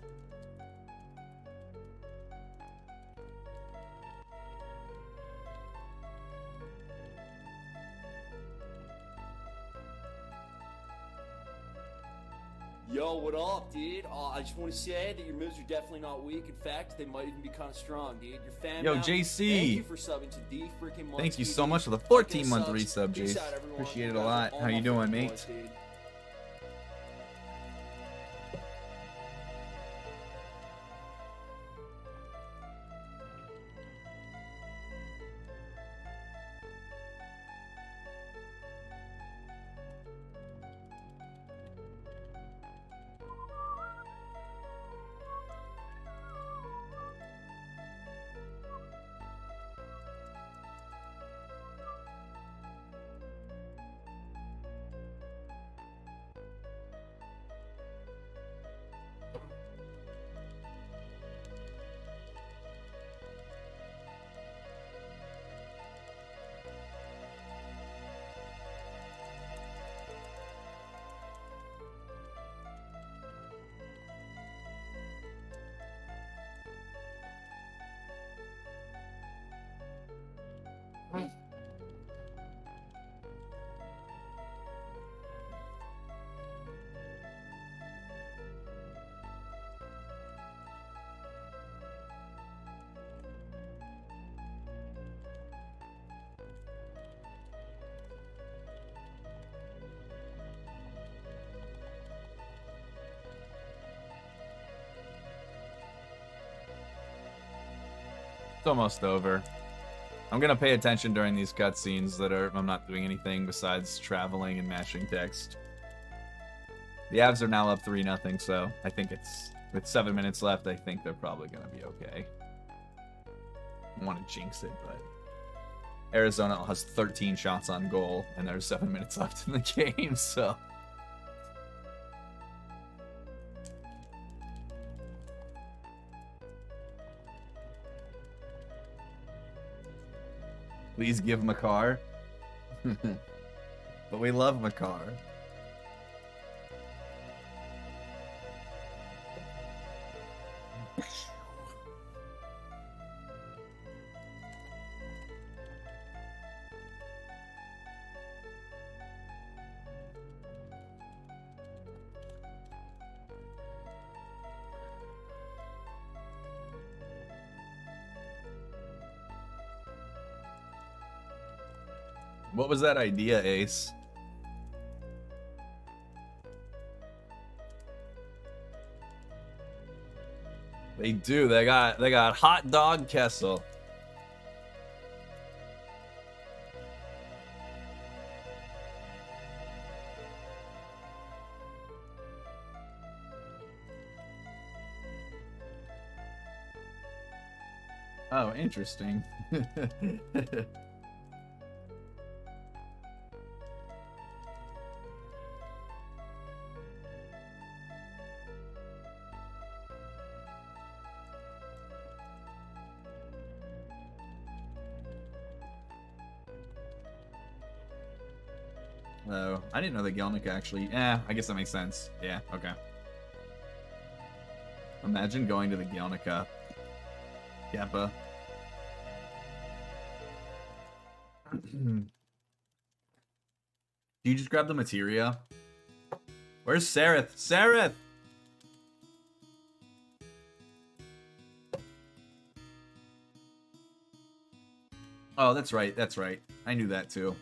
B: Yo, what up, dude? I just want to say that your moves are definitely not weak. In fact, they might even be kind of strong, dude. Your fam
A: Yo,
B: now.
A: JC.
B: Thank you for subbing to D freaking Mutsky.
A: Thank you so
B: dude.
A: much for the
B: Ico
A: 14-month
B: sucks.
A: resub,
B: Peace
A: Jace.
B: out, everyone.
A: Appreciate
B: You
A: it a
B: guys are
A: lot.
B: all
A: How
B: my
A: you doing,
B: freaking
A: mate?
B: boys, dude.
A: It's almost over. I'm gonna pay attention during these cutscenes I'm not doing anything besides traveling and mashing text. The Avs are now up 3-0, so I think with 7 minutes left, I think they're probably gonna be okay. I don't want to jinx it, but Arizona has 13 shots on goal, and there's 7 minutes left in the game, so. Please give Makar. But we love Makar. What was that idea, Ace? They do. They got hot dog Kessel. Oh, interesting. Oh, I didn't know that Gelnick actually. I guess that makes sense. Yeah, okay. Imagine going to the Gelnica. Kappa. Do you just grab the materia? Where's Sareth? Sareth! Oh, that's right. That's right. I knew that too.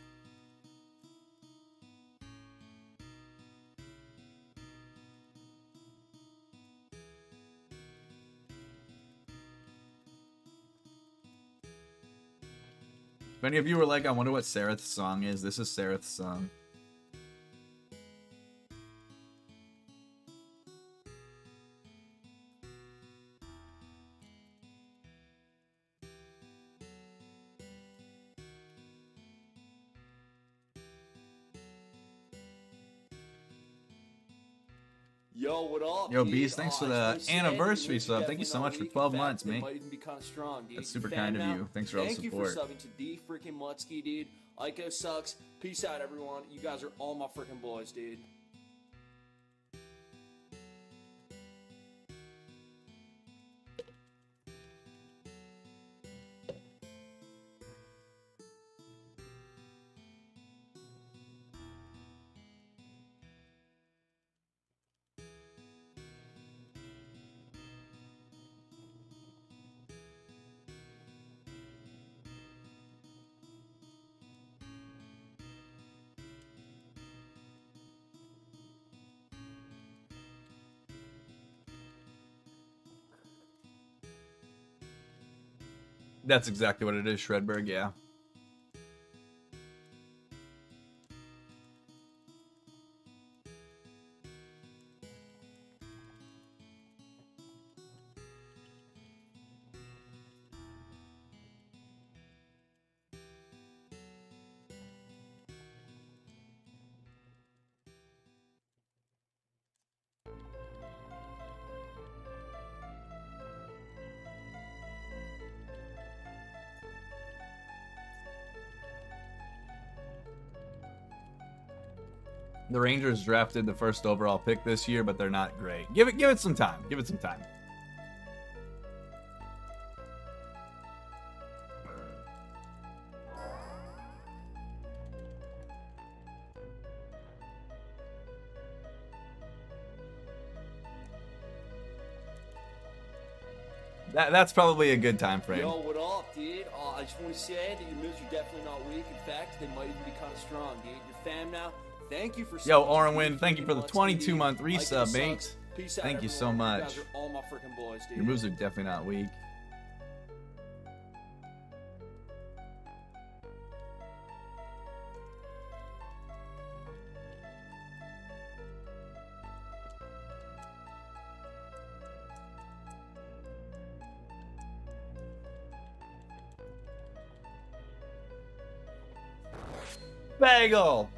A: If any of you were like, I wonder what Sareth's song is, this is Sareth's song.
B: Yo, what up?
A: Yo,
B: dude?
A: Beast, thanks for the anniversary sub. Thank you so much for 12 months, mate.
B: Might even be kind of strong, dude.
A: That's super kind of you. Thanks for all the
B: Thank you for
A: support.
B: subbing to D freaking Mutsky, dude. Ico sucks. Peace out, everyone. You guys are all my freaking boys, dude.
A: That's exactly what it is, Shredberg, yeah. The Rangers drafted the first overall pick this year, but they're not great. Give it some time. Give it some time. That's probably a good time frame.
B: Yo, what up, dude? I just want to say that your moves are definitely not weak. In fact, they might even be kind of strong, dude. You're fam now. Thank you for
A: Yo, Orenwin, thank you for the 22-month resub, mate.
B: Peace out,
A: Thank you so
B: everyone.
A: much.
B: You guys are all my freaking boys, dude.
A: Your moves are definitely not weak. Bagel!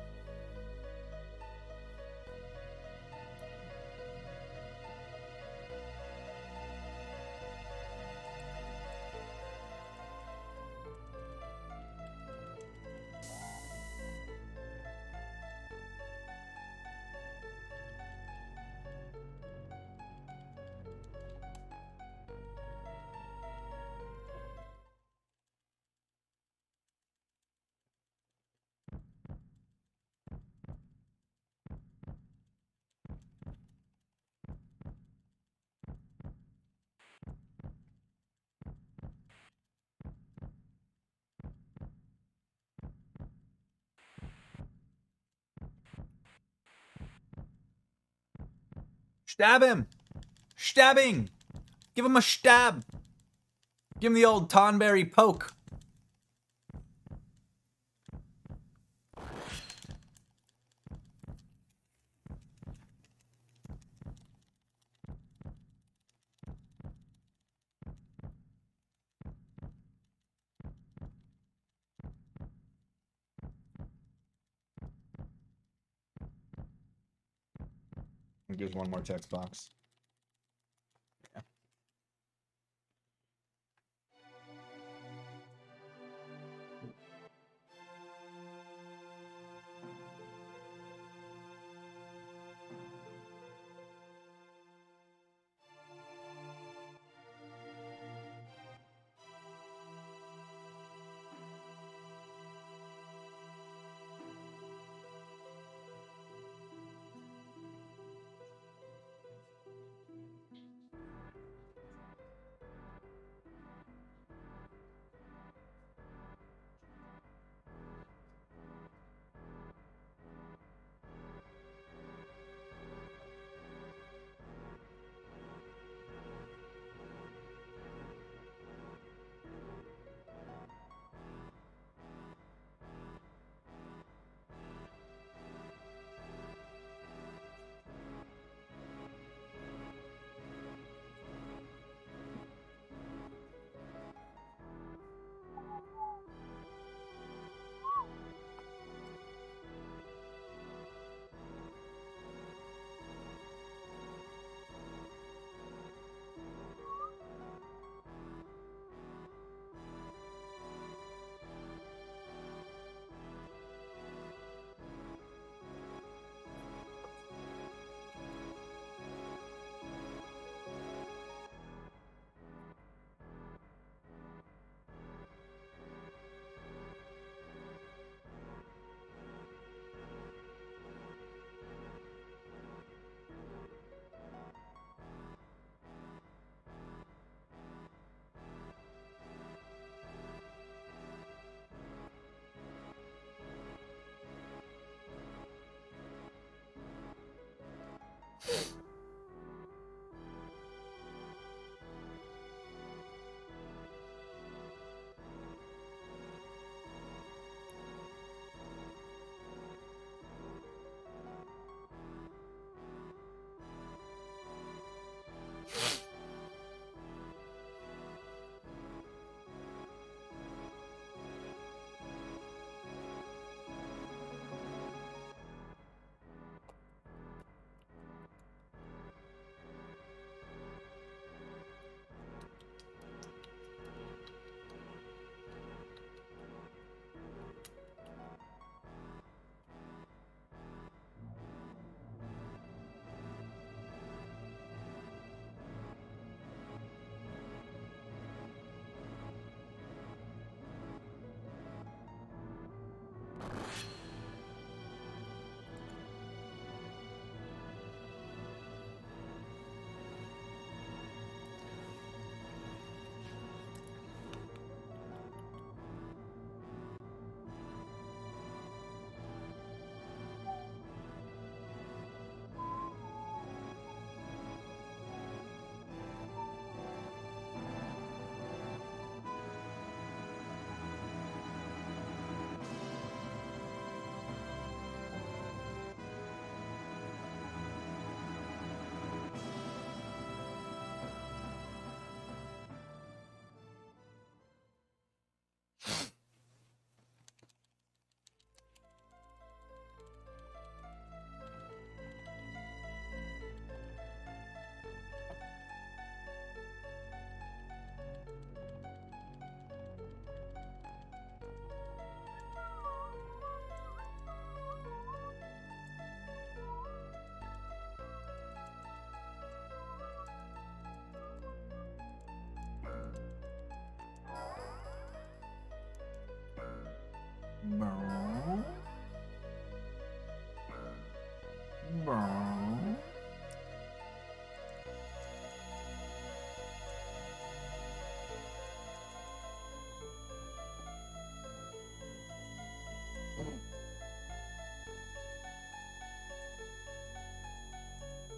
A: Stab him! Stabbing! Give him a stab! Give him the old Tonberry poke.
C: There's one more text box. Yeah.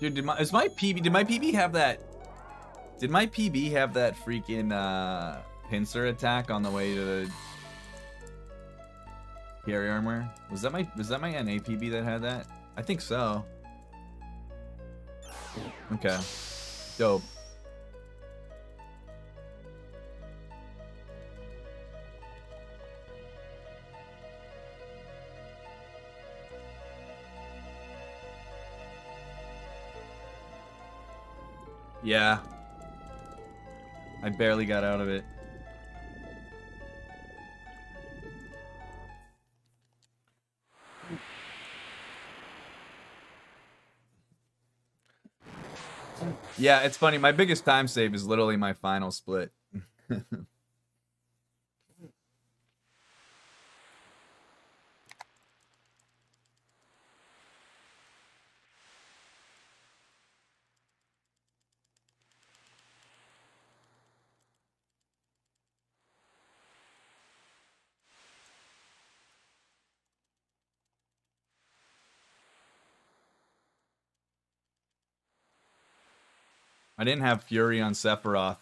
A: Dude, did my PB have that? Did my PB have that freaking pincer attack on the way to the carry armor? Was that my NA PB that had that? I think so. Okay. Dope. Yeah. I barely got out of it. Yeah, it's funny. My biggest time save is literally my final split. I didn't have Fury on Sephiroth.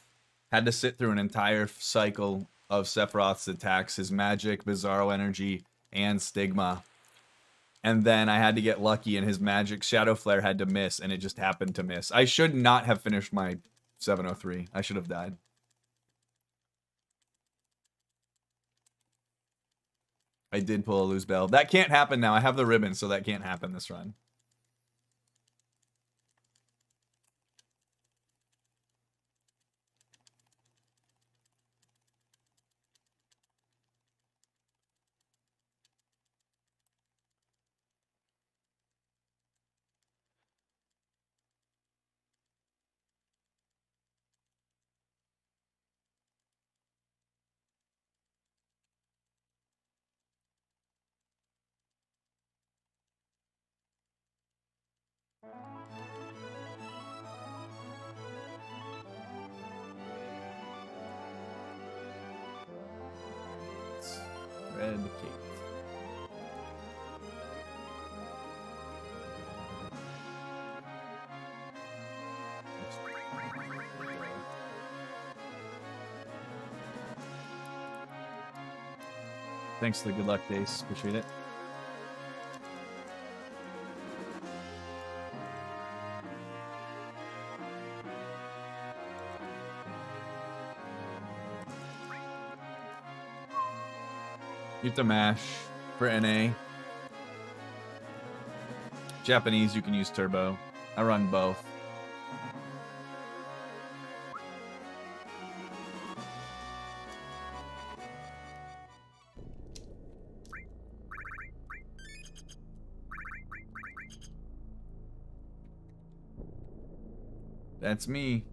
A: Had to sit through an entire cycle of Sephiroth's attacks, his magic, Bizarro Energy, and Stigma. And then I had to get lucky and his magic Shadow Flare had to miss, and it just happened to miss. I should not have finished my 703. I should have died. I did pull a loose bell. That can't happen now. I have the ribbon, so that can't happen this run. Red cake. Thanks for the good luck, Dace. Appreciate it. You have to mash for NA. Japanese, you can use turbo. I run both. That's me.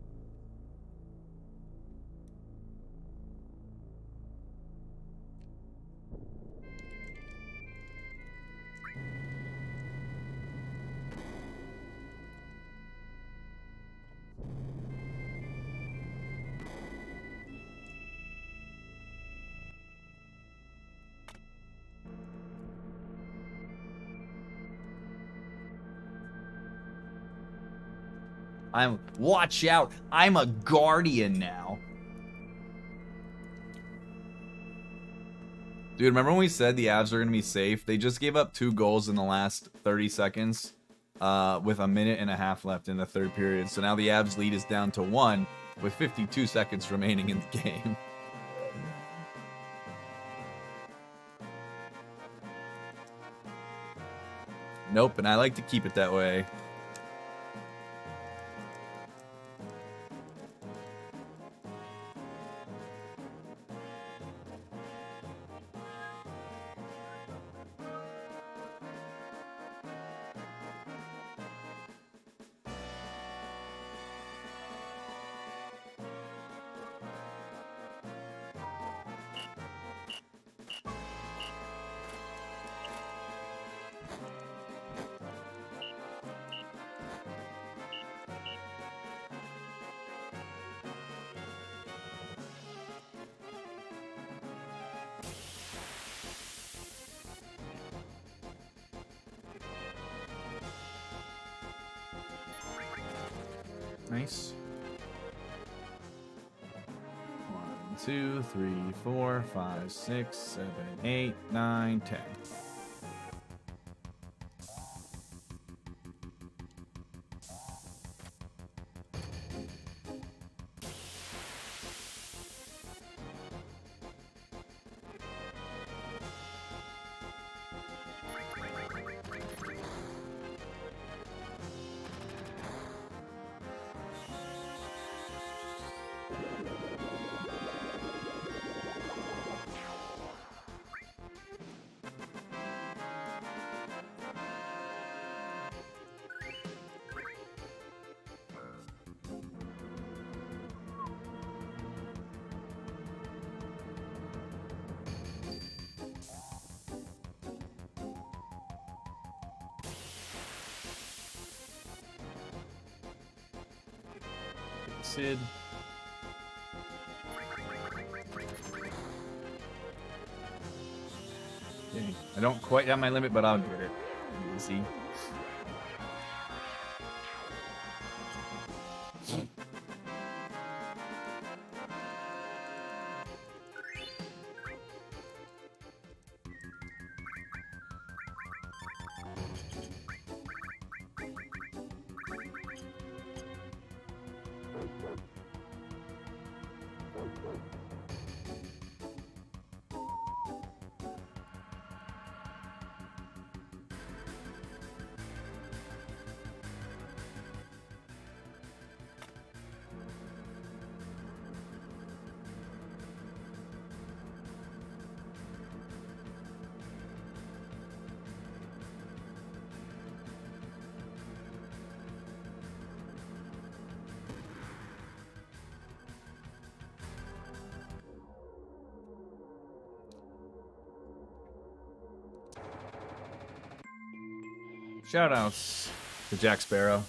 A: Watch out, I'm a guardian now. Dude, remember when we said the Avs are going to be safe? They just gave up 2 goals in the last 30 seconds with a minute and a half left in the third period. So now the Avs lead is down to 1 with 52 seconds remaining in the game. Nope, and I like to keep it that way. Nice. 1, 2, 3, 4, 5, 6, 7, 8, 9, 10. Sid. Dang. I don't quite have my limit, but I'll get it. Easy. Shoutouts to Jack Sparrow.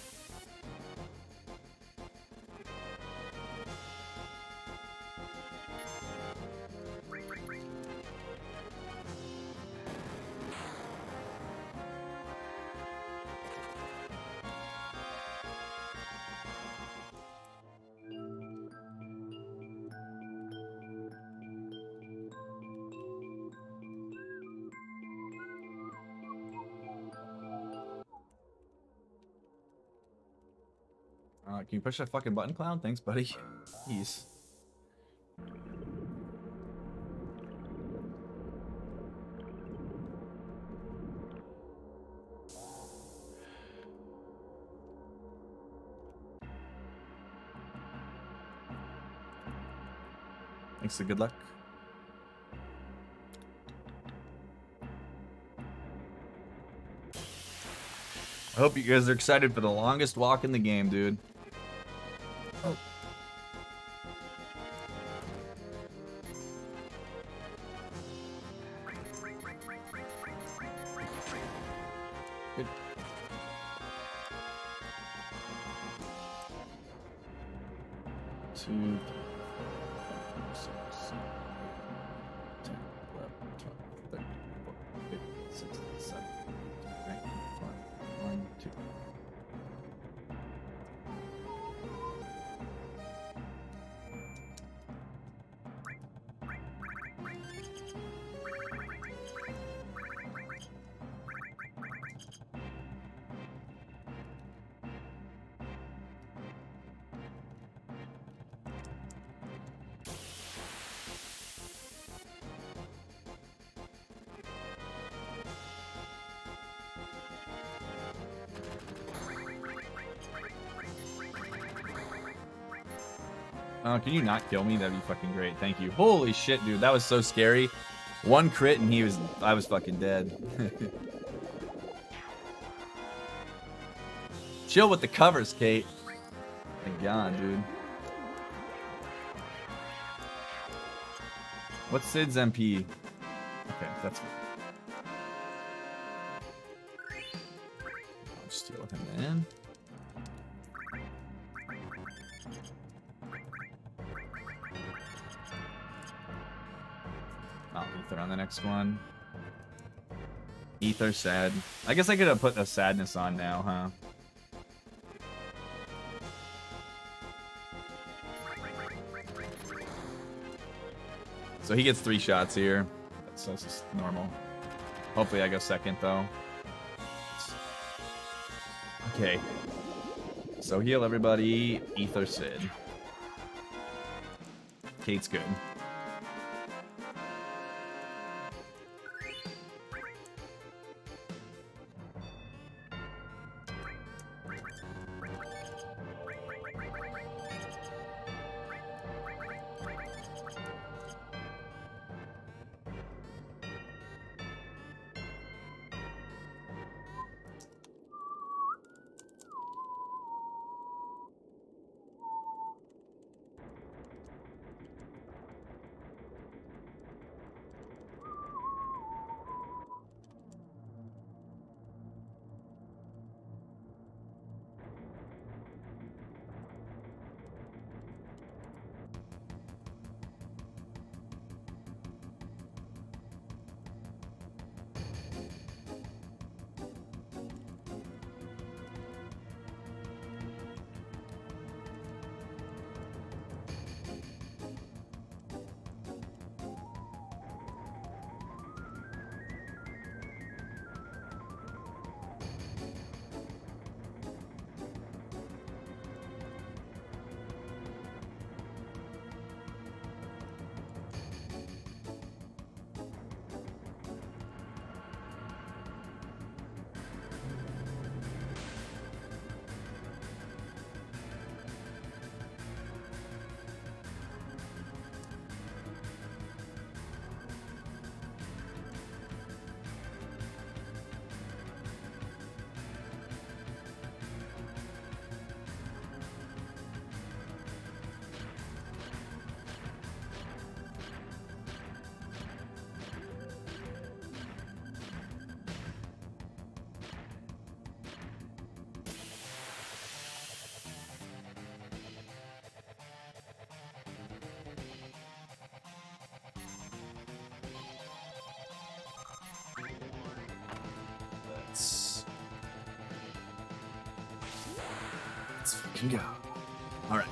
A: Can you push that fucking button, clown? Thanks, buddy. Jeez. Thanks, so good luck. I hope you guys are excited for the longest walk in the game, dude. Oh. Good. Two, 6, 7, 10, 11, 12, 13, 14, 15, 16, 17, 18, 19, 20, 1, 2. Can you not kill me? That'd be fucking great. Thank you. Holy shit, dude. That was so scary. One crit and I was fucking dead. Chill with the covers, Kate. Thank God, dude. What's Sid's MP? Okay, that's fine. I'll just deal with him then. Ether on the next one. Ether sad. I guess I could have put a sadness on now, huh? So he gets 3 shots here. So this is normal. Hopefully I go second, though. Okay. So heal everybody. Ether Sid. Kate's good. Let's fucking go. All right.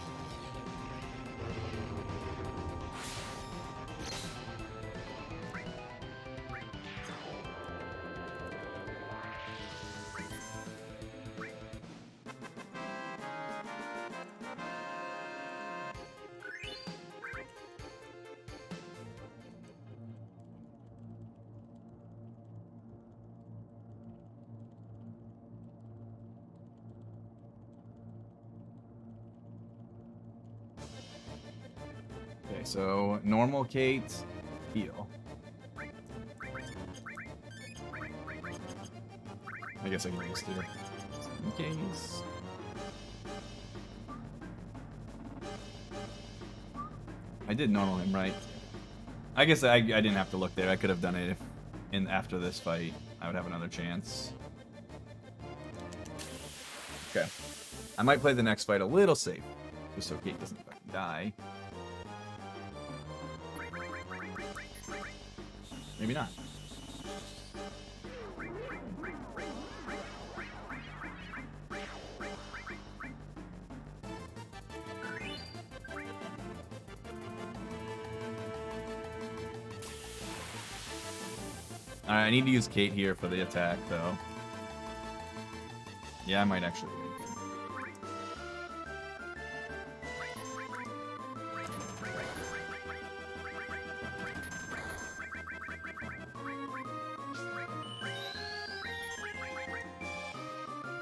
A: Okay, so normal Kate, heal. I guess I can use 2. In case. I did normal him, right? I guess I didn't have to look there. I could have done it if after this fight I would have another chance. Okay. I might play the next fight a little safe, just so Kate doesn't fucking die. Maybe not. Alright, I need to use Kate here for the attack, though. Yeah, I might actually wait.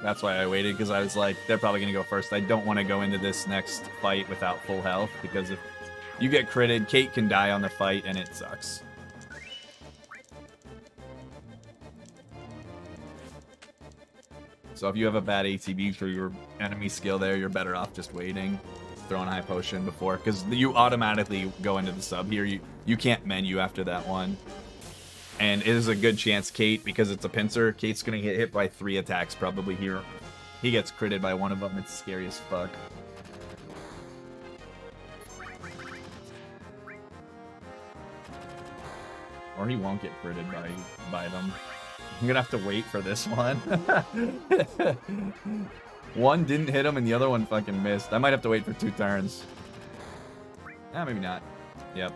A: That's why I waited, because I was like, they're probably going to go first. I don't want to go into this next fight without full health, because if you get critted, Kate can die on the fight, and it sucks. So if you have a bad ATB for your enemy skill there, you're better off just waiting. Throwing a high potion before, because you automatically go into the sub here. You can't menu after that one. And it is a good chance Kate, because it's a pincer, Kate's going to get hit by 3 attacks probably here. He gets critted by one of them. It's scary as fuck. Or he won't get critted by them. I'm going to have to wait for this one. One didn't hit him and the other one fucking missed. I might have to wait for 2 turns. Maybe not. Yep.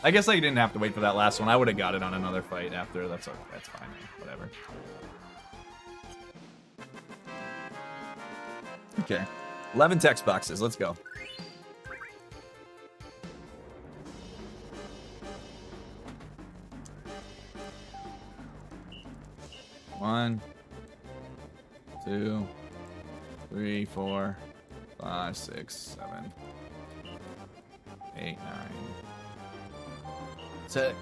A: I guess I didn't have to wait for that last one. I would have got it on another fight after. That's okay. That's fine. Whatever. Okay. 11 text boxes. Let's go. One, 2, 3, 4, 5, 6, 7, 8, 9. That's it.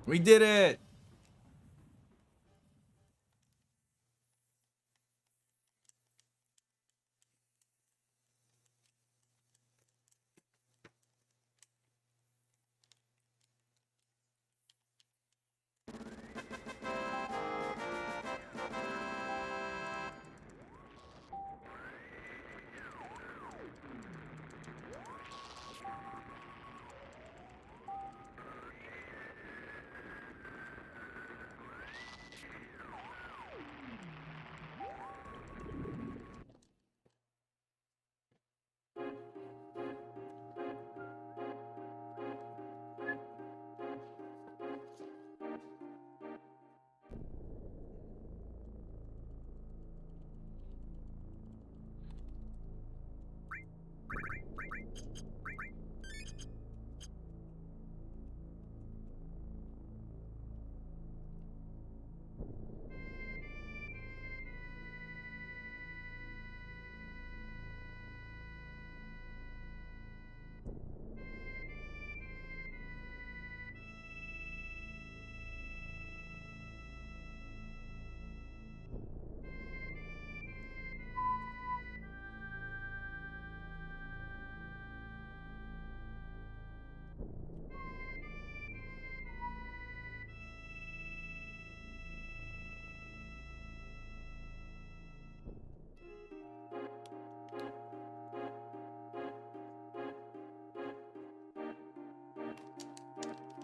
A: We did it!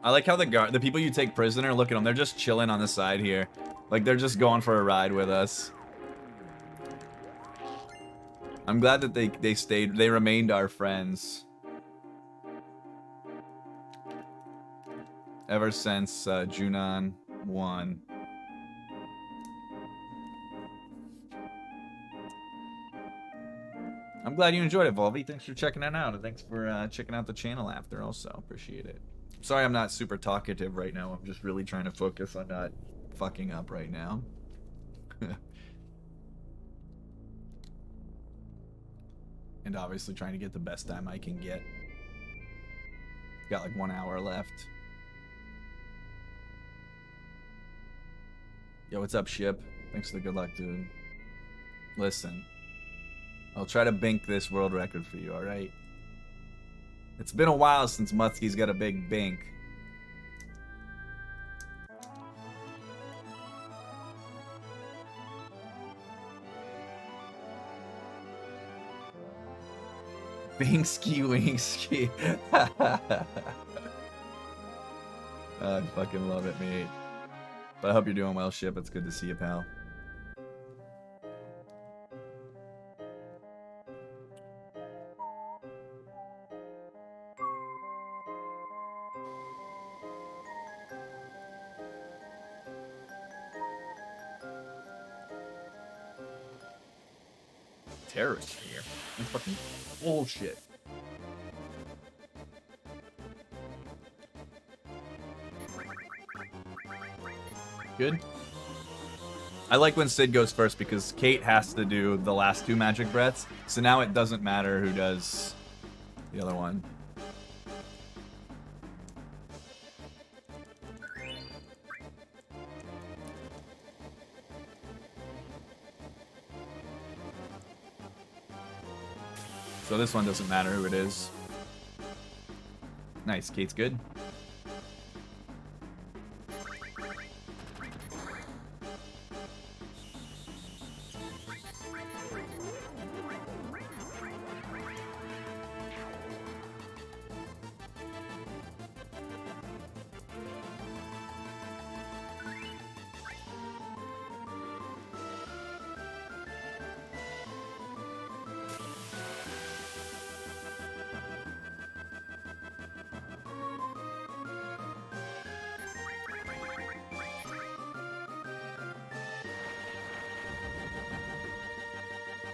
A: I like how the people you take prisoner, look at them, they're just chilling on the side here. Like, they're just going for a ride with us. I'm glad that they remained our friends. Ever since Junon won. I'm glad you enjoyed it, Volvi. Thanks for checking it out, and thanks for checking out the channel after also. Appreciate it. Sorry I'm not super talkative right now. I'm just really trying to focus on not fucking up right now. And obviously trying to get the best time I can get. Got like 1 hour left. Yo, what's up, Ship? Thanks for the good luck, dude. Listen. I'll try to bink this world record for you, alright? It's been a while since Mutsky's got a big bink. Binksky Winksky. I fucking love it, mate. But I hope you're doing well, Ship. It's good to see you, pal. Terrorists here. That's fucking bullshit. Good. I like when Sid goes first because Kate has to do the last 2 magic breaths, so now it doesn't matter who does the other one. So this one doesn't matter who it is. Nice, Kate's good.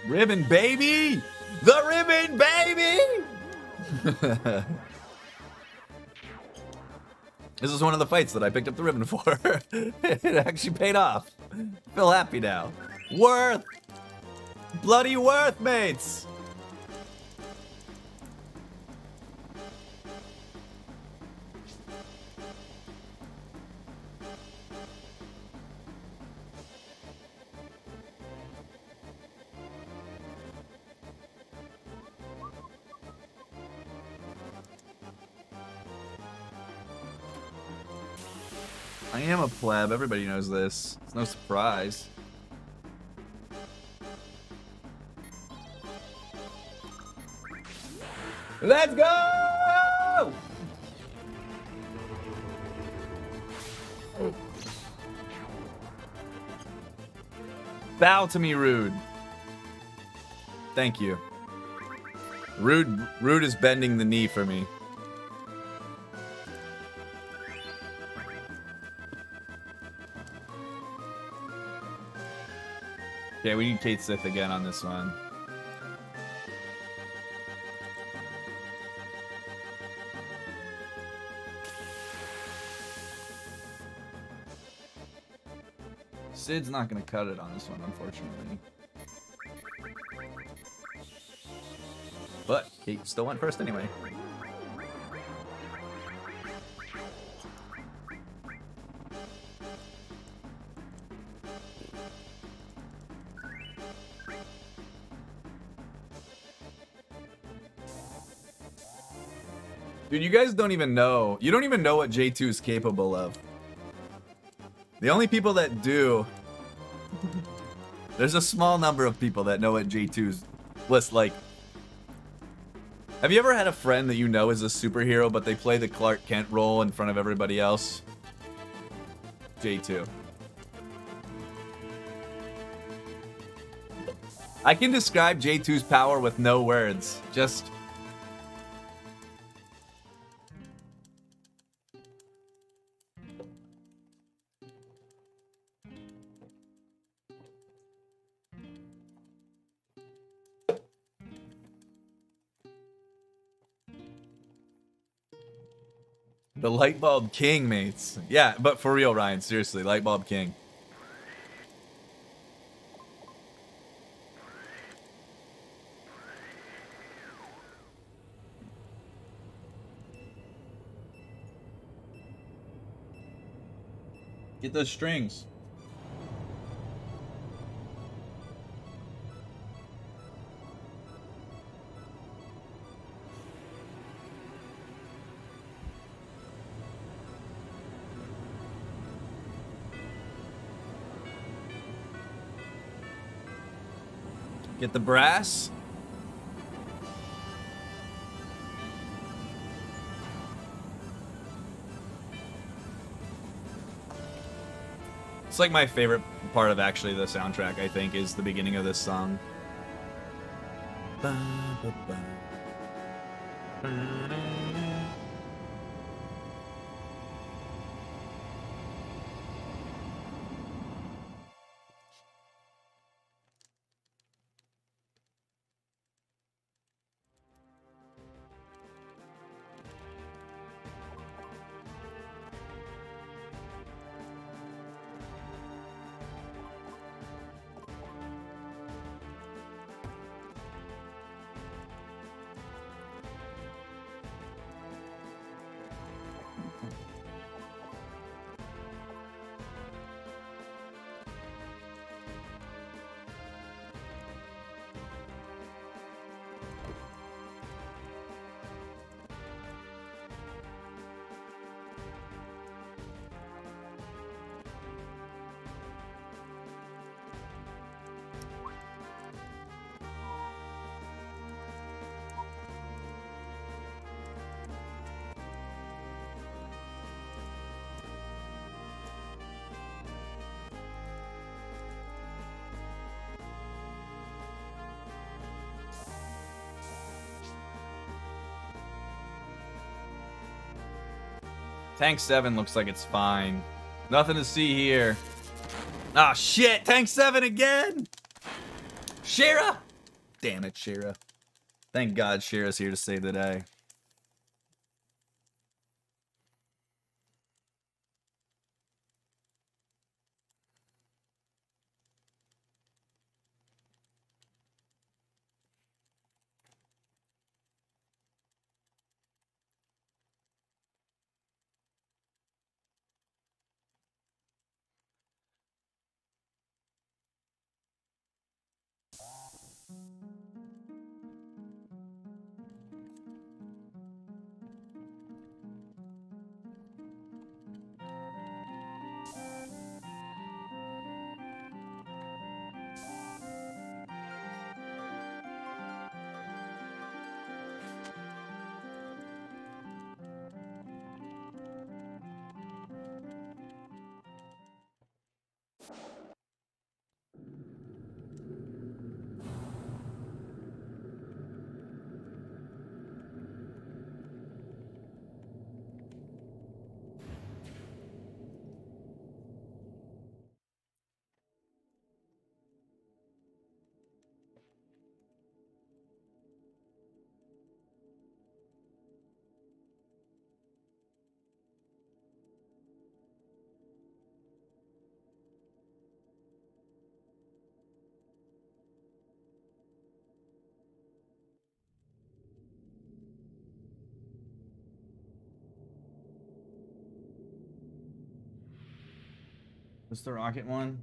A: Ribbon, baby! The ribbon, baby! This is one of the fights that I picked up the ribbon for. It actually paid off. Feel happy now. Worth! Bloody worth, mates! I am a pleb, everybody knows this. It's no surprise. Let's go! Bow to me, Rude. Thank you. Rude is bending the knee for me. Okay, we need Kate Sith again on this one. Sid's not gonna cut it on this one, unfortunately. But Kate still went first anyway. Dude, you guys don't even know. You don't even know what J2 is capable of. The only people that do... There's a small number of people that know what J2's list like. Have you ever had a friend that you know is a superhero, but they play the Clark Kent role in front of everybody else? J2. I can describe J2's power with no words. Just... The Lightbulb King, mates. Yeah, but for real, Ryan. Seriously, Lightbulb King. Get those strings. Get the brass. It's like my favorite part of actually the soundtrack, I think, is the beginning of this song. Ba, ba, ba. Tank 7 looks like it's fine. Nothing to see here. Ah, shit! Tank 7 again! Shira! Damn it, Shira. Thank God Shira's here to save the day.
C: What's the rocket one?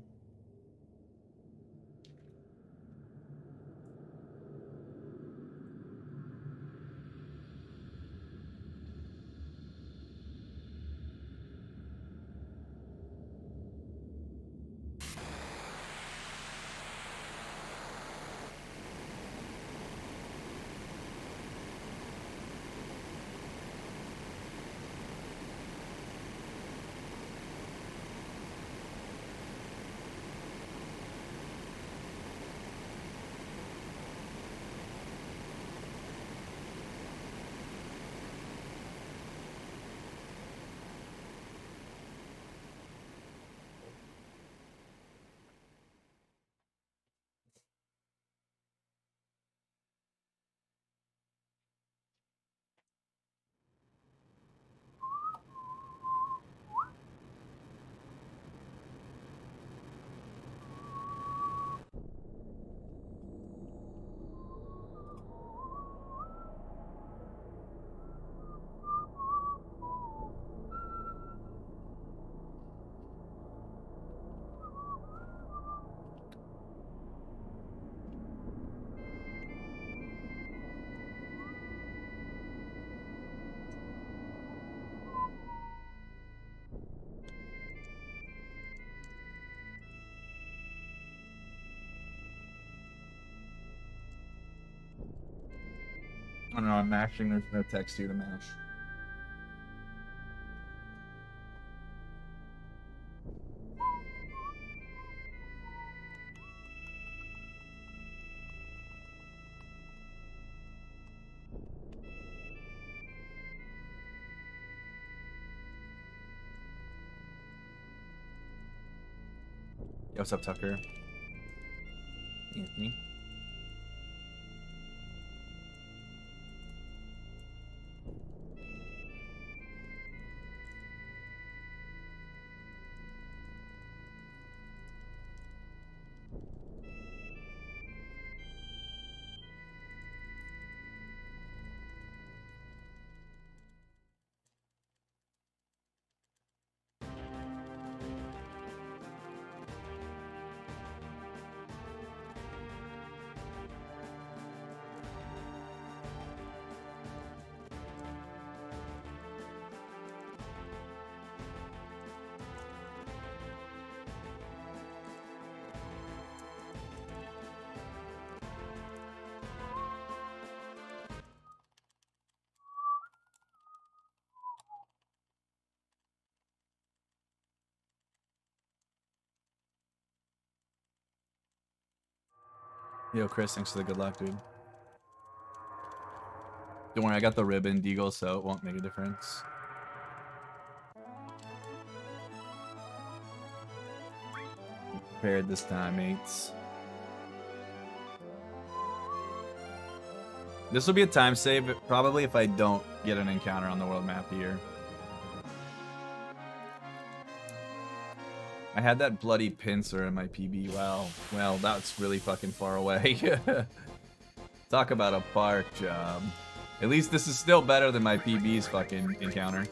A: I don't know, I'm mashing, there's no text here to mash. Yo, what's up, Tucker? Anthony? Yo, Chris, thanks for the good luck, dude. Don't worry, I got the ribbon, Deagle, so it won't make a difference. prepared this time, mates. This will be a time save, probably, if I don't get an encounter on the world map here. I had that bloody pincer in my PB. Wow. Well, that's really fucking far away. Talk about a park job. At least this is still better than my PB's fucking encounter.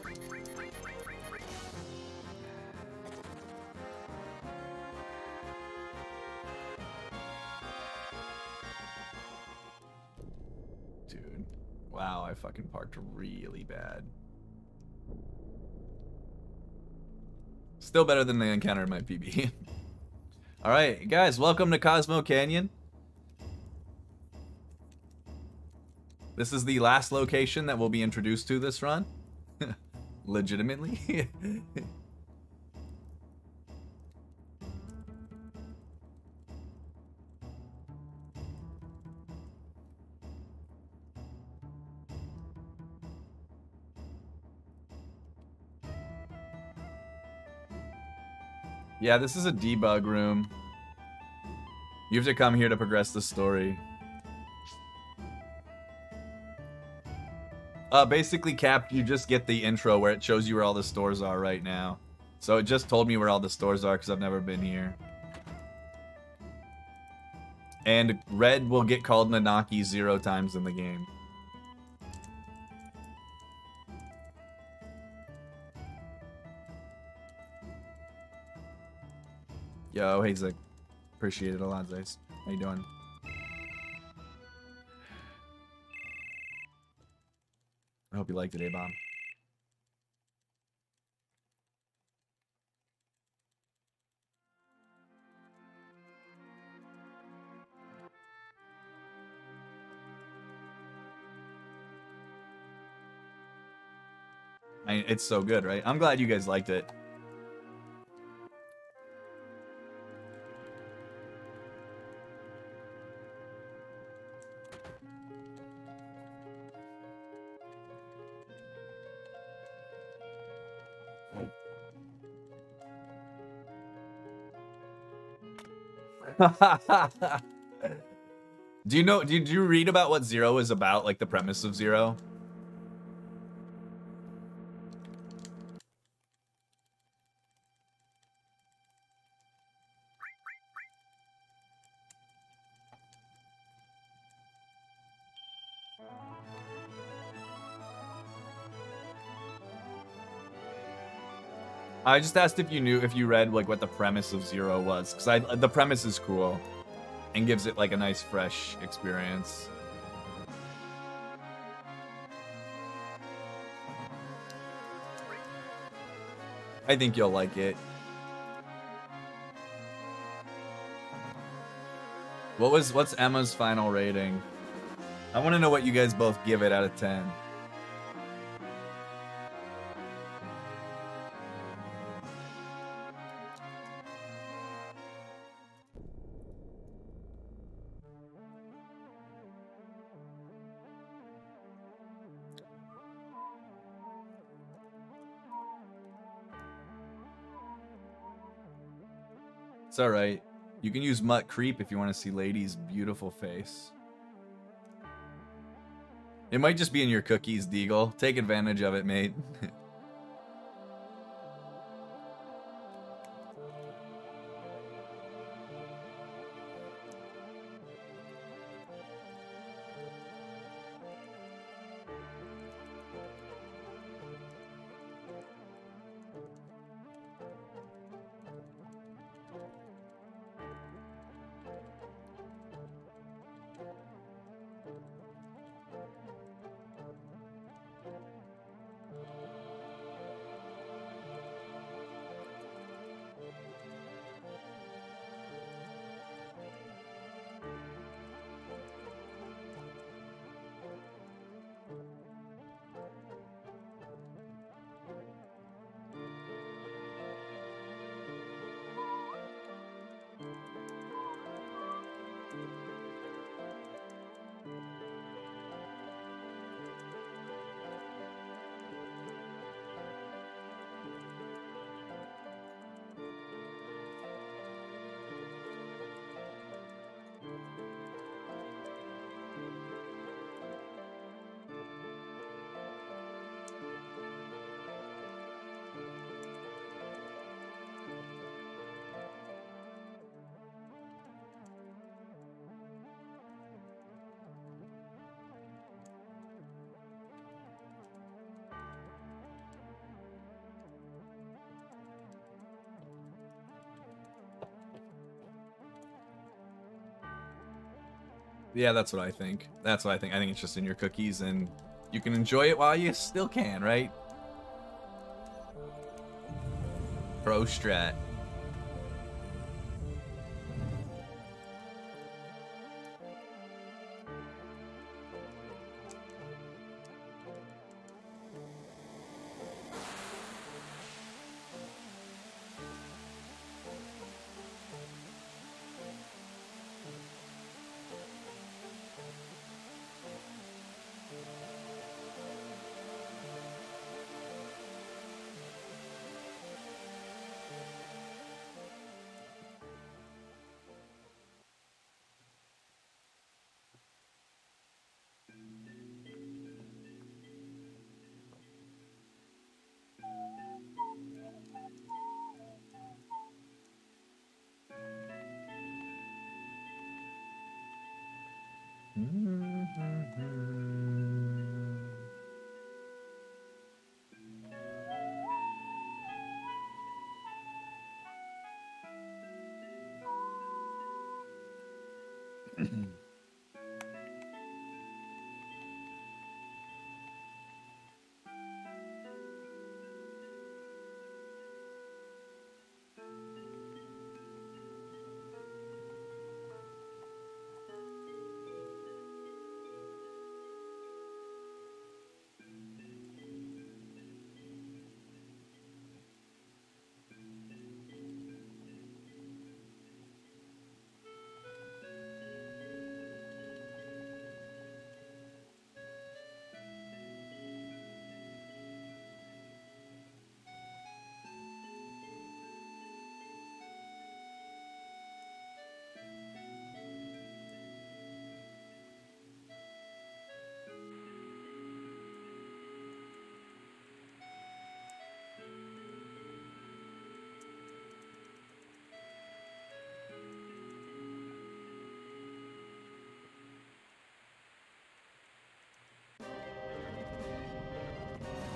A: Dude. Wow, I fucking parked really bad. Still better than the encounter in my PB. Alright, guys, welcome to Cosmo Canyon. This is the last location that we'll be introduced to this run. Legitimately. Yeah, this is a debug room. You have to come here to progress the story. Basically, Cap, you just get the intro where it shows you where all the stores are right now. So it just told me where all the stores are because I've never been here. And Red will get called Nanaki 0 times in the game. Yo, hey Zach. Appreciate it a lot, Zace. How you doing? I hope you liked it, A-Bomb. It's so good, right? I'm glad you guys liked it. Do you know, did you read about what Zero is about, like the premise of Zero? I just asked if you knew, if you read like what the premise of Zero was, because the premise is cool and gives it like a nice fresh experience. I think you'll like it. What's Emma's final rating? I want to know what you guys both give it out of 10. It's alright. You can use Mutt Creep if you want to see Lady's beautiful face. It might just be in your cookies, Deagle. Take advantage of it, mate. Yeah, that's what I think. That's what I think. I think it's just in your cookies, and you can enjoy it while you still can, right? Pro strat.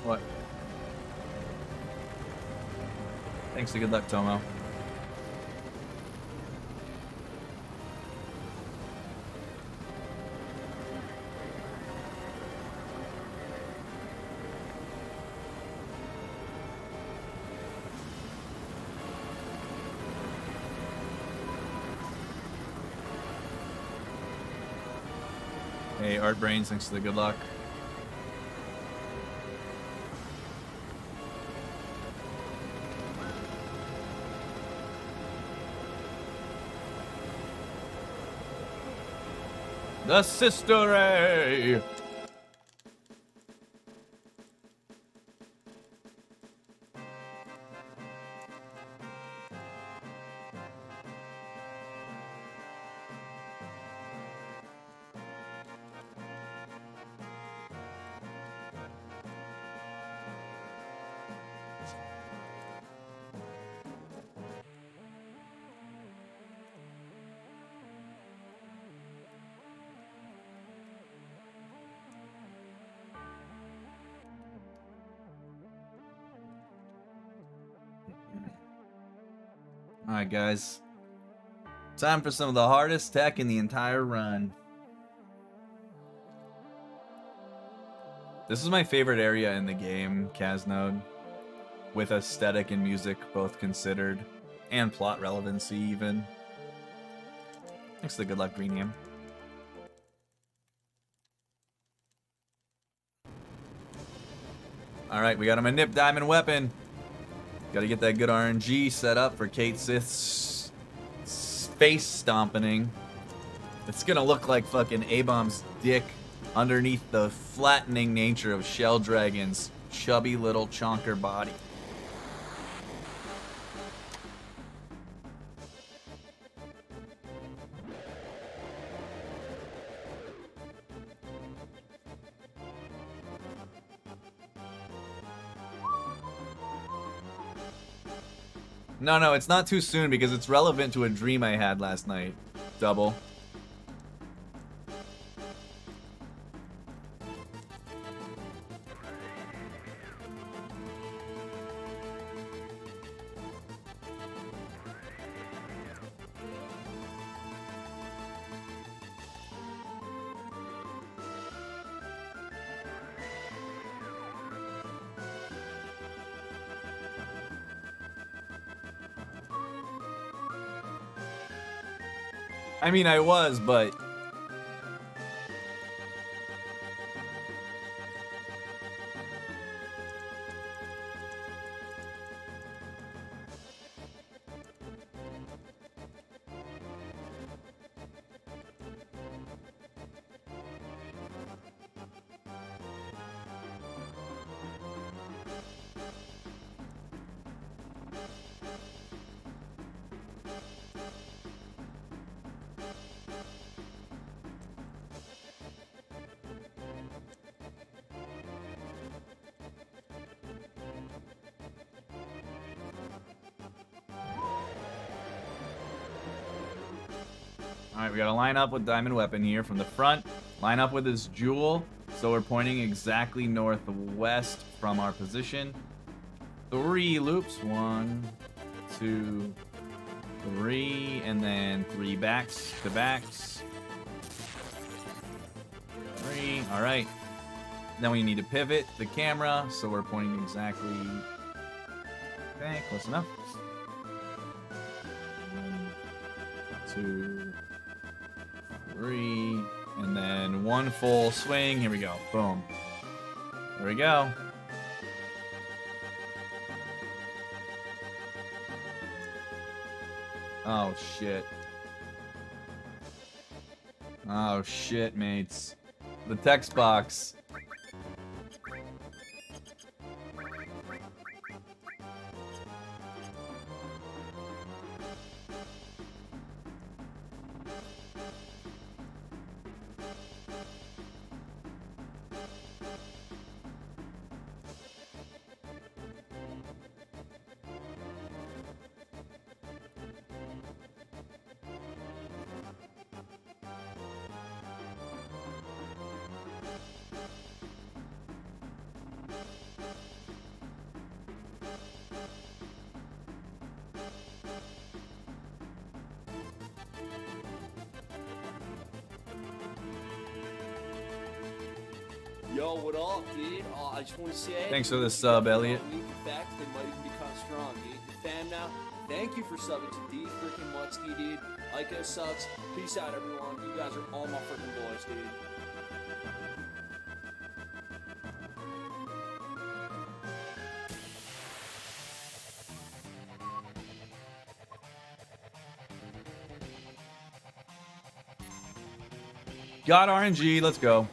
A: What? Thanks and good luck, Tomo. Hey, Art Brains, thanks for the good luck. The Sister Ray! Alright, guys. Time for some of the hardest tech in the entire run. This is my favorite area in the game, Kaznode. With aesthetic and music both considered. And plot relevancy, even. Thanks for the good luck, Greenium. Alright, we got him a Nip Diamond weapon. Gotta get that good RNG set up for Kate Sith's face stomping. It's gonna look like fucking A-Bomb's dick underneath the flattening nature of Shell Dragon's chubby little chonker body. No, it's not too soon because it's relevant to a dream I had last night. Double. I mean, I was, but... Alright, we gotta line up with Diamond Weapon here from the front. Line up with his jewel. So we're pointing exactly northwest from our position. 3 loops. 1, 2, 3. And then 3 backs to backs. 3. Alright. Then we need to pivot the camera. So we're pointing exactly... Okay, close enough. 1, 2... 3, and then 1 full swing. Here we go. Boom. There we go. Oh, shit. Oh, shit, mates. The text box.
B: Yo, what up, dude? I just want to say...
A: Thanks for the sub, Elliot.
B: In fact, they might even become strong, dude. The fam now, thank you for subbing to D freaking Mutsky, dude. Like us subs. Peace out, everyone. You guys are all my freaking boys, dude.
A: Got RNG. Let's go.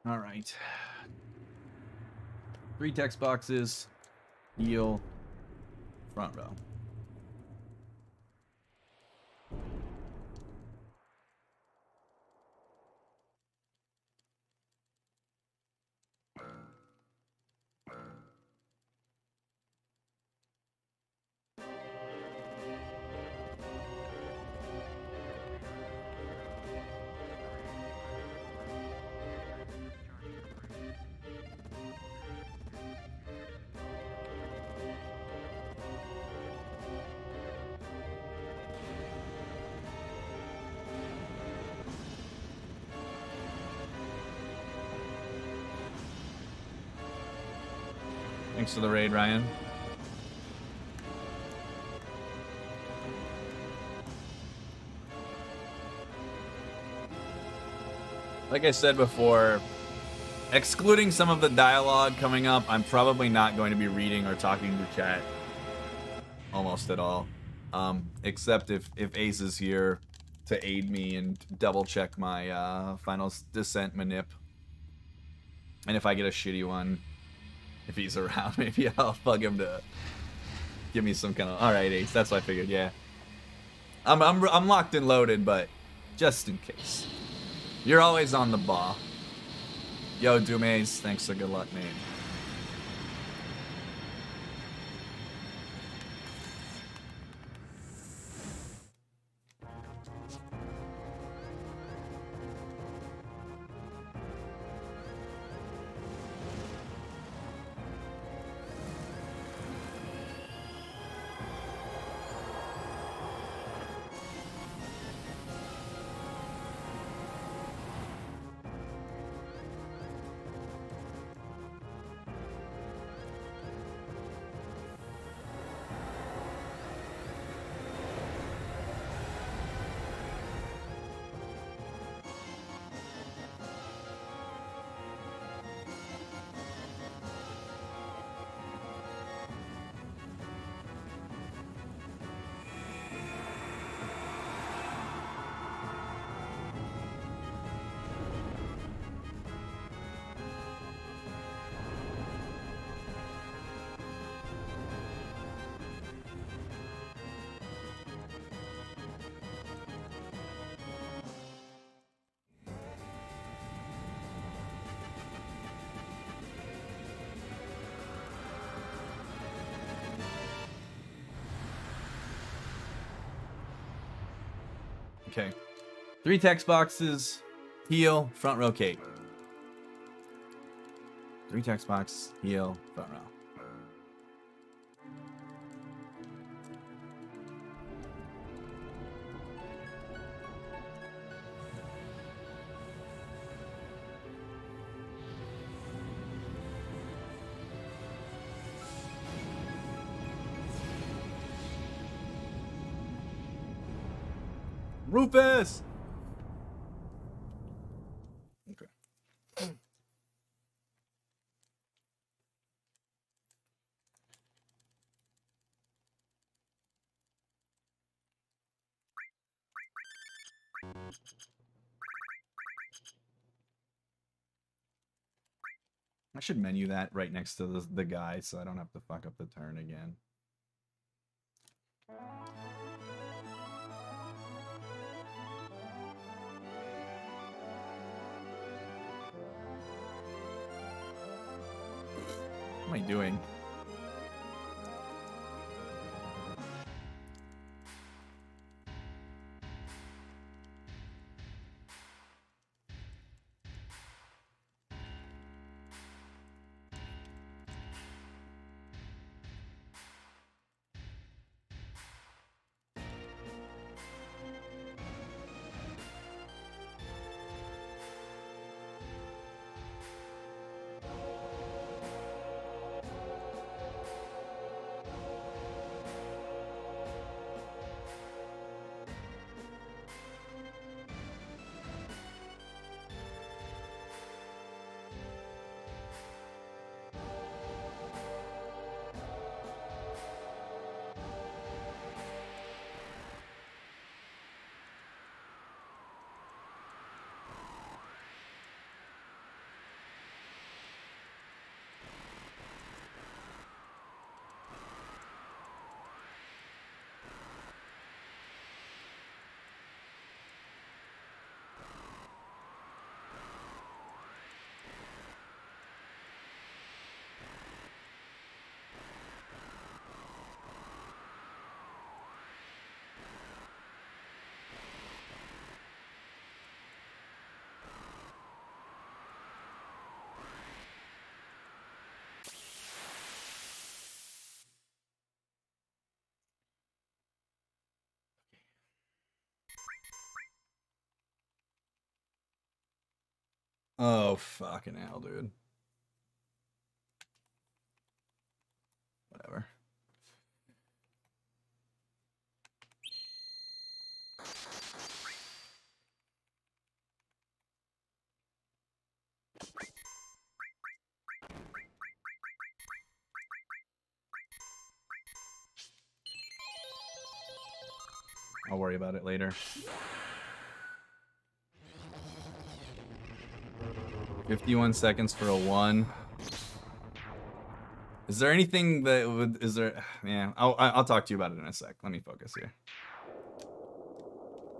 A: All right. 3 text boxes. Heal. Front row. Thanks for the raid, Ryan. Like I said before, excluding some of the dialogue coming up, I'm probably not going to be reading or talking to chat almost at all. Except if Ace is here to aid me and double check my final descent manip. And if I get a shitty one, if he's around, maybe I'll bug him to give me some kind of. All right, Ace. That's what I figured. Yeah. I'm locked and loaded, but just in case. You're always on the ball. Yo, Dumaze, thanks for good luck, mate. Okay. 3 text boxes, heal, front row Kate. 3 text box, heal, front row. Rufus! Okay. I should menu that right next to the guy so I don't have to fuck up the turn again. What am I doing? Oh, fucking hell, dude. Whatever. I'll worry about it later. 51 seconds for a 1. Is there anything that would? Is there? Yeah, I'll talk to you about it in a sec. Let me focus here.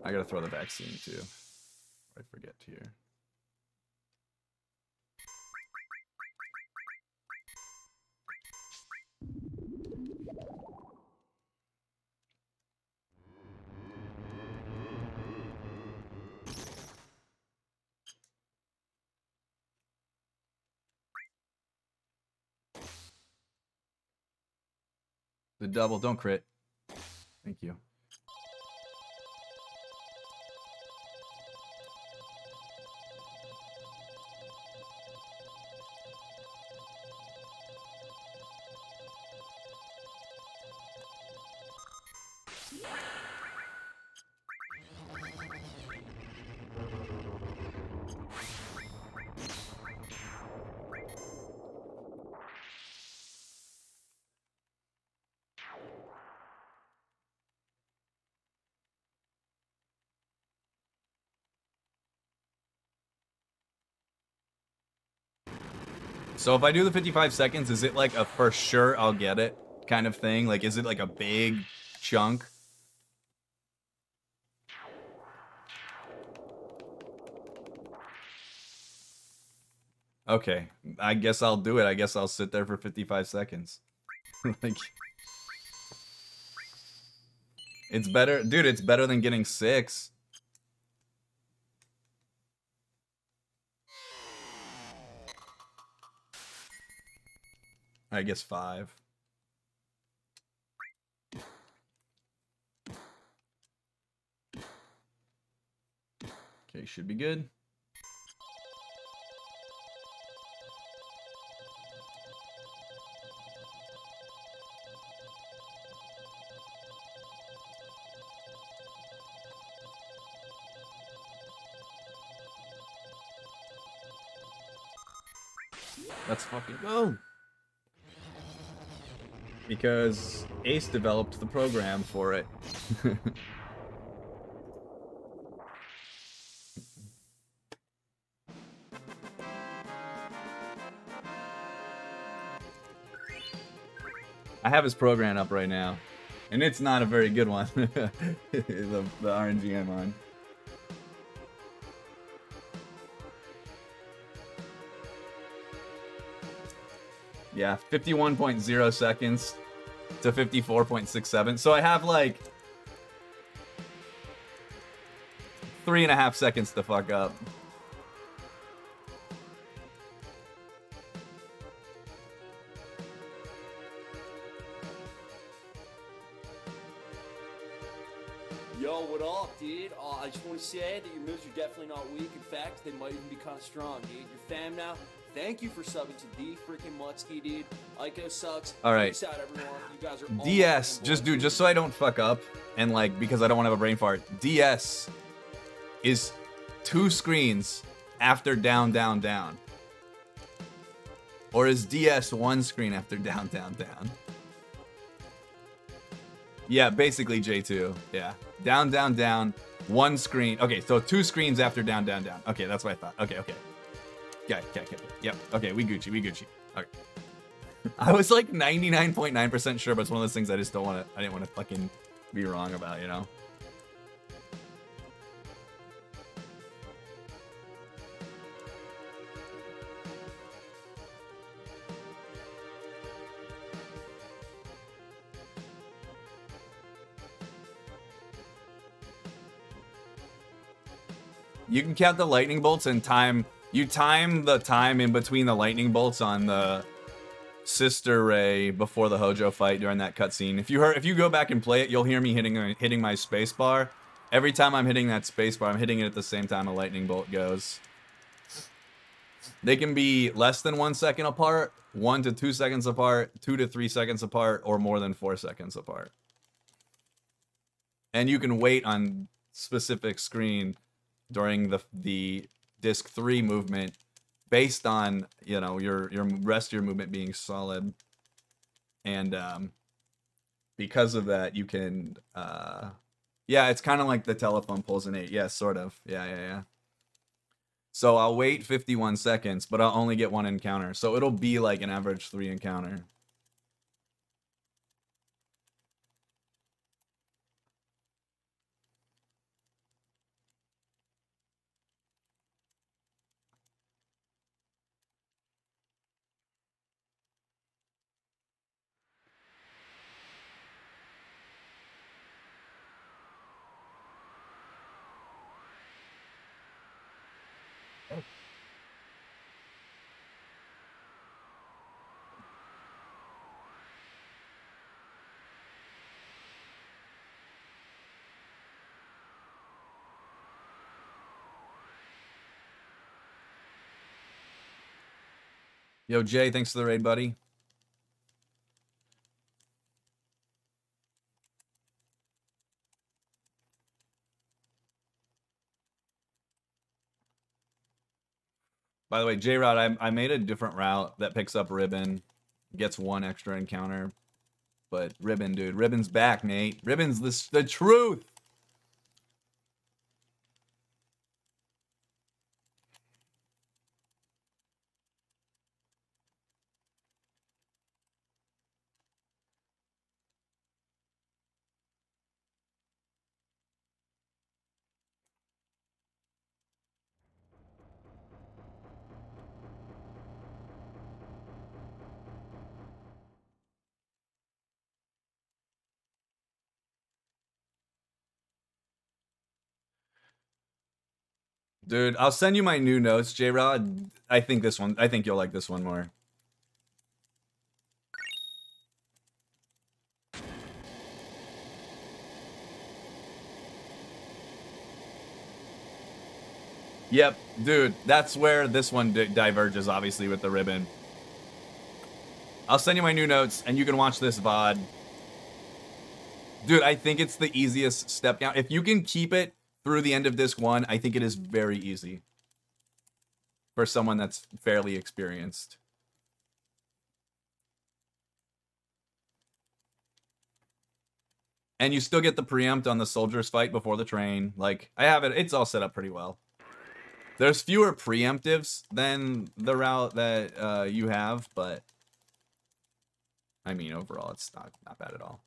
A: I gotta throw the vaccine too. I forget here. The double, don't crit. Thank you. So if I do the 55 seconds, is it like a for sure I'll get it kind of thing? Like, is it like a big chunk? Okay, I guess I'll do it. I guess I'll sit there for 55 seconds. Like, it's better, dude, it's better than getting 6. I guess 5. Okay, should be good. Let's fucking go. Because Ace developed the program for it. I have his program up right now, and it's not a very good one. the RNG I'm on. Yeah, 51.0 seconds to 54.67. So I have like 3.5 seconds to fuck up.
B: Yo, what up, dude? I just want to say that your moves are definitely not weak. In fact, they might even be kind of strong, dude. You're fam now. Thank you for subbing to D freaking Mutsky, dude. Ico sucks.
A: All right.
B: Peace out, everyone. You guys are
A: DS, just so I don't fuck up, and like, because I don't want to have a brain fart. DS is 2 screens after down, down, down. Or is DS 1 screen after down, down, down? Yeah, basically J2. Yeah. Down, down, down. 1 screen. Okay, so 2 screens after down, down, down. Okay, that's what I thought. Okay. Yeah. Yep. Okay, we Gucci. Okay. I was like 99.9% sure, but it's one of those things I just don't want to. I didn't want to fucking be wrong about, you know? You can count the lightning bolts and time. You time the time in between the lightning bolts on the Sister Ray before the Hojo fight during that cutscene. If you go back and play it, you'll hear me hitting my space bar. Every time I'm hitting that space bar, I'm hitting it at the same time a lightning bolt goes. They can be less than 1 second apart, 1 to 2 seconds apart, 2 to 3 seconds apart, or more than 4 seconds apart. And you can wait on specific screen during the disc 3 movement based on, you know, your rest of your movement being solid. And because of that, you can yeah, it's kind of like the telephone pulls an 8. Yeah, sort of. Yeah. So I'll wait 51 seconds, but I'll only get 1 encounter. So it'll be like an average 3 encounter. Yo, Jay, thanks for the raid, buddy. By the way, J-Rod, I made a different route that picks up Ribbon, gets 1 extra encounter. But Ribbon, dude. Ribbon's back, Nate. Ribbon's the truth. Dude, I'll send you my new notes, J-Rod. I think you'll like this one more. Yep, dude, that's where this one diverges, obviously, with the Ribbon. I'll send you my new notes, and you can watch this VOD. Dude, I think it's the easiest step down. If you can keep it through the end of disc 1, I think it is very easy for someone that's fairly experienced. And you still get the preempt on the soldiers fight before the train. Like, I have it. It's all set up pretty well. There's fewer preemptives than the route that you have, but I mean, overall, it's not bad at all.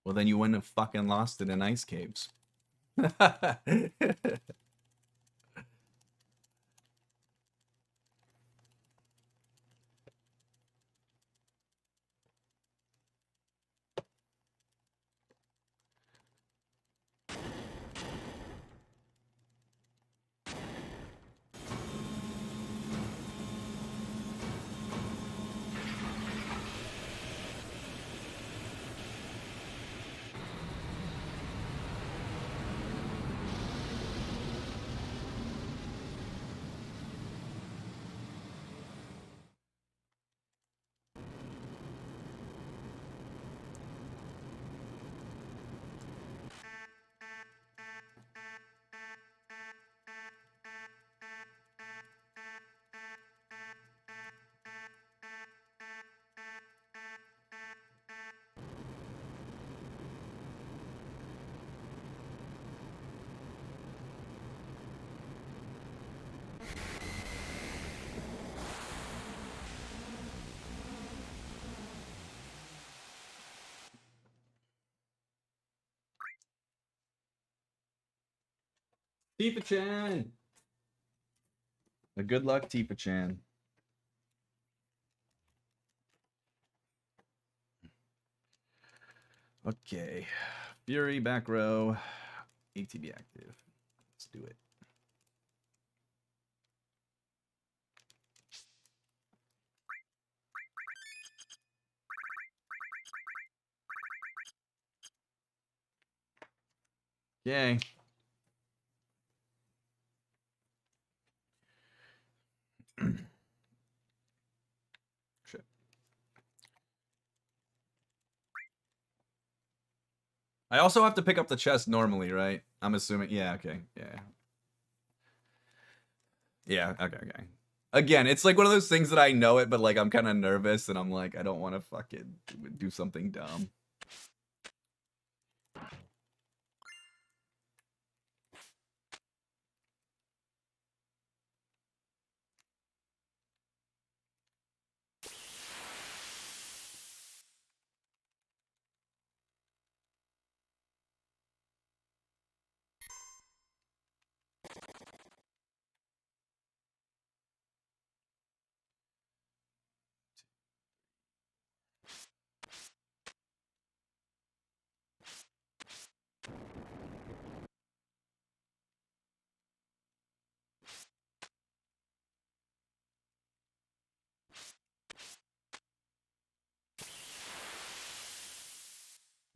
A: Well, then you wouldn't have fucking lost it in ice caves. Tifa-chan! A good luck, Tifa-chan. Okay. Fury, back row. ATB active. Let's do it. Yay. Shit. I also have to pick up the chest normally, right? I'm assuming. Yeah, okay. Yeah. Yeah, okay. Again, it's like one of those things that I know it, but like I'm kind of nervous and I'm like, I don't want to fucking do something dumb.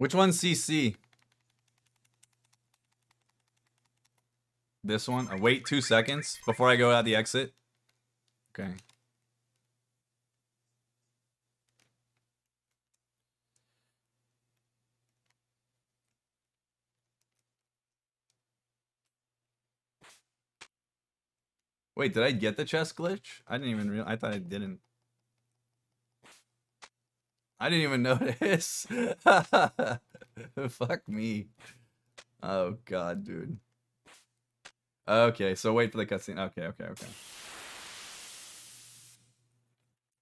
A: Which one's CC? This one? Wait 2 seconds before I go out the exit. Okay. Wait, did I get the chest glitch? I didn't even realize. I thought I didn't. I didn't even notice. Fuck me. Oh god, dude. Okay, so wait for the cutscene. Okay.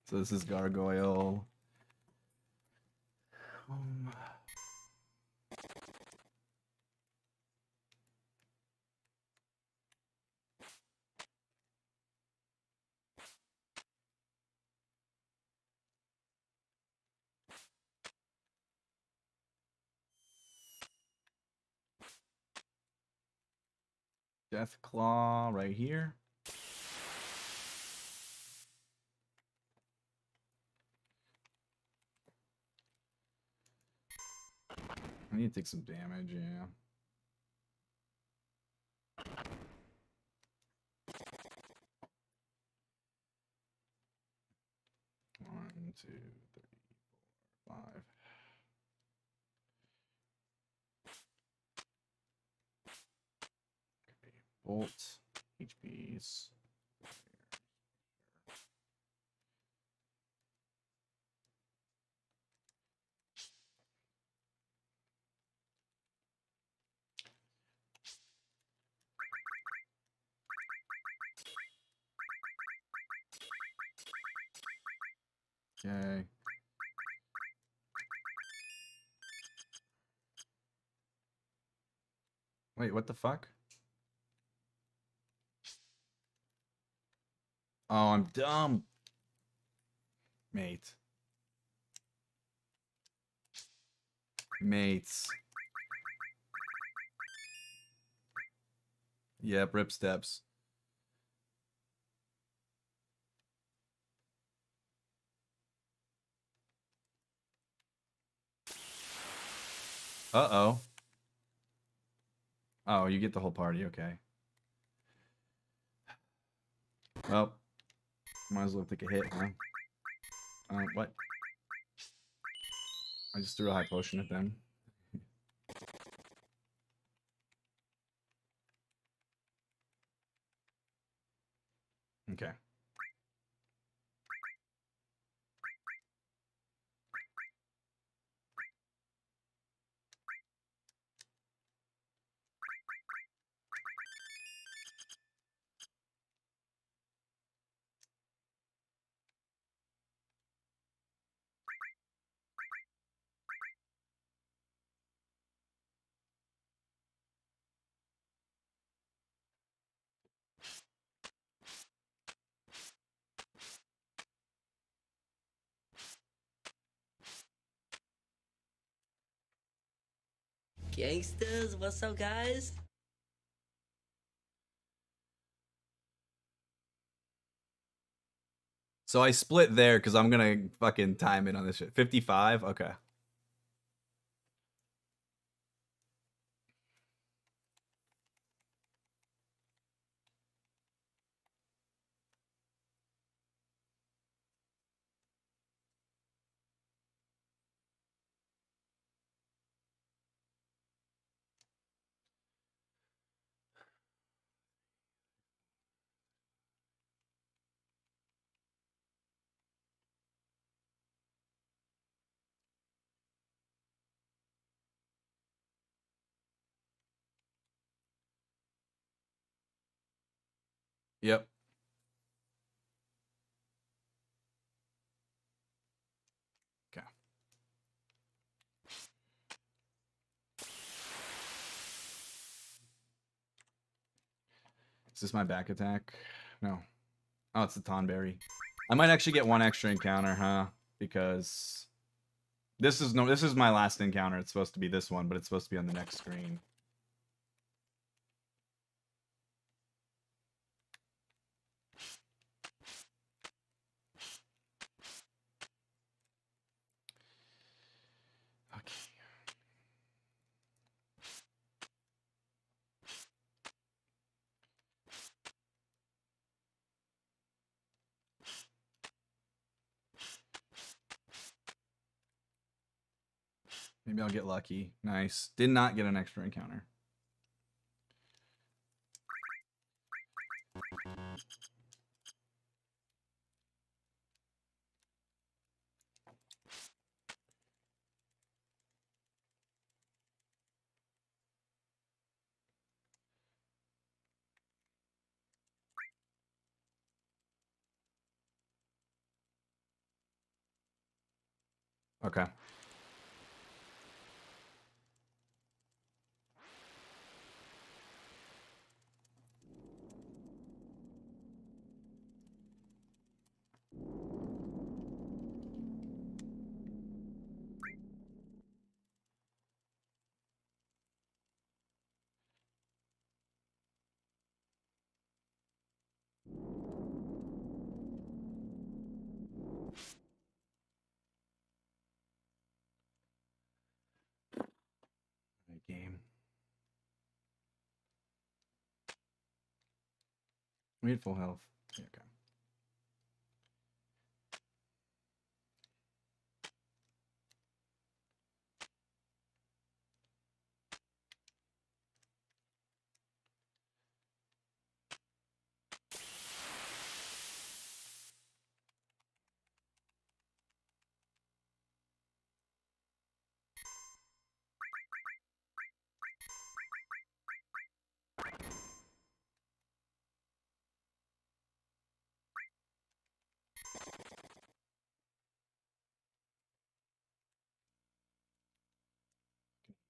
A: So this is Gargoyle. Death Claw right here. I need to take some damage, yeah. One, two, three, 4, 5. Okay, bolt, HPs. Okay. Wait, what the fuck? Oh, I'm dumb. Mate. Mates. Yep, rip steps. Uh-oh. Oh, you get the whole party, okay. Well, might as well take a hit, huh? What? I just threw a high potion at them. Okay.
D: Gangsters, what's up, guys?
A: So I split there because I'm gonna fucking time it on this shit. 55? Okay. Yep. Okay. Is this my back attack? No. Oh, it's the Tonberry. I might actually get one extra encounter, huh? Because this is my last encounter. It's supposed to be this one, but it's supposed to be on the next screen. Okay. Maybe I'll get lucky. Nice. Did not get an extra encounter. Okay. Game. We had full health. Yeah, okay.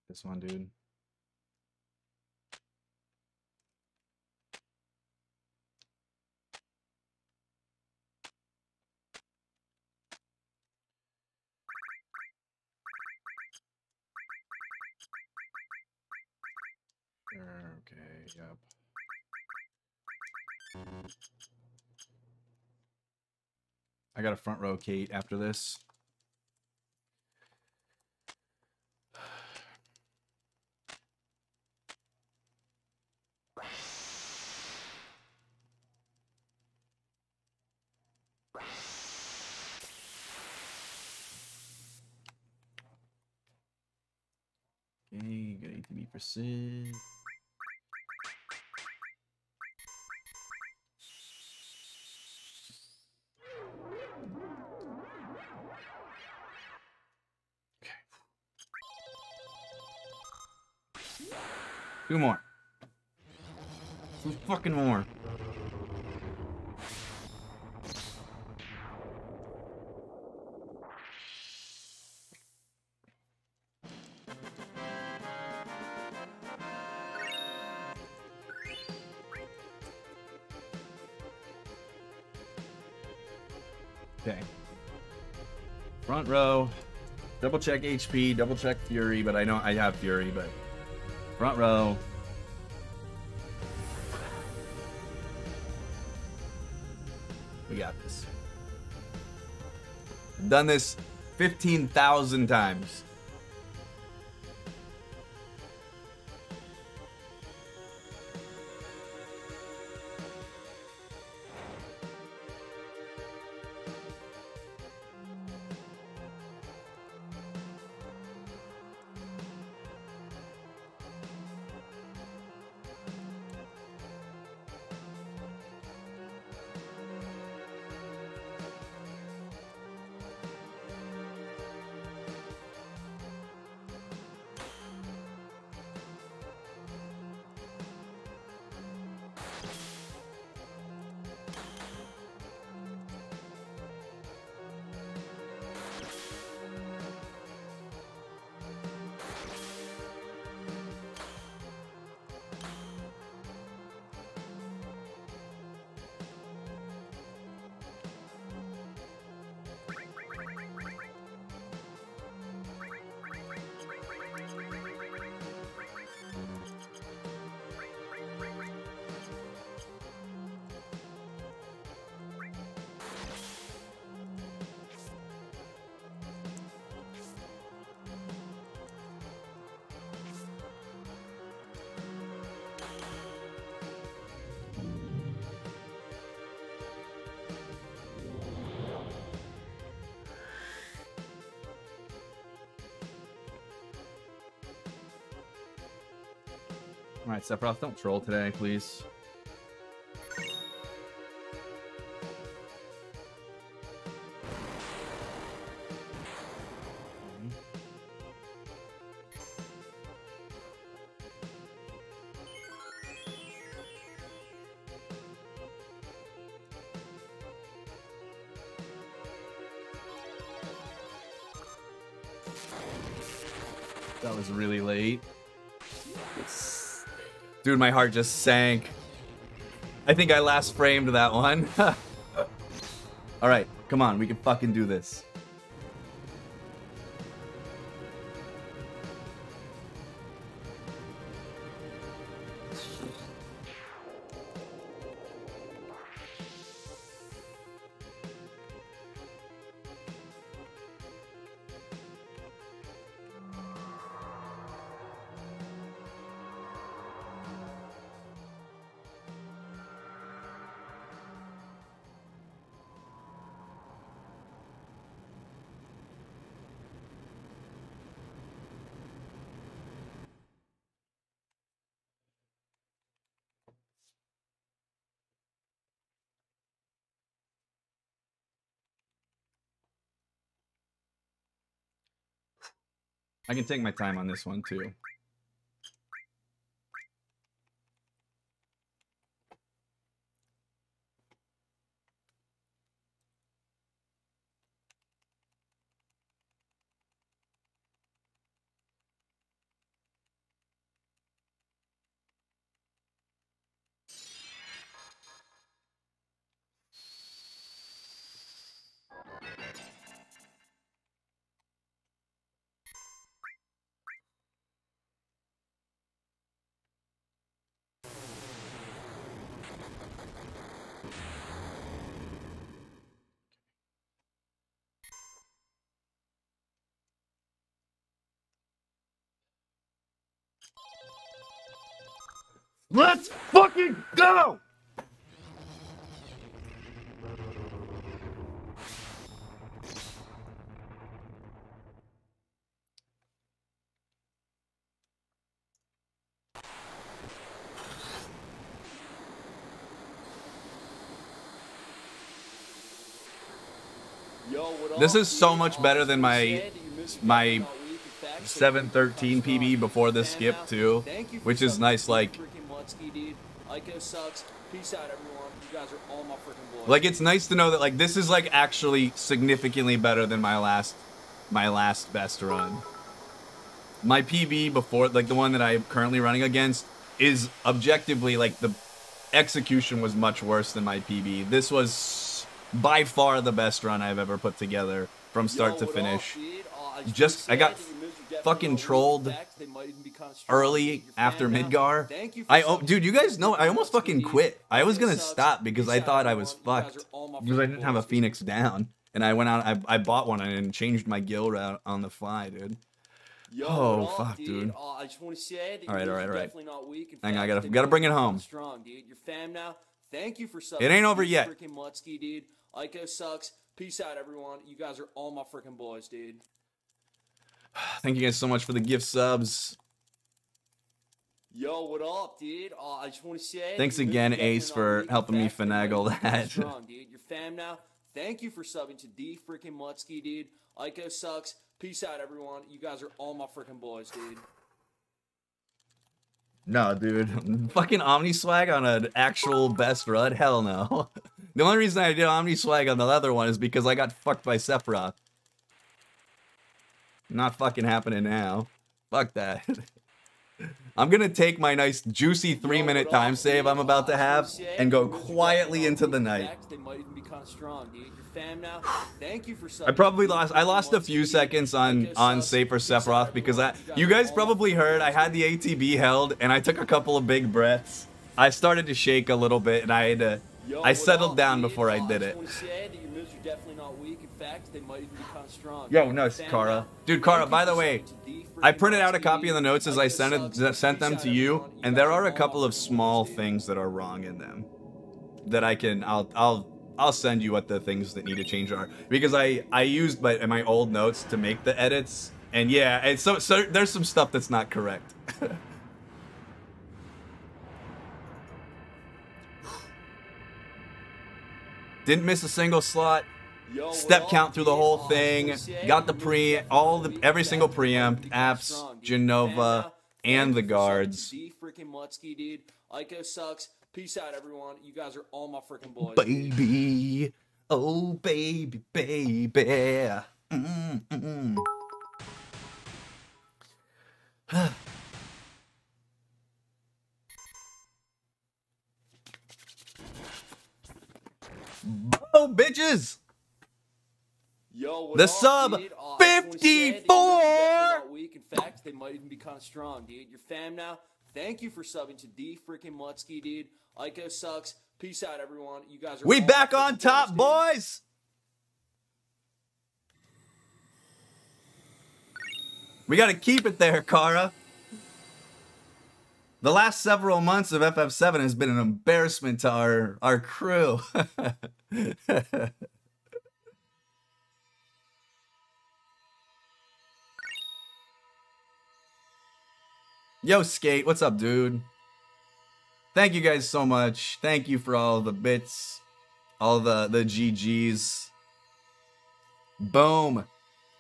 A: This one, dude. Sure, okay, yep. I got a front row Kate after this. Okay, good ATB for Sid. Okay. 2 more. 2 fucking more. Okay. Front row. Double check HP, double check Fury, but I know I have Fury, but front row. We got this. I've done this 15,000 times.
C: Alright, Sephiroth, don't troll today, please. That was really late. Dude, my heart just sank. I think I last framed that one. Alright, come on, we can fucking do this. I can take my time on this one, too. Let's fucking go! This is so much better than my 713 PB before the skip too, which is nice. Like it's nice to know that like this is like actually significantly better than my last best run. My PB before, like the one that I'm currently running against, is objectively like the execution was much worse than my PB. This was by far the best run I've ever put together from start to finish. I got fucking trolled early after Midgar. Dude, you guys know I almost fucking quit. I was gonna stop because I thought I was fucked because I didn't have a Phoenix down, and I went out. I bought one and changed my guild route on the fly, dude. Oh fuck, dude.
B: I just want to say
C: all right.
B: definitely not weak.
C: Hang on, I gotta bring it home.
B: Strong, dude. You're fam now. Thank you for subbing.
C: It ain't over yet.
B: Freaking Mutsky, dude. Ico sucks. Peace out, everyone. You guys are all my freaking boys, dude.
C: Thank you guys so much for the gift subs.
B: Yo, what up, dude? I just want to say
C: thanks again, Ace, for helping me finagle that.
B: Strong, dude. You're fam now. Thank you for subbing to D freaking Mutsky, dude. Ico sucks. Peace out, everyone. You guys are all my freaking boys, dude.
C: No, dude. Fucking Omni Swag on an actual best run? Hell no. The only reason I did Omni Swag on the other one is because I got fucked by Sephiroth. Not fucking happening now. Fuck that. I'm gonna take my nice juicy 3-minute time save I'm about to have and go quietly into the night.
B: They might even be kind of strong, dude. You're fam now. Thank you for
C: I lost a few seconds on Safer Sephiroth because you guys probably heard I had the ATB held and I took a couple of big breaths. I started to shake a little bit and I settled down before I did it. Yo, no, Kara. Dude, Kara, by the way, I printed out a copy of the notes as I sent them to you, and there are a couple of small things that are wrong in them that I'll send you what the things that need to change are, because I used my old notes to make the edits, and yeah, and so there's some stuff that's not correct. Didn't miss a single slot.
B: Yo, what
C: Step
B: up,
C: count through the
B: dude?
C: whole
B: I just
C: thing.
B: wanna say,
C: Got the
B: you
C: pre,
B: missed
C: all
B: definitely
C: the, every
B: not
C: single
B: week.
C: preamp,
B: Become
C: apps,
B: strong, dude.
C: Genova,
B: Thank
C: and the
B: you for subbing to
C: guards.
B: D freaking Mutsky, dude. Ico sucks. Peace out, everyone. You guys are all my freaking boys. Dude.
C: Baby, oh baby, baby. Oh, bitches!
B: Yo, what
C: The
B: up,
C: sub,
B: dude? I just wanna say that you missed
C: 54!
B: definitely not week. In fact, they might even be kind of strong, dude. You're fam now. Thank you for subbing to D freaking Mutsky, dude. Ico sucks. Peace out, everyone. You guys are
C: We
B: all
C: back
B: my
C: on
B: freaking
C: top,
B: dude.
C: boys! We gotta keep it there, Kara. The last several months of FF7 has been an embarrassment to our crew. Yo, Skate, what's up, dude? Thank you guys so much. Thank you for all the bits, all the GGs. Boom.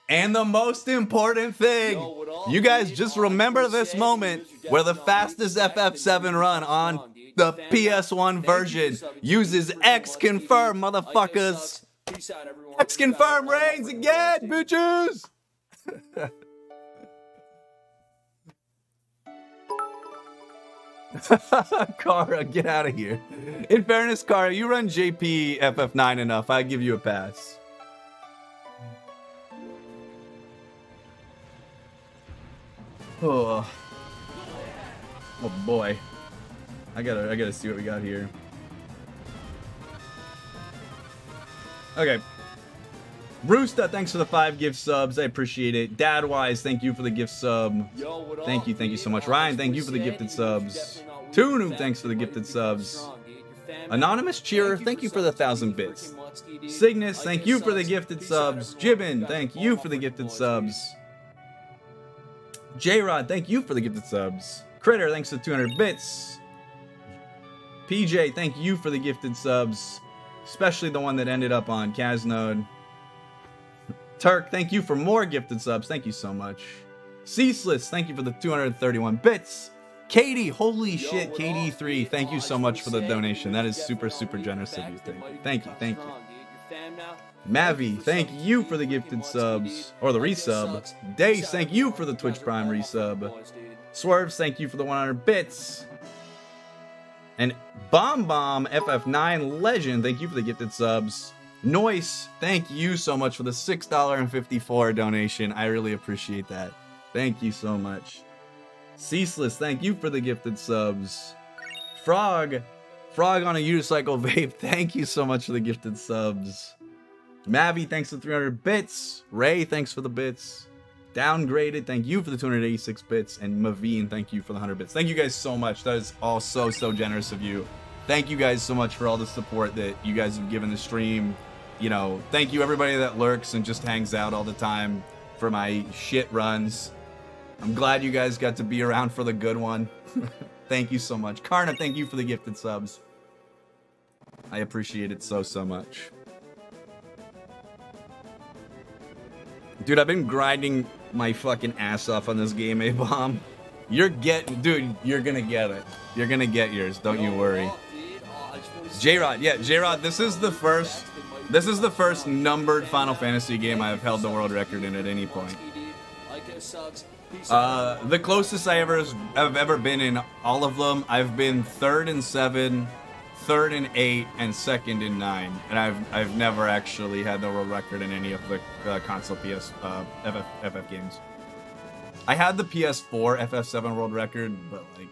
C: And the most important thing,
B: Yo, what up,
C: you guys
B: dude?
C: just
B: I just
C: remember
B: wanna
C: this
B: say
C: moment
B: you
C: where the
B: missed definitely not
C: fastest
B: week. In fact, they might
C: FF7
B: even
C: run
B: be
C: on
B: strong, dude.
C: the
B: Fam now.
C: PS1
B: Thank you for
C: version
B: subbing to
C: uses
B: D freaking
C: X
B: Mutsky,
C: confirm,
B: dude. Ico
C: motherfuckers.
B: sucks. Peace out, everyone.
C: X
B: You guys are
C: confirm
B: all my
C: reigns
B: freaking
C: again,
B: boys, dude.
C: bitches. Kara, get out of here. In fairness, Kara, you run JP FF9 enough. I give you a pass. Oh, oh boy. I gotta see what we got here. Okay. Roosta, thanks for the 5 gift subs. I appreciate it. Dadwise, thank you for the gift sub.
B: Yo, what up,
C: Thank you
B: dude?
C: so much.
B: I
C: Ryan,
B: just
C: thank
B: wanna
C: you for the
B: say
C: gifted
B: that
C: subs.
B: definitely not weak.
C: Tunu,
B: In fact,
C: thanks for the
B: they might
C: gifted
B: even become
C: subs.
B: strong, dude. You're fam now.
C: Anonymous Cheerer, thank you for the
B: subbing to
C: 1,000
B: D
C: bits.
B: freaking Mutsky, dude.
C: Cygnus, thank
B: Ico
C: you for the
B: sucks.
C: gifted
B: Peace out,
C: subs.
B: everyone. You
C: Jibbin,
B: guys
C: thank
B: are
C: you
B: all
C: for
B: my
C: the
B: freaking
C: gifted
B: boys, dude.
C: subs. J-Rod, thank you for the gifted subs. Critter, thanks for 200 bits. PJ, thank you for the gifted subs. Especially the one that ended up on Kaznode. Turk, thank you for more gifted subs. Thank you so much. Ceaseless, thank you for the 231 bits. Katie, holy shit,
B: what
C: KD3,
B: up,
C: thank
B: dude?
C: you
B: I
C: so
B: just
C: much
B: wanna
C: for the
B: say
C: donation. That is super,
B: definitely
C: super
B: not
C: generous
B: weak.
C: of you.
B: In fact, they might even
C: Thank you,
B: become
C: thank you.
B: strong, dude. You're fam now.
C: Mavi, thank you for the gifted subs. Or the resub. Dace, thank you for the Twitch Prime resub. Swerves, thank you for the 100 bits. And Bomb Bomb FF9 Legend, thank you for the gifted subs. Noise, thank you so much for the $6.54 donation. I really appreciate that. Thank you so much. Ceaseless, thank you for the gifted subs. Frog on a unicycle vape, thank you so much for the gifted subs. Mavi, thanks for 300 bits. Ray, thanks for the bits. Downgraded, thank you for the 286 bits. And Mavine, thank you for the 100 bits. Thank you guys so much. That is all so generous of you. Thank you guys so much for all the support that you guys have given the stream. You know, thank you everybody that lurks and just hangs out all the time for my shit runs. I'm glad you guys got to be around for the good one. Thank you so much. Karna, thank you for the gifted subs. I appreciate it so much. Dude, I've been grinding my fucking ass off on this game, A-Bomb. Dude, you're gonna get it. You're gonna get yours, don't you worry. J-Rod, yeah, J-Rod, this is the first numbered Final Fantasy game I've held the world record in at any point. The closest I've ever been in all of them, I've been 3rd in 7, 3rd in 8, and 2nd in 9. And I've never actually had the world record in any of the console FF games. I had the PS4 FF7 world record, but like,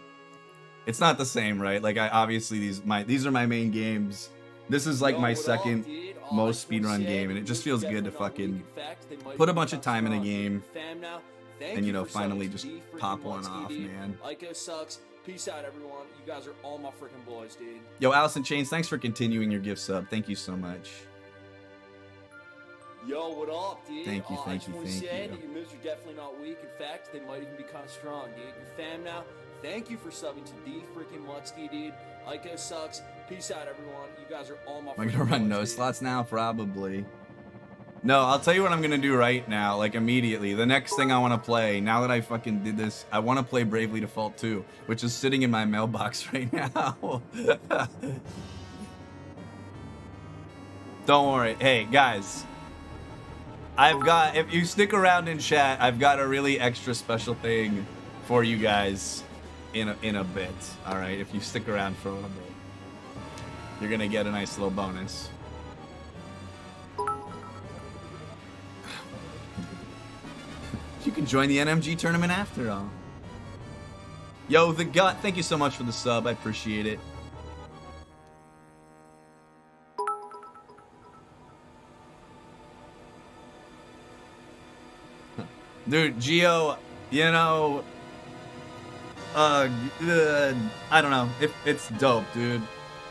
C: it's not the same, right? Like, obviously these are my main games. This is like my second most speedrun game, and it just feels good to fucking put a bunch of time in a game and, you know, finally just pop one off, man.
B: Ico sucks. Peace out, everyone. You guys are all my freaking boys, dude.
C: Yo, Allison Chains, thanks for continuing your gift sub. Thank you so much.
B: Yo, what up, dude?
C: Thank you,
B: I just want to say
C: you.
B: that your moves are definitely not weak. In fact, they might even be kind of strong, dude. You're fam now. Thank you for subbing to D freaking Mutsky, dude. Ico sucks. Peace out, everyone. You guys are all my
C: Am I gonna run no slots now? Probably. No, I'll tell you what I'm gonna do right now, like immediately. The next thing I want to play, now that I fucking did this, I want to play Bravely Default 2, which is sitting in my mailbox right now. Don't worry. Hey, guys. I've got, if you stick around in chat, I've got a really extra special thing for you guys in a bit. All right, if you stick around for a little bit, you're gonna get a nice little bonus. You can join the NMG tournament after all. Yo, the gut, thank you so much for the sub. I appreciate it. Dude, Geo, you know, I don't know. It's dope, dude.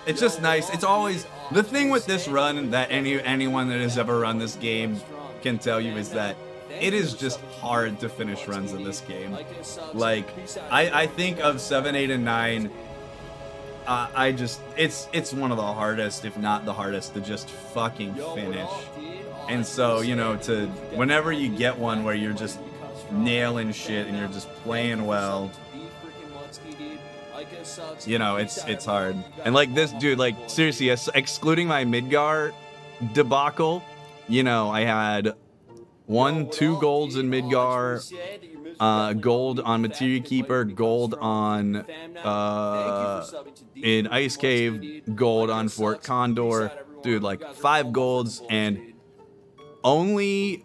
C: It's just nice. It's always the thing with this run that anyone that has ever run this game can tell you is that it is just hard to finish runs in this game. Like, I think of 7, 8, and 9. It's one of the hardest, if not the hardest, to just fucking finish. And so, you know, whenever you get one where you're just nailing shit and you're just playing well, you know, it's hard. And like this dude, like seriously, excluding my Midgar debacle, you know, I had 2 golds in Midgar, gold on Materia Keeper, gold on in Ice Cave, gold on Fort Condor, dude, like 5 golds, and only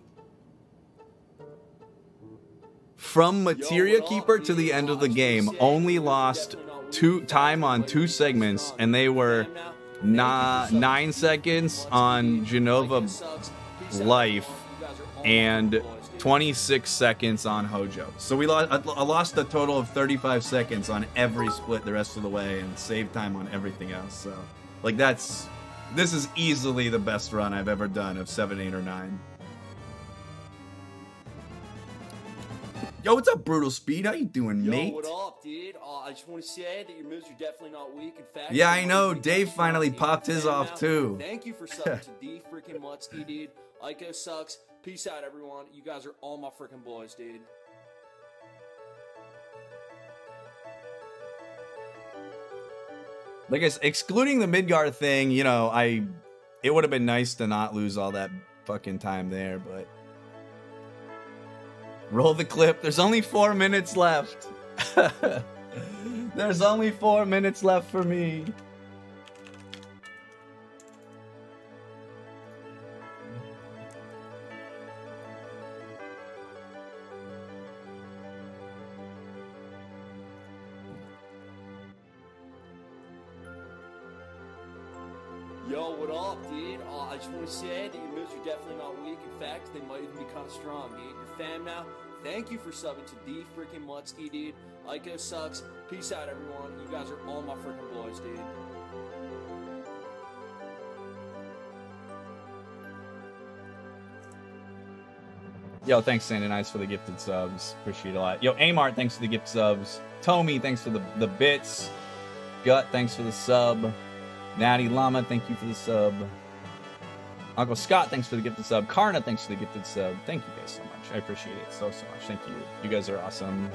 C: from Materia Keeper to the end of the game, only lost time on 2 segments, and they were 9 seconds on Genova Life and 26 seconds on Hojo. So I lost a total of 35 seconds on every split the rest of the way, and saved time on everything else. So, like, this is easily the best run I've ever done of 7, 8, or 9. Yo, what's up, Brutal Speed? How you doing, mate?
B: Yo, what up, dude? I just want to say that your moves are definitely not weak. In fact,
C: yeah, I know. Dave finally popped his off, too.
B: Thank you for subbing to D freaking Mutsky, dude. Ico sucks. Peace out, everyone. You guys are all my freaking boys, dude.
C: Like I said, excluding the Midgar thing, you know, it would have been nice to not lose all that fucking time there, but roll the clip. There's only 4 minutes left. There's only 4 minutes left for me.
B: Yo, what up, dude? I just want to say that your moves are definitely not weak. In fact, they might even be kind of strong, dude. You're fam now. Thank you for subbing to D freaking Mutsky, dude. Ico sucks. Peace out, everyone. You guys are all my freaking boys, dude.
C: Yo, thanks, Santa Nice, for the gifted subs. Appreciate it a lot. Yo, Amart, thanks for the gift subs. Tommy, thanks for the bits. Gut, thanks for the sub. Natty Llama, thank you for the sub. Uncle Scott, thanks for the gifted sub. Karna, thanks for the gifted sub. Thank you guys so much. I appreciate it so much. Thank you. You guys are awesome.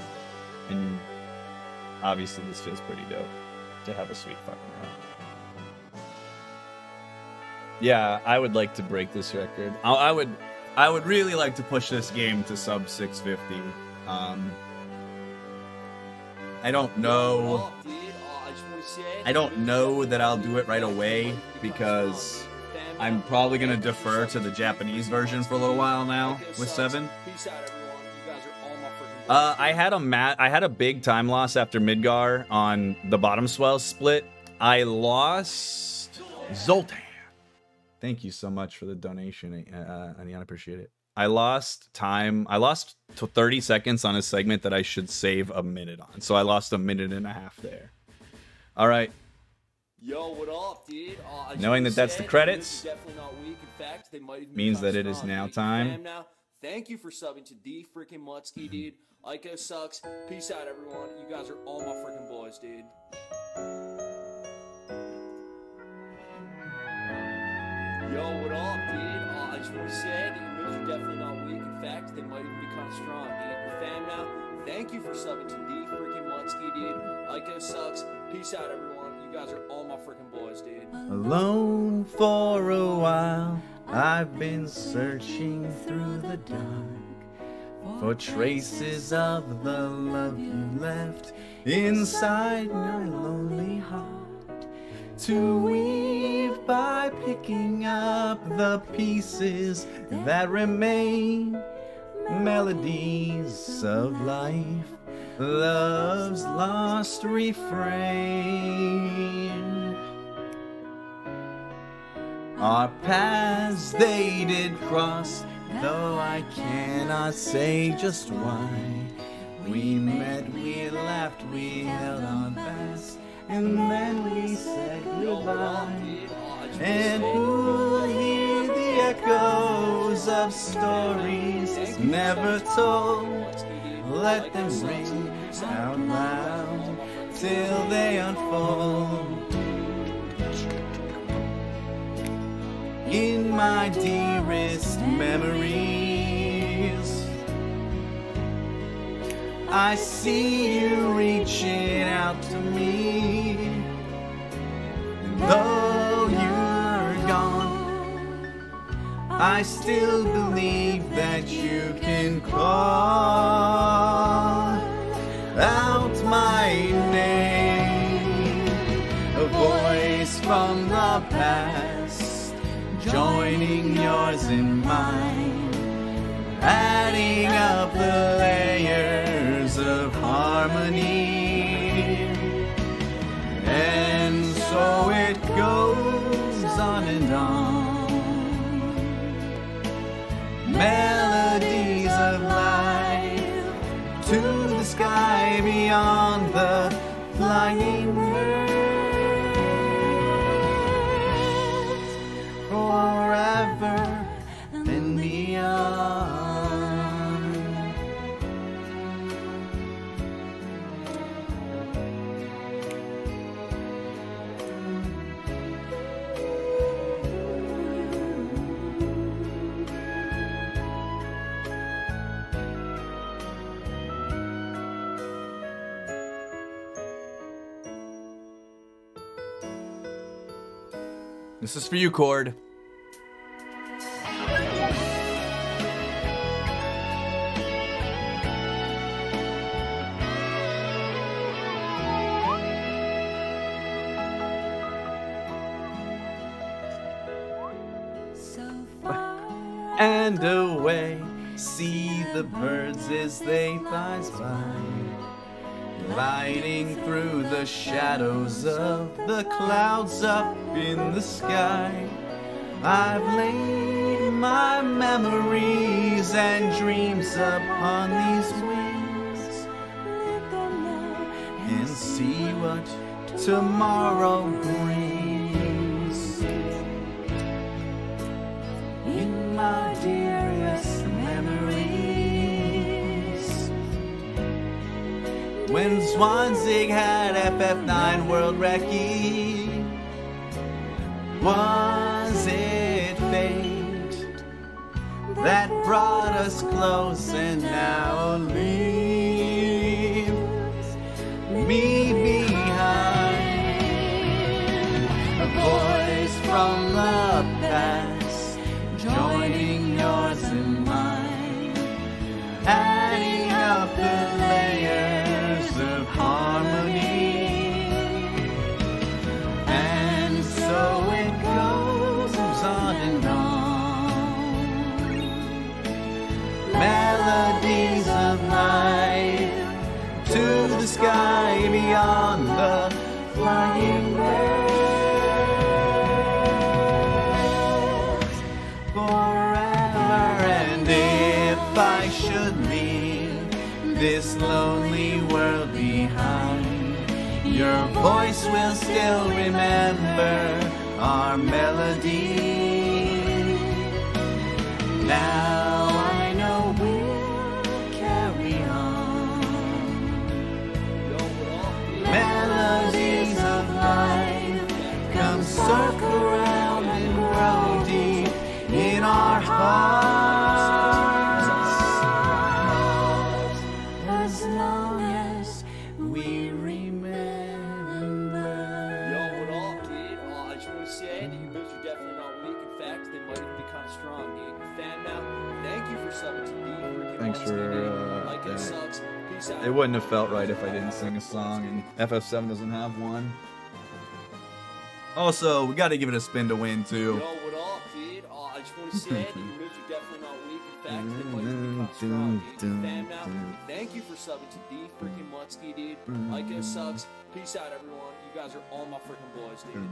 C: And obviously this feels pretty dope to have a sweet fucking run. Yeah, I would like to break this record. I would really like to push this game to sub 650. I don't know. I don't know that I'll do it right away because I'm probably going to defer to the Japanese version for a little while now with 7. I had a big time loss after Midgar on the bottom swell split. I lost Zoltan. Thank you so much for the donation, Aniana. I appreciate it. I lost time. I lost 30 seconds on a segment that I should save a minute on. So I lost a minute and a half there. All right.
B: Yo, what up, dude?
C: Knowing that that's the credits
B: definitely not weak. In fact, they might even
C: means that it is now time.
B: Thank you for subbing to D freaking Mutsky, dude. Ico sucks. Peace out, everyone. You guys are all my freaking boys, dude. Yo, what up, dude? I just want to say that your moves are definitely not weak. In fact, they might even be kind of strong, dude. Fam now, thank you for subbing to the freaking Mutsky, dude. Ico sucks. Peace out, everyone. You guys are all my freaking boys, dude.
C: Alone for a while, I've been searching through the dark for traces of the love you left inside my lonely heart. To weave by picking up the pieces that remain, melodies of life, love's lost refrain. Our paths they did cross, though I cannot say just why. We met, we laughed, we held on fast, and then we said goodbye. And who'll hear the echoes of stories never told? Let them ring out loud till they unfold. In my dearest memories, I see you reaching out to me. And though you're gone, I still believe that you can call out my name. A voice from the past, joining yours and mine, adding up the layers of harmony. And so it goes on and on. Melodies of life to the sky beyond the flying birds, forever and beyond. This is for you, Cord. And away, see the birds as they flies by, gliding through the shadows of the clouds up in the sky. I've laid my memories and dreams upon these wings, and see what tomorrow brings. In my dearest memories, when Swansig had FF9 World Recce, was it fate that brought us close and now leaves me behind? A voice from the past, joining yours and mine, adding up the layers of harmony. And so it goes on and on. Melodies of life to the sky beyond the flying birds, forever. And if I should leave this lonely world behind, your voice will still remember our melody. Now I know we'll carry on. Melodies of life come circle round and grow deep.
A: Thanks
B: Wednesday,
A: for
B: dude. Like
A: that.
B: it sucks. Peace out.
A: It wouldn't have felt right if I didn't sing a song, and FF7 doesn't have one. Also, we got to give it a spin to win too.
B: Yo, what up, dude? I just want to say that your moves are definitely not weak. In fact, they might even be strong, dude. Fan now, thank you for subbing to D freaking Mutsky, dude. Like it sucks. Peace out, everyone. You guys are all my freaking boys, dude.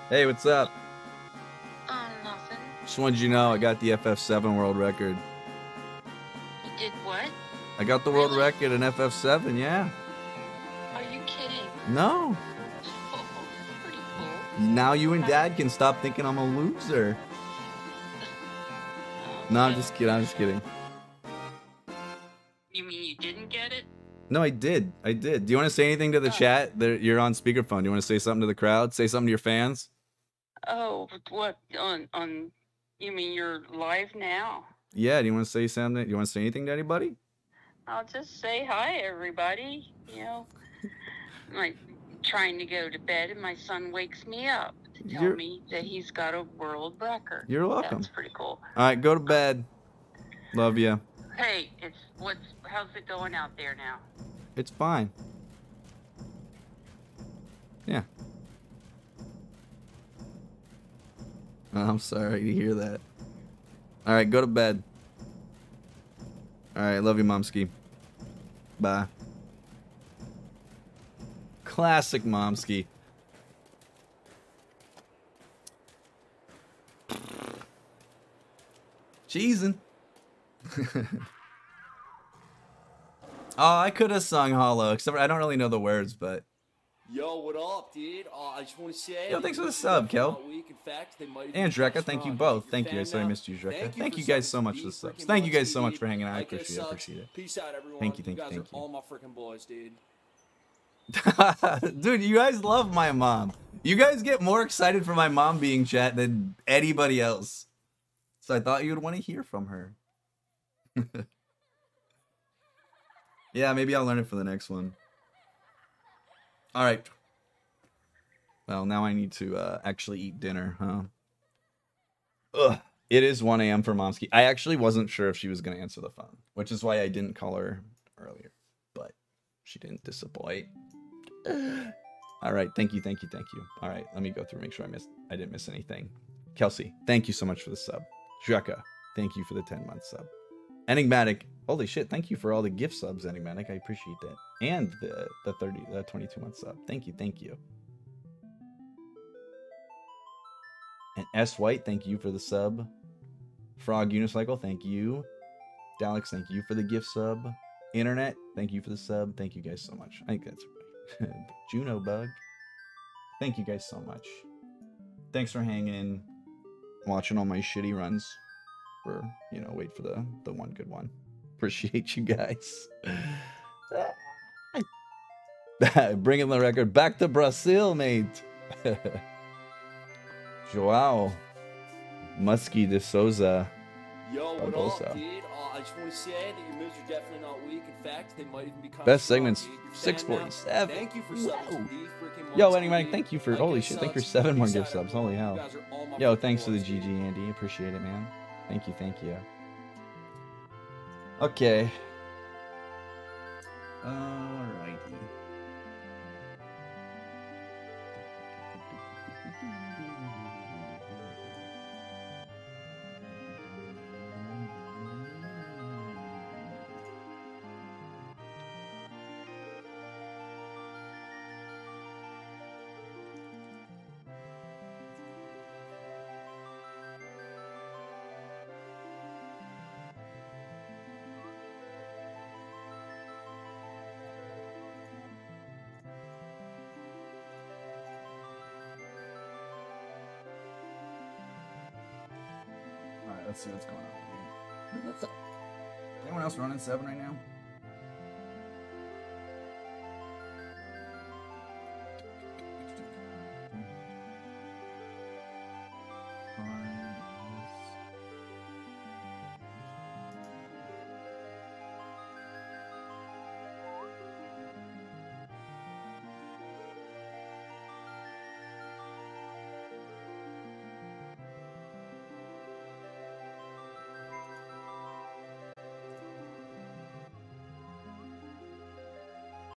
A: Hey, what's up?
E: Nothing.
A: Just wanted you to know I got the FF7 world record.
E: You did what?
A: I got the world
E: Really?
A: record in FF7, yeah.
E: Are you kidding?
A: No.
E: Oh, pretty cool.
A: Now you and Dad can stop thinking I'm a loser. No, I'm just kidding. I'm just kidding.
E: You mean you didn't get it?
A: No, I did. I did. Do you want to say anything to the chat? You're on speakerphone. Do you want to say something to the crowd? Say something to your fans?
E: Oh, what on? You mean you're live now?
A: Yeah. Do you want to say something? Do you want to say anything to anybody?
E: I'll just say hi, everybody. You know, I'm like trying to go to bed, and my son wakes me up to tell me that he's got a world record.
A: You're welcome.
E: That's pretty cool.
A: All right, go to bed. Love you.
E: Hey, how's it going out there now?
A: It's fine. Yeah. Oh, I'm sorry to hear that. All right, go to bed. All right, love you, Momski. Bye. Classic Momski. Cheesin'. Oh, I could have sung Hollow, except for I don't really know the words, but...
B: Yo, what up, dude? I just want to say...
A: Yo, thanks for the sub, Kel. And Dreka, thank you both. Thank you. I said I missed you, Dreka. Thank you guys so much for the subs. Thank you guys so much for hanging out. I appreciate it.
B: Peace out, everyone.
A: Thank you.
B: You guys are all my freaking boys, dude.
A: Dude, you guys love my mom. You guys get more excited for my mom being chat than anybody else. So I thought you would want to hear from her. Yeah, maybe I'll learn it for the next one. All right. Well, now I need to actually eat dinner, huh? Ugh. It is 1 a.m. for Momski. I actually wasn't sure if she was going to answer the phone, which is why I didn't call her earlier. But she didn't disappoint. All right. Thank you. All right. Let me go through, make sure I didn't miss anything. Kelsey, thank you so much for the sub. Dreka, thank you for the 10-month sub. Enigmatic, holy shit, thank you for all the gift subs, Enigmatic. I appreciate that. And the 22-month sub. Thank you. And S White, thank you for the sub. Frog Unicycle, thank you. Daleks, thank you for the gift sub. Internet, thank you for the sub. Thank you guys so much. I think that's right. Juno Bug, thank you guys so much. Thanks for hanging, watching all my shitty runs. For, you know, wait for the one good one. Appreciate you guys. Bringing the record back to Brazil, mate. Joao Muskie de Souza.
B: Yo, what
A: Barbosa.
B: up, dude? I just want to say that your moves are definitely not weak. In fact, they might even be kind
A: Best
B: of strong,
A: segments,
B: dude. You're
A: 647.
B: Thank you for subbing to D freaking
A: Yo,
B: Mutsky,
A: anyway,
B: dude.
A: thank you for,
B: Like
A: holy
B: it
A: shit, thank you for
B: sucks.
A: 7 more
B: Peace
A: gift
B: out,
A: subs.
B: everyone.
A: Holy
B: You
A: hell.
B: guys are all my
A: Yo,
B: freaking
A: thanks for the
B: boys,
A: GG,
B: dude.
A: Andy. Appreciate it, man. Thank you. Okay. Alrighty. Alright, let's see what's going on. Anyone else running 7 right now?